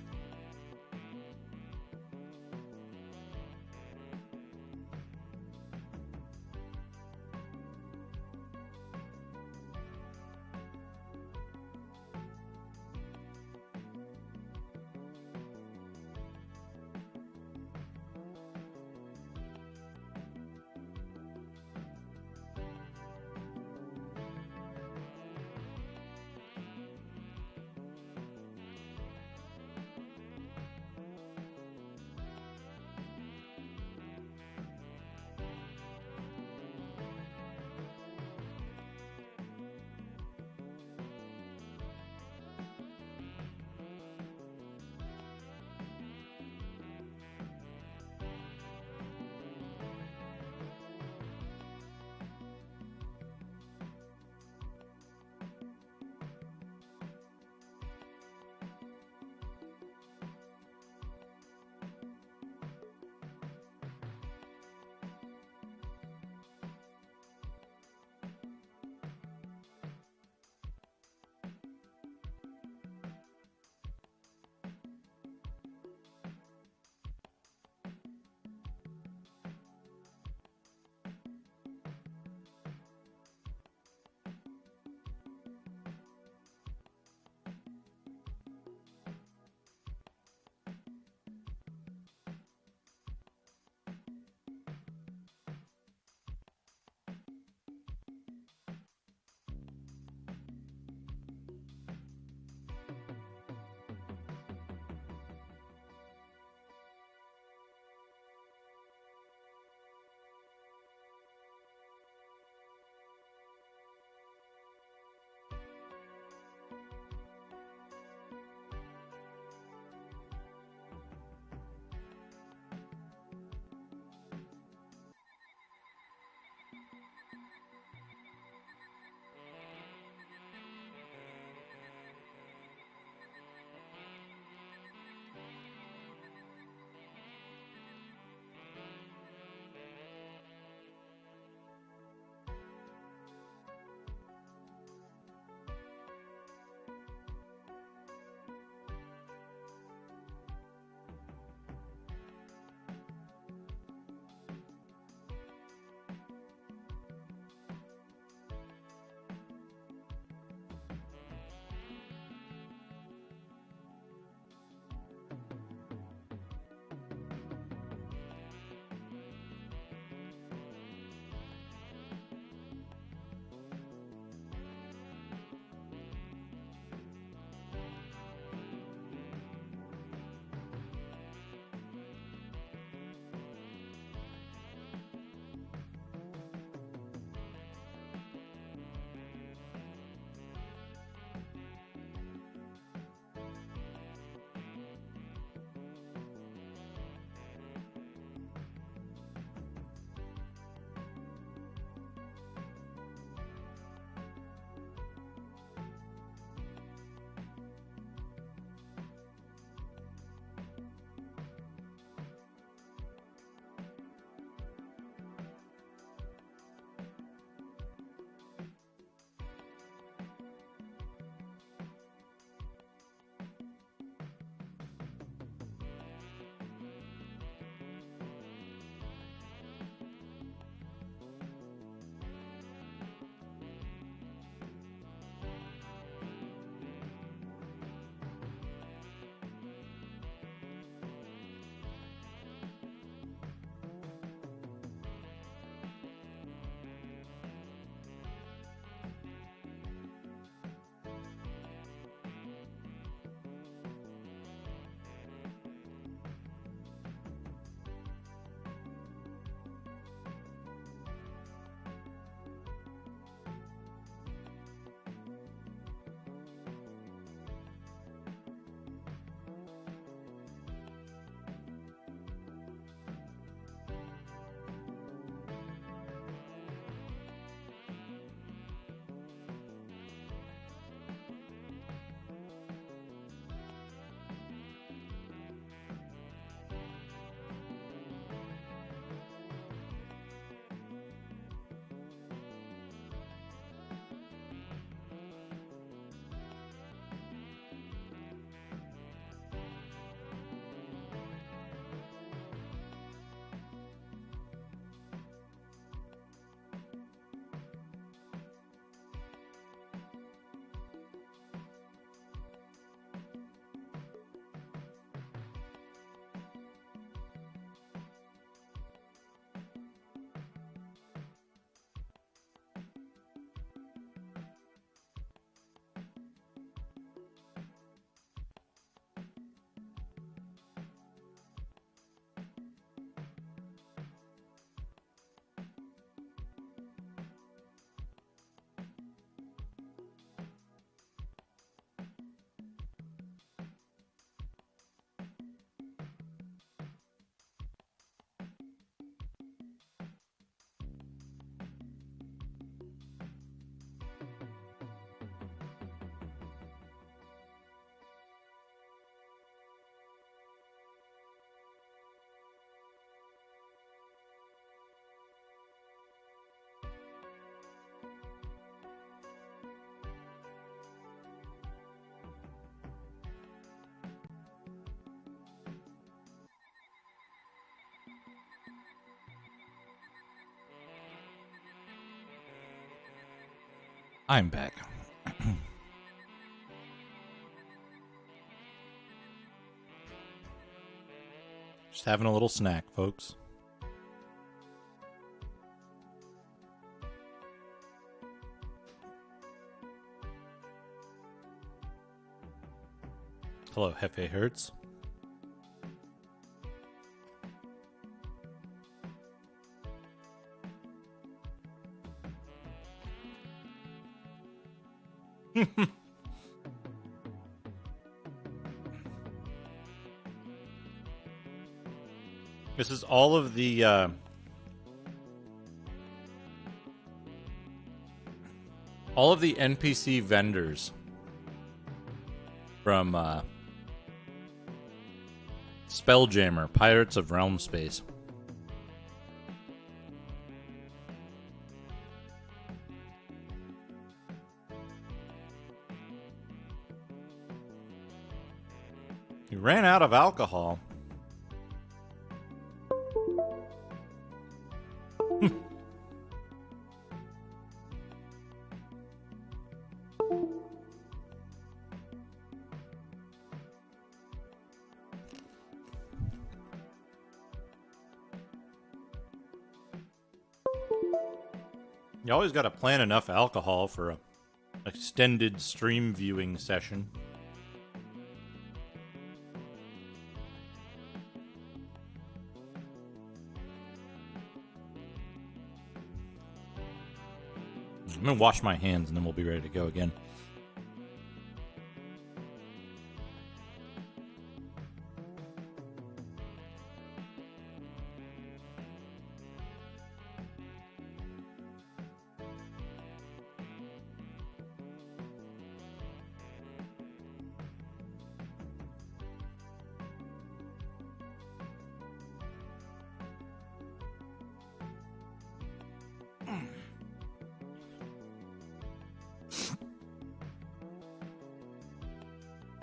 [SPEAKER 1] I'm back. Just having a little snack, folks. Hello, Hefe Hertz. This is all of the NPC vendors from Spelljammer, Pirates of Realm Space. You ran out of alcohol. You always got to plan enough alcohol for a extended stream viewing session. I'm gonna wash my hands and then we'll be ready to go again.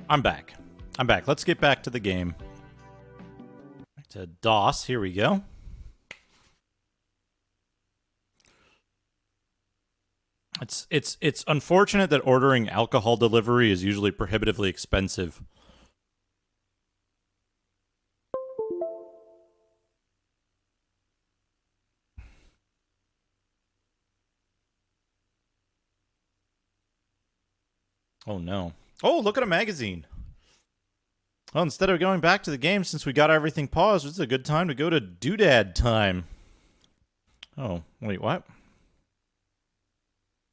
[SPEAKER 1] I'm back. Let's get back to the game. Back to DOS. Here we go. It's unfortunate that ordering alcohol delivery is usually prohibitively expensive. Oh no. Oh, look at a magazine. Well, instead of going back to the game, since we got everything paused, it's a good time to go to Doodad time. Oh, wait, what?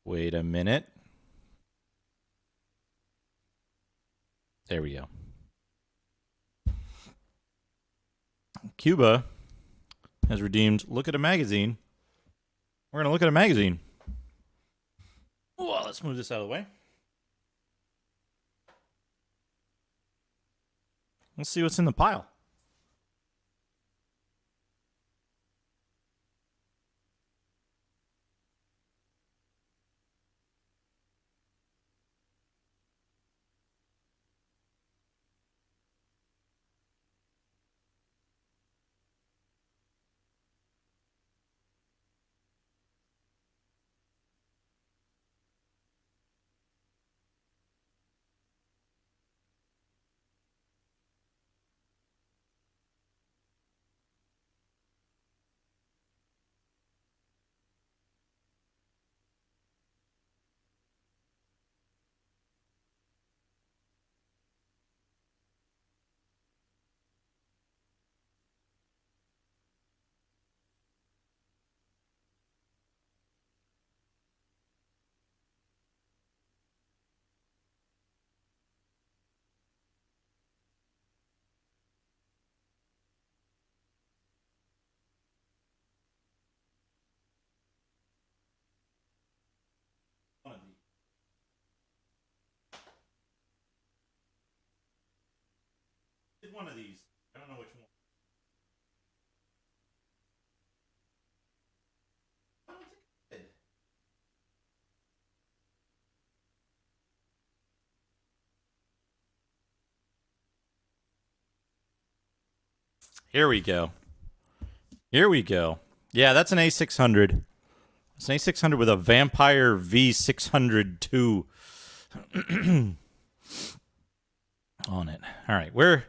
[SPEAKER 1] Wait a minute. There we go. Cuba has redeemed Look at a Magazine. We're going to look at a magazine. Well, let's move this out of the way. Let's see what's in the pile. One of these. I don't know which one. I don't think I did. Here we go. Yeah, that's an A600. It's an A600 with a Vampire V602 on it. All right, where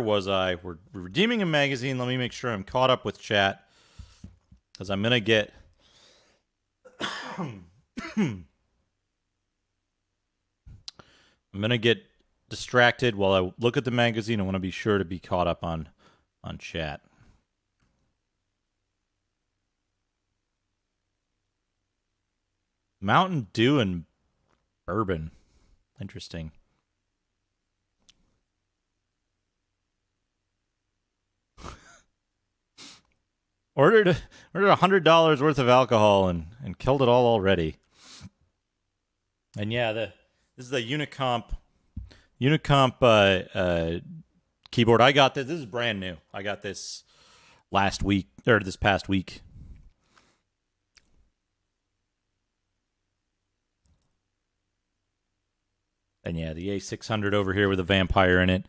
[SPEAKER 1] was I? We're redeeming a magazine. Let me make sure I'm caught up with chat, because I'm gonna get distracted while I look at the magazine. I want to be sure to be caught up on chat. Mountain Dew and bourbon. Interesting. Ordered $100 worth of alcohol and killed it all already. And yeah, this is the Unicomp keyboard. I got this. This is brand new. I got this this past week. And yeah, the A600 over here with a Vampire in it.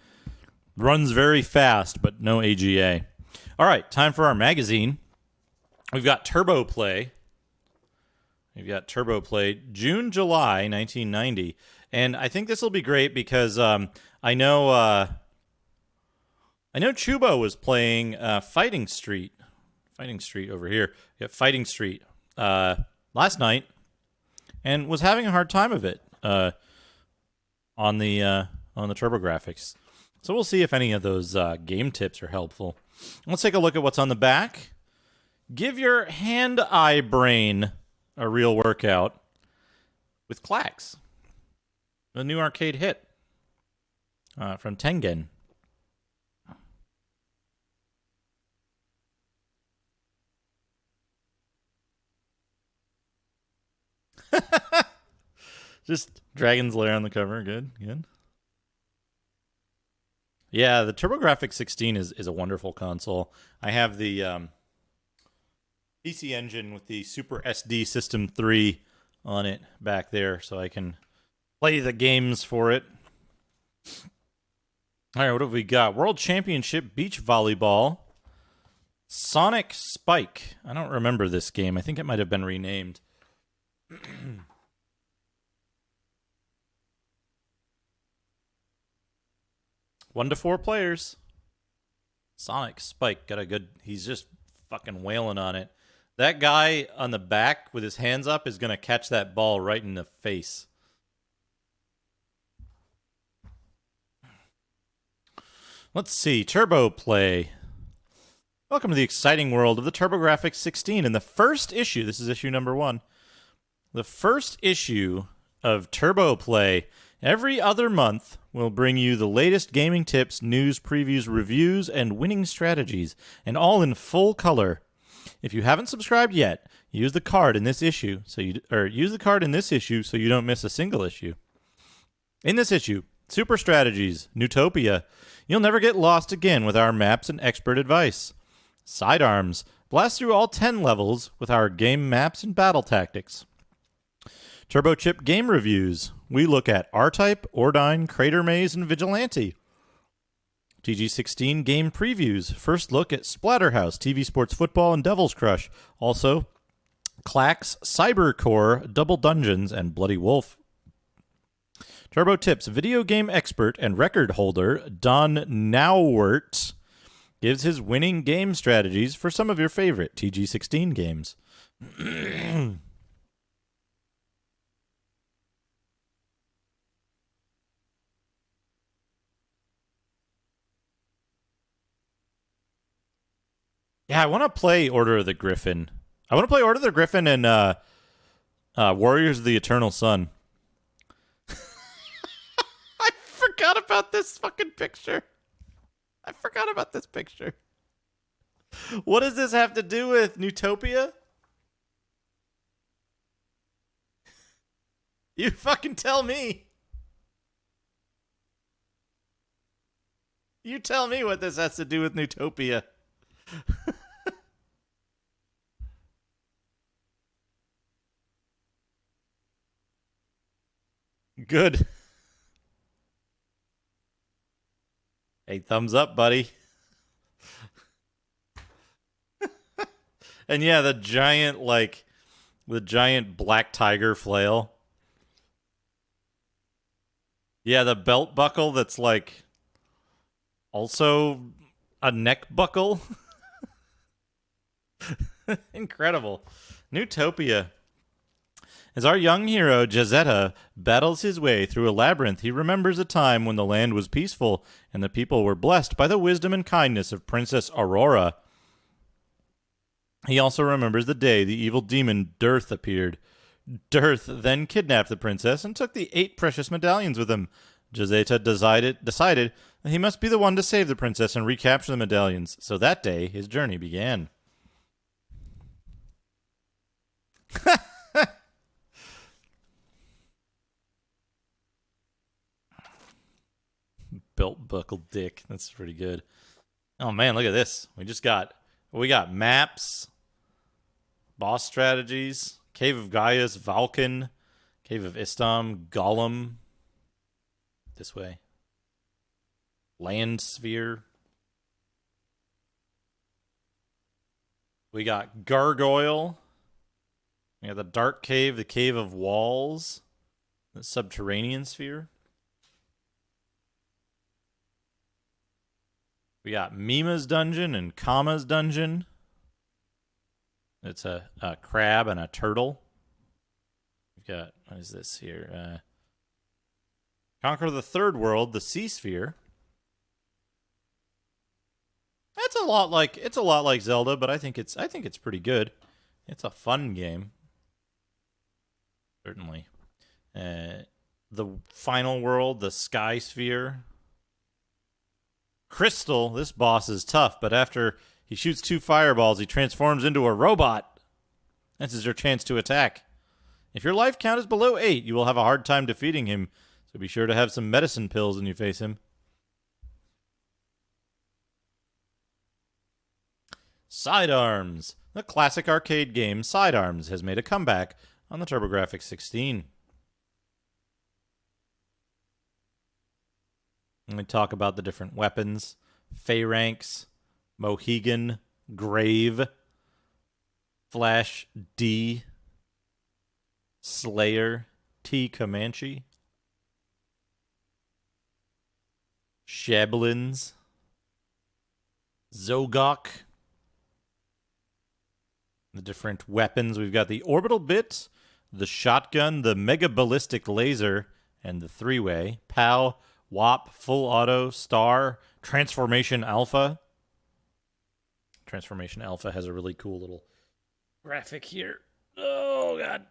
[SPEAKER 1] Runs very fast, but no AGA. All right, time for our magazine. We've got Turbo Play. June, July, 1990. And I think this will be great because I know Chubo was playing Fighting Street over here. Yeah, Fighting Street last night, and was having a hard time of it on the TurboGrafx. So we'll see if any of those game tips are helpful. Let's take a look at what's on the back. Give your hand-eye brain a real workout with Klax, the new arcade hit from Tengen. Just Dragon's Lair on the cover. Good. Yeah, the TurboGrafx 16 is a wonderful console. I have the PC Engine with the Super SD System 3 on it back there, so I can play the games for it. All right, what have we got? World Championship Beach Volleyball. Sonic Spike. I don't remember this game. I think it might have been renamed. 1 to 4 players. Sonic Spike got a good... He's just fucking wailing on it. That guy on the back with his hands up is going to catch that ball right in the face. Let's see. Turbo Play. Welcome to the exciting world of the TurboGrafx 16. And the first issue, this is issue number 1, the first issue of Turbo Play every other month will bring you the latest gaming tips, news, previews, reviews, and winning strategies, and all in full color. If you haven't subscribed yet, use the card in this issue so you don't miss a single issue. In this issue, Super Strategies, Newtopia. You'll never get lost again with our maps and expert advice. Sidearms. Blast through all 10 levels with our game maps and battle tactics. Turbo Chip game reviews. We look at R-Type, Ordyne, Crater Maze, and Vigilante. TG16 game previews. First look at Splatterhouse, TV Sports Football, and Devil's Crush. Also, Klax, Cybercore, Double Dungeons, and Bloody Wolf. Turbo Tips. Video game expert and record holder Don Nauwert gives his winning game strategies for some of your favorite TG16 games. Yeah, I want to play Order of the Griffin. I want to play Order of the Griffin and Warriors of the Eternal Sun. I forgot about this fucking picture. What does this have to do with Newtopia? You fucking tell me. You tell me what this has to do with Newtopia. Good. Hey, thumbs up, buddy. And yeah, the giant black tiger flail. Yeah, the belt buckle that's like also a neck buckle. Incredible. Newtopia. As our young hero, Jazetta, battles his way through a labyrinth, he remembers a time when the land was peaceful and the people were blessed by the wisdom and kindness of Princess Aurora. He also remembers the day the evil demon Dearth appeared. Dearth then kidnapped the princess and took the 8 precious medallions with him. Jazetta decided that he must be the one to save the princess and recapture the medallions. So that day, his journey began. Belt buckle dick. That's pretty good. Oh man, look at this. We got maps, boss strategies, Cave of Gaius, Vulcan, Cave of Istam, Gollum. This way. Land sphere. We got Gargoyle. We got the Dark Cave, the Cave of Walls, the Subterranean Sphere. We got Mima's Dungeon and Kama's Dungeon. It's a crab and a turtle. We've got, what is this here? Conquer the Third World, the Sea Sphere. It's a lot like Zelda, but I think it's pretty good. It's a fun game. Certainly. The Final World, the Sky Sphere. Crystal, this boss is tough, but after he shoots 2 fireballs, he transforms into a robot. This is your chance to attack. If your life count is below 8, you will have a hard time defeating him, so be sure to have some medicine pills when you face him. Sidearms. The classic arcade game Sidearms has made a comeback on the TurboGrafx 16. Let me talk about the different weapons. Phalanx, Mohegan, Grave, Flash D, Slayer, T Comanche, Shablins, Zogok. The different weapons. We've got the orbital bit, the shotgun, the mega ballistic laser, and the 3-way. POW, WAP, Full Auto, Star, Transformation Alpha. Transformation Alpha has a really cool little graphic here. Oh, God.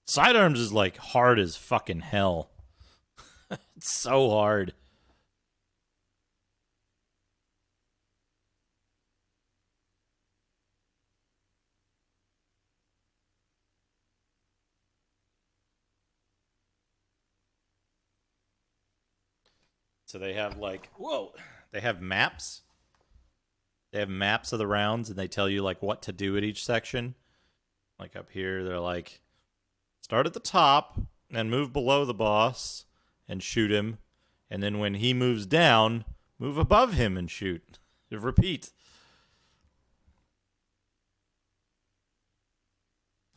[SPEAKER 1] Sidearms is like hard as fucking hell. It's so hard. So they have they have maps. They have maps of the rounds, and they tell you like what to do at each section. Like up here, they're like, start at the top and move below the boss and shoot him. And then when he moves down, move above him and shoot. Repeat.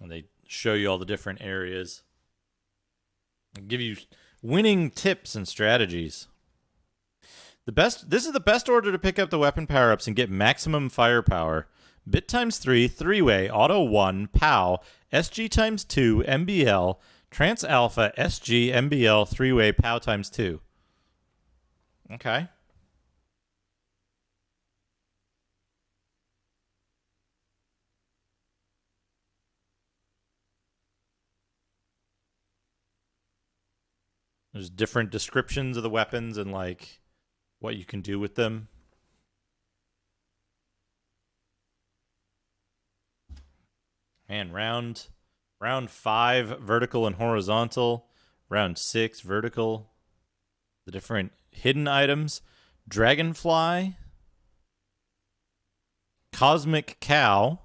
[SPEAKER 1] And they show you all the different areas. And give you winning tips and strategies. This is the best order to pick up the weapon power-ups and get maximum firepower. Bit times 3, 3-way, Auto 1, POW, SG times 2, MBL, Trans Alpha, SG, MBL, 3-way, POW times 2. Okay. There's different descriptions of the weapons and like what you can do with them. And round 5, vertical and horizontal. Round 6, vertical. The different hidden items. Dragonfly. Cosmic Cow.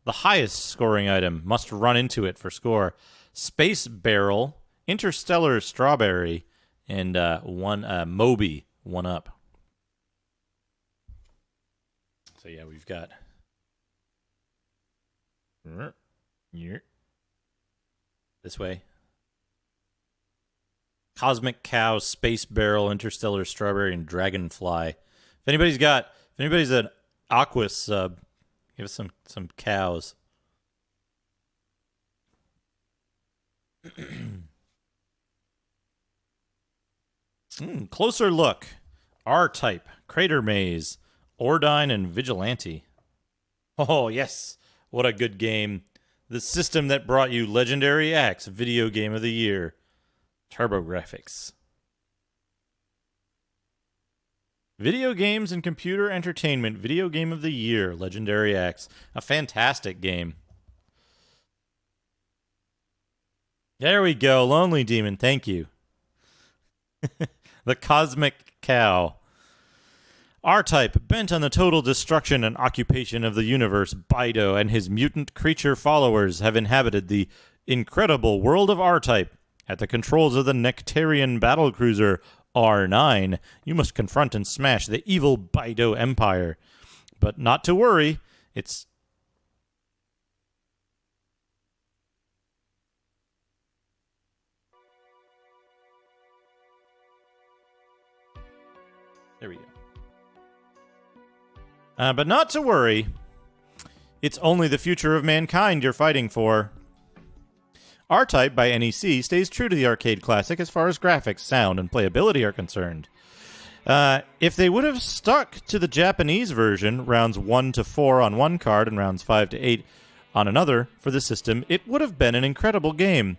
[SPEAKER 1] The highest scoring item. Must run into it for score. Space Barrel. Interstellar Strawberry. and Moby 1 up. So yeah, we've got this way. Cosmic Cow, Space Barrel, Interstellar Strawberry, and Dragonfly. If anybody's an Aquas sub, give us some cows. Closer look. R-Type, Crater Maze, Ordyne, and Vigilante. Oh, yes. What a good game. The system that brought you Legendary Axe Video Game of the Year. TurboGrafx. Video Games and Computer Entertainment Video Game of the Year. Legendary Axe. A fantastic game. There we go. Lonely Demon. Thank you. The Cosmic Cow. R-Type, bent on the total destruction and occupation of the universe, Bido and his mutant creature followers have inhabited the incredible world of R-Type. At the controls of the Nectarian battlecruiser R9, you must confront and smash the evil Bido Empire. But not to worry, it's... There we go. But not to worry, it's only the future of mankind you're fighting for. R-Type by NEC stays true to the arcade classic as far as graphics, sound, and playability are concerned. If they would have stuck to the Japanese version, rounds 1 to 4 on one card and rounds 5 to 8 on another for the system, it would have been an incredible game.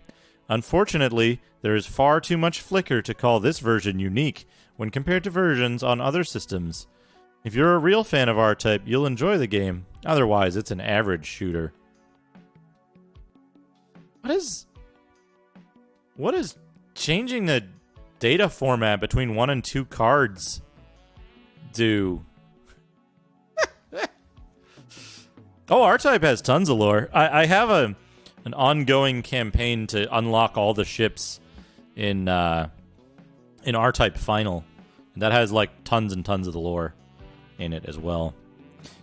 [SPEAKER 1] Unfortunately, there is far too much flicker to call this version unique when compared to versions on other systems. If you're a real fan of R-Type, you'll enjoy the game. Otherwise, it's an average shooter. What is changing the data format between 1 and 2 cards do? Oh, R-Type has tons of lore. I have an ongoing campaign to unlock all the ships in R-Type Final. And that has like tons and tons of the lore in it as well.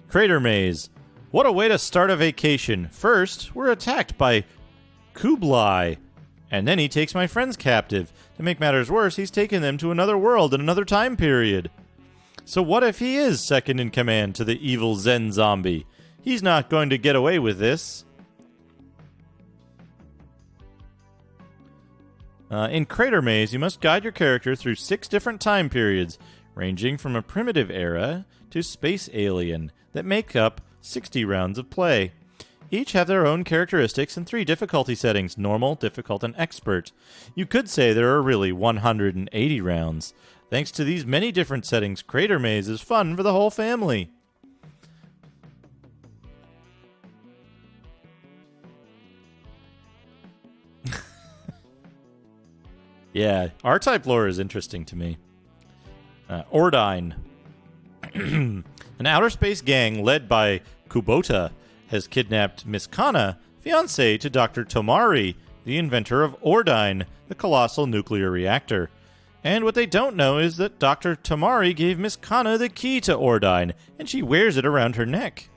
[SPEAKER 1] Crater Maze. What a way to start a vacation. First, we're attacked by Kublai, and then he takes my friends captive. To make matters worse, he's taken them to another world in another time period. So what if he is second in command to the evil Zen zombie? He's not going to get away with this. In Crater Maze, you must guide your character through 6 different time periods, ranging from a primitive era to space alien, that make up 60 rounds of play. Each have their own characteristics and 3 difficulty settings, normal, difficult, and expert. You could say there are really 180 rounds. Thanks to these many different settings, Crater Maze is fun for the whole family. Yeah, R-Type lore is interesting to me. Ordyne. An outer space gang led by Kubota has kidnapped Miss Kana, fiancée to Dr. Tomari, the inventor of Ordyne, the colossal nuclear reactor. And what they don't know is that Dr. Tomari gave Miss Kana the key to Ordyne, and she wears it around her neck.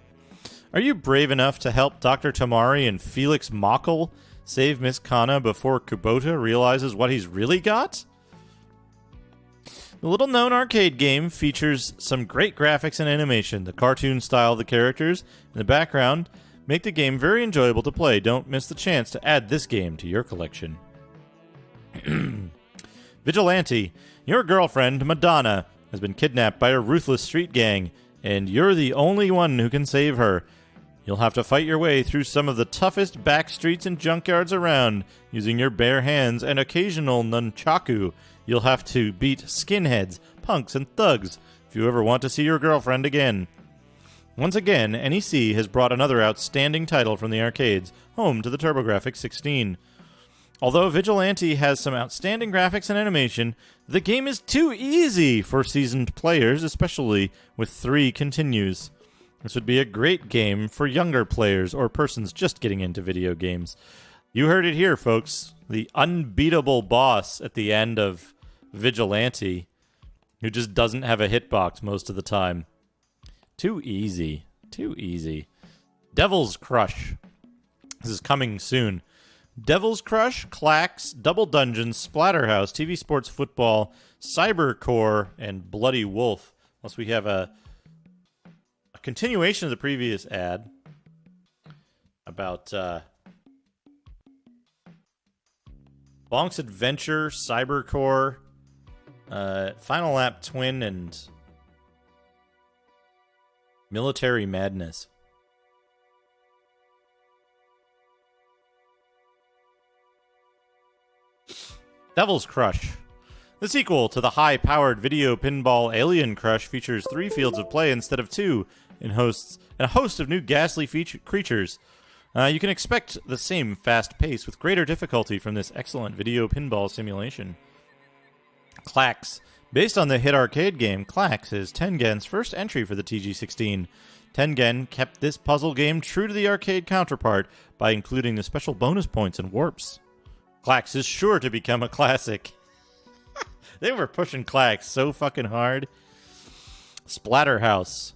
[SPEAKER 1] Are you brave enough to help Dr. Tomari and Felix Mockel save Miss Kana before Kubota realizes what he's really got? The little-known arcade game features some great graphics and animation. The cartoon style of the characters and the background make the game very enjoyable to play. Don't miss the chance to add this game to your collection. Vigilante. Your girlfriend, Madonna, has been kidnapped by a ruthless street gang, and you're the only one who can save her. You'll have to fight your way through some of the toughest back streets and junkyards around, using your bare hands and occasional nunchaku. You'll have to beat skinheads, punks, and thugs if you ever want to see your girlfriend again. Once again, NEC has brought another outstanding title from the arcades home to the TurboGrafx 16. Although Vigilante has some outstanding graphics and animation, the game is too easy for seasoned players, especially with 3 continues. This would be a great game for younger players or persons just getting into video games. You heard it here, folks. The unbeatable boss at the end of vigilante who just doesn't have a hitbox most of the time. Too easy. Too easy. Devil's Crush. This is coming soon. Devil's Crush, Clax, Double Dungeon, Splatterhouse, TV Sports Football, Cybercore, and Bloody Wolf. Unless we have a continuation of the previous ad about Bonk's Adventure, Cybercore, Final Lap Twin, and Military Madness. Devil's Crush. The sequel to the high-powered video pinball Alien Crush features 3 fields of play instead of 2 and a host of new ghastly creatures. You can expect the same fast pace with greater difficulty from this excellent video pinball simulation. Clax. Based on the hit arcade game, Clax is Tengen's first entry for the TG16. Tengen kept this puzzle game true to the arcade counterpart by including the special bonus points and warps. Clax is sure to become a classic. They were pushing Clax so fucking hard. Splatterhouse.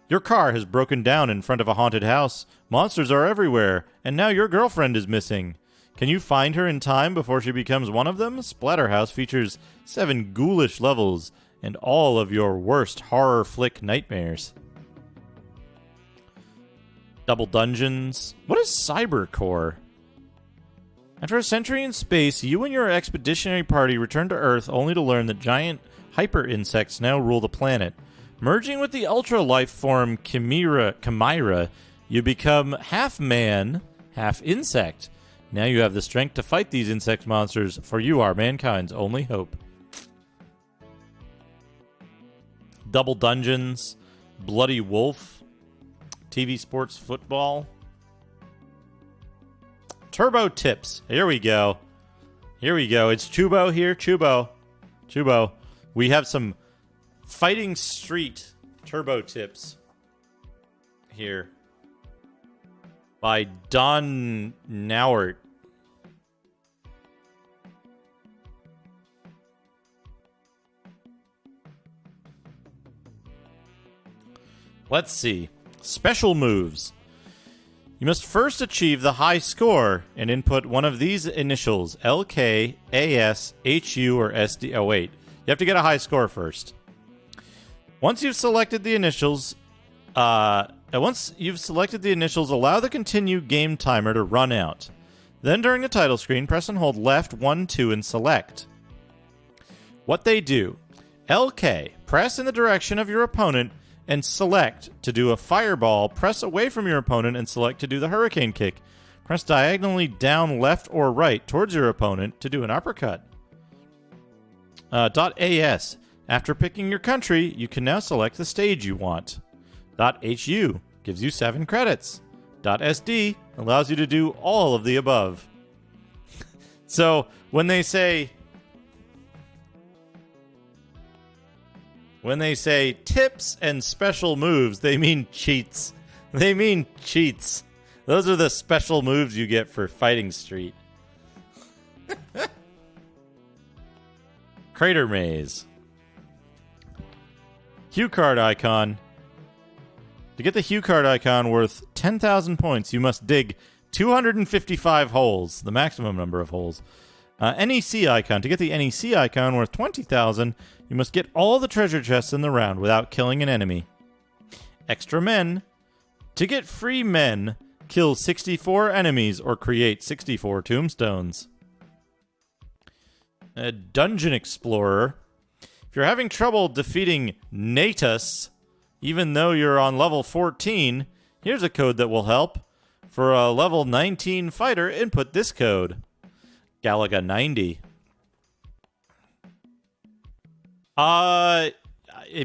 [SPEAKER 1] Your car has broken down in front of a haunted house. Monsters are everywhere, and now your girlfriend is missing. Can you find her in time before she becomes one of them? Splatterhouse features 7 ghoulish levels and all of your worst horror flick nightmares. Double Dungeons. What is Cybercore? After a century in space, you and your expeditionary party return to Earth only to learn that giant hyper-insects now rule the planet. Merging with the ultra-life form Chimera, you become half man, half insect. Now you have the strength to fight these insect monsters, for you are mankind's only hope. Double Dungeons, Bloody Wolf, TV Sports Football. Turbo Tips. Here we go. Here we go. It's Chubo here. Chubo. We have some Fighting Street Turbo Tips here by Don Nauert. Let's see. Special moves. You must first achieve the high score and input one of these initials, LK, AS, HU, or SD. Oh, wait. You have to get a high score first. Once you've selected the initials, allow the continue game timer to run out. Then during the title screen, press and hold left 1, 2, and select. What they do. LK, press in the direction of your opponent and select to do a fireball. Press away from your opponent and select to do the hurricane kick. Press diagonally down left or right towards your opponent to do an uppercut. .AS. After picking your country, you can now select the stage you want. .HU gives you 7 credits. .SD allows you to do all of the above. So when they say tips and special moves, they mean cheats. They mean cheats. Those are the special moves you get for Fighting Street. Crater Maze. Hue card icon. To get the Hue card icon worth 10,000 points, you must dig 255 holes, the maximum number of holes. NEC icon. To get the NEC icon worth 20,000, you must get all the treasure chests in the round without killing an enemy. Extra men. To get free men, kill 64 enemies or create 64 tombstones. A Dungeon Explorer. If you're having trouble defeating Natus, even though you're on level 14, here's a code that will help. For a level 19 fighter, input this code. Galaga 90. I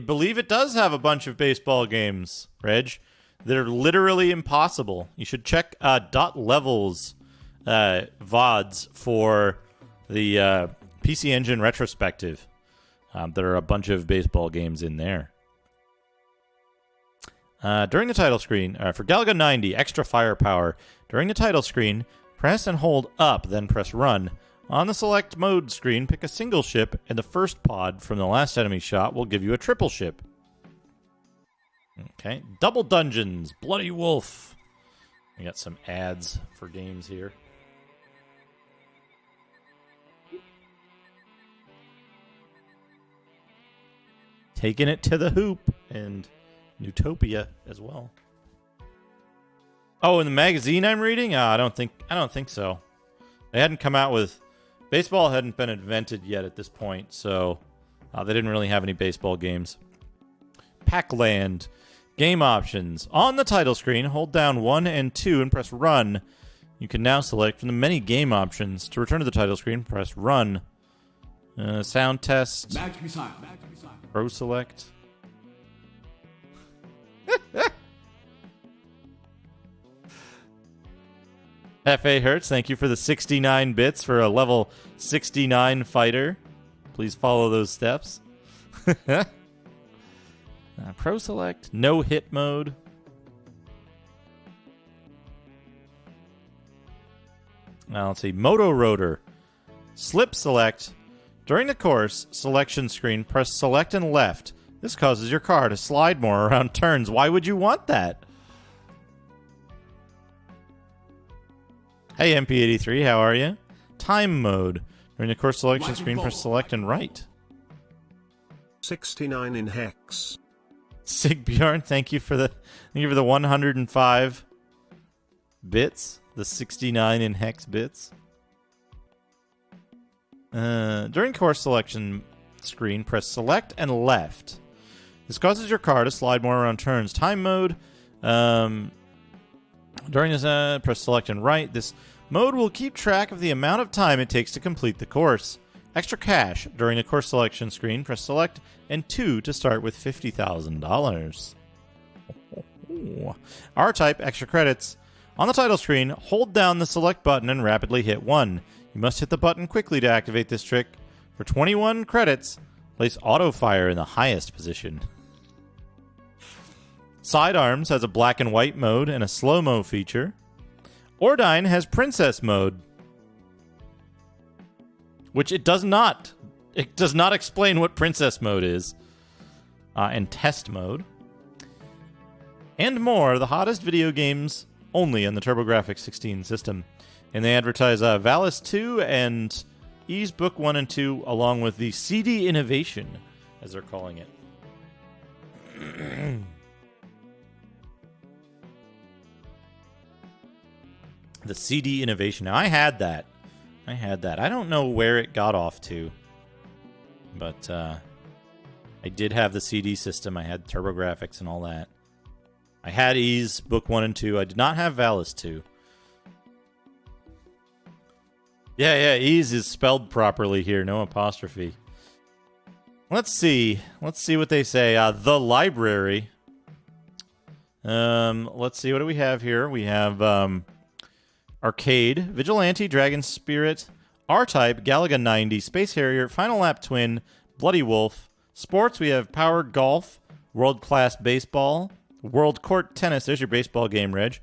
[SPEAKER 1] believe it does have a bunch of baseball games, Reg. They're literally impossible. You should check .levels VODs for the PC Engine retrospective. There are a bunch of baseball games in there. During the title screen, for Galaga 90, extra firepower. During the title screen, press and hold up, then press run. On the select mode screen, pick a single ship, and the first pod from the last enemy shot will give you a triple ship. Okay. Double Dungeons, Bloody Wolf. We got some ads for games here. Taking it to the hoop, and Newtopia as well. Oh, in the magazine I'm reading? I don't think so. They hadn't come out with... Baseball hadn't been invented yet at this point, so they didn't really have any baseball games. Pac-Land. Game options. On the title screen, hold down 1 and 2 and press Run. You can now select from the many game options. To return to the title screen, press Run. Sound test. Pro select. F.A. Hertz, thank you for the 69 bits for a level 69 fighter. Please follow those steps. Pro select. No hit mode. Now let's see. Moto Rotor. Slip select. During the course selection screen, press select and left. This causes your car to slide more around turns. Why would you want that? Hey, MP83, how are you? Time mode. During the course selection screen, press select and right.
[SPEAKER 4] 69 in hex.
[SPEAKER 1] Sigbjorn, thank you for the 105 bits. The 69 in hex bits. During course selection screen, press select and left. This causes your car to slide more around turns. Time mode. During this, press select and right. This mode will keep track of the amount of time it takes to complete the course. Extra cash. During the course selection screen, press select and 2 to start with $50,000. R-Type extra credits. On the title screen, hold down the select button and rapidly hit 1. You must hit the button quickly to activate this trick. For 21 credits, place auto fire in the highest position. Sidearms has a black and white mode and a slow-mo feature. Ordyne has princess mode, which it does not. It does not explain what princess mode is. And test mode. And more, the hottest video games only on the TurboGrafx 16 system. And they advertise Valis 2 and Ys Book 1 and 2, along with the CD Innovation, as they're calling it. The CD Innovation. Now, I had that. I don't know where it got off to, but I did have the CD system. I had TurboGrafx and all that. I had Ys Book 1 and 2. I did not have Valis 2. Yeah, Ys is spelled properly here. No apostrophe. Let's see. Let's see what they say. The library. Let's see. What do we have here? We have Arcade, Vigilante, Dragon Spirit, R-Type, Galaga 90, Space Harrier, Final Lap Twin, Bloody Wolf. Sports, we have Power Golf, World Class Baseball, World Court Tennis. There's your baseball game, Reg.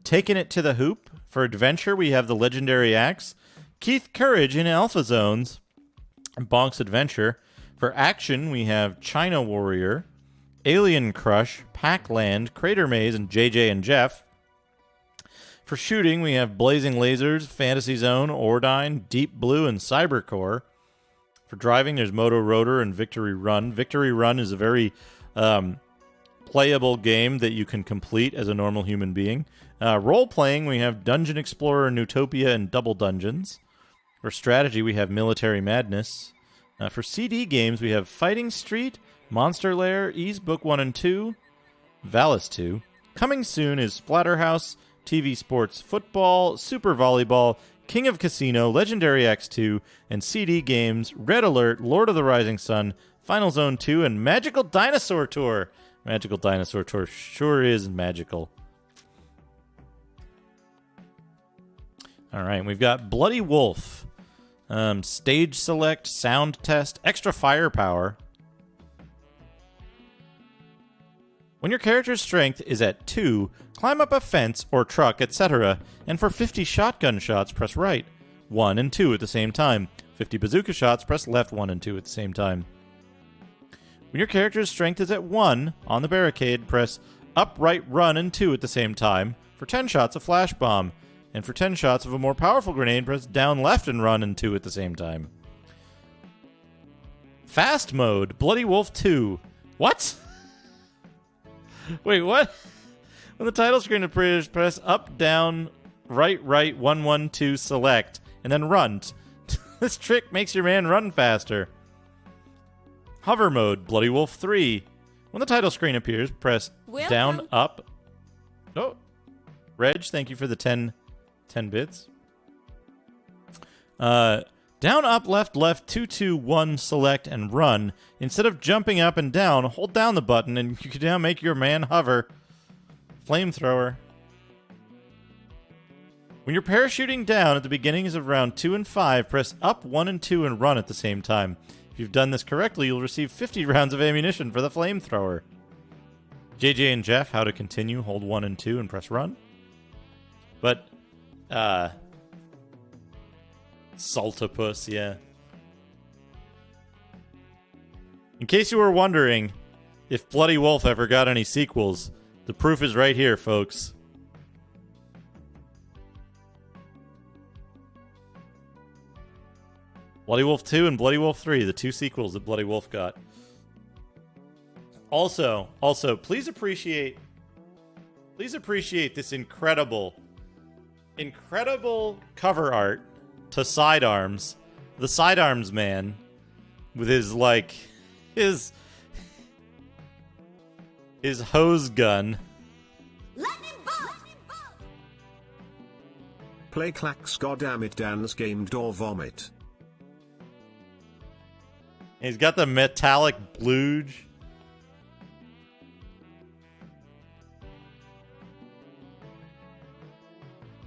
[SPEAKER 1] Taking it to the hoop. For adventure, we have the Legendary Axe, Keith Courage in Alpha Zones, Bonk's Adventure. For action, we have China Warrior, Alien Crush, Pac-Land, Crater Maze, and JJ and Jeff. For shooting, we have Blazing Lasers, Fantasy Zone, Ordyne, Deep Blue, and Cybercore. For driving, there's Moto Rotor and Victory Run. Victory Run is a very playable game that you can complete as a normal human being. Role-playing, we have Dungeon Explorer, Newtopia, and Double Dungeons. For strategy, we have Military Madness. For CD games, we have Fighting Street, Monster Lair, Ys Book 1 and 2, Valis 2. Coming soon is Splatterhouse, TV Sports Football, Super Volleyball, King of Casino, Legendary X2, and CD games Red Alert, Lord of the Rising Sun, Final Zone 2, and Magical Dinosaur Tour. Magical Dinosaur Tour sure is magical. All right, we've got Bloody Wolf. Stage select, sound test, extra firepower. When your character's strength is at 2, climb up a fence or truck, etc., and for 50 shotgun shots, press right 1 and 2 at the same time. 50 bazooka shots, press left 1 and 2 at the same time. When your character's strength is at 1, on the barricade, press up, right, run, and 2 at the same time. For 10 shots, a flash bomb. And for 10 shots of a more powerful grenade, press down, left, and run, and 2 at the same time. Fast mode, Bloody Wolf 2. What? Wait, what? When the title screen appears, press up, down, right, 1, 1, 2, select, and then run. This trick makes your man run faster. Hover mode, Bloody Wolf 3. When the title screen appears, press down, up. Oh, Reg, thank you for the 10 bits. Down, up, left, 2, 2, 1, select, and run. Instead of jumping up and down, hold down the button and you can now make your man hover. Flamethrower. When you're parachuting down at the beginnings of round 2 and 5, press up, 1, and 2 and run at the same time. If you've done this correctly, you'll receive 50 rounds of ammunition for the flamethrower. JJ and Jeff, how to continue, hold 1 and 2 and press run. But, Saltopus, yeah. In case you were wondering if Bloody Wolf ever got any sequels, the proof is right here, folks. Bloody Wolf 2 and Bloody Wolf 3, the 2 sequels that Bloody Wolf got. Also, please appreciate this incredible cover art to Sidearms. The Sidearms man with his his hose gun.
[SPEAKER 4] Play clacks, goddammit, Dan's game door vomit.
[SPEAKER 1] He's got the metallic bluge.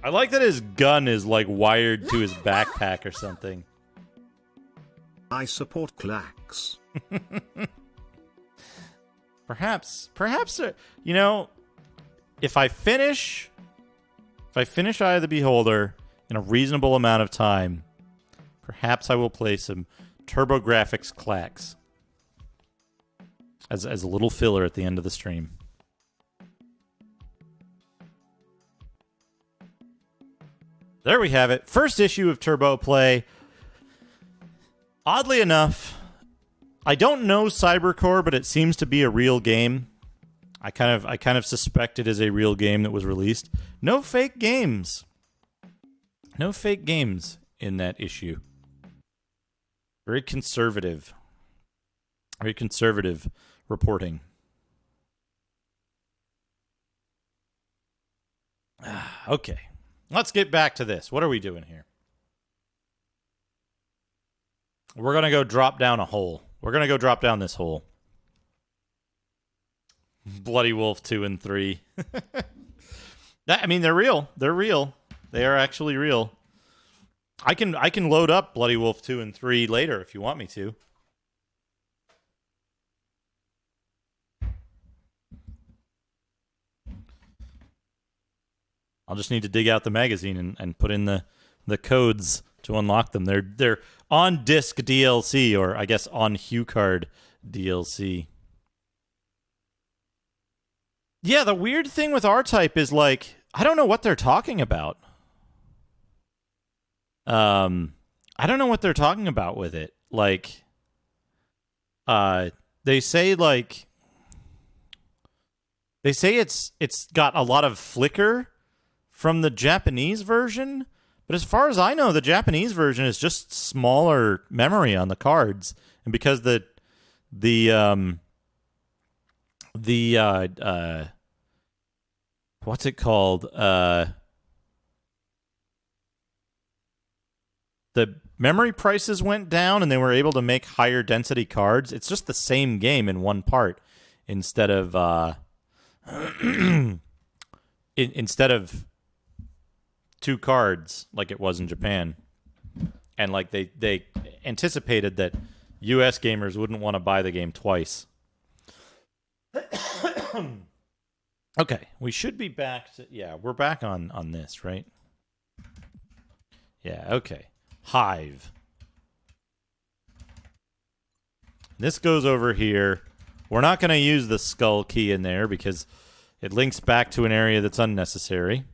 [SPEAKER 1] I like that his gun is like wired to his backpack or something.
[SPEAKER 4] I support clacks.
[SPEAKER 1] Perhaps, you know, if I finish Eye of the Beholder in a reasonable amount of time, perhaps I will play some TurboGrafx clacks as a little filler at the end of the stream. There we have it. First issue of Turbo Play. Oddly enough, I don't know Cybercore, but it seems to be a real game. I kind of suspect it is a real game that was released. No fake games. No fake games in that issue. Very conservative. Very conservative reporting. Okay. Let's get back to this. What are we doing here? We're going to go drop down a hole. We're going to go drop down this hole. Bloody Wolf 2 and 3. I mean, they're real. They're real. They are actually real. I can load up Bloody Wolf 2 and 3 later if you want me to. I'll just need to dig out the magazine and put in the codes to unlock them. They're on disc DLC, or I guess on HuCard DLC. Yeah, the weird thing with R-Type is, like, I don't know what they're talking about. I don't know what they're talking about with it. Like, they say it's got a lot of flicker from the Japanese version, but as far as I know, the Japanese version is just smaller memory on the cards, and because the what's it called? The memory prices went down, and they were able to make higher density cards. It's just the same game in one part instead of instead of 2 cards like it was in Japan. And like they anticipated that US gamers wouldn't want to buy the game twice. Okay, we should be back to, yeah, we're back on this, right? Yeah, okay. Hive. This goes over here. We're not going to use the skull key in there because it links back to an area that's unnecessary.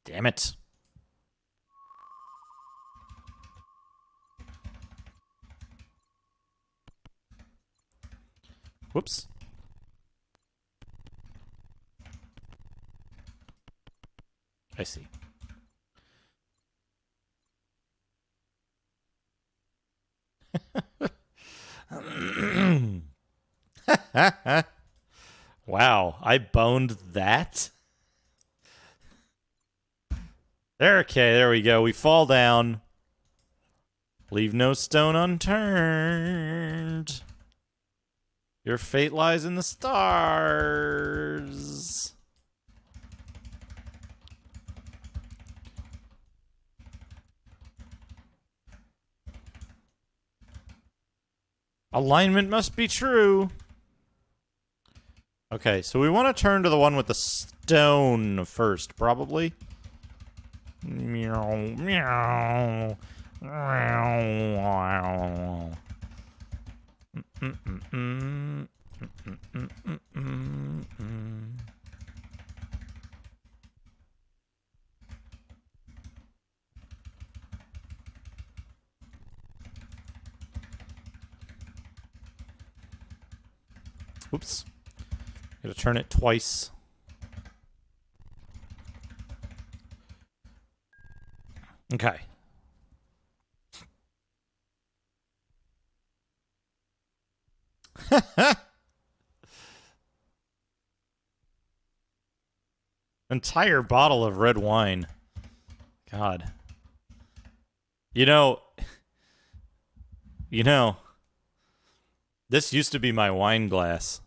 [SPEAKER 1] Damn it. Whoops. I see. Wow, I boned that? Okay, there we go. We fall down. Leave no stone unturned. Your fate lies in the stars. Alignment must be true. Okay, so we want to turn to the one with the stone first, probably. Meow, meow, meow. Oops. Gotta turn it twice. Okay. Entire bottle of red wine. God. You know, this used to be my wine glass.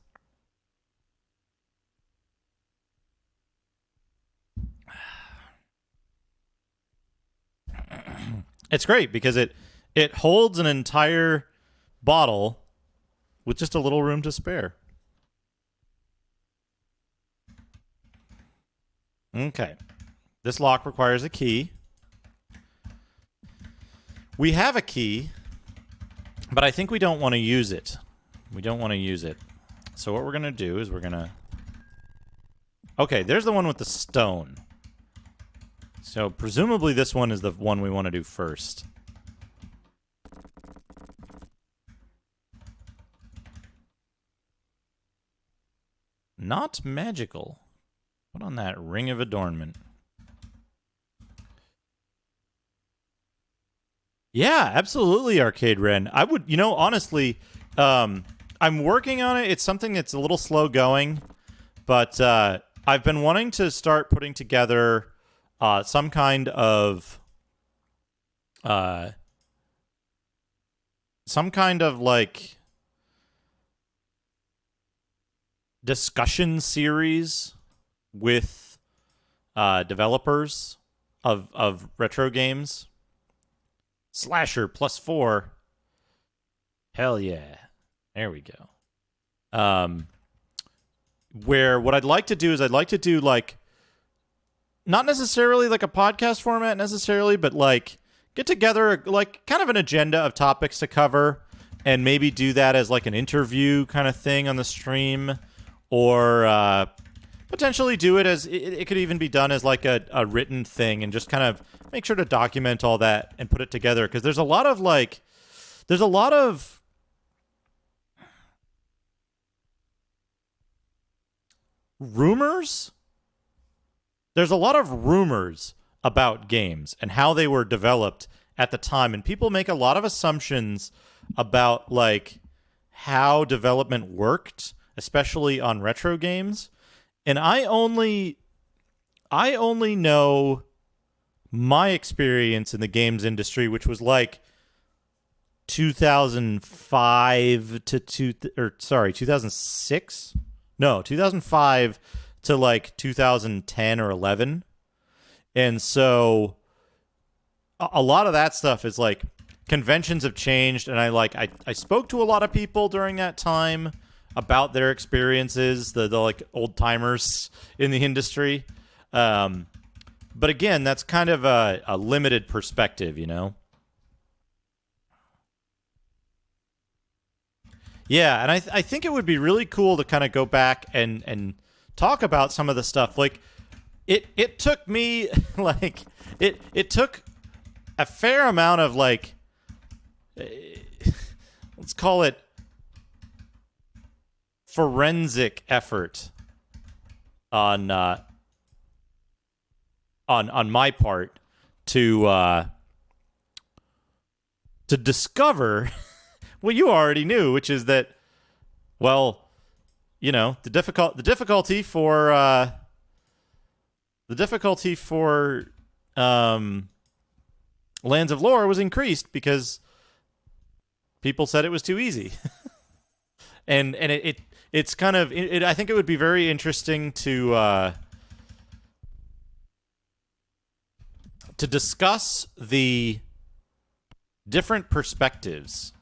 [SPEAKER 1] It's great because it holds an entire bottle with just a little room to spare. Okay. This lock requires a key. We have a key, but I think we don't want to use it. We don't want to use it. So what we're going to do is we're going to... Okay, there's the one with the stone. So presumably this one is the one we want to do first. Not magical. Put on that ring of adornment. Yeah, absolutely, Arcade Ren. I would, honestly, I'm working on it. It's something that's a little slow going, but I've been wanting to start putting together some kind of like discussion series with developers of retro games. Slasher +4. Hell yeah. There we go. Where what I'd like to do is I'd like to do like not necessarily like a podcast format necessarily, but like get together like kind of an agenda of topics to cover and maybe do that as like an interview kind of thing on the stream, or potentially do it as it could even be done as like a written thing and just kind of make sure to document all that and put it together, because there's a lot of rumors. There's a lot of rumors about games and how they were developed at the time, and people make a lot of assumptions about like how development worked, especially on retro games. And I only know my experience in the games industry, which was like 2005 to 2006. No, 2005 to like 2010 or 11. And so a lot of that stuff is like conventions have changed, and I spoke to a lot of people during that time about their experiences, the like old timers in the industry. But again, that's kind of a limited perspective, you know? Yeah, and I think it would be really cool to kind of go back and talk about some of the stuff. Like, it took me, like, it took a fair amount of, like, let's call it forensic effort on my part to discover what you already knew, which is that, well, you know, the difficulty for Lands of Lore was increased because people said it was too easy. and it's kind of I think it would be very interesting to discuss the different perspectives.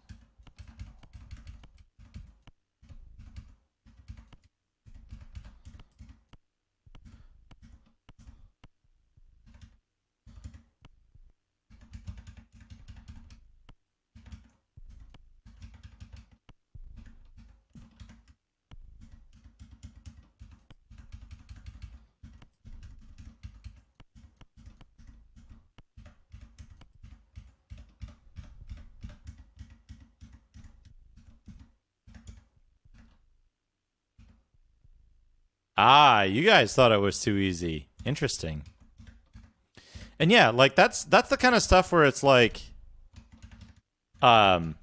[SPEAKER 1] Ah, you guys thought it was too easy. Interesting. And yeah, like that's the kind of stuff where it's like I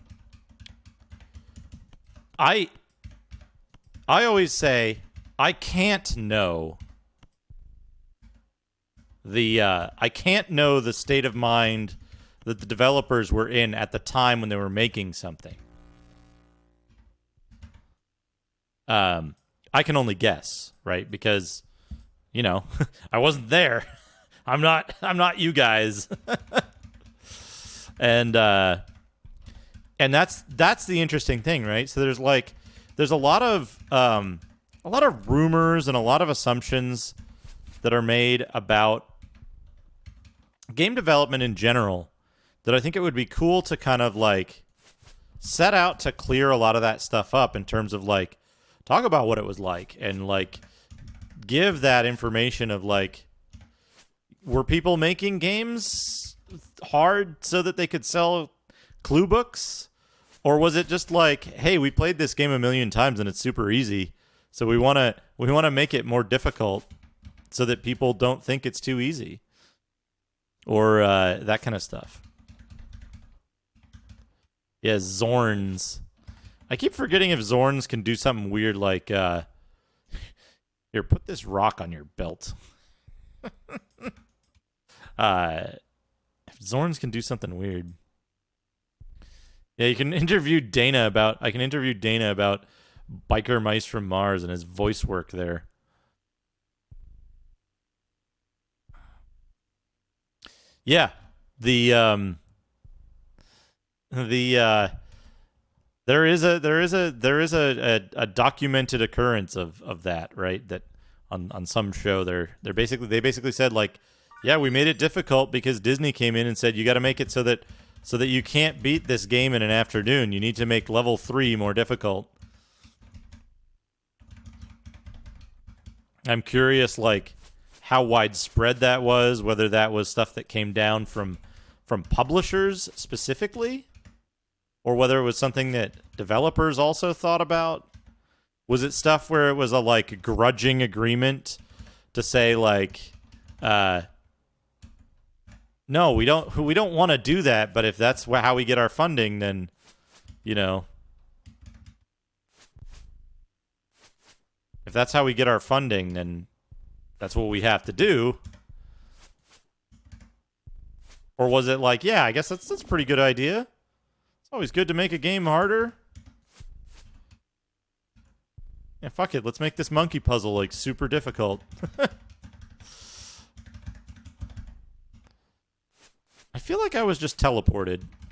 [SPEAKER 1] always say I can't know the state of mind that the developers were in at the time when they were making something. I can only guess, right? Because, you know, I wasn't there. I'm not you guys. and that's the interesting thing, right? So there's a lot of rumors and a lot of assumptions that are made about game development in general that I think it would be cool to kind of like set out to clear a lot of that stuff up in terms of like talk about what it was like and like give that information of like, were people making games hard so that they could sell clue books? Or was it just like, hey, we played this game a million times and it's super easy, so we want to make it more difficult so that people don't think it's too easy? Or that kind of stuff. Yeah, Zorns. I keep forgetting if Zorns can do something weird like, here, put this rock on your belt. If Zorns can do something weird. Yeah, I can interview Dana about Biker Mice from Mars and his voice work there. Yeah, there is a documented occurrence of that, right? That on some show they basically said like, yeah, we made it difficult because Disney came in and said you got to make it so that you can't beat this game in an afternoon. You need to make level 3 more difficult. I'm curious like how widespread that was, whether that was stuff that came down from publishers specifically, or whether it was something that developers also thought about. Was it stuff where it was a like grudging agreement to say like, no, we don't want to do that, but if that's how we get our funding, then, you know, if that's how we get our funding, then that's what we have to do. Or was it like, yeah, I guess that's a pretty good idea. It's always good to make a game harder. Yeah, fuck it. Let's make this monkey puzzle like super difficult. I feel like I was just teleported.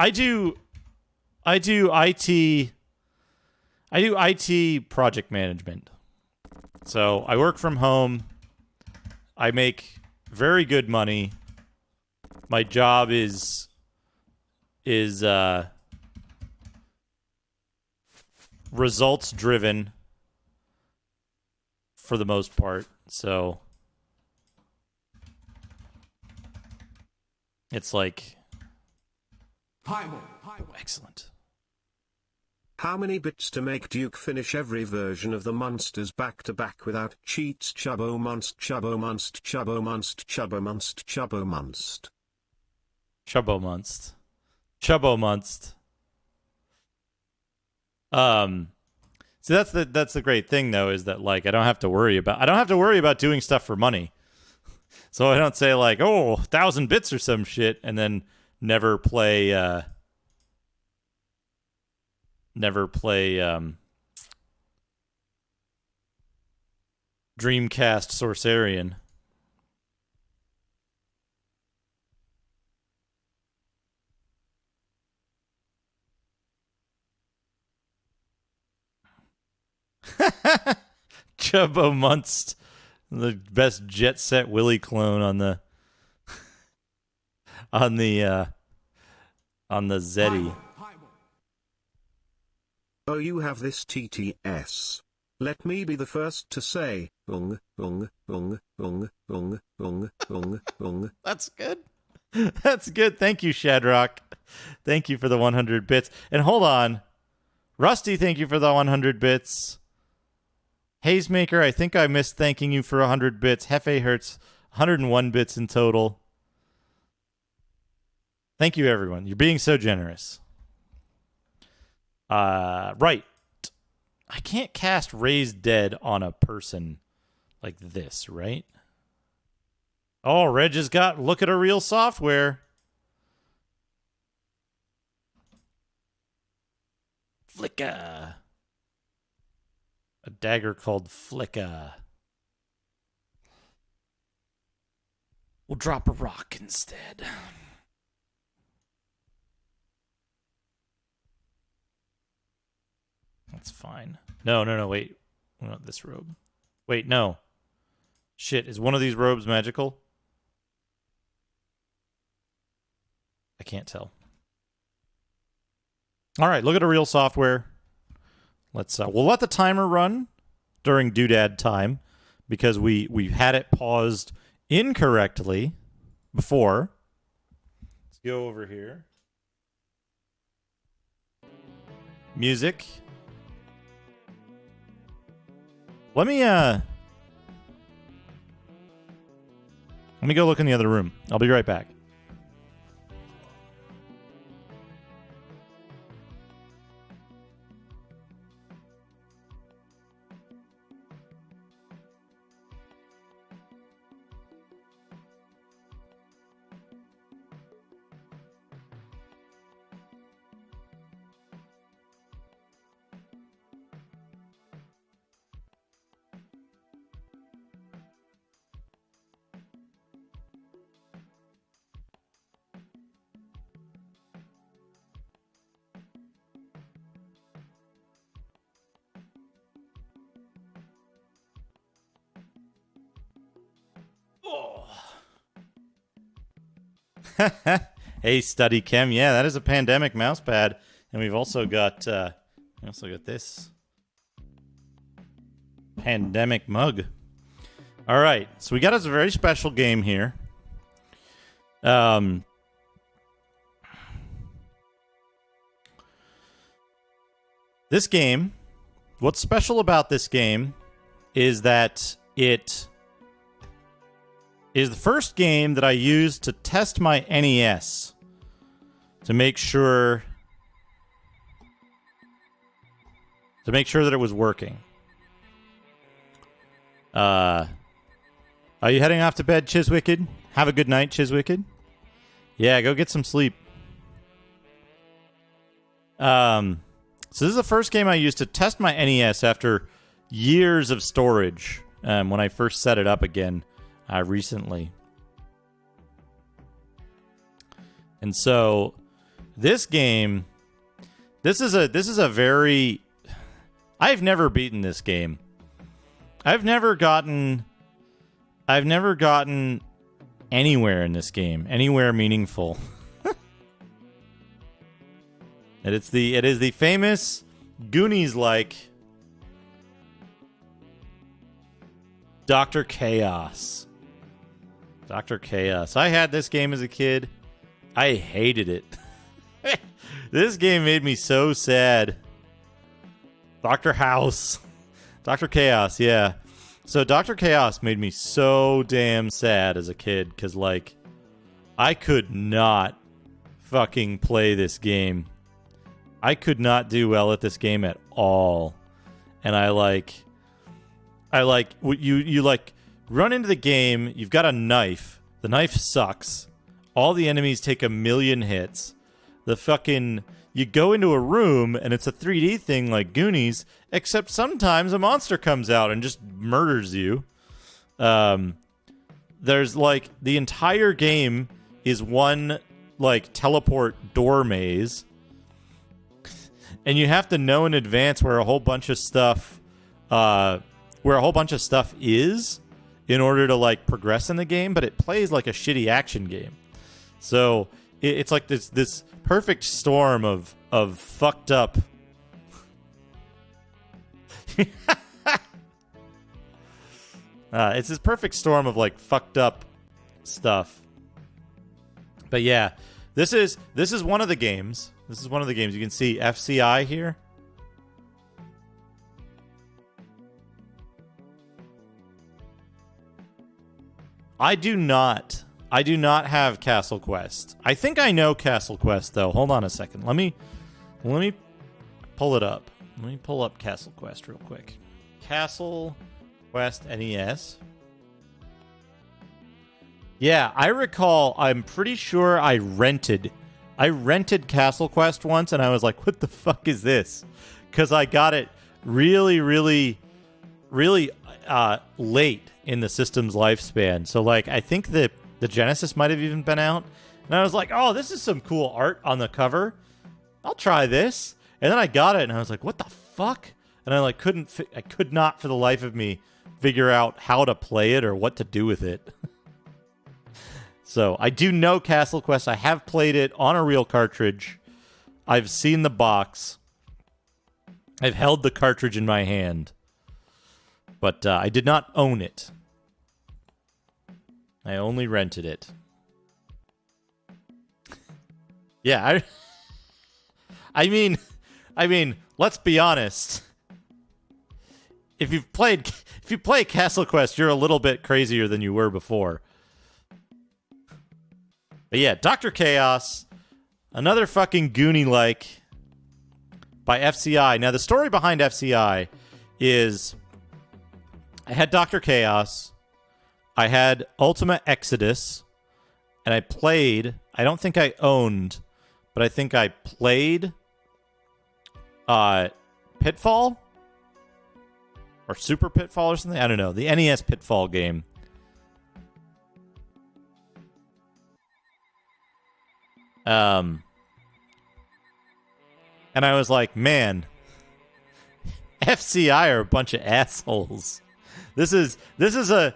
[SPEAKER 1] I do IT project management. So I work from home. I make very good money. My job is results driven for the most part. So it's like excellent.
[SPEAKER 4] How many bits to make Duke finish every version of the Monsters back to back without cheats? Chubbo Munst, Chubbo Munst, Chubbo Munst, Chubbo Munst, Chubbo Munst.
[SPEAKER 1] Chubbo Munst. Chubbo Munst. So that's the great thing though, is that like I don't have to worry about doing stuff for money. So I don't say like, oh, 1,000 bits or some shit, and then never play Dreamcast Sorcerian. Chubbo Munst, the best Jet Set Willy clone on the Zeddy.
[SPEAKER 4] Oh, you have this TTS. Let me be the first to say, ung.
[SPEAKER 1] That's good. That's good. Thank you, Shadrock. Thank you for the 100 bits. And hold on. Rusty, thank you for the 100 bits. Hazemaker, I think I missed thanking you for 100 bits. Hefe Hertz, 101 bits in total. Thank you, everyone. You're being so generous. Right. I can't cast Raised Dead on a person like this, right? Oh, Reg has got look at a real software. Flicka. A dagger called Flicka. We'll drop a rock instead. That's fine. No, wait. Not this robe. Wait, no. Shit, is one of these robes magical? I can't tell. All right, look at a real software. Let's we'll let the timer run during doodad time because we had it paused incorrectly before. Let's go over here. Music. Let me go look in the other room. I'll be right back. Hey, Study Chem. Yeah, that is a pandemic mousepad, and we've also got this pandemic mug. All right, so we got us a very special game here. This game, what's special about this game is that it is the first game that I used to test my NES to make sure that it was working. Are you heading off to bed, Chiswicked? Have a good night, Chiswicked. Yeah, go get some sleep. So this is the first game I used to test my NES after years of storage when I first set it up again recently. And so This game, this is a very, I've never beaten this game. I've never gotten anywhere in this game, anywhere meaningful. And it is the famous Goonies-like Dr. Chaos. Dr. Chaos. I had this game as a kid. I hated it. This game made me so sad. Dr. House. Dr. Chaos, yeah. So Dr. Chaos made me so damn sad as a kid because, like, I could not fucking play this game. I could not do well at this game at all. And you run into the game, you've got a knife. The knife sucks. All the enemies take 1,000,000 hits. You go into a room and it's a 3D thing like Goonies, except sometimes a monster comes out and just murders you. There's like the entire game is one like teleport door maze. And you have to know in advance where a whole bunch of stuff is in order to like progress in the game, but it plays like a shitty action game. So it's like this perfect storm of fucked up. It's this perfect storm of like fucked up stuff. But yeah, this is one of the games. This is one of the games. You can see FCI here. I do not have Castle Quest. I think I know Castle Quest though. Hold on a second. Let me pull it up. Let me pull up Castle Quest real quick. Castle Quest NES. Yeah, I recall. I'm pretty sure I rented Castle Quest once, and I was like, "What the fuck is this?" Because I got it really, really, really late in the system's lifespan. So, like, I think the Genesis might have even been out, and I was like, "Oh, this is some cool art on the cover. I'll try this." And then I got it, and I was like, "What the fuck?" And I like I could not for the life of me figure out how to play it or what to do with it. So I do know Castle Quest. I have played it on a real cartridge. I've seen the box. I've held the cartridge in my hand. But I did not own it. I only rented it. Yeah, I mean, let's be honest. If you play Castle Quest, you're a little bit crazier than you were before. But yeah, Dr. Chaos, another fucking Goonie-like by FCI. Now, the story behind FCI is I had Dr. Chaos, I had Ultima Exodus, and I don't think I owned, but I think I played Pitfall? Or Super Pitfall or something? I don't know. The NES Pitfall game. And I was like, man, FCI are a bunch of assholes. This is a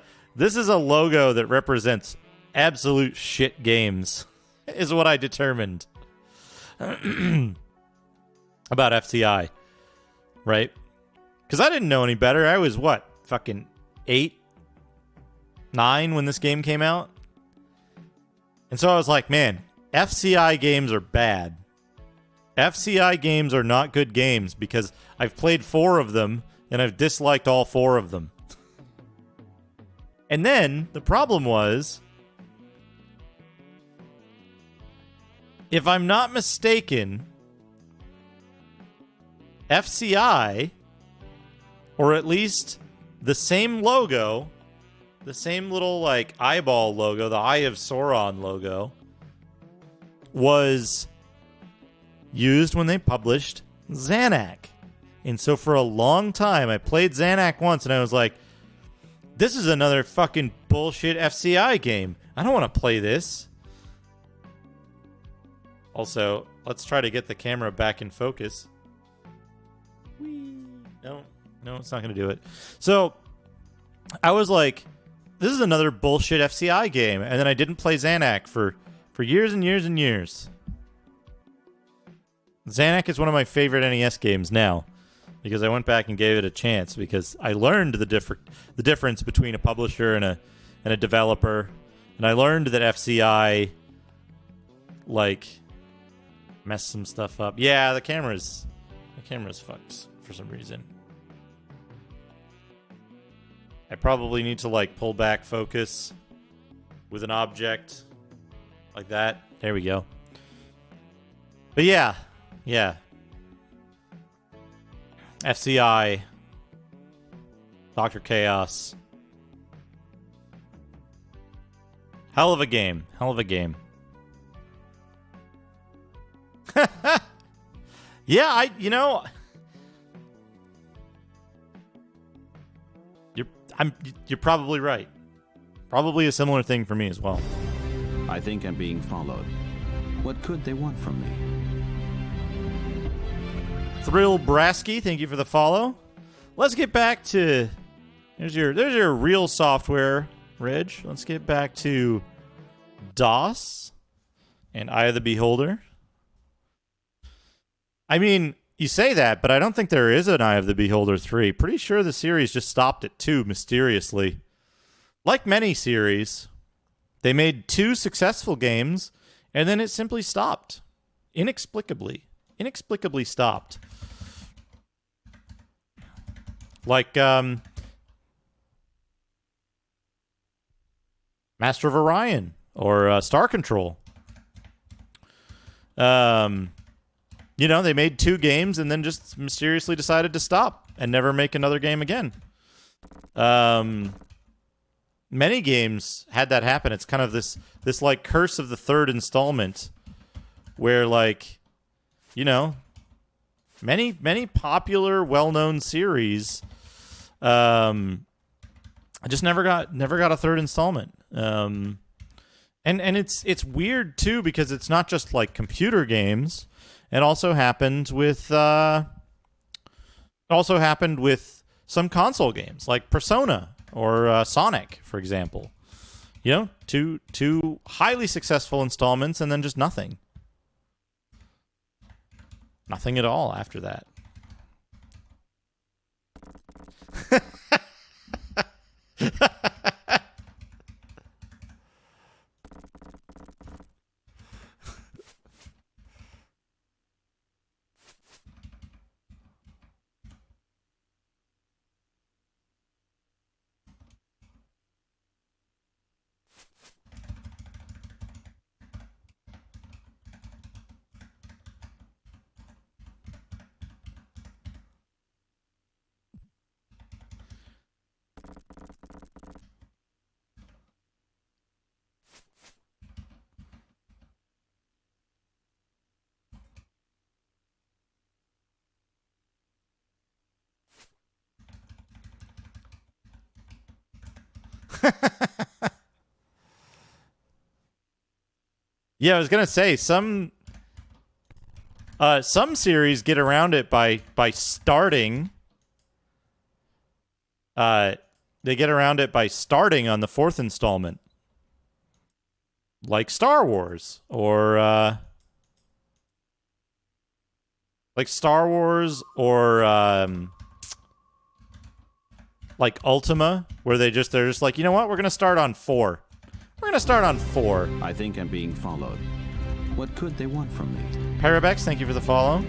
[SPEAKER 1] logo that represents absolute shit games, is what I determined about FCI, right? Because I didn't know any better. I was what, fucking 8, 9 when this game came out, and so I was like, man, FCI games are bad. FCI games are not good games because I've played 4 of them and I've disliked all 4 of them. And then the problem was, if I'm not mistaken, FCI, or at least the same logo, the same little like eyeball logo, the Eye of Sauron logo, was used when they published Xanac. And so for a long time, I played Xanac once and I was like, this is another fucking bullshit FCI game. I don't want to play this. Also, let's try to get the camera back in focus. Whee! No, it's not going to do it. So, I was like, this is another bullshit FCI game. And then I didn't play Xanac for years and years and years. Xanac is one of my favorite NES games now. Because I went back and gave it a chance. Because I learned the difference between a publisher and a developer. And I learned that FCI, like, messed some stuff up. Yeah, the camera's fucked for some reason. I probably need to, like, pull back focus with an object like that. There we go. But yeah. FCI, Dr. Chaos. Hell of a game. Yeah, you're probably right. Probably a similar thing for me as well.
[SPEAKER 2] I think I'm being followed. What could they want from me?
[SPEAKER 1] Thrill Brasky, thank you for the follow. Let's get back to there's your real software, Reg. Let's get back to DOS and Eye of the Beholder. I mean, you say that, but I don't think there is an Eye of the Beholder 3. Pretty sure the series just stopped at 2 mysteriously. Like many series, they made 2 successful games, and then it simply stopped. Inexplicably stopped. Like, Master of Orion or Star Control. They made 2 games and then just mysteriously decided to stop and never make another game again. Many games had that happen. It's kind of this like curse of the third installment where, like, many popular, well-known series just never got a third installment. And it's weird too because it's not just like computer games. It also happened with some console games like Persona or Sonic, for example. Two highly successful installments and then just nothing. Nothing at all after that. Yeah, I was gonna say some series get around it by starting. They get around it by starting on the 4th installment, like Star Wars or like Ultima, where they're just like, you know what, we're gonna start on 4.
[SPEAKER 2] I think I'm being followed. What could they want from me?
[SPEAKER 1] Parabex, thank you for the follow.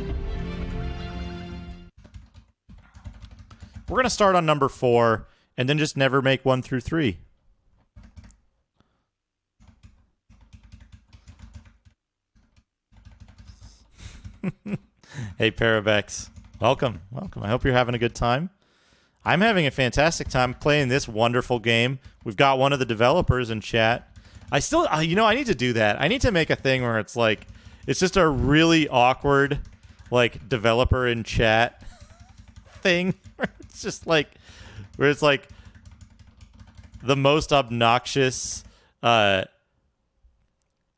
[SPEAKER 1] We're gonna start on number 4 and then just never make 1 through 3. Hey, Parabex. Welcome. I hope you're having a good time. I'm having a fantastic time playing this wonderful game. We've got one of the developers in chat. I need to do that. I need to make a thing where it's like, it's just a really awkward, like, developer in chat thing. It's just like, where it's like the most obnoxious,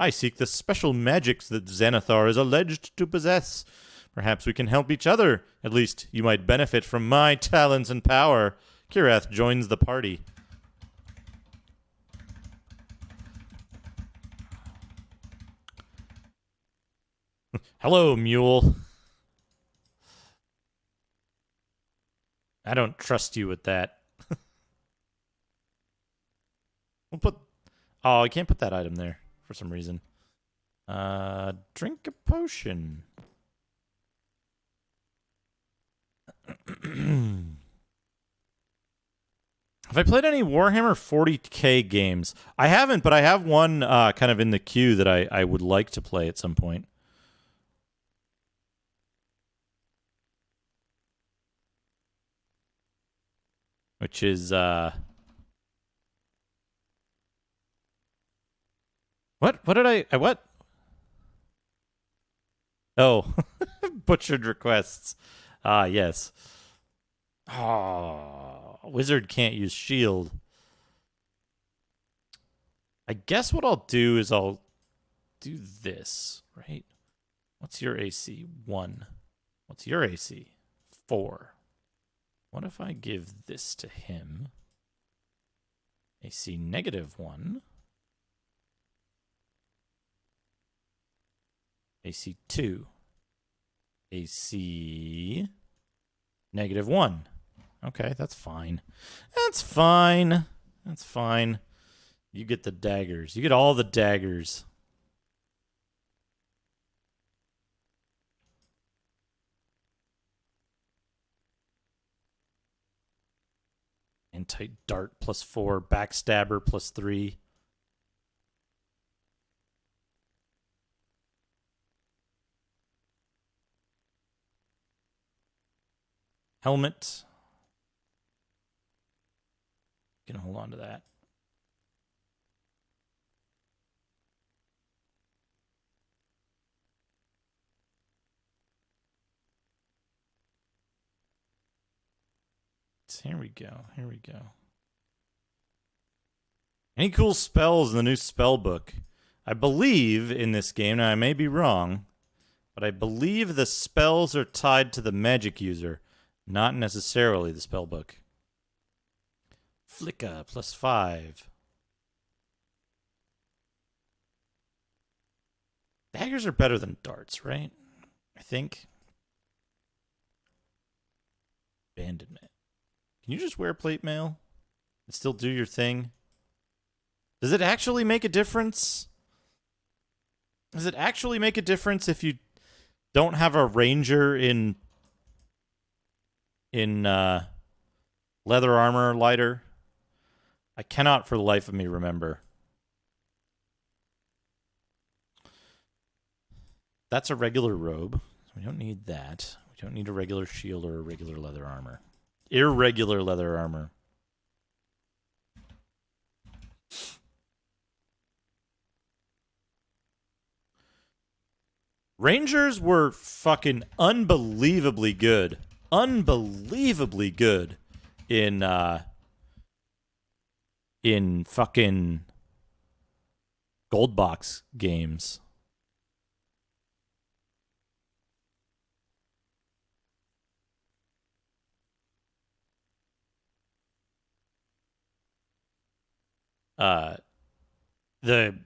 [SPEAKER 1] I seek the special magics that Xanathar is alleged to possess. Perhaps we can help each other. At least you might benefit from my talents and power. Kirath joins the party. Hello, mule. I don't trust you with that. We'll put... Oh, I can't put that item there for some reason. Drink a potion. Have I played any Warhammer 40k games? I haven't, but I have one kind of in the queue that I would like to play at some point. Which is, What? What did I what? Oh. Butchered requests. Ah, yes. Oh, wizard can't use shield. I guess what I'll do is I'll do this, right? What's your AC? 1. What's your AC? 4. What if I give this to him? AC -1. AC 2. AC -1. Okay, that's fine. That's fine. That's fine. You get the daggers. You get all the daggers. Anti-dart +4. Backstabber +3. Helmet. You can hold on to that. Here we go. Here we go. Any cool spells in the new spell book? I believe in this game, now I may be wrong, but I believe the spells are tied to the magic user, not necessarily the spell book. Flicka +5. Daggers are better than darts, right? I think. Abandonment. Can you just wear plate mail and still do your thing? Does it actually make a difference? Does it actually make a difference if you don't have a ranger in leather armor lighter? I cannot for the life of me remember. That's a regular robe. We don't need that. We don't need a regular shield or a regular leather armor. Irregular leather armor. Rangers were fucking unbelievably good. Unbelievably good in fucking gold box games. The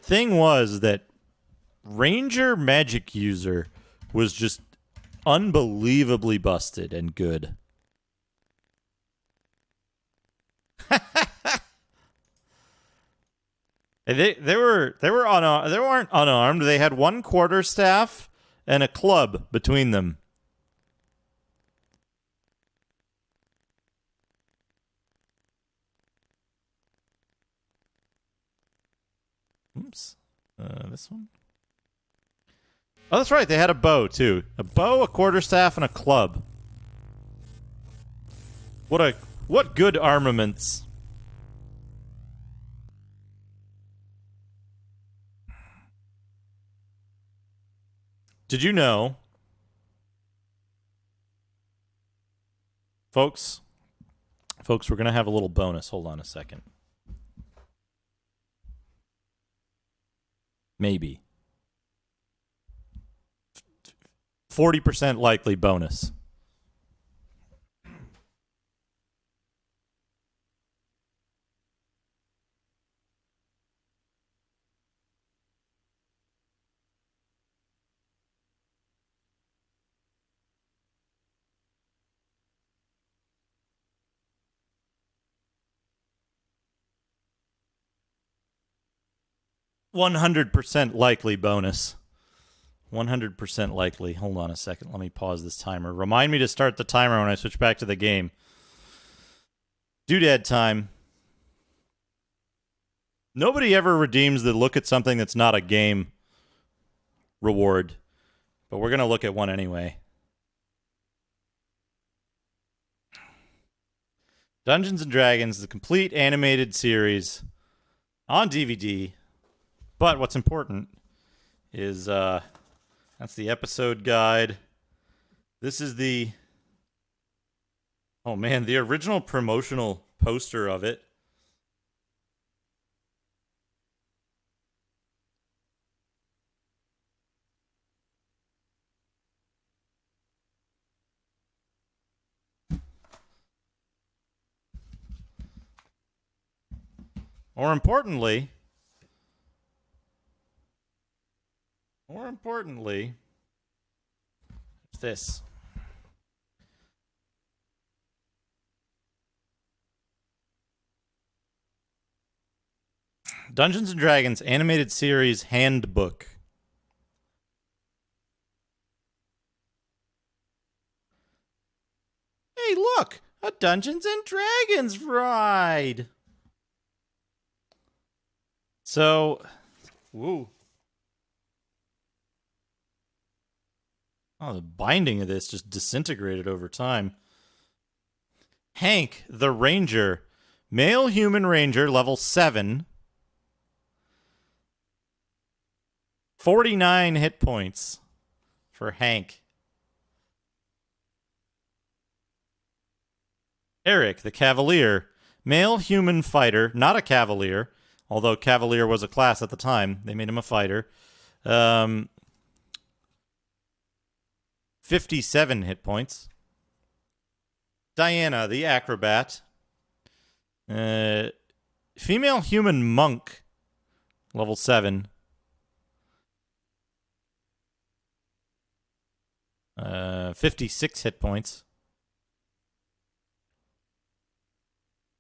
[SPEAKER 1] thing was that Ranger Magic User was just unbelievably busted and good. They weren't unarmed. They had one quarterstaff and a club between them. Oops. This one? Oh, that's right. They had a bow, too. A bow, a quarterstaff, and a club. What good armaments. Did you know, folks, we're going to have a little bonus. Hold on a second. Maybe. 40% likely bonus. $100 likely bonus. 100% likely. Hold on a second. Let me pause this timer. Remind me to start the timer when I switch back to the game. Doodad time. Nobody ever redeems the look at something that's not a game reward, but we're going to look at one anyway. Dungeons & Dragons, the complete animated series on DVD. But what's important is that's the episode guide. This is the original promotional poster of it. More importantly, it's this. Dungeons & Dragons Animated Series Handbook. Hey, look! A Dungeons & Dragons ride! So, woo. Oh, the binding of this just disintegrated over time. Hank, the Ranger. Male human ranger, level 7. 49 hit points for Hank. Eric, the Cavalier. Male human fighter, not a Cavalier, although Cavalier was a class at the time. They made him a fighter. 57 hit points. Diana, the Acrobat. Female human monk, level 7. 56 hit points.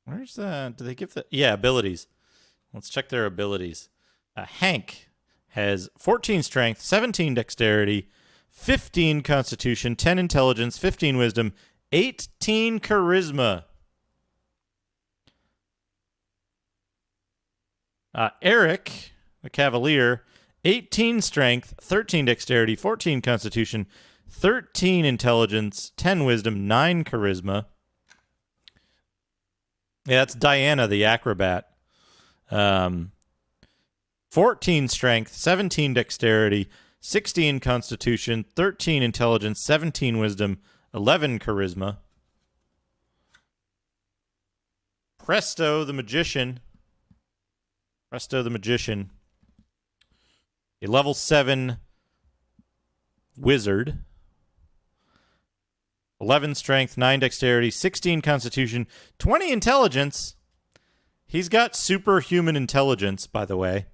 [SPEAKER 1] Where's the... Do they give the... Yeah, abilities. Let's check their abilities. Hank has 14 strength, 17 dexterity, 15 constitution, 10 intelligence, 15 wisdom, 18 charisma. Eric, the Cavalier, 18 strength, 13 dexterity, 14 constitution, 13 intelligence, 10 wisdom, 9 charisma. Yeah, that's Diana, the Acrobat. 14 strength, 17 dexterity, 16 constitution, 13 intelligence, 17 wisdom, 11 charisma. Presto the Magician. A level 7 wizard. 11 strength, 9 dexterity, 16 constitution, 20 intelligence. He's got superhuman intelligence, by the way.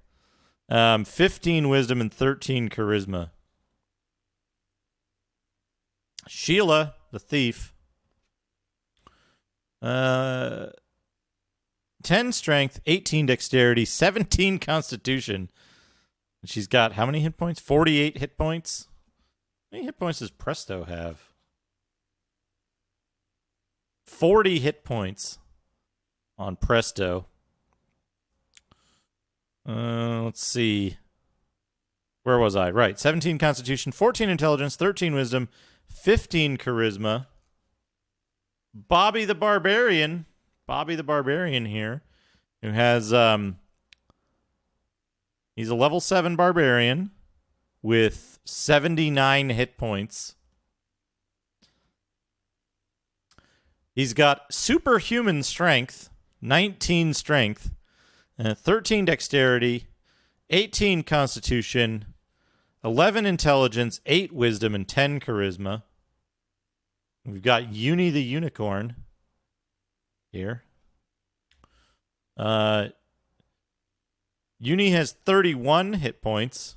[SPEAKER 1] 15 wisdom and 13 charisma. Sheila, the thief. 10 strength, 18 dexterity, 17 constitution. And she's got how many hit points? 48 hit points. How many hit points does Presto have? 40 hit points on Presto. Let's see. Where was I? Right. 17 constitution, 14 intelligence, 13 wisdom, 15 charisma. Bobby the Barbarian here, who has he's a level 7 barbarian with 79 hit points. He's got superhuman strength, 19 strength, 13 dexterity, 18 Constitution, 11 Intelligence, 8 Wisdom, and 10 Charisma. We've got Uni the Unicorn here. Uni has 31 hit points.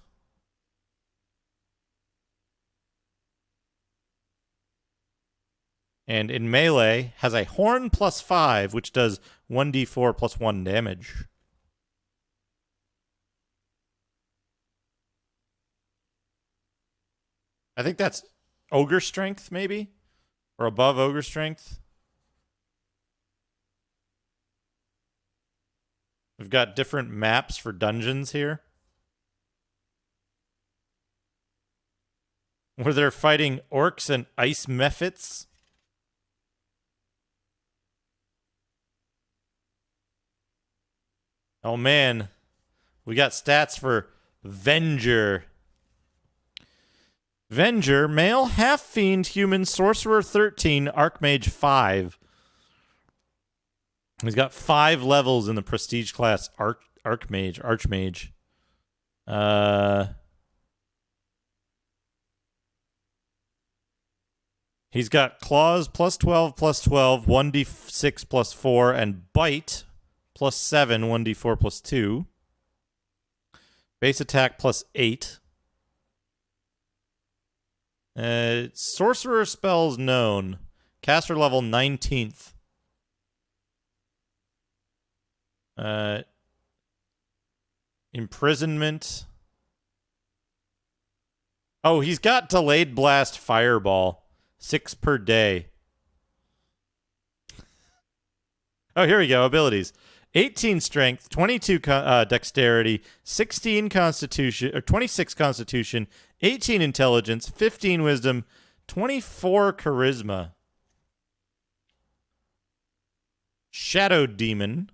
[SPEAKER 1] And in melee, has a horn plus 5, which does 1d4 plus 1 damage. I think that's ogre strength, maybe? Or above ogre strength. We've got different maps for dungeons here. Where they're fighting orcs and ice mephits. Oh man, we got stats for Venger. Venger, male, half-fiend, human, sorcerer 13, archmage 5. He's got 5 levels in the prestige class archmage. He's got claws plus 12, 1d6 plus 4, and bite plus 7, 1d4 plus 2. Base attack plus 8. Sorcerer spells known. Caster level 19th. Imprisonment. Oh, he's got delayed blast fireball. 6 per day. Oh, here we go. Abilities. 18 strength, 22 dexterity, 16 constitution, or 26 constitution, 18 intelligence, 15 wisdom, 24 charisma. Shadow Demon.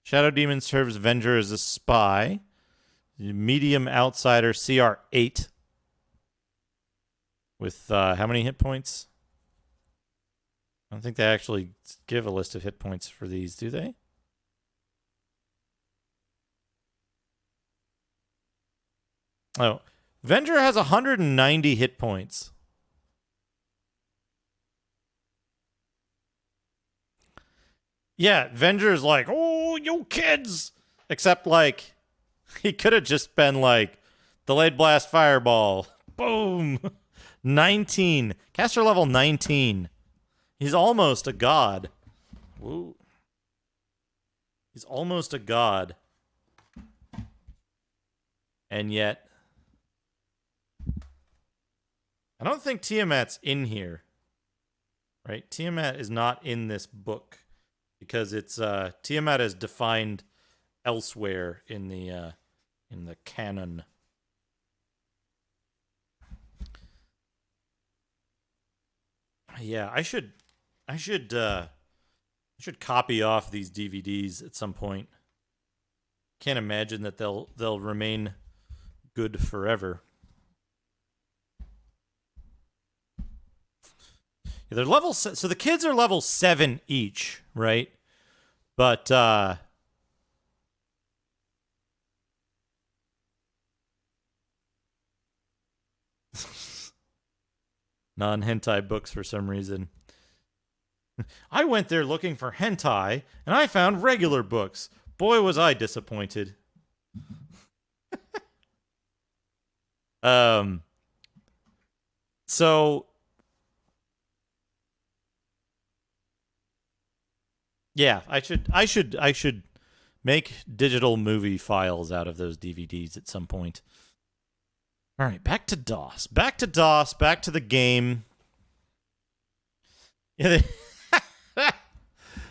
[SPEAKER 1] Shadow Demon serves Venger as a spy. Medium outsider, CR 8. With how many hit points? I don't think they actually give a list of hit points for these, do they? Oh, Venger has 190 hit points. Yeah, Venger's like, oh, you kids! Except, like, he could have just been like, delayed blast fireball. Boom! 19. Caster level 19. He's almost a god. Woo. He's almost a god. And yet, I don't think Tiamat's in here. Right? Tiamat is not in this book because it's Tiamat is defined elsewhere in the canon. Yeah, I should copy off these DVDs at some point. Can't imagine that they'll remain good forever. Yeah, they're level so the kids are level 7 each, right? But non-hentai books for some reason. I went there looking for hentai, and I found regular books. Boy, was I disappointed. So yeah, I should make digital movie files out of those DVDs at some point. All right, back to DOS. Back to DOS, back to the game. Yeah,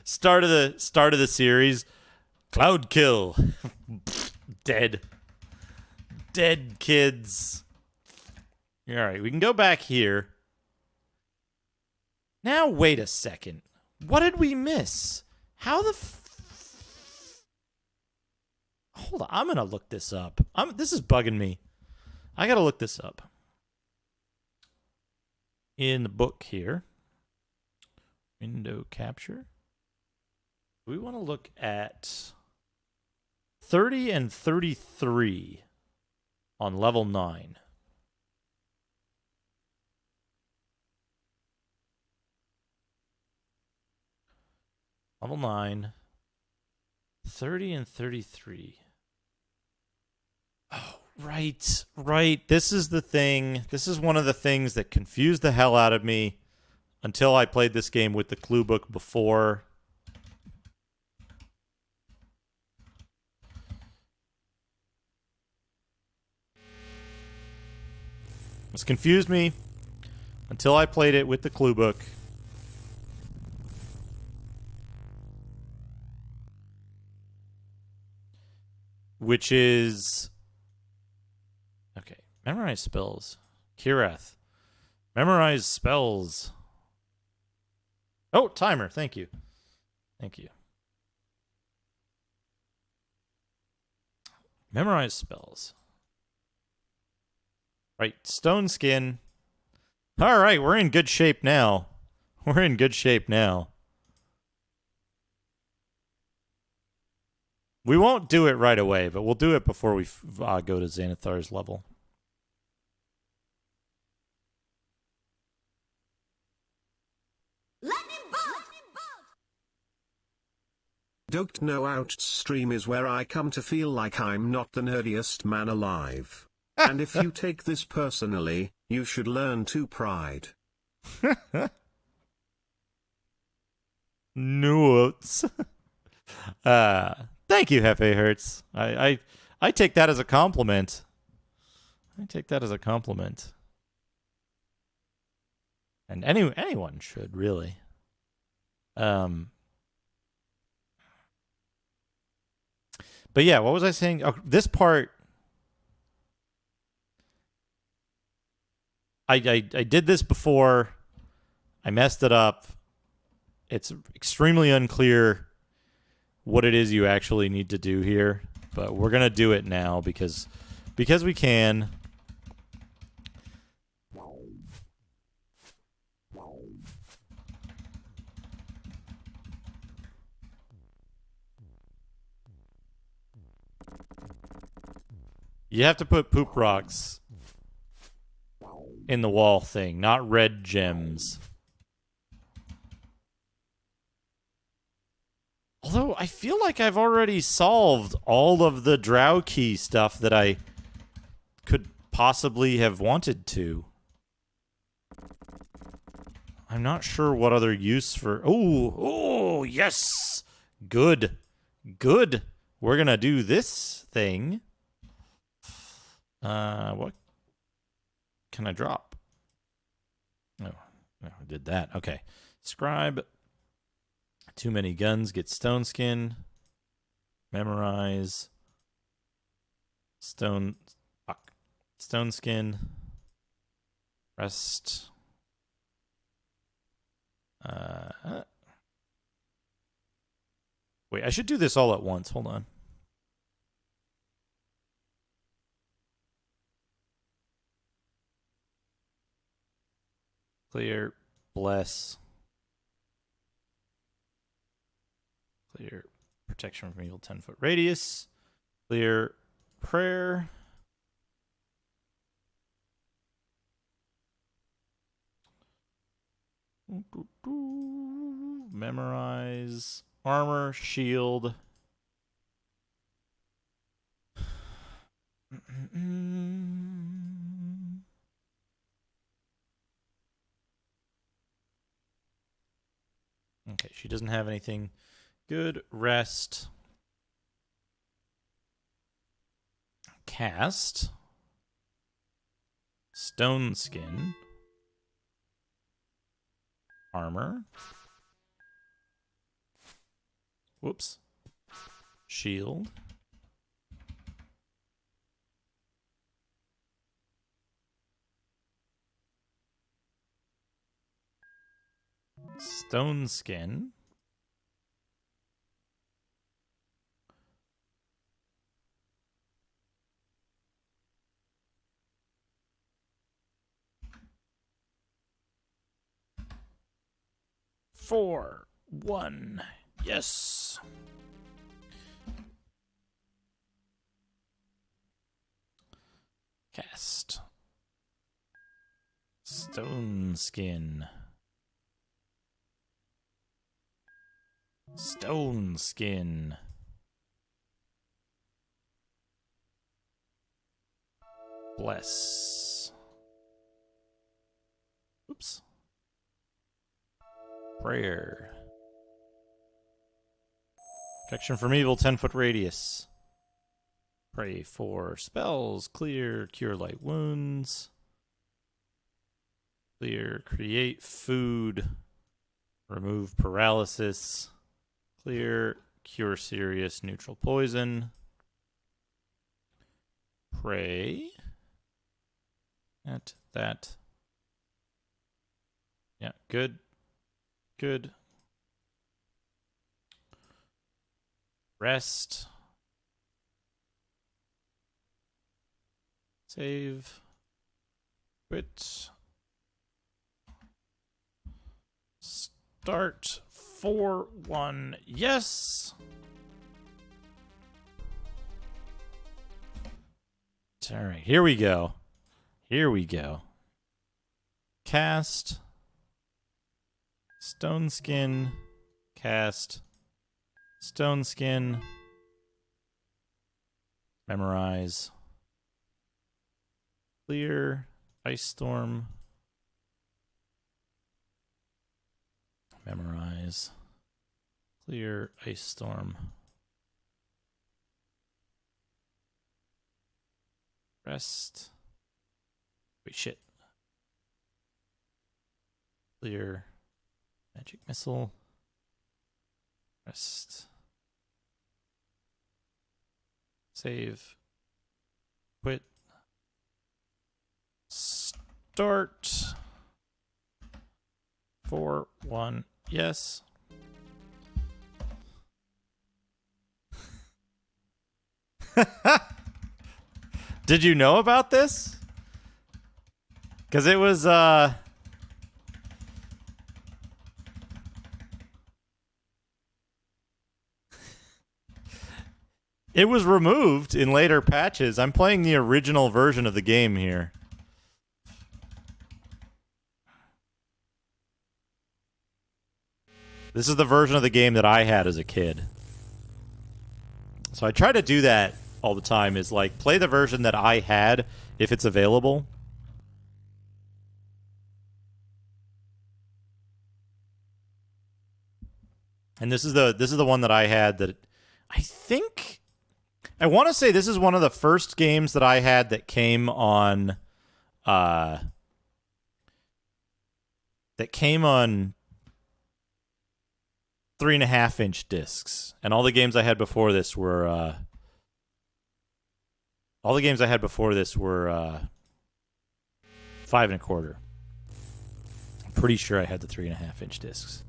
[SPEAKER 1] start of the series. Cloud kill. Dead kids. All right, we can go back here. Now wait a second. What did we miss? How the Hold on, I'm going to look this up. This is bugging me. I got to look this up. In the book here. Window capture. We want to look at 30 and 33 on level 9. Level 9. 30 and 33. Oh, right, right. This is the thing. This is one of the things that confused the hell out of me until I played this game with the clue book before. This confused me until I played it with the clue book. Which is... Okay. Memorize spells. Kirath. Memorize spells. Oh, timer. Thank you. Thank you. Memorize spells. Right. Stone skin. All right. We're in good shape now. We're in good shape now. We won't do it right away, but we'll do it before we go to Xanathar's level.
[SPEAKER 4] Don't know Outstream is where I come to feel like I'm not the nerdiest man alive. And if you take this personally, you should learn to pride.
[SPEAKER 1] Notes. Thank you, Hefe Hertz. I take that as a compliment. I take that as a compliment. And anyone should, really. But yeah, what was I saying? Oh, this part... I did this before. I messed it up. It's extremely unclear what it is you actually need to do here, but we're gonna do it now because we can. You have to put poop rocks in the wall thing, not red gems. Although, I feel like I've already solved all of the Drow Key stuff that I could possibly have wanted to. I'm not sure what other use for... Oh, yes! Good. Good. We're gonna do this thing. What can I drop? No, I did that. Okay. Scribe. Too many guns. Get stone skin. Memorize. Stone. Fuck. Stone skin. Rest. Wait, I should do this all at once. Hold on. Clear. Bless. Clear. Protection from evil 10-foot radius. Clear. Prayer. Memorize. Armor. Shield. Okay, she doesn't have anything. Good. Rest. Cast. Stone skin. Armor. Whoops. Shield. Stone skin. Four, one, yes. Stone skin. Stone skin. Bless. Oops. Prayer. Protection from evil, 10-foot radius. Pray for spells, clear, cure light wounds. Clear, create food. Remove paralysis. Clear, cure serious, neutral poison. Pray. At that. Yeah, good. Good. Rest. Save. Quit. Start 4-1. Yes. All right, here we go. Here we go. Cast. Stone skin. Cast. Stone skin. Memorize. Clear. Ice storm. Memorize. Clear. Ice storm. Rest. Wait, shit. Clear. Magic missile. Rest. Save. Quit. Start. 4-1. Yes. Did you know about this? Because it was, it was removed in later patches. I'm playing the original version of the game here. This is the version of the game that I had as a kid. So I try to do that all the time, is like play the version that I had if it's available. And this is the one that I had that I think I want to say this is one of the first games that I had that came on 3.5-inch discs, and all the games I had before this were 5.25. I'm pretty sure I had the 3.5-inch discs.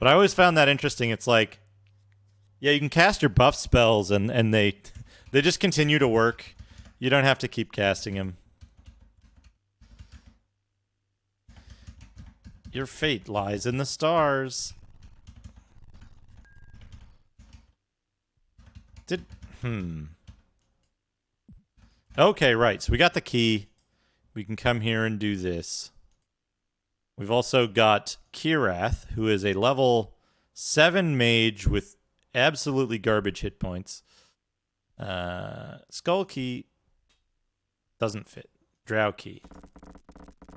[SPEAKER 1] But I always found that interesting. It's like, yeah, you can cast your buff spells, and they just continue to work. You don't have to keep casting them. Your fate lies in the stars. Okay, right. So we got the key. We can come here and do this. We've also got Kirath, who is a level 7 mage with absolutely garbage hit points. Skull key doesn't fit. Drow key.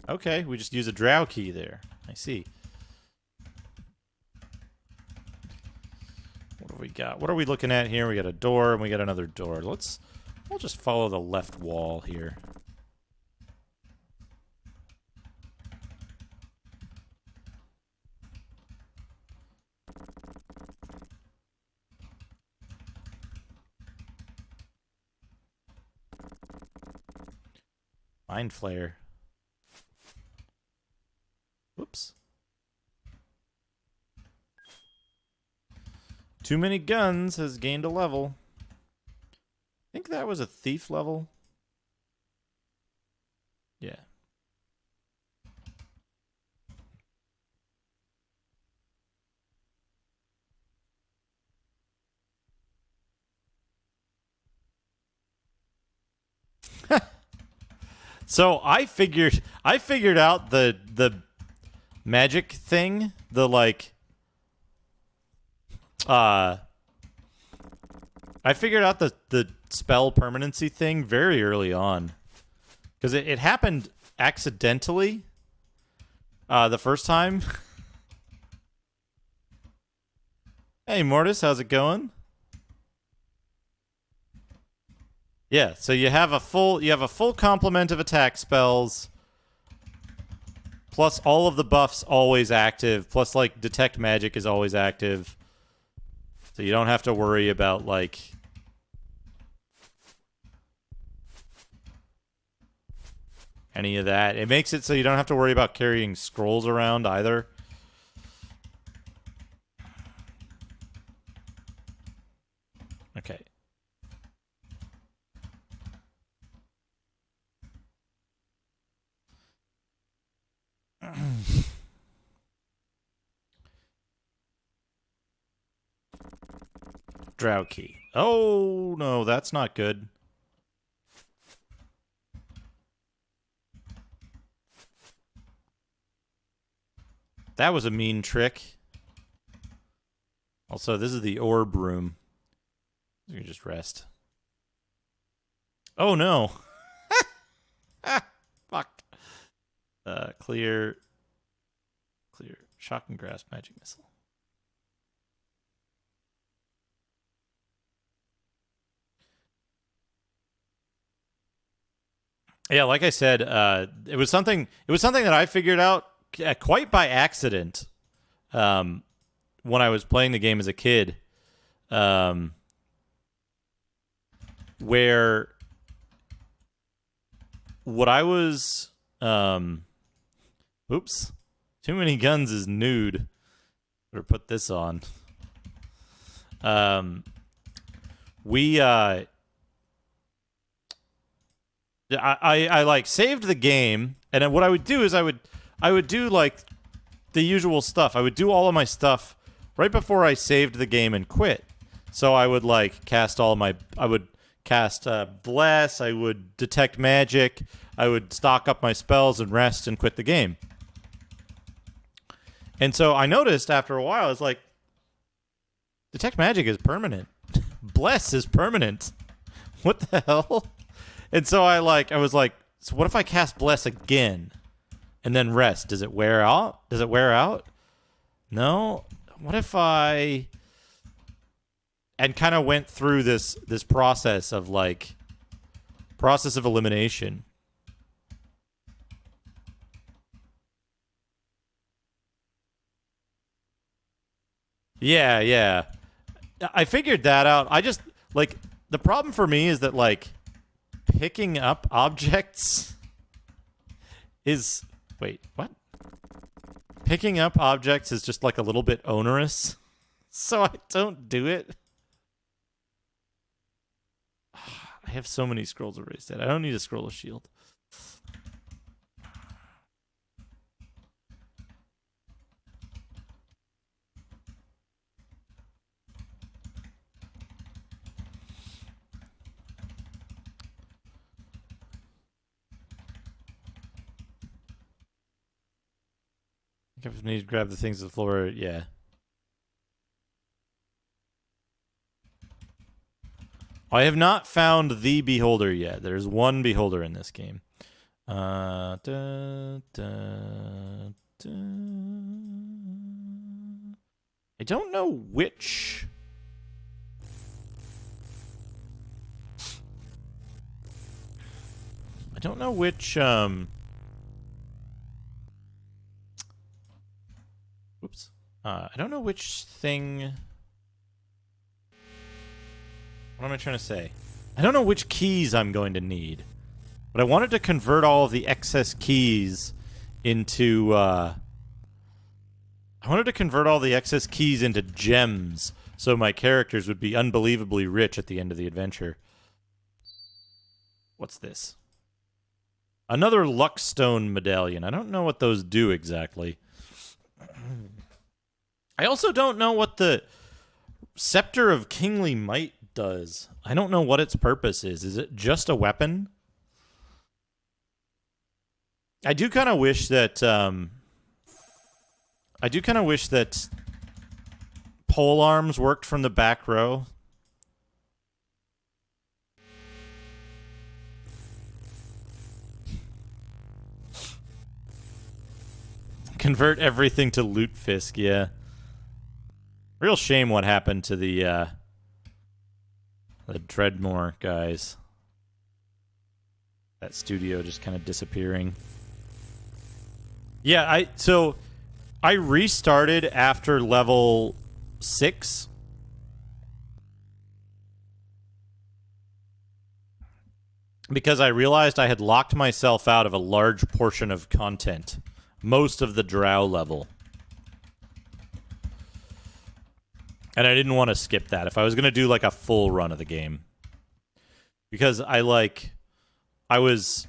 [SPEAKER 1] Okay, we just use a drow key there. I see. What do we got? What are we looking at here? We got a door and we got another door. We'll just follow the left wall here. Mind Flayer. Whoops. Too many guns has gained a level. I think that was a thief level. Yeah. So I figured out the magic thing, the like I figured out the spell permanency thing very early on. Because it happened accidentally the first time. Hey Mortis, how's it going? Yeah, so you have a full complement of attack spells, plus all of the buffs always active, plus like detect magic is always active. So you don't have to worry about like any of that. It makes it so you don't have to worry about carrying scrolls around either. Okay. Drow key. Oh, no, that's not good. That was a mean trick. Also, this is the orb room. You can just rest. Oh, no. Fuck. Clear. Shock and grasp magic missile. Yeah, like I said, it was something that I figured out quite by accident when I was playing the game as a kid, where what I was oops, too many guns is nude. Better put this on. I like saved the game, and then what I would do is I would do like the usual stuff. I would do all of my stuff right before I saved the game and quit. So I would like cast bless, I would detect magic, I would stock up my spells and rest and quit the game. And so I noticed after a while, it's like detect magic is permanent. Bless is permanent. What the hell? And so I was like, so what if I cast bless again and then rest? Does it wear out? No. What if I and kind of went through this process of elimination. Yeah. I figured that out. I just the problem for me is that picking up objects is what? Picking up objects is just a little bit onerous, so I don't do it. I have so many scrolls of Raise Dead. I don't need a scroll of shield. I need to grab the things on the floor. Yeah. I have not found the beholder yet. There's one beholder in this game. I don't know which. Oops. I don't know which thing. What am I trying to say? I don't know which keys I'm going to need, but I wanted to convert all of the excess keys into. I wanted to convert all the excess keys into gems, so my characters would be unbelievably rich at the end of the adventure. What's this? Another Luckstone medallion. I don't know what those do exactly. I also don't know what the Scepter of Kingly Might does. I don't know what its purpose is. Is it just a weapon? I do kind of wish that pole arms worked from the back row. Convert everything to loot fisk, yeah. Real shame what happened to the Dreadmore guys. That studio just kind of disappearing. Yeah, I restarted after level 6. Because I realized I had locked myself out of a large portion of content. Most of the Drow level. And I didn't want to skip that if I was going to do like a full run of the game. Because I was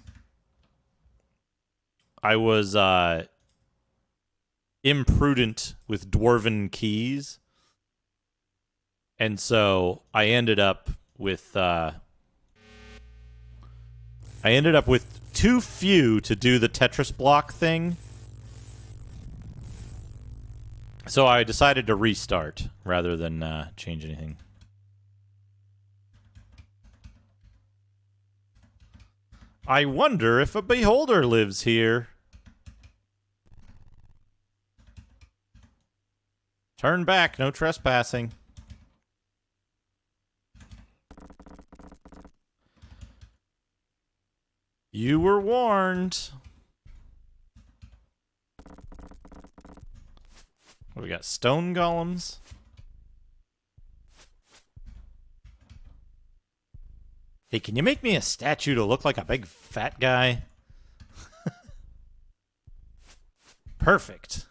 [SPEAKER 1] imprudent with dwarven keys. And so I ended up with too few to do the Tetris block thing. So I decided to restart rather than change anything. I wonder if a beholder lives here. Turn back, no trespassing. You were warned. We got stone golems. Hey, can you make me a statue to look like a big fat guy? Perfect.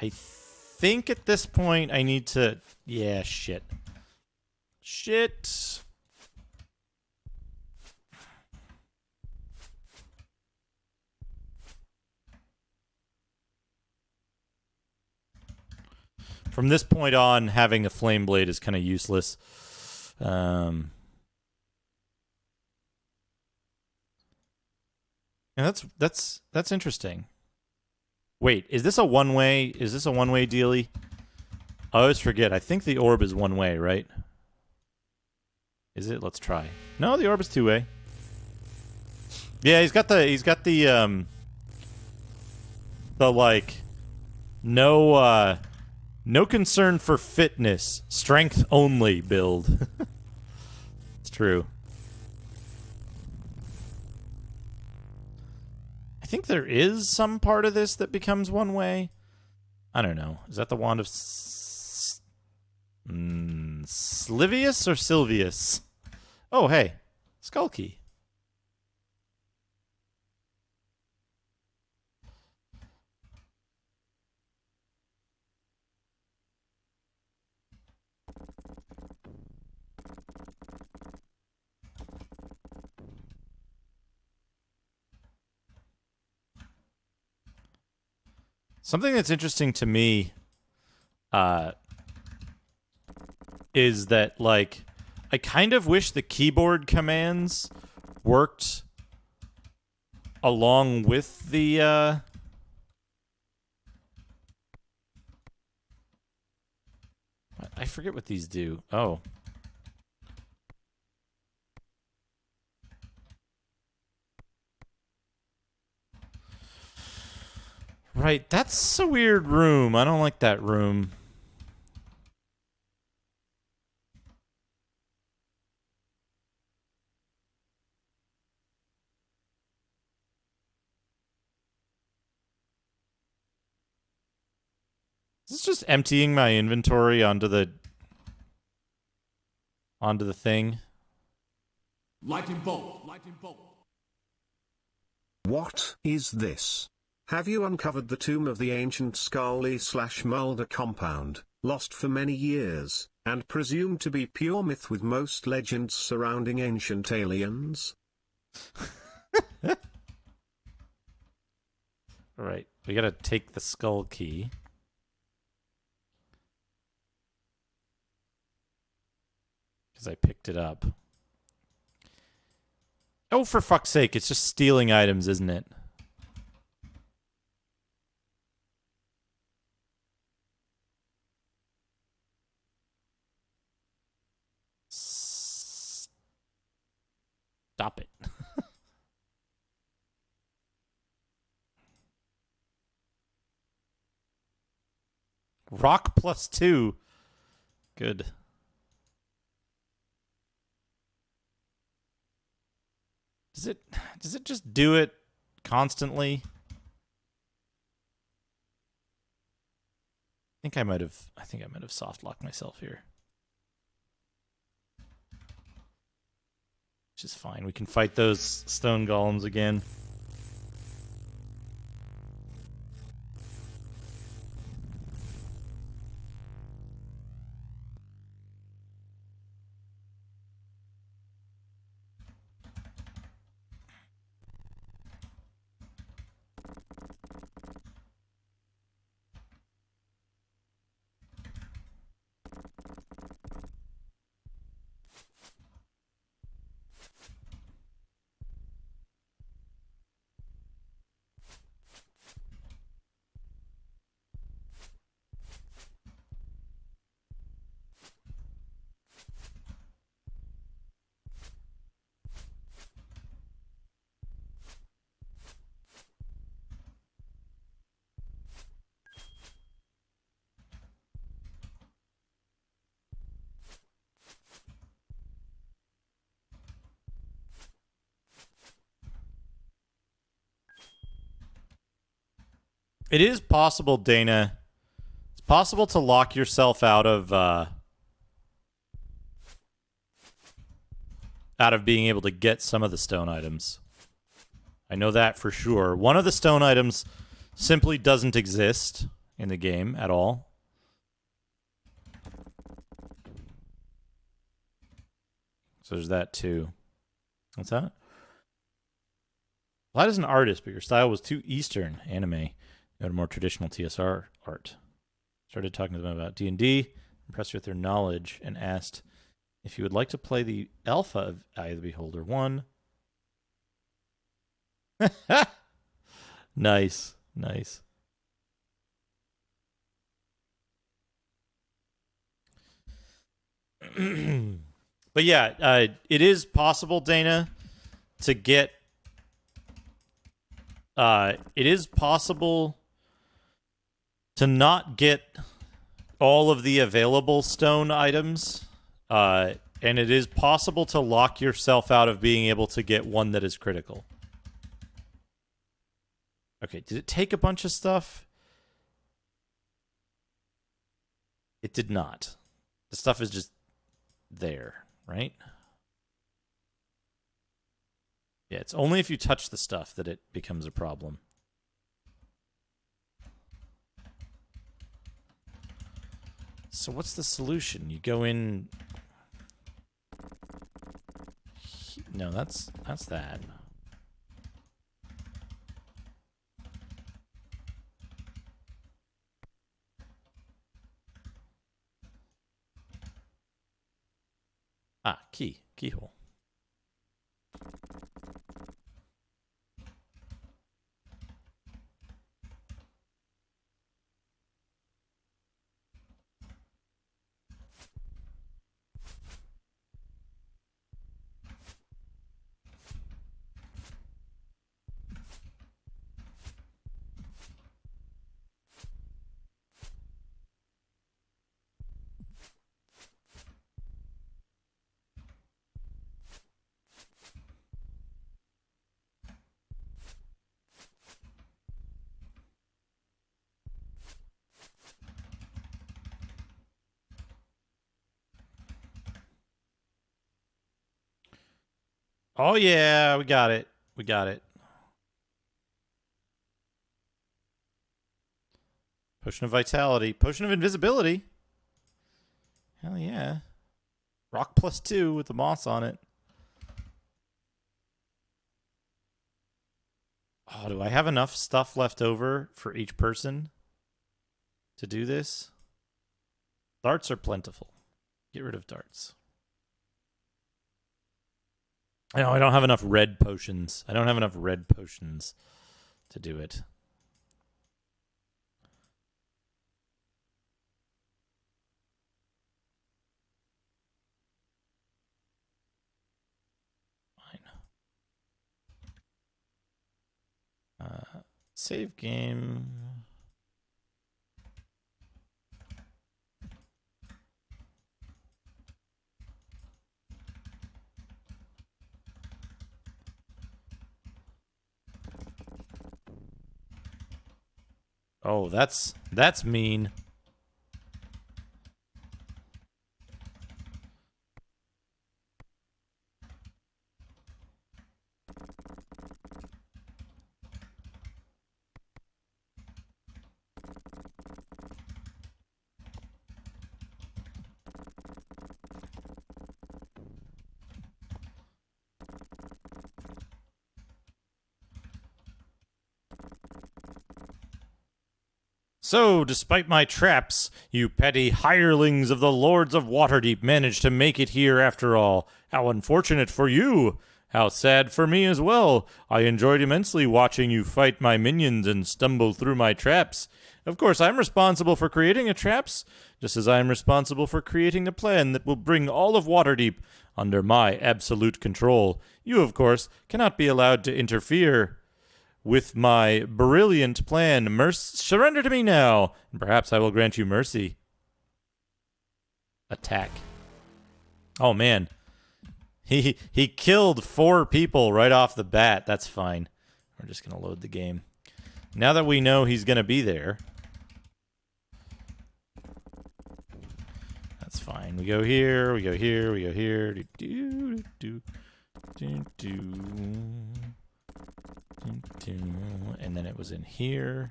[SPEAKER 1] I think at this point I need to... Yeah, shit. Shit. From this point on, having a flame blade is kind of useless. And that's interesting. Wait, is this a one-way? Is this a one-way dealie? I always forget. I think the orb is one-way, right? Is it? Let's try. No, the orb is two-way. Yeah, he's got the like no concern for fitness, strength only build. It's true. I think there is some part of this that becomes one way. I don't know. Is that the wand of Slivius or Silvius? Oh, hey. Skull key. Something that's interesting to me is that, like, I kind of wish the keyboard commands worked along with the I forget what these do. Oh. Right, that's a weird room. I don't like that room. Is this just emptying my inventory onto the thing?
[SPEAKER 5] Lightning bolt. Lightning bolt.
[SPEAKER 4] What is this? Have you uncovered the tomb of the ancient Scully/Mulder compound, lost for many years, and presumed to be pure myth with most legends surrounding ancient aliens?
[SPEAKER 1] Alright, we gotta take the skull key. because I picked it up. Oh, for fuck's sake, it's just stealing items, isn't it? Stop it. Rock +2. Good. Does it just do it constantly? I think I might have soft locked myself here. Which is fine. We can fight those stone golems again. It is possible, Dana. It's possible to lock yourself out of being able to get some of the stone items. I know that for sure. One of the stone items simply doesn't exist in the game at all. So there's that too. What's that? Vlad is an artist, but your style was too Eastern anime. You had a more traditional TSR art. Started talking to them about D&D, impressed with their knowledge, and asked if you would like to play the alpha of Eye of the Beholder 1. Nice. Nice. But yeah, it is possible, Dana, to get... it is possible to not get all of the available stone items, and it is possible to lock yourself out of being able to get one that is critical. Okay, did it take a bunch of stuff? It did not. The stuff is just there, right? Yeah, it's only if you touch the stuff that it becomes a problem. So what's the solution? You go in... No, that's that. Ah, keyhole. Oh yeah, we got it. We got it. Potion of Vitality. Potion of Invisibility. Hell yeah. Rock +2 with the moss on it. Oh, do I have enough stuff left over for each person to do this? Darts are plentiful. Get rid of darts. I know I don't have enough red potions. I don't have enough red potions to do it. Save game. Oh, that's mean. So, despite my traps, you petty hirelings of the Lords of Waterdeep managed to make it here after all. How unfortunate for you! How sad for me as well. I enjoyed immensely watching you fight my minions and stumble through my traps. Of course, I'm responsible for creating the traps, just as I am responsible for creating a plan that will bring all of Waterdeep under my absolute control. You, of course, cannot be allowed to interfere with my brilliant plan. Surrender to me now, and perhaps I will grant you mercy. Attack. Oh, man. He killed 4 people right off the bat. That's fine. We're just going to load the game. Now that we know he's going to be there, that's fine. We go here, we go here, we go here. Do, do, do, do, do. And then it was in here.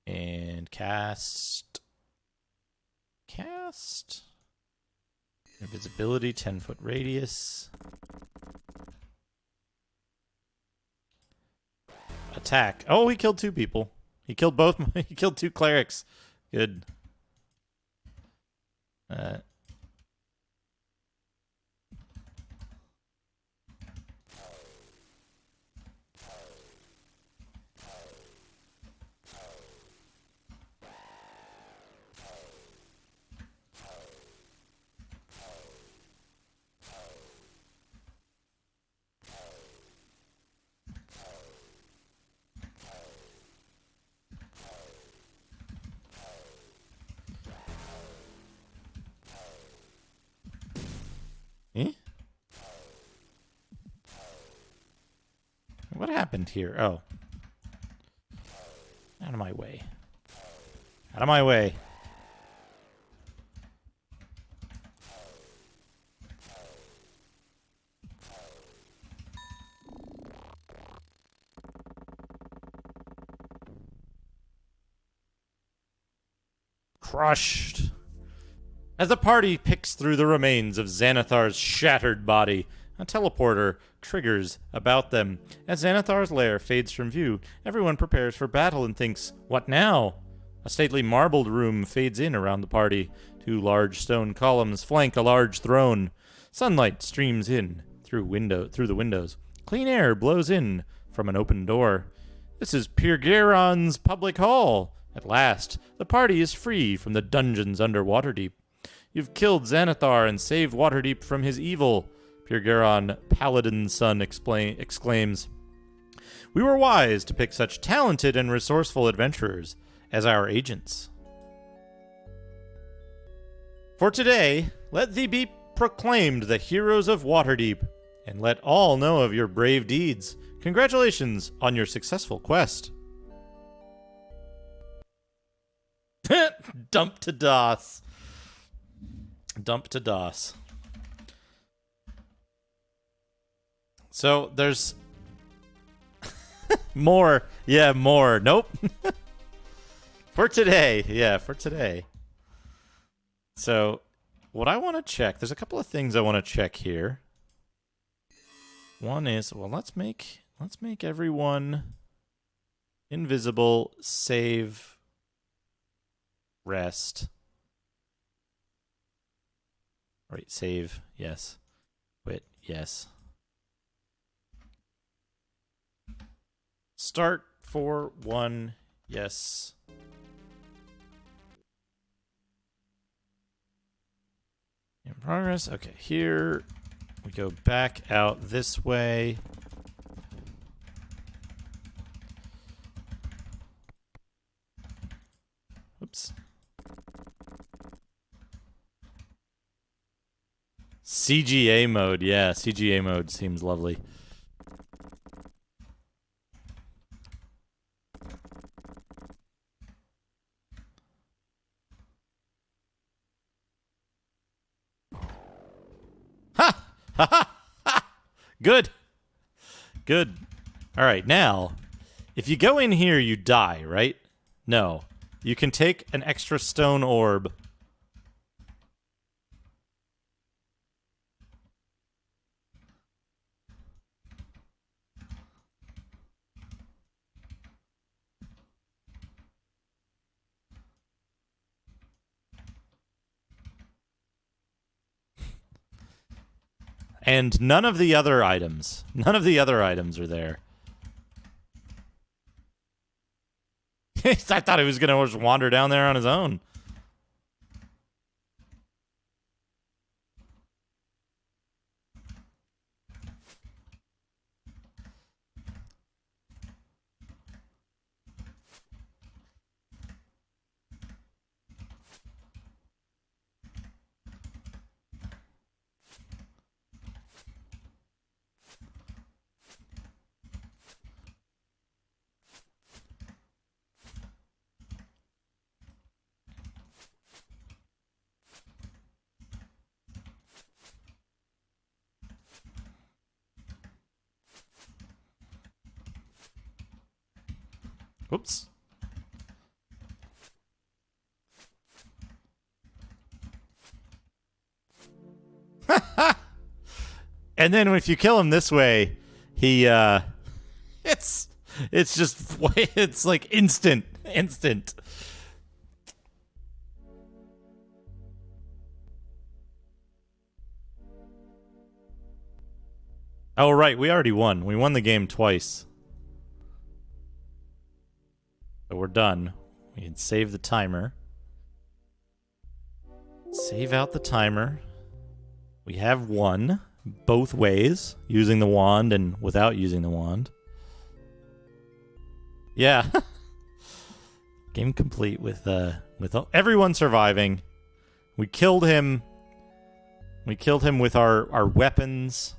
[SPEAKER 1] And cast. Invisibility, 10-foot radius. Attack. Oh, he killed 2 people. He killed both. He killed 2 clerics. Good. What happened here? Oh. Out of my way. Out of my way. Crushed. As the party picks through the remains of Xanathar's shattered body, a teleporter triggers about them. As Xanathar's lair fades from view, everyone prepares for battle and thinks, what now? A stately marbled room fades in around the party. 2 large stone columns flank a large throne. Sunlight streams in through the windows. Clean air blows in from an open door. This is Pirgeron's public hall. At last, the party is free from the dungeons under Waterdeep. You've killed Xanathar and saved Waterdeep from his evil, Pirgeron, Paladin's son, exclaims. We were wise to pick such talented and resourceful adventurers as our agents. For today, let thee be proclaimed the heroes of Waterdeep, and let all know of your brave deeds. Congratulations on your successful quest. Dump to DOS. Dump to DOS. So there's more. Yeah, more. Nope. For today. Yeah, for today. So what I want to check, there's a couple of things I want to check here. One is, well, let's make everyone invisible, save, rest. Right, save, yes. Quit, yes. Start 4-1. Yes. In progress. Okay, here we go back out this way. Oops. CGA mode. Yeah, CGA mode seems lovely. Ha! Ha ha! Ha! Good. Good. All right, now, if you go in here, you die, right? No. You can take an extra stone orb. And none of the other items. None of the other items are there. I thought he was going to just wander down there on his own. Whoops. And then if you kill him this way, he it's just it's like instant. Oh right, we already won. We won the game twice. So we're done. We can save the timer. Save out the timer. We have won both ways, using the wand and without using the wand. Yeah. Game complete with everyone surviving. We killed him. We killed him with our weapons.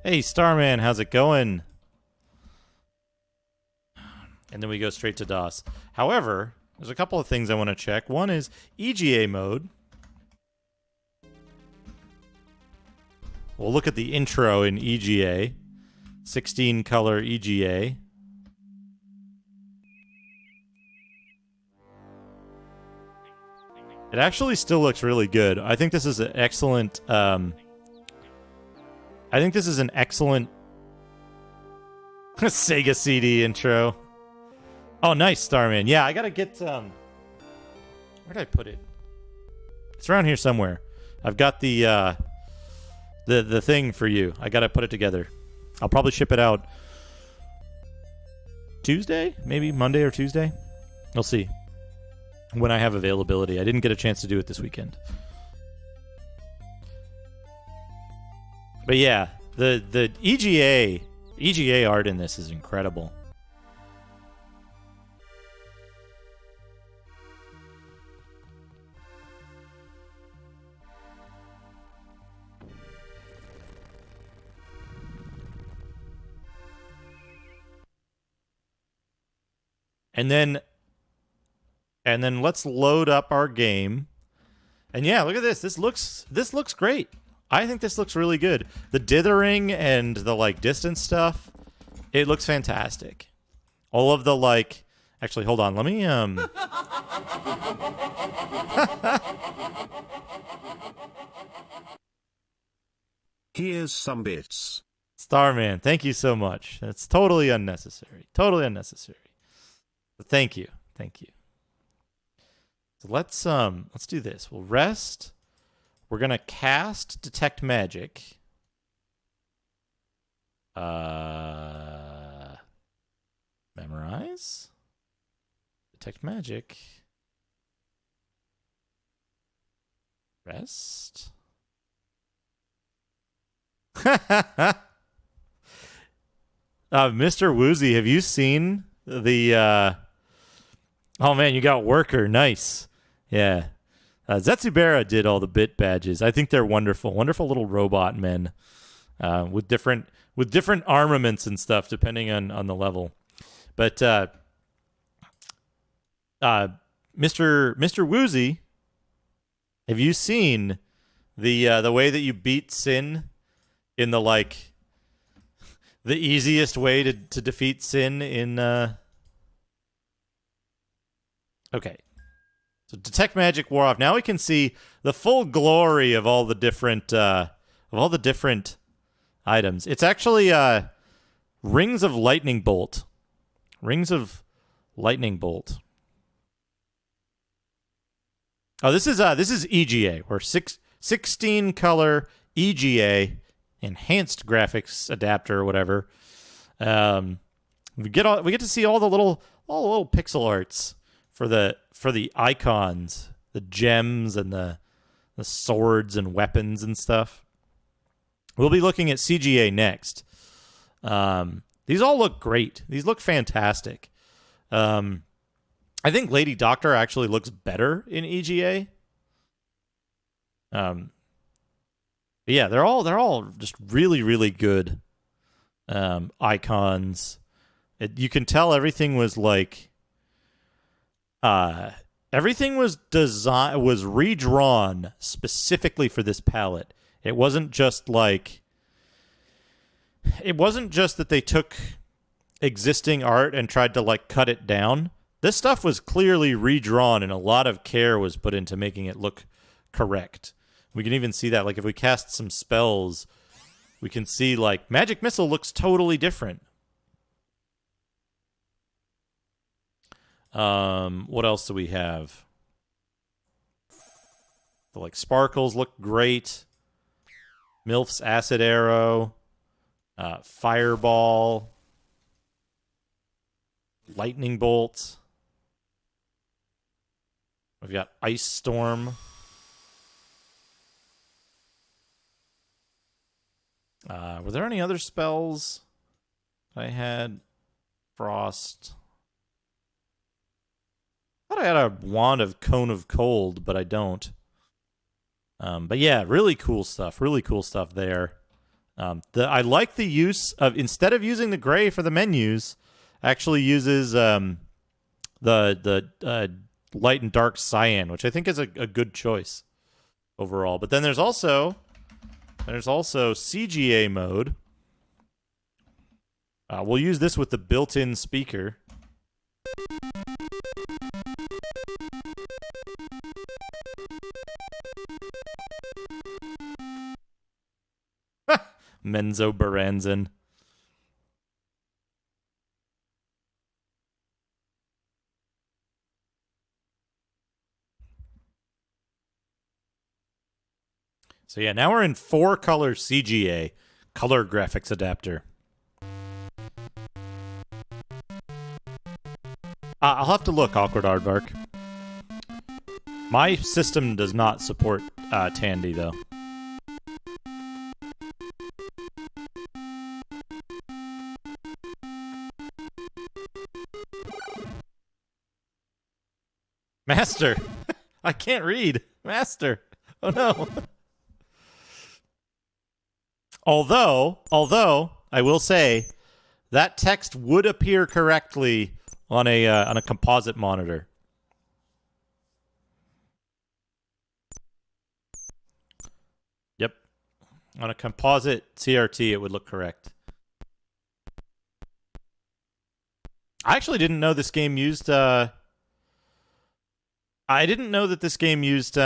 [SPEAKER 1] Hey, Starman, how's it going? And then we go straight to DOS. However, there's a couple of things I want to check. One is EGA mode. We'll look at the intro in EGA. 16 color EGA. It actually still looks really good. I think this is an excellent Sega CD intro. Oh, nice, Starman. Yeah, I gotta get where did I put it? It's around here somewhere. I've got the thing for you. I gotta put it together. I'll probably ship it out Tuesday, maybe Monday or Tuesday. We'll see when I have availability. I didn't get a chance to do it this weekend. But yeah, the EGA art in this is incredible. And then let's load up our game. And yeah, look at this. This looks great. I think this looks really good. The dithering and the like distance stuff, it looks fantastic. All of the like actually hold on, let me
[SPEAKER 4] Here's some bits.
[SPEAKER 1] Starman, thank you so much. That's totally unnecessary. Totally unnecessary. But thank you. Thank you. So let's do this. We'll rest. We're gonna cast Detect Magic. Memorize. Detect magic. Rest. Mr. Woozy, have you seen the oh man, you got Worker. Nice. Yeah. Zetsubera did all the bit badges. I think they're wonderful. Wonderful little robot men. With different armaments and stuff depending on the level. But Mr. Woozy, have you seen the way that you beat Sin in the the easiest way to defeat Sin in Okay. So Detect Magic wore off. Now we can see the full glory of all the different items. It's actually Rings of Lightning Bolt. Rings of Lightning Bolt. Oh, this is EGA, or 16 color EGA enhanced graphics adapter or whatever. We get to see all the little pixel arts for the icons, the gems and the swords and weapons and stuff. We'll be looking at CGA next. These all look great. These look fantastic. I think Lady Doctor actually looks better in EGA. Yeah, they're all just really, really good icons. You can tell everything was everything was redrawn specifically for this palette. It wasn't just that they took existing art and tried to cut it down. This stuff was clearly redrawn, and a lot of care was put into making it look correct. We can even see that, if we cast some spells, we can see, Magic Missile looks totally different. What else do we have? The, sparkles look great. Milf's Acid Arrow. Fireball. Lightning Bolt. We've got Ice Storm. Were there any other spells I had? Frost. I thought I had a Wand of Cone of Cold, but I don't. But yeah, really cool stuff. Really cool stuff there. I like the use of, instead of using the gray for the menus, actually uses the light and dark cyan, which I think is a good choice overall. But then there's also CGA mode. We'll use this with the built-in speaker. Menzo Baranzin. So yeah, now we're in 4-color CGA, color graphics adapter. I'll have to look, Awkward Aardvark. My system does not support Tandy, though. Master! I can't read! Master! Oh no! Although I will say that text would appear correctly on a composite monitor. Yep, on a composite CRT, it would look correct. I actually didn't know this game used. I didn't know that this game used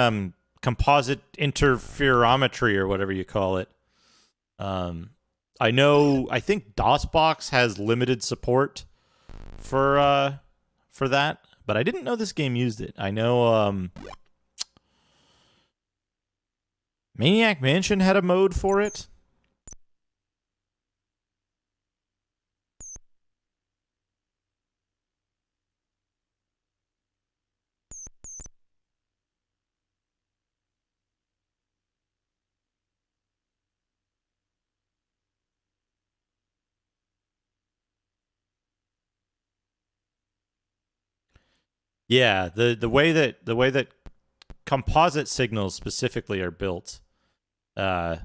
[SPEAKER 1] composite interferometry or whatever you call it. I think DOSBox has limited support for that, but I didn't know this game used it. I know Maniac Mansion had a mode for it. Yeah, the way that composite signals specifically are built, it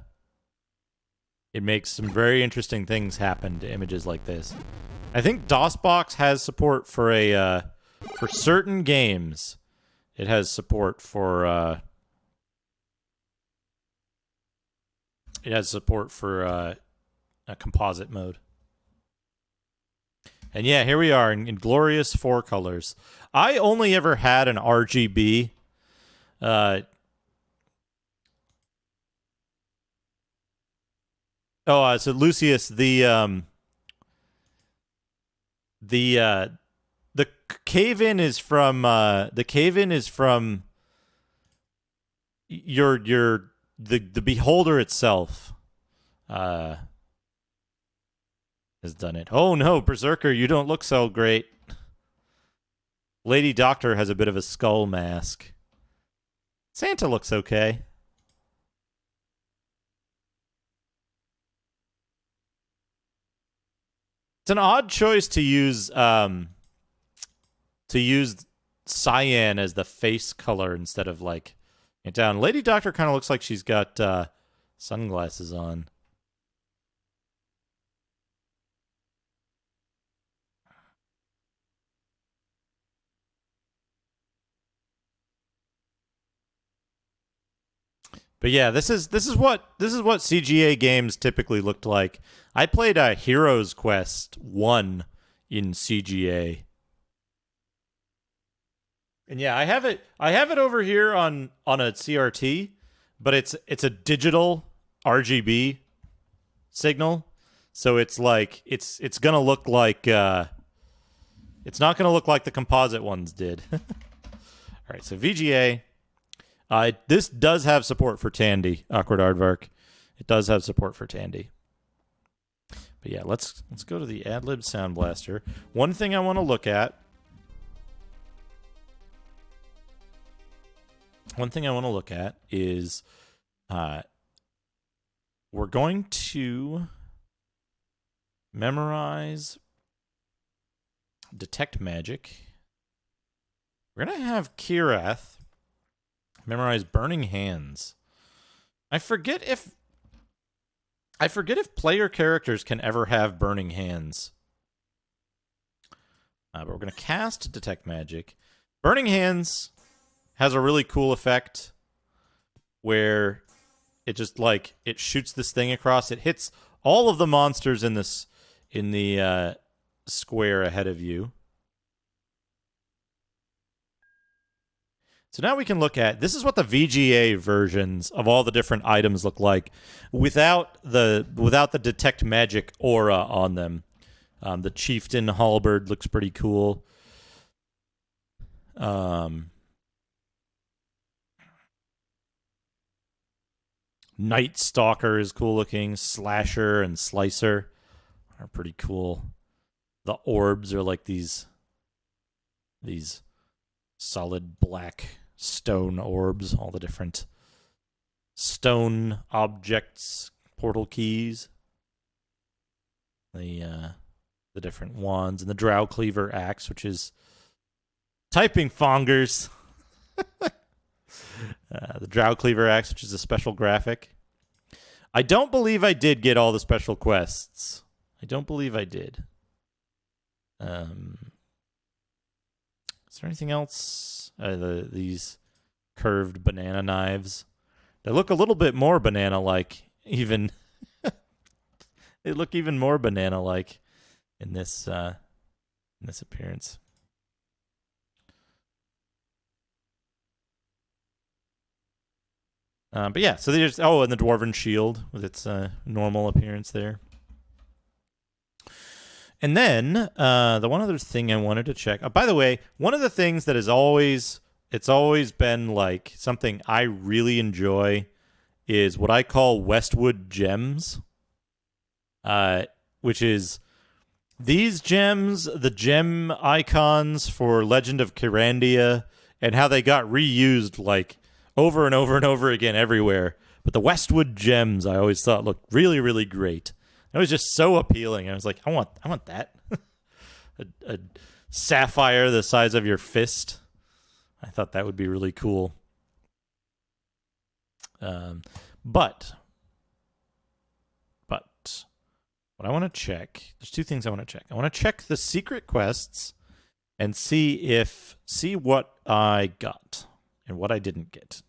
[SPEAKER 1] makes some very interesting things happen to images like this. I think DOSBox has support for certain games. It has support for a composite mode. And yeah, here we are in glorious 4 colors. I only ever had an RGB. So Lucius, the cave-in is from the beholder itself. Has done it. Oh no, Berserker, you don't look so great. Lady Doctor has a bit of a skull mask. Santa looks okay. It's an odd choice to use cyan as the face color instead of like it down. Lady Doctor kind of looks like she's got sunglasses on. But yeah, this is what CGA games typically looked like. I played a Heroes Quest 1 in CGA. And yeah, I have it over here on a CRT, but it's a digital RGB signal. So it's like it's going to look like it's not going to look like the composite ones did. All right, so VGA. This does have support for Tandy, Awkward Aardvark. It does have support for Tandy. But yeah, let's go to the AdLib Sound Blaster. One thing I want to look at. Is we're going to memorize Detect Magic. We're going to have Kirath memorize Burning Hands. I forget if player characters can ever have Burning Hands. But we're going to cast Detect Magic. Burning Hands has a really cool effect where it just like it shoots this thing across. It hits all of the monsters in the square ahead of you. So now we can look at, this is what the VGA versions of all the different items look like without the Detect Magic aura on them. The Chieftain Halberd looks pretty cool. Night Stalker is cool looking. Slasher and Slicer are pretty cool. The orbs are like these solid black stone orbs, all the different stone objects, portal keys, the different wands, and the Drow Cleaver axe, which is typing fongers. The Drow Cleaver axe, which is a special graphic. I don't believe I did get all the special quests. I don't believe I did. Is there anything else? These curved banana knives. They look a little bit more banana-like, even. They look even more banana-like in this appearance. But yeah, so there's and the Dwarven Shield with its normal appearance there. And then the one other thing I wanted to check. By the way, one of the things that is always been like something I really enjoy is what I call Westwood gems, which is these gems, the gem icons for Legend of Kyrandia, and how they got reused like over and over and over again everywhere. But the Westwood gems I always thought looked really, really great. It was just so appealing. I was like, I want that. a sapphire the size of your fist thought that would be really cool. But what I want to check, there's two things I want to check. I want to check the secret quests and see what I got and what I didn't get.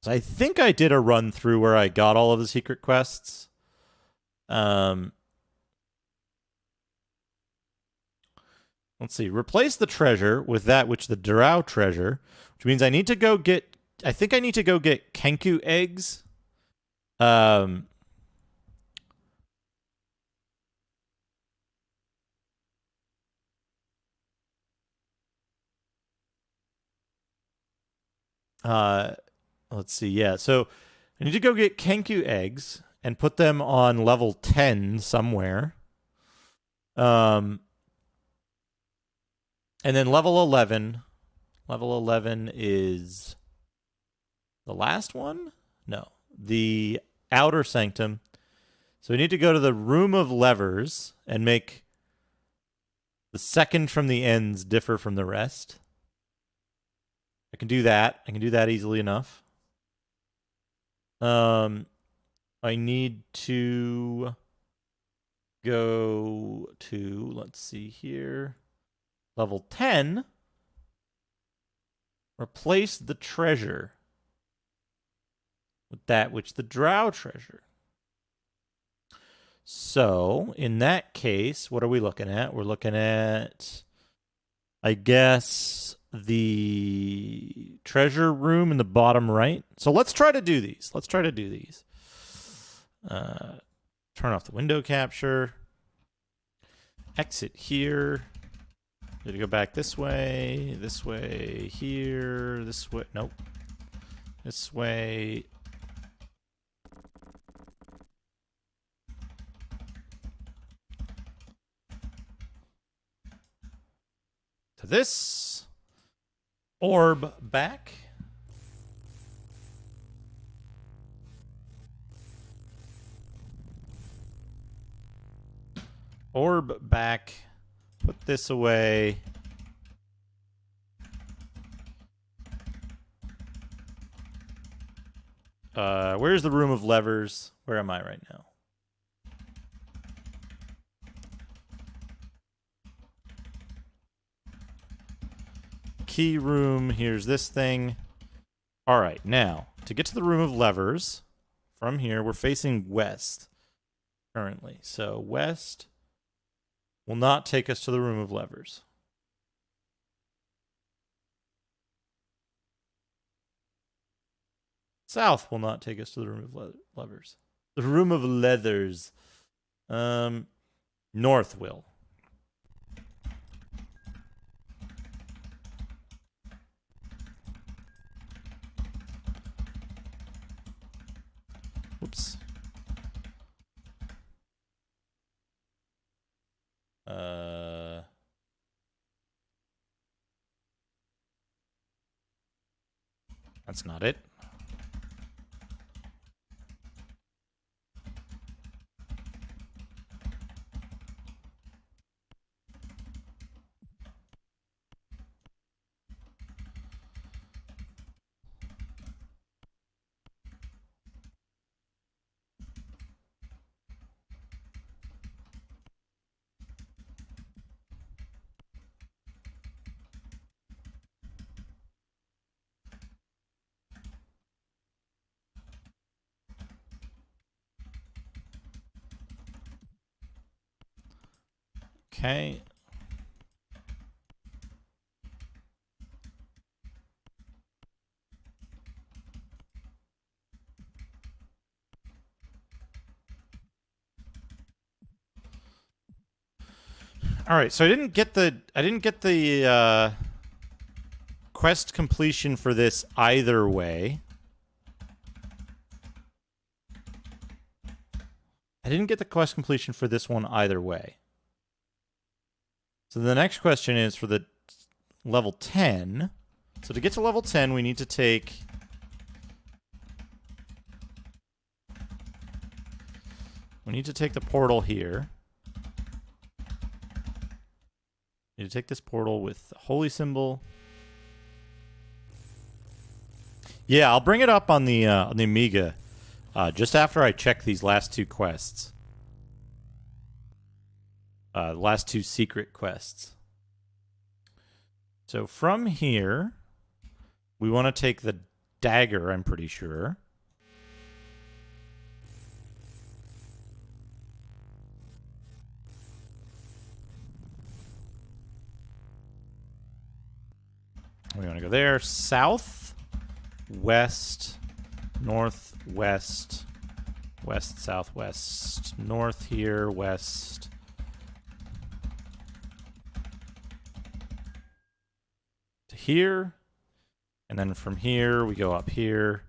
[SPEAKER 1] So I think I did a run through where I got all of the secret quests. Let's see. Replace the treasure with that which the Drow treasure, which means I need to go get. I think I need to go get Kenku eggs. Let's see. Yeah, so I need to go get Kenku eggs and put them on level 10 somewhere. And then level 11. Level 11 is the last one? No. The outer sanctum. So we need to go to the room of levers and make the second from the ends differ from the rest. I can do that. I can do that easily enough. I need to go to, let's see here, level 10. Replace the treasure with that which the Drow treasure. So, in that case, what are we looking at? We're looking at, I guess, the treasure room in the bottom right. So let's try to do these. Turn off the window capture. Exit here. Need to go back this way, here, this way. Nope. This way. To this. Orb back. Orb back. Put this away. Where's the room of levers? Where am I right now? Key room. Here's this thing. All right, now, to get to the room of levers, from here, we're facing west currently. So west will not take us to the room of levers. South will not take us to the room of levers. The room of leathers. North will. Whoops. That's not it. Okay. All right, so I didn't get the quest completion for this either way. I didn't get the quest completion for this one either way. So the next question is for the level 10. So to get to level 10, we need to take... We need to take the portal here. We need to take this portal with the holy symbol Yeah, I'll bring it up on the Amiga just after I check these last two quests. Last two secret quests. So from here, we want to take the dagger, I'm pretty sure. We want to go there. South, west, north, west, west, southwest, north here, west. To here. And then from here, we go up here.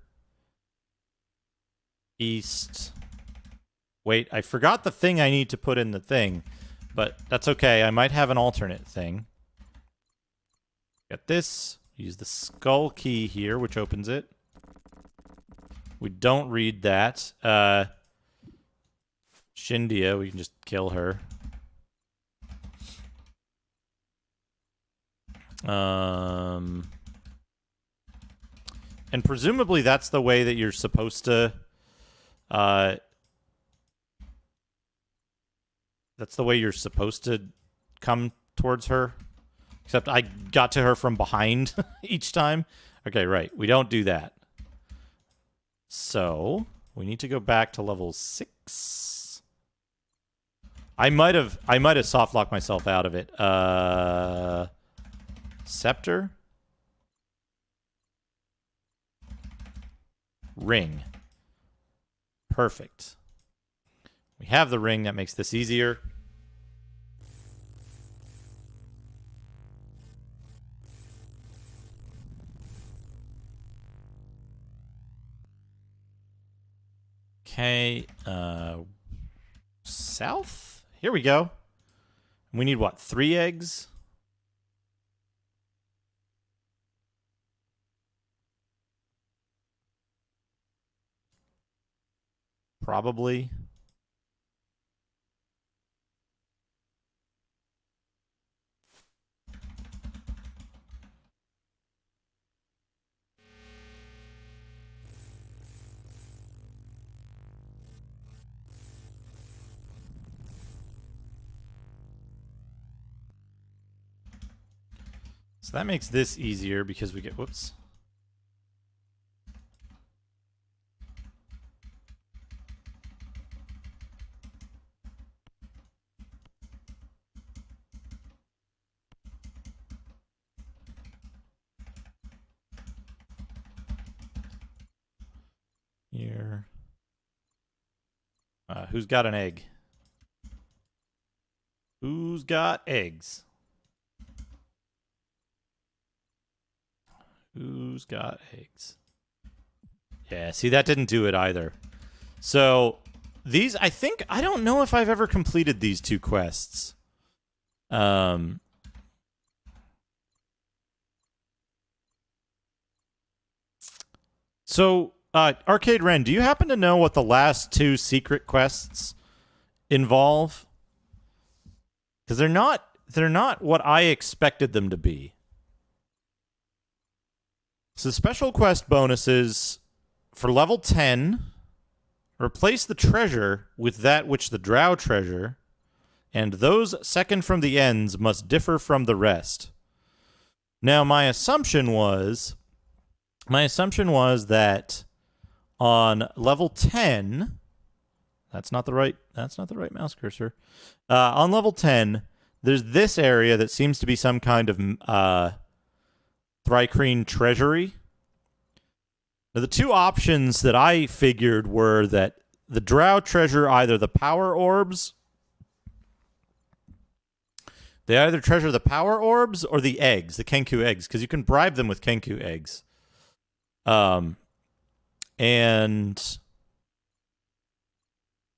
[SPEAKER 1] East. Wait, I forgot the thing I need to put in the thing. But that's okay. I might have an alternate thing. Got this. Use the skull key here, which opens it. We don't read that. Shindia, we can just kill her. And presumably that's the way that you're supposed to... that's the way you're supposed to come towards her. Except I got to her from behind each time. Okay, right. We don't do that. So, we need to go back to level 6. I might have soft locked myself out of it. Scepter? Ring. Perfect. We have the ring. That makes this easier. Okay, south? Here we go. We need, what, 3 eggs? Probably. So that makes this easier because we get... Whoops. Here. Who's got an egg? Who's got eggs? Who's got eggs? Yeah, see, that didn't do it either. So, these, I don't know if I've ever completed these 2 quests. So, Arcade Ren, do you happen to know what the last 2 secret quests involve? Because they're not what I expected them to be. So special quest bonuses for level 10, replace the treasure with that which the drow treasure, and those second from the ends must differ from the rest. Now, my assumption was that on level 10, that's not the right mouse cursor. On level 10, there's this area that seems to be some kind of Thri-kreen treasury. Now, the 2 options that I figured were that the drow treasure either the power orbs. They either treasure the power orbs or the eggs, the Kenku eggs, because you can bribe them with Kenku eggs. And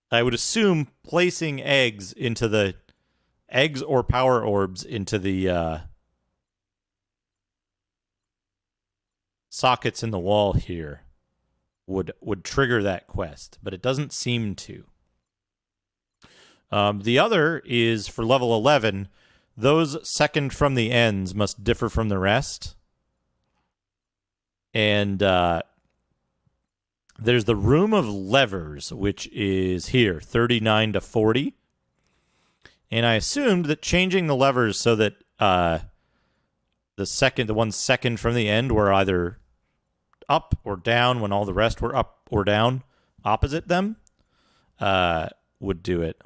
[SPEAKER 1] I would assume placing eggs or power orbs into the sockets in the wall here would trigger that quest, but it doesn't seem to. The other is for level 11, those second from the ends must differ from the rest. And there's the Room of Levers, which is here, 39 to 40. And I assumed that changing the levers so that the one second from the end were either up or down when all the rest were up or down opposite them would do it.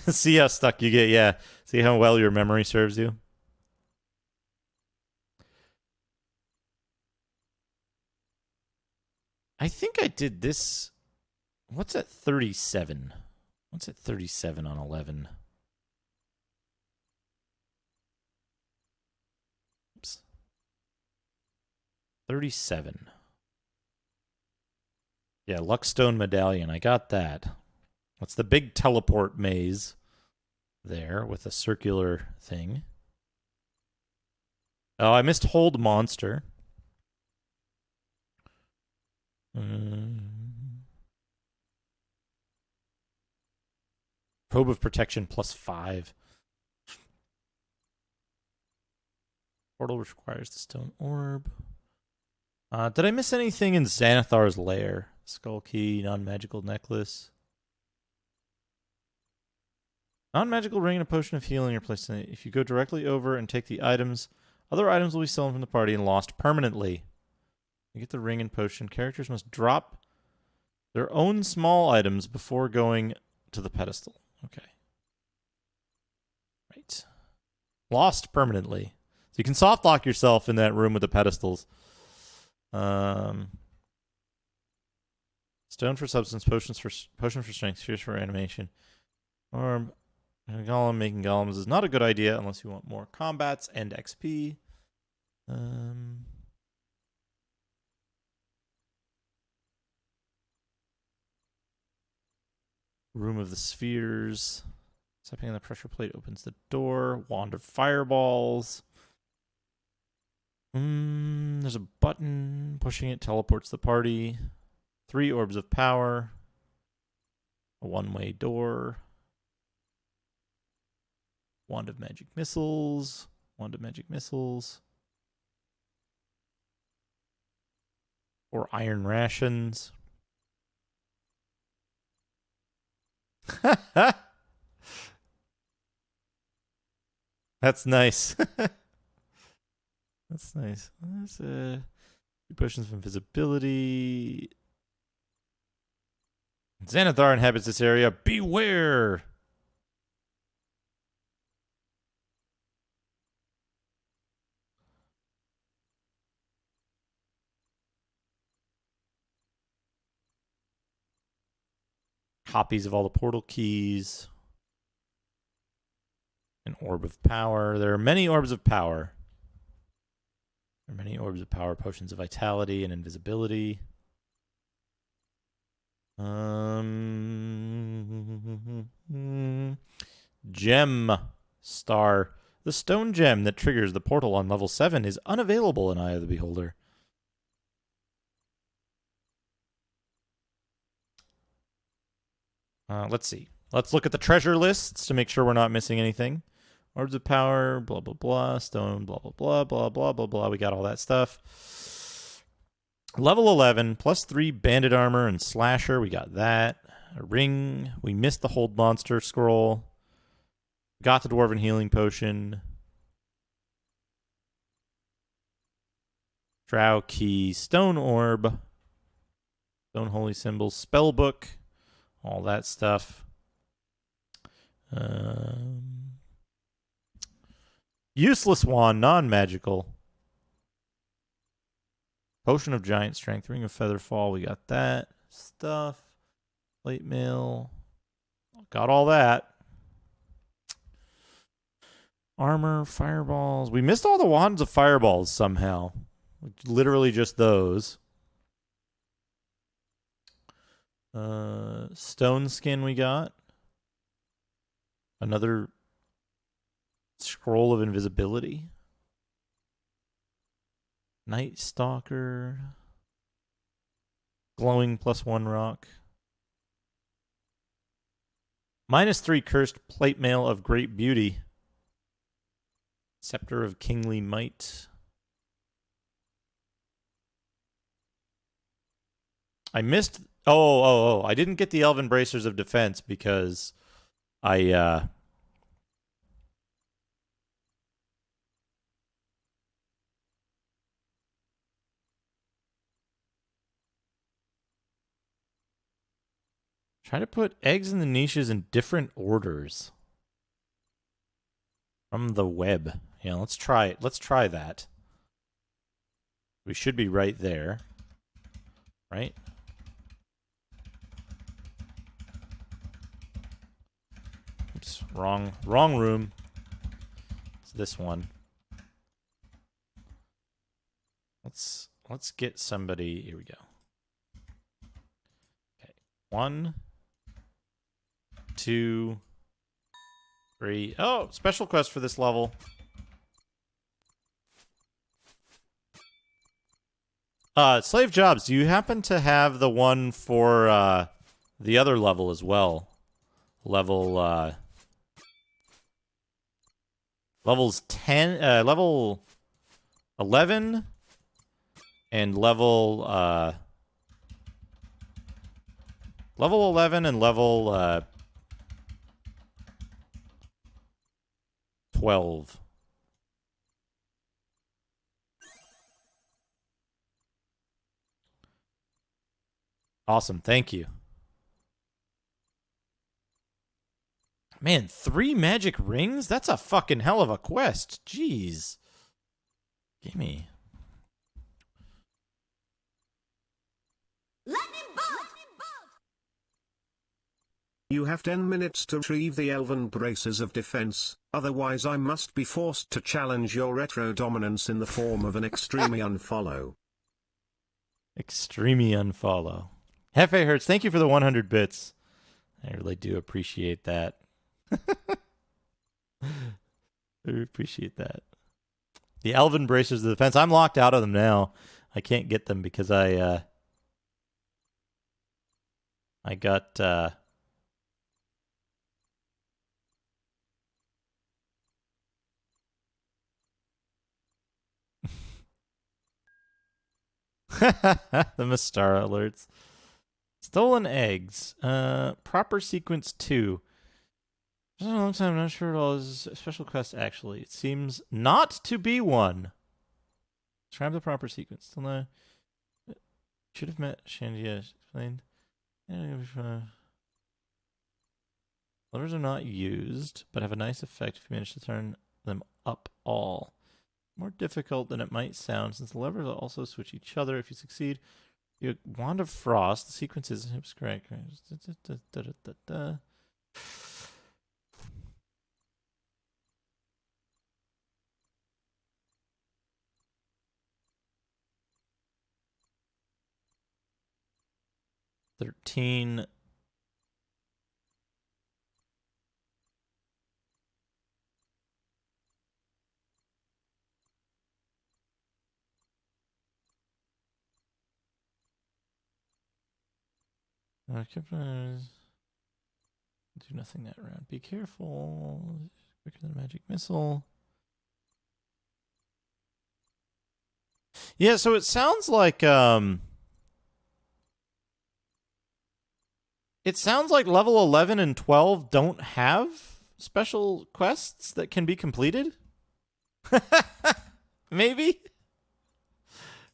[SPEAKER 1] See how stuck you get, yeah. See how well your memory serves you? I think I did this. What's at 37? What's at 37 on 11? Oops. 37. Yeah, Luckstone Medallion. I got that. What's the big teleport maze there with a circular thing? Oh, I missed Hold Monster. Probe of Protection +5. Portal requires the stone orb. Did I miss anything in Xanathar's lair? Skull key, non-magical necklace. Non-magical ring and a potion of healing are placed in it. If you go directly over and take the items, other items will be stolen from the party and lost permanently. You get the ring and potion. Characters must drop their own small items before going to the pedestal. Okay. Right. Lost permanently. So you can soft lock yourself in that room with the pedestals. Stone for substance, potion for strength, spheres for animation. Or golem making golems is not a good idea unless you want more combats and XP. Room of the Spheres. Stepping on the pressure plate opens the door. Wand of Fireballs. There's a button. Pushing it teleports the party. 3 Orbs of Power. A one-way door. Wand of Magic Missiles. Wand of Magic Missiles. Or Iron Rations. That's nice. That's nice. That's 2 potions of invisibility. Xanathar inhabits this area. Beware! Copies of all the portal keys. An Orb of Power. There are many Orbs of Power. There are many Orbs of Power, potions of vitality and invisibility. Gem Star. The stone gem that triggers the portal on level 7 is unavailable in Eye of the Beholder. Let's see. Let's look at the treasure lists to make sure we're not missing anything. Orbs of Power, blah, blah, blah. Stone, blah, blah, blah, blah, blah, blah, blah. We got all that stuff. Level 11, +3 bandit armor and slasher. We got that. A ring. We missed the Hold Monster scroll. Got the Dwarven Healing Potion. Drow Key. Stone Orb. Stone Holy Symbols. Spell Book. All that stuff. Useless Wand, non-magical. Potion of Giant Strength, Ring of Featherfall, we got that stuff. Plate mail, got all that. Armor, fireballs. We missed all the wands of fireballs somehow. Literally just those. Stone skin we got. Another scroll of invisibility. Night Stalker. Glowing +1 rock. -3 cursed plate mail of great beauty. Scepter of Kingly Might. I missed... Oh. I didn't get the Elven Bracers of Defense because I... Try to put eggs in the niches in different orders. From the web. Yeah, let's try it. Let's try that. We should be right there. Right? Oops, wrong room. It's this one. Let's get somebody. Here we go. Okay. 1, 2, 3. Oh, special quest for this level. Slave Jobs, do you happen to have the one for the other level as well? Levels 10, level 11 and level 11 and level 12. Awesome, thank you. Man, 3 magic rings? That's a fucking hell of a quest. Jeez. Gimme.
[SPEAKER 4] You have 10 minutes to retrieve the Elven Braces of Defense, otherwise I must be forced to challenge your retro dominance in the form of an extremely unfollow.
[SPEAKER 1] Extremely unfollow. Hefe Hurts, thank you for the 100 bits. I really do appreciate that. I appreciate that. The Elven Bracers of Defense. I'm locked out of them now. I can't get them because I got the Mystara alerts. Stolen eggs. Proper sequence 2. It's been a long time, I'm not sure at all. This is a special quest, actually. It seems not to be one. Describe the proper sequence. Still no. Should have met Shandia. Explained. Levers are not used, but have a nice effect if you manage to turn them up all. More difficult than it might sound, since the levers will also switch each other. If you succeed, you Wand of Frost. The sequence is correct. 13. Do nothing that round. Be careful. Quicker than a magic missile. Yeah, so it sounds like level 11 and 12 don't have special quests that can be completed. Maybe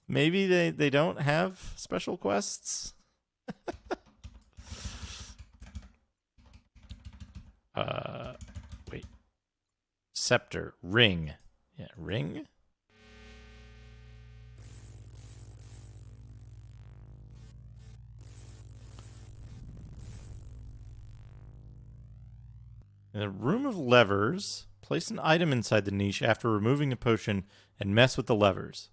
[SPEAKER 1] they don't have special quests. Wait. Scepter. Ring. Yeah, ring? In the room of levers, place an item inside the niche after removing the potion and mess with the levers.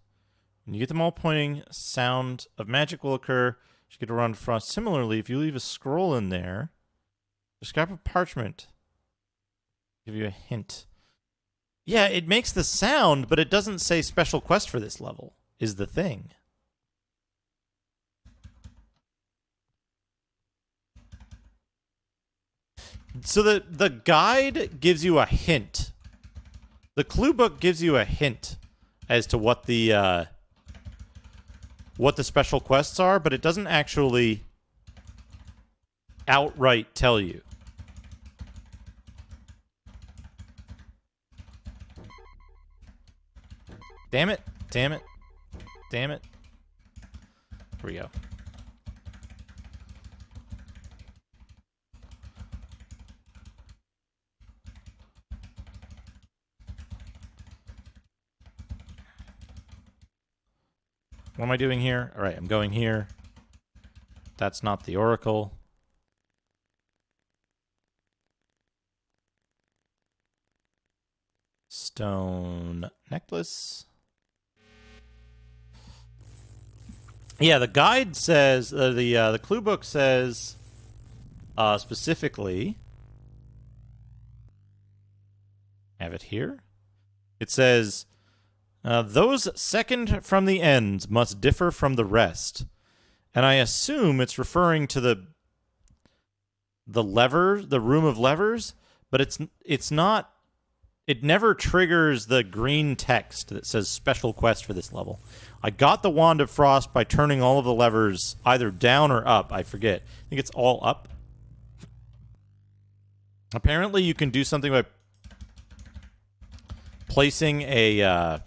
[SPEAKER 1] When you get them all pointing, sound of magic will occur. You get around frost. Similarly, if you leave a scroll in there, a scrap of parchment. Give you a hint. Yeah, it makes the sound, but it doesn't say special quest for this level, is the thing. So the guide gives you a hint The clue book gives you a hint as to what the special quests are, but it doesn't actually outright tell you. Damn it. Damn it. Damn it. Here we go. What am I doing here? All right, I'm going here. That's not the Oracle. Stone necklace. Yeah, the guide says, the clue book says specifically, have it here. It says, those second from the end must differ from the rest. And I assume it's referring to the room of levers, but it's not. It never triggers the green text that says special quest for this level. I got the Wand of Frost by turning all of the levers either down or up. I forget. I think it's all up. Apparently, you can do something by placing a...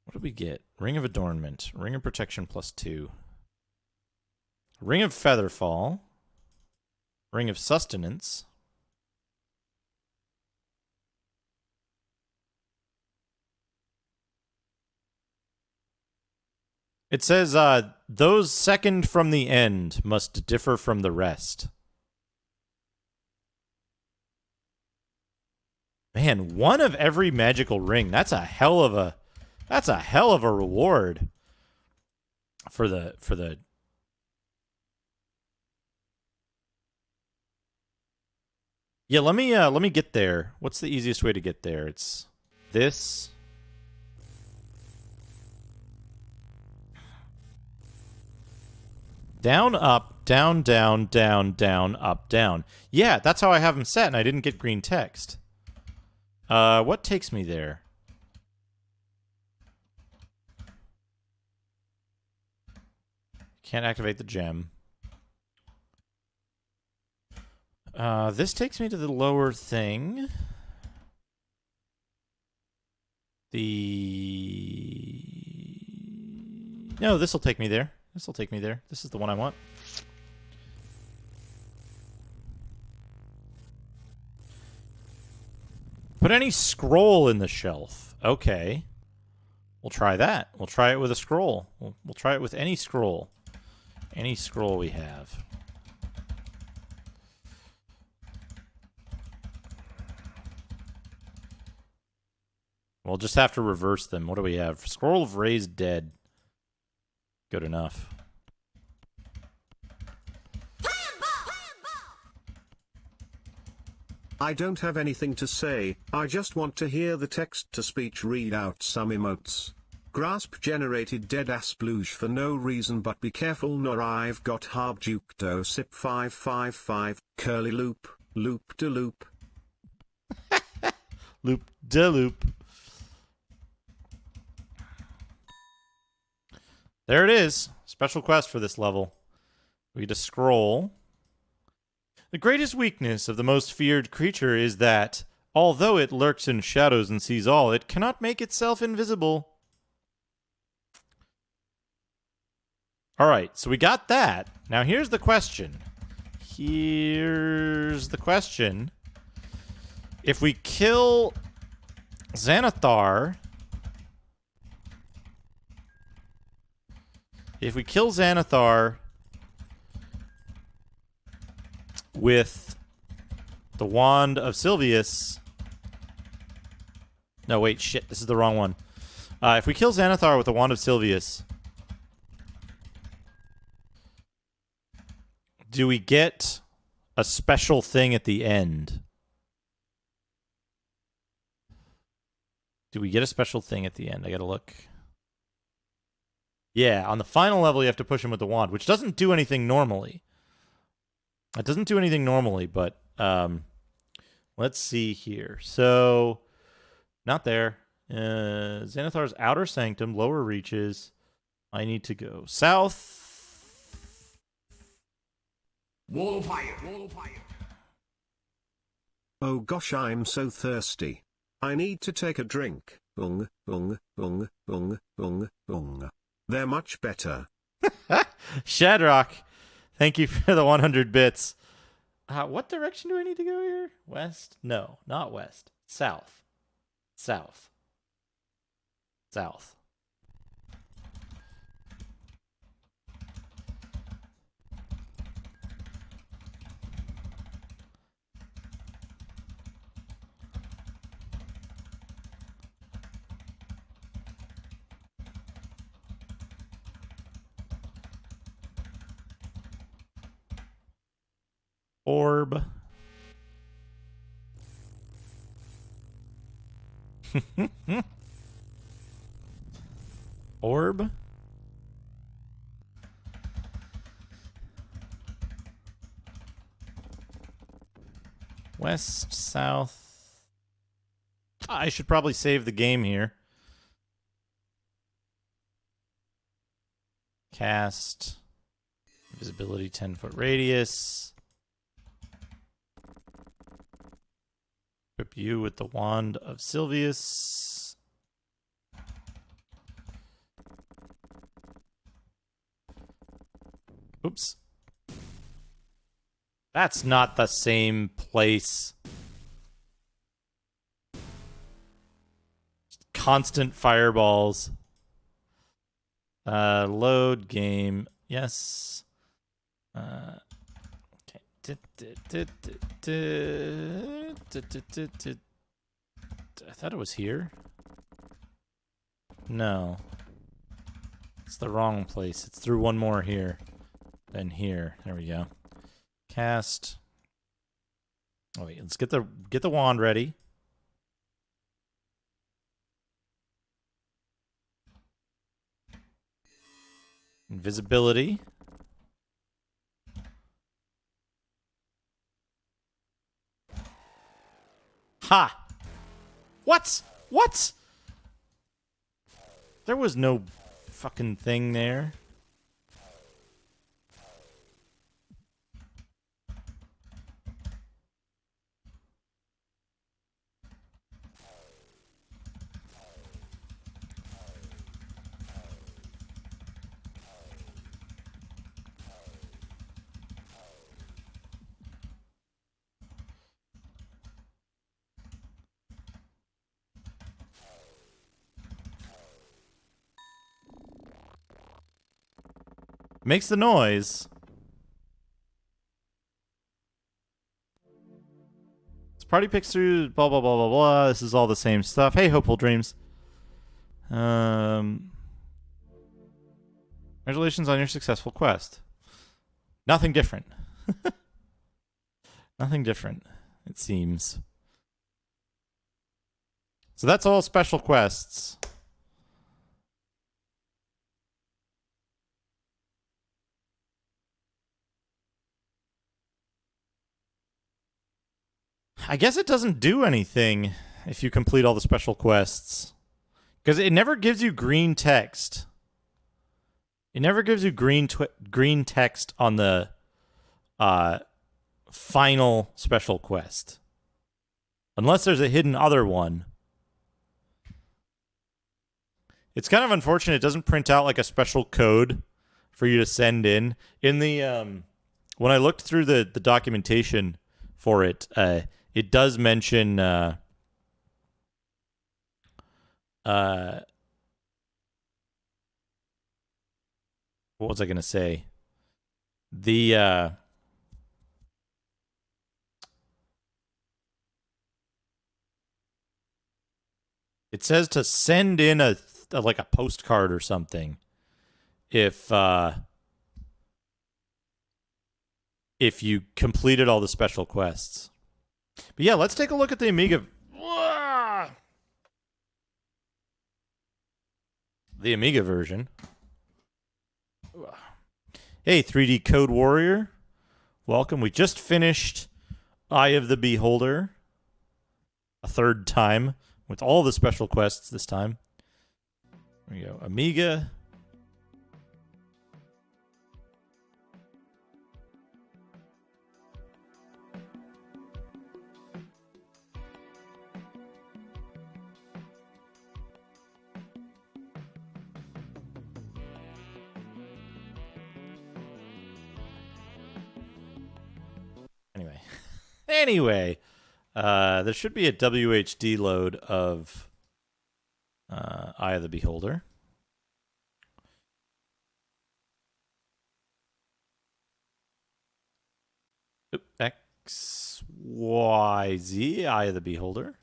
[SPEAKER 1] what did we get? Ring of Adornment. Ring of Protection +2. Ring of Featherfall. Ring of Sustenance. It says, those second from the end must differ from the rest. Man, one of every magical ring. That's a hell of a reward for the Yeah, let me get there. What's the easiest way to get there? It's this. Down, up, down, down, down, down, up, down. Yeah, that's how I have them set, and I didn't get green text. What takes me there? Can't activate the gem. This takes me to the lower thing. No, this'll take me there. This'll take me there. This is the one I want. Put any scroll in the shelf. Okay. We'll try that. We'll try it with a scroll. We'll try it with any scroll. Any scroll we have. We'll just have to reverse them. What do we have? Scroll of Raised Dead. Good enough.
[SPEAKER 4] I don't have anything to say, I just want to hear the text-to-speech read out some emotes. Grasp generated dead-ass blues for no reason but be careful nor I've got hard duke sip 555, curly loop, loop-de-loop.
[SPEAKER 1] Loop-de-loop. There it is. Special quest for this level. We get a scroll. The greatest weakness of the most feared creature is that, although it lurks in shadows and sees all, it cannot make itself invisible. Alright, so we got that. Now here's the question. If we kill Xanathar... with the Wand of Sylvius... No, wait, shit, this is the wrong one. If we kill Xanathar with the Wand of Sylvius, do we get a special thing at the end? I gotta look. Yeah, on the final level, you have to push him with the wand, which doesn't do anything normally. It doesn't do anything normally, but Let's see here. So, not there. Xanathar's Outer Sanctum, lower reaches. I need to go south.
[SPEAKER 5] Wall of fire. Wall of fire.
[SPEAKER 4] Oh gosh, I'm so thirsty. I need to take a drink. They're much better.
[SPEAKER 1] Shadrock, thank you for the 100 bits. What direction do I need to go here? West? No, not west. South. South. South. Orb. Orb. West, south. I should probably save the game here. Cast. Visibility 10-foot radius. Equip you with the Wand of Sylvius. Oops. That's not the same place. Constant fireballs. Load game. Yes. Okay. I thought it was here. No. It's the wrong place. It's through one more here. Then here. There we go. Cast. Oh wait, let's get the wand ready. Invisibility. Ha! What? What? There was no fucking thing there. Makes the noise. This party picks through blah blah blah blah blah. This is all the same stuff. Hey, hopeful dreams. Congratulations on your successful quest. Nothing different. Nothing different, it seems. So that's all special quests. I guess it doesn't do anything if you complete all the special quests. Because it never gives you green text. It never gives you green text on the final special quest. Unless there's a hidden other one. It's kind of unfortunate it doesn't print out like a special code for you to send in. In the when I looked through the documentation for it, it does mention what was I going to say? It says to send in a postcard or something if you completed all the special quests. But yeah, let's take a look at the Amiga. The Amiga version. Hey, 3D Code Warrior. Welcome. We just finished Eye of the Beholder. a third time with all the special quests this time. There we go. Amiga. Anyway, there should be a WHD load of Eye of the Beholder. XYZ, Eye of the Beholder.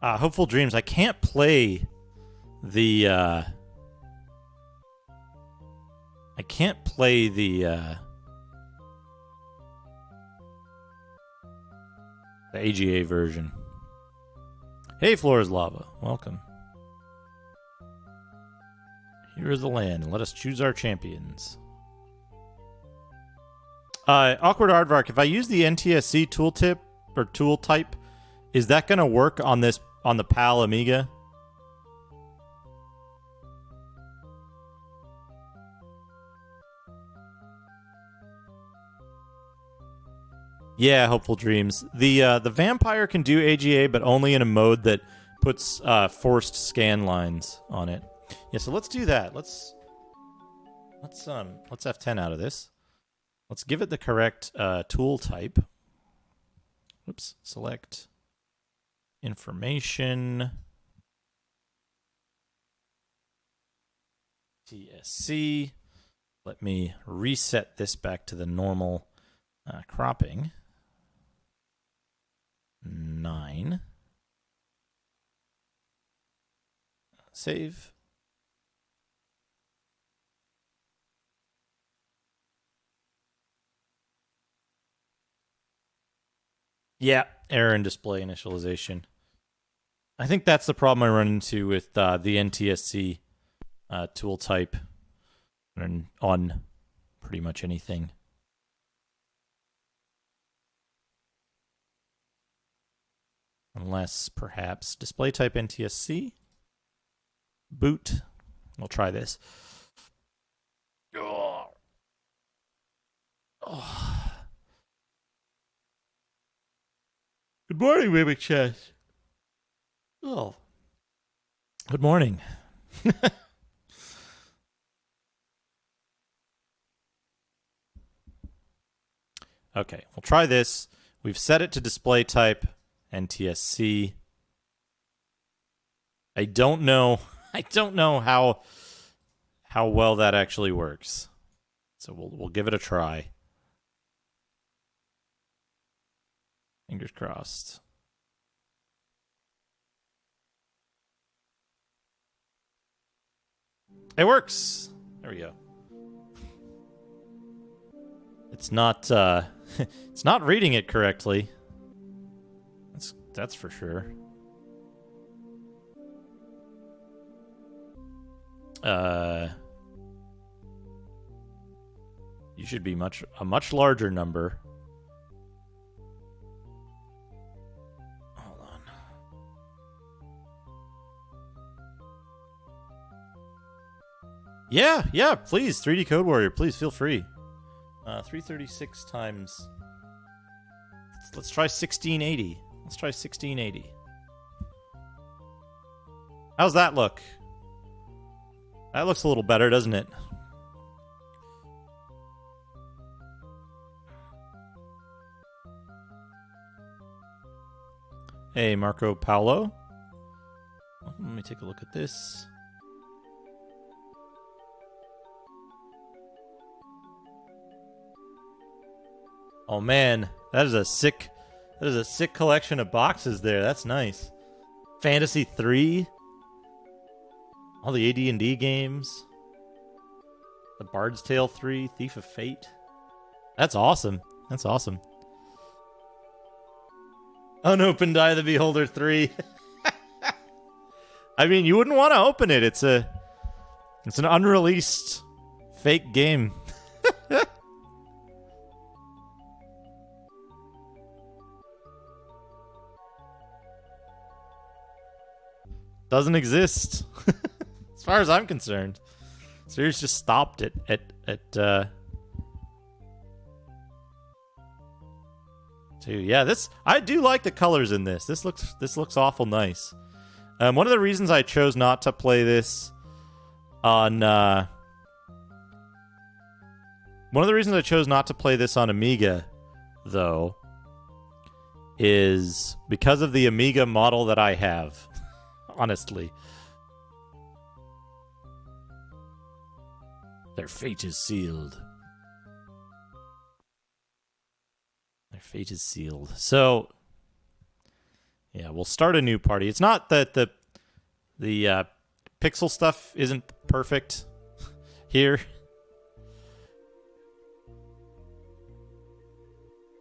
[SPEAKER 1] Hopeful Dreams. I can't play the the AGA version. Hey, Flora's Lava. Welcome. Here is the land. Let us choose our champions. Awkward Aardvark, if I use the NTSC tooltip or tool type, is that going to work on this on the PAL Amiga? Yeah, Hopeful Dreams. The vampire can do AGA, but only in a mode that puts forced scan lines on it. Yeah, so let's do that. Let's F10 out of this. Let's give it the correct tool type. Oops, select information. TSC. Let me reset this back to the normal cropping. 9. Save. Yeah, error in display initialization. I think that's the problem I run into with the NTSC tool type and on pretty much anything. Unless, perhaps, display type NTSC. Boot. We'll try this. Oh. Oh. Good morning, Mimic Chess. Oh. Good morning. Okay, we'll try this. We've set it to display type NTSC. I don't know how well that actually works. So we'll give it a try. Fingers crossed. It works. There we go. It's not it's not reading it correctly. That's for sure. You should be a much larger number. Hold on. Yeah, please, 3D Code Warrior, please feel free. 336 times. Let's try 1680. Let's try 1680. How's that look? That looks a little better, doesn't it? Hey, Marco Paolo. Let me take a look at this. Oh man, that is a sick collection of boxes there. That's nice. Fantasy 3, all the AD&D games, the Bard's Tale 3, Thief of Fate. That's awesome. That's awesome. Unopened Eye of the Beholder 3. I mean, you wouldn't want to open it. It's an unreleased fake game. Doesn't exist. As far as I'm concerned. Series just stopped at 2. Yeah, I do like the colors in this. This looks awful nice. One of the reasons I chose not to play this on Amiga, though, is because of the Amiga model that I have. Honestly. Their fate is sealed. Their fate is sealed. So, yeah, we'll start a new party. It's not that the pixel stuff isn't perfect here.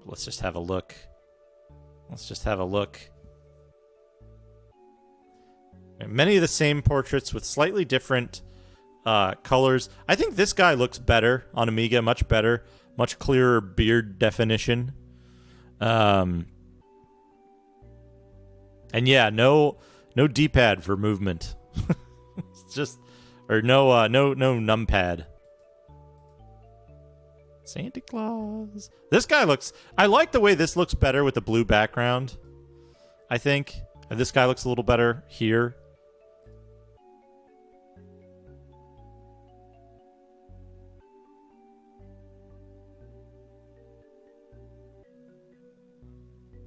[SPEAKER 1] Let's just have a look. Many of the same portraits with slightly different colors. I think this guy looks better on Amiga, much better, much clearer beard definition. And yeah, no D-pad for movement. It's just, or no numpad. Santa Claus. This guy I like the way this looks better with the blue background. I think this guy looks a little better here.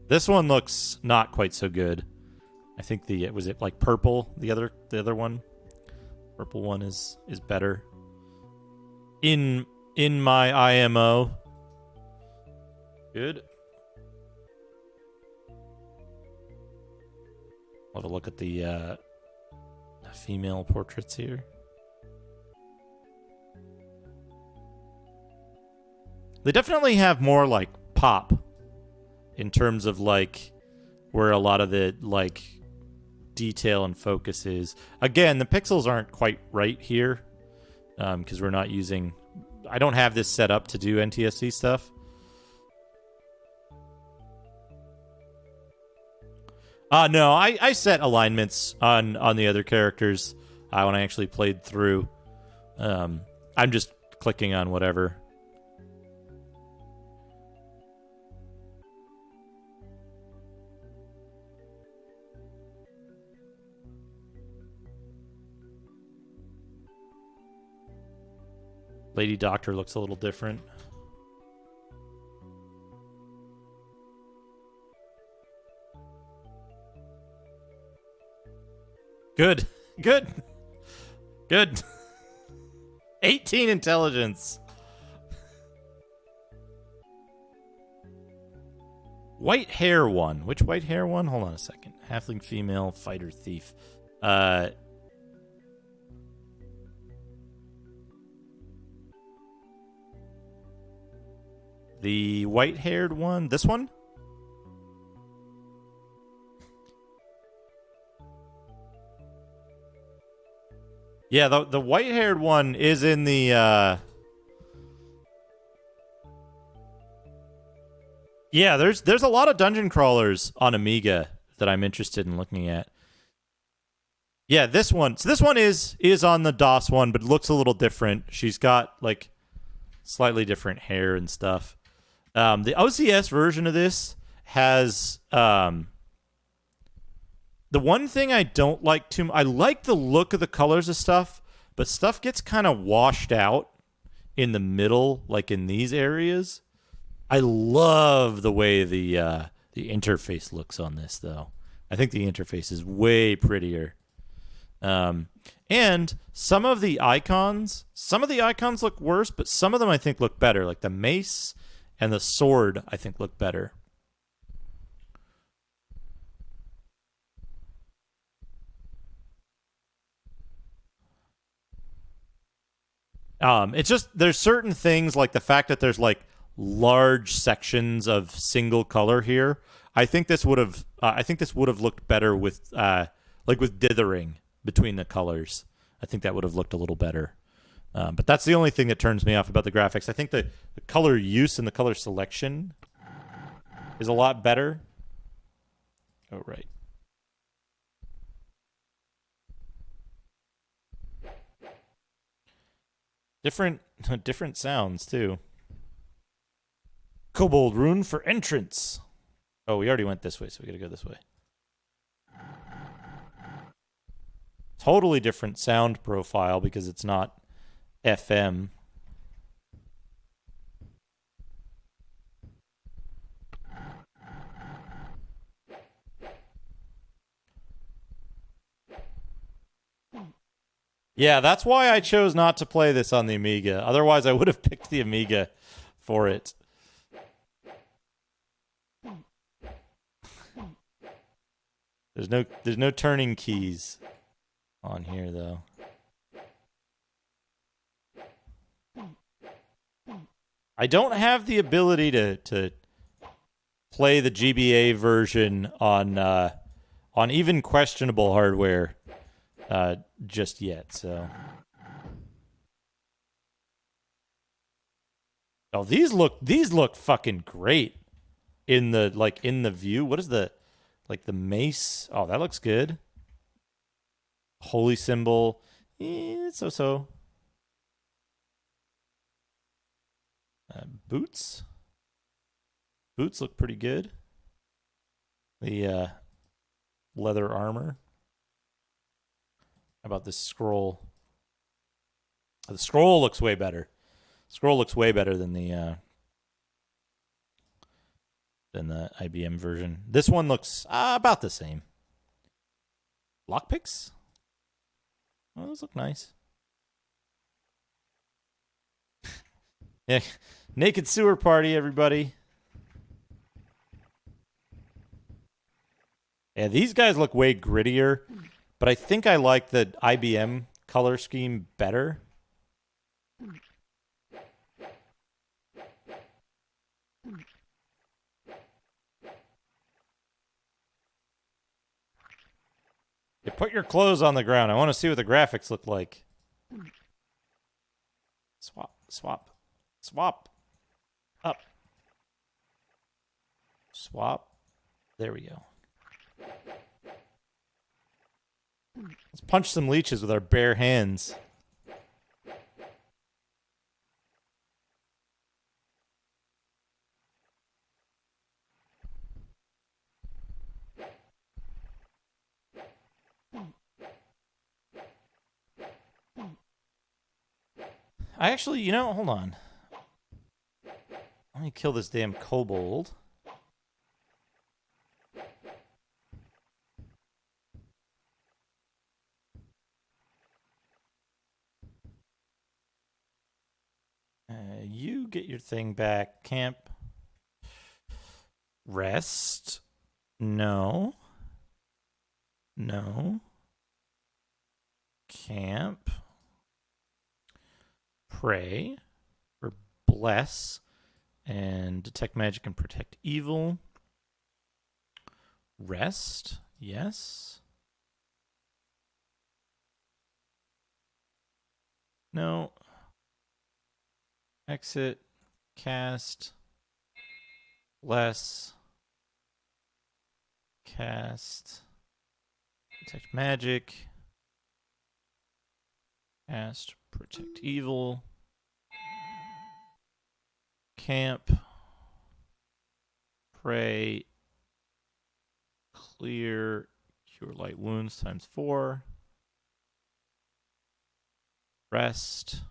[SPEAKER 1] This one looks not quite so good. I think was it like purple? The other one, purple one is better. In my IMO, good. I'll have a look at the female portraits here. They definitely have more like pop. In terms of like where a lot of the like detail and focus is. Again, the pixels aren't quite right here because we're not using. I don't have this set up to do NTSC stuff. No, I set alignments on the other characters when I actually played through. I'm just clicking on whatever. Lady Doctor looks a little different. Good. 18 intelligence. White hair one. Which white hair one? Hold on a second. Halfling female fighter thief. The white-haired one? This one? Yeah, the white-haired one is in the... Yeah, there's a lot of dungeon crawlers on Amiga that I'm interested in looking at. Yeah, this one. So this one is on the DOS one, but it looks a little different. She's got, like, slightly different hair and stuff. The OCS version of this has the one thing I don't like too much. I like the look of the colors of stuff, but stuff gets kind of washed out in the middle, like in these areas. I love the way the interface looks on this, though. I think the interface is way prettier. And some of the icons look worse, but some of them I think look better, like the mace and the sword, I think, look better. It's just there's certain things like the fact that there's like large sections of single color here. I think this would have looked better with like with dithering between the colors. I think that would have looked a little better. But that's the only thing that turns me off about the graphics. I think the color use and the color selection is a lot better. Oh, right. Different sounds, too. Kobold rune for entrance. Oh, we already went this way, so we gotta go this way. Totally different sound profile because it's not FM. Yeah, that's why I chose not to play this on the Amiga. Otherwise, I would have picked the Amiga for it. There's no turning keys on here though. I don't have the ability to play the GBA version on even questionable hardware just yet. So, oh, these look fucking great in the view. What is the mace? Oh, that looks good. Holy symbol, so. Boots look pretty good. The leather armor. How about this scroll? The scroll looks way better. Scroll looks way better than the IBM version. This one looks about the same. Lockpicks? Oh, those look nice. Yeah, naked sewer party, everybody. Yeah, these guys look way grittier, but I think I like the IBM color scheme better. You put your clothes on the ground. I want to see what the graphics look like. Swap. Up. Swap. There we go. Let's punch some leeches with our bare hands. I actually, hold on. Let me kill this damn kobold. You get your thing back. Camp. Rest. No. Camp. Pray. Or bless. And detect magic and protect evil. Rest. Yes. No. Exit. Cast. Bless. Cast. Detect magic. Cast. Protect evil. Camp. Pray. Clear. Cure light wounds times 4. Rest.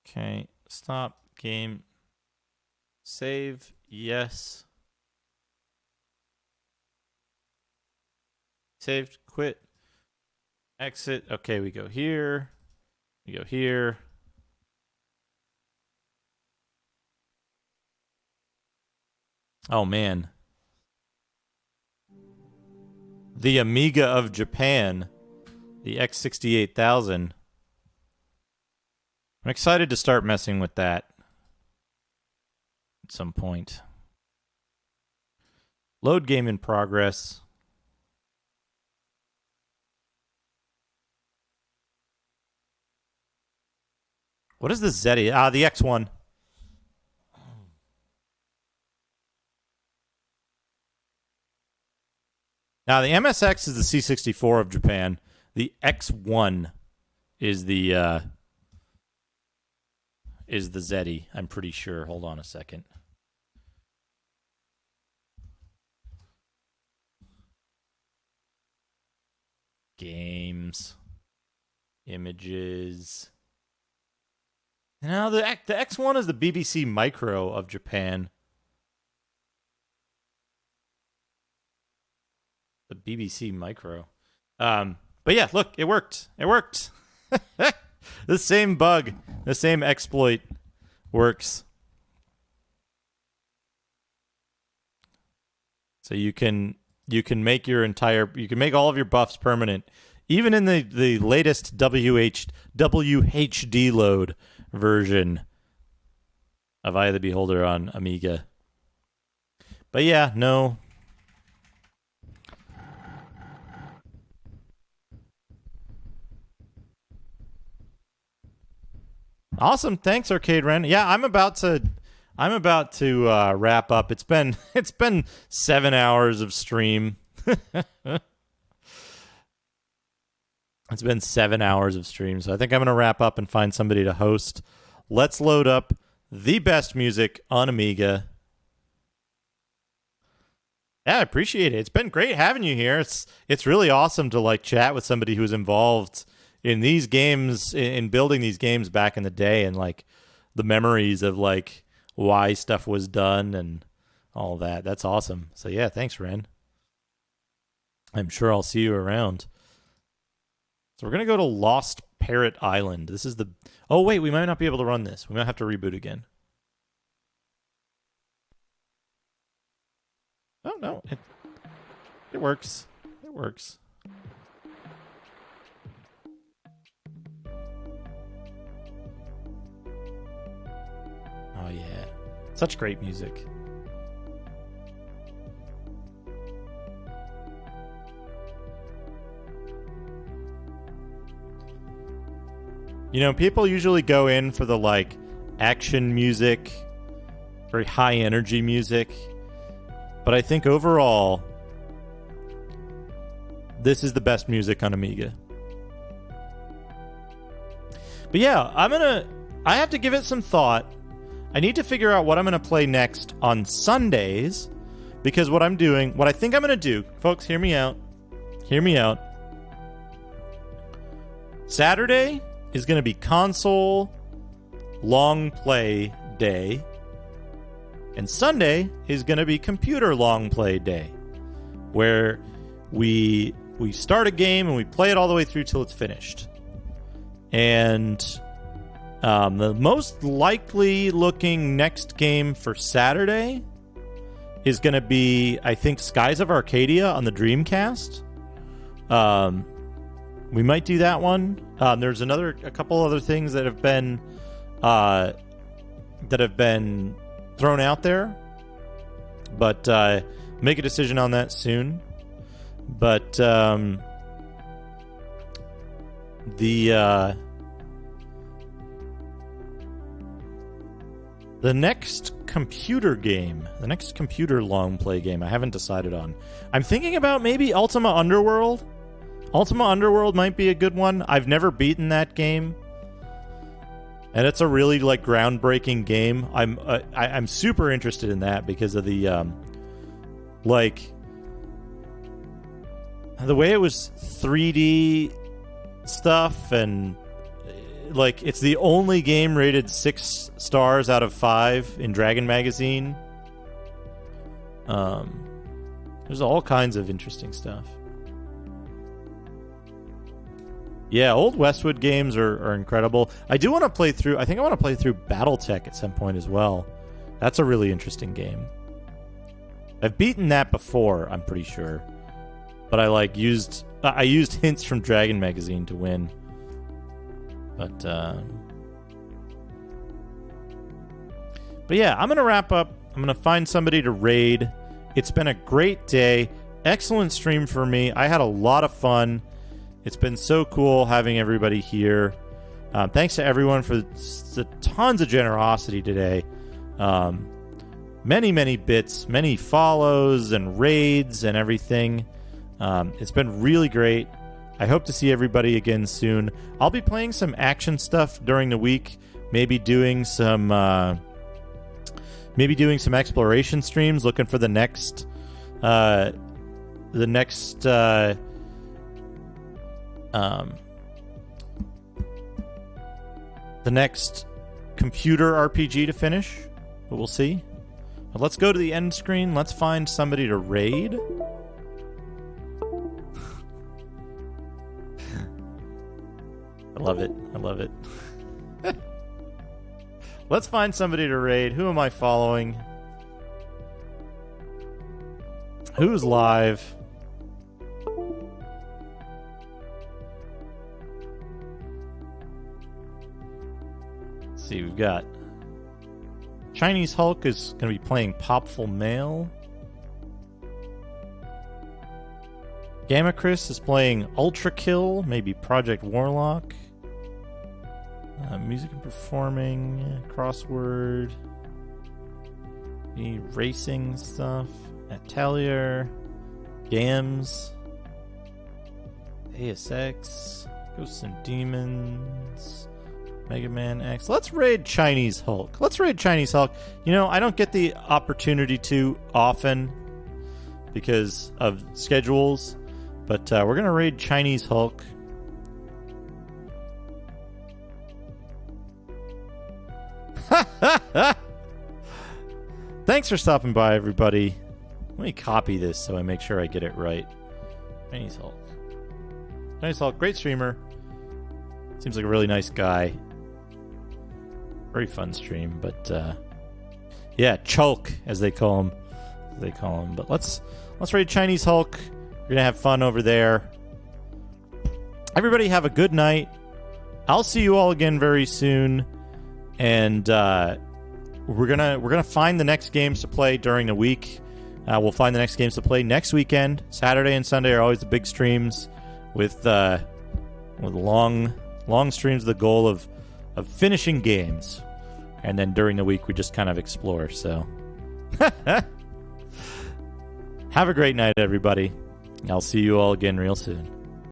[SPEAKER 1] Okay. Stop. Game. Save. Yes. Saved. Quit. Exit. Okay, we go here. We go here. Oh, man. The Amiga of Japan. The X68000. I'm excited to start messing with that at some point. Load game in progress. What is the ZETI? Ah, the X1. Now, the MSX is the C64 of Japan. The X1 is the ZETI, I'm pretty sure. Hold on a second. Games. Images. Now, the X1 is the BBC Micro of Japan. The BBC Micro. But yeah, look, it worked. It worked. The same bug, the same exploit works. So you can make your entire, you can make all of your buffs permanent, even in the latest WHD load version of Eye of the Beholder on Amiga. But yeah, no. Awesome, thanks, Arcade Ren. Yeah, I'm about to wrap up. It's been 7 hours of stream. It's been 7 hours of stream, so I think I'm gonna wrap up and find somebody to host. Let's load up the best music on Amiga. Yeah, I appreciate it. It's been great having you here. It's really awesome to like chat with somebody who's involved in these games, in building these games back in the day, and like the memories of like why stuff was done and all that. That's awesome. So yeah, thanks, Ren. I'm sure I'll see you around. So we're gonna go to Lost Parrot Island. This is the... Oh wait, we might not be able to run this. We might have to reboot again. Oh no, it works. It works. Oh yeah, such great music. You know, people usually go in for the like action music, very high energy music, but I think overall this is the best music on Amiga. But yeah, I have to give it some thought. I need to figure out what I'm going to play next on Sundays, because what I think I'm going to do, folks, hear me out. Hear me out. Saturday is going to be console long play day, and Sunday is going to be computer long play day, where we start a game and we play it all the way through till it's finished. And the most likely looking next game for Saturday is going to be, I think, Skies of Arcadia on the Dreamcast. We might do that one. There's a couple other things that have been thrown out there, but make a decision on that soon. But the next computer game, the next computer long play game, I haven't decided on. I'm thinking about maybe Ultima Underworld. Ultima Underworld might be a good one. I've never beaten that game, and it's a really like groundbreaking game. I'm super interested in that because of the like the way it was 3D stuff, and like it's the only game rated 6 stars out of 5 in Dragon Magazine. There's all kinds of interesting stuff. Yeah, old Westwood games are incredible. I do want to play through... I think I want to play through Battletech at some point as well. That's a really interesting game. I've beaten that before, I'm pretty sure. But I used hints from Dragon Magazine to win. But yeah, I'm going to wrap up. I'm going to find somebody to raid. It's been a great day. Excellent stream for me. I had a lot of fun. It's been so cool having everybody here. Thanks to everyone for the tons of generosity today. Many bits, many follows and raids and everything. It's been really great. I hope to see everybody again soon. I'll be playing some action stuff during the week. Maybe doing some exploration streams, looking for the next computer RPG to finish, but we'll see. But let's go to the end screen. Let's find somebody to raid. I love it. Let's find somebody to raid. Who am I following? Who's live? Let's see, we've got Chinese Hulk is going to be playing Popful Mail. Gamma Chris is playing Ultra Kill, maybe Project Warlock. Music and performing, crossword, the racing stuff, Atelier, Gams, ASX, Ghosts and Demons, Mega Man X. Let's raid Chinese Hulk. You know, I don't get the opportunity to often because of schedules, but we're going to raid Chinese Hulk. Thanks for stopping by, everybody. Let me copy this so I make sure I get it right. Chinese Hulk, great streamer. Seems like a really nice guy. Very fun stream, but yeah, Chulk as they call him. But let's raid Chinese Hulk. We're gonna have fun over there. Everybody have a good night. I'll see you all again very soon. And we're gonna find the next games to play during the week. We'll find the next games to play next weekend. Saturday and Sunday are always the big streams with long streams. The goal of finishing games, and then during the week we just kind of explore. So have a great night, everybody. I'll see you all again real soon.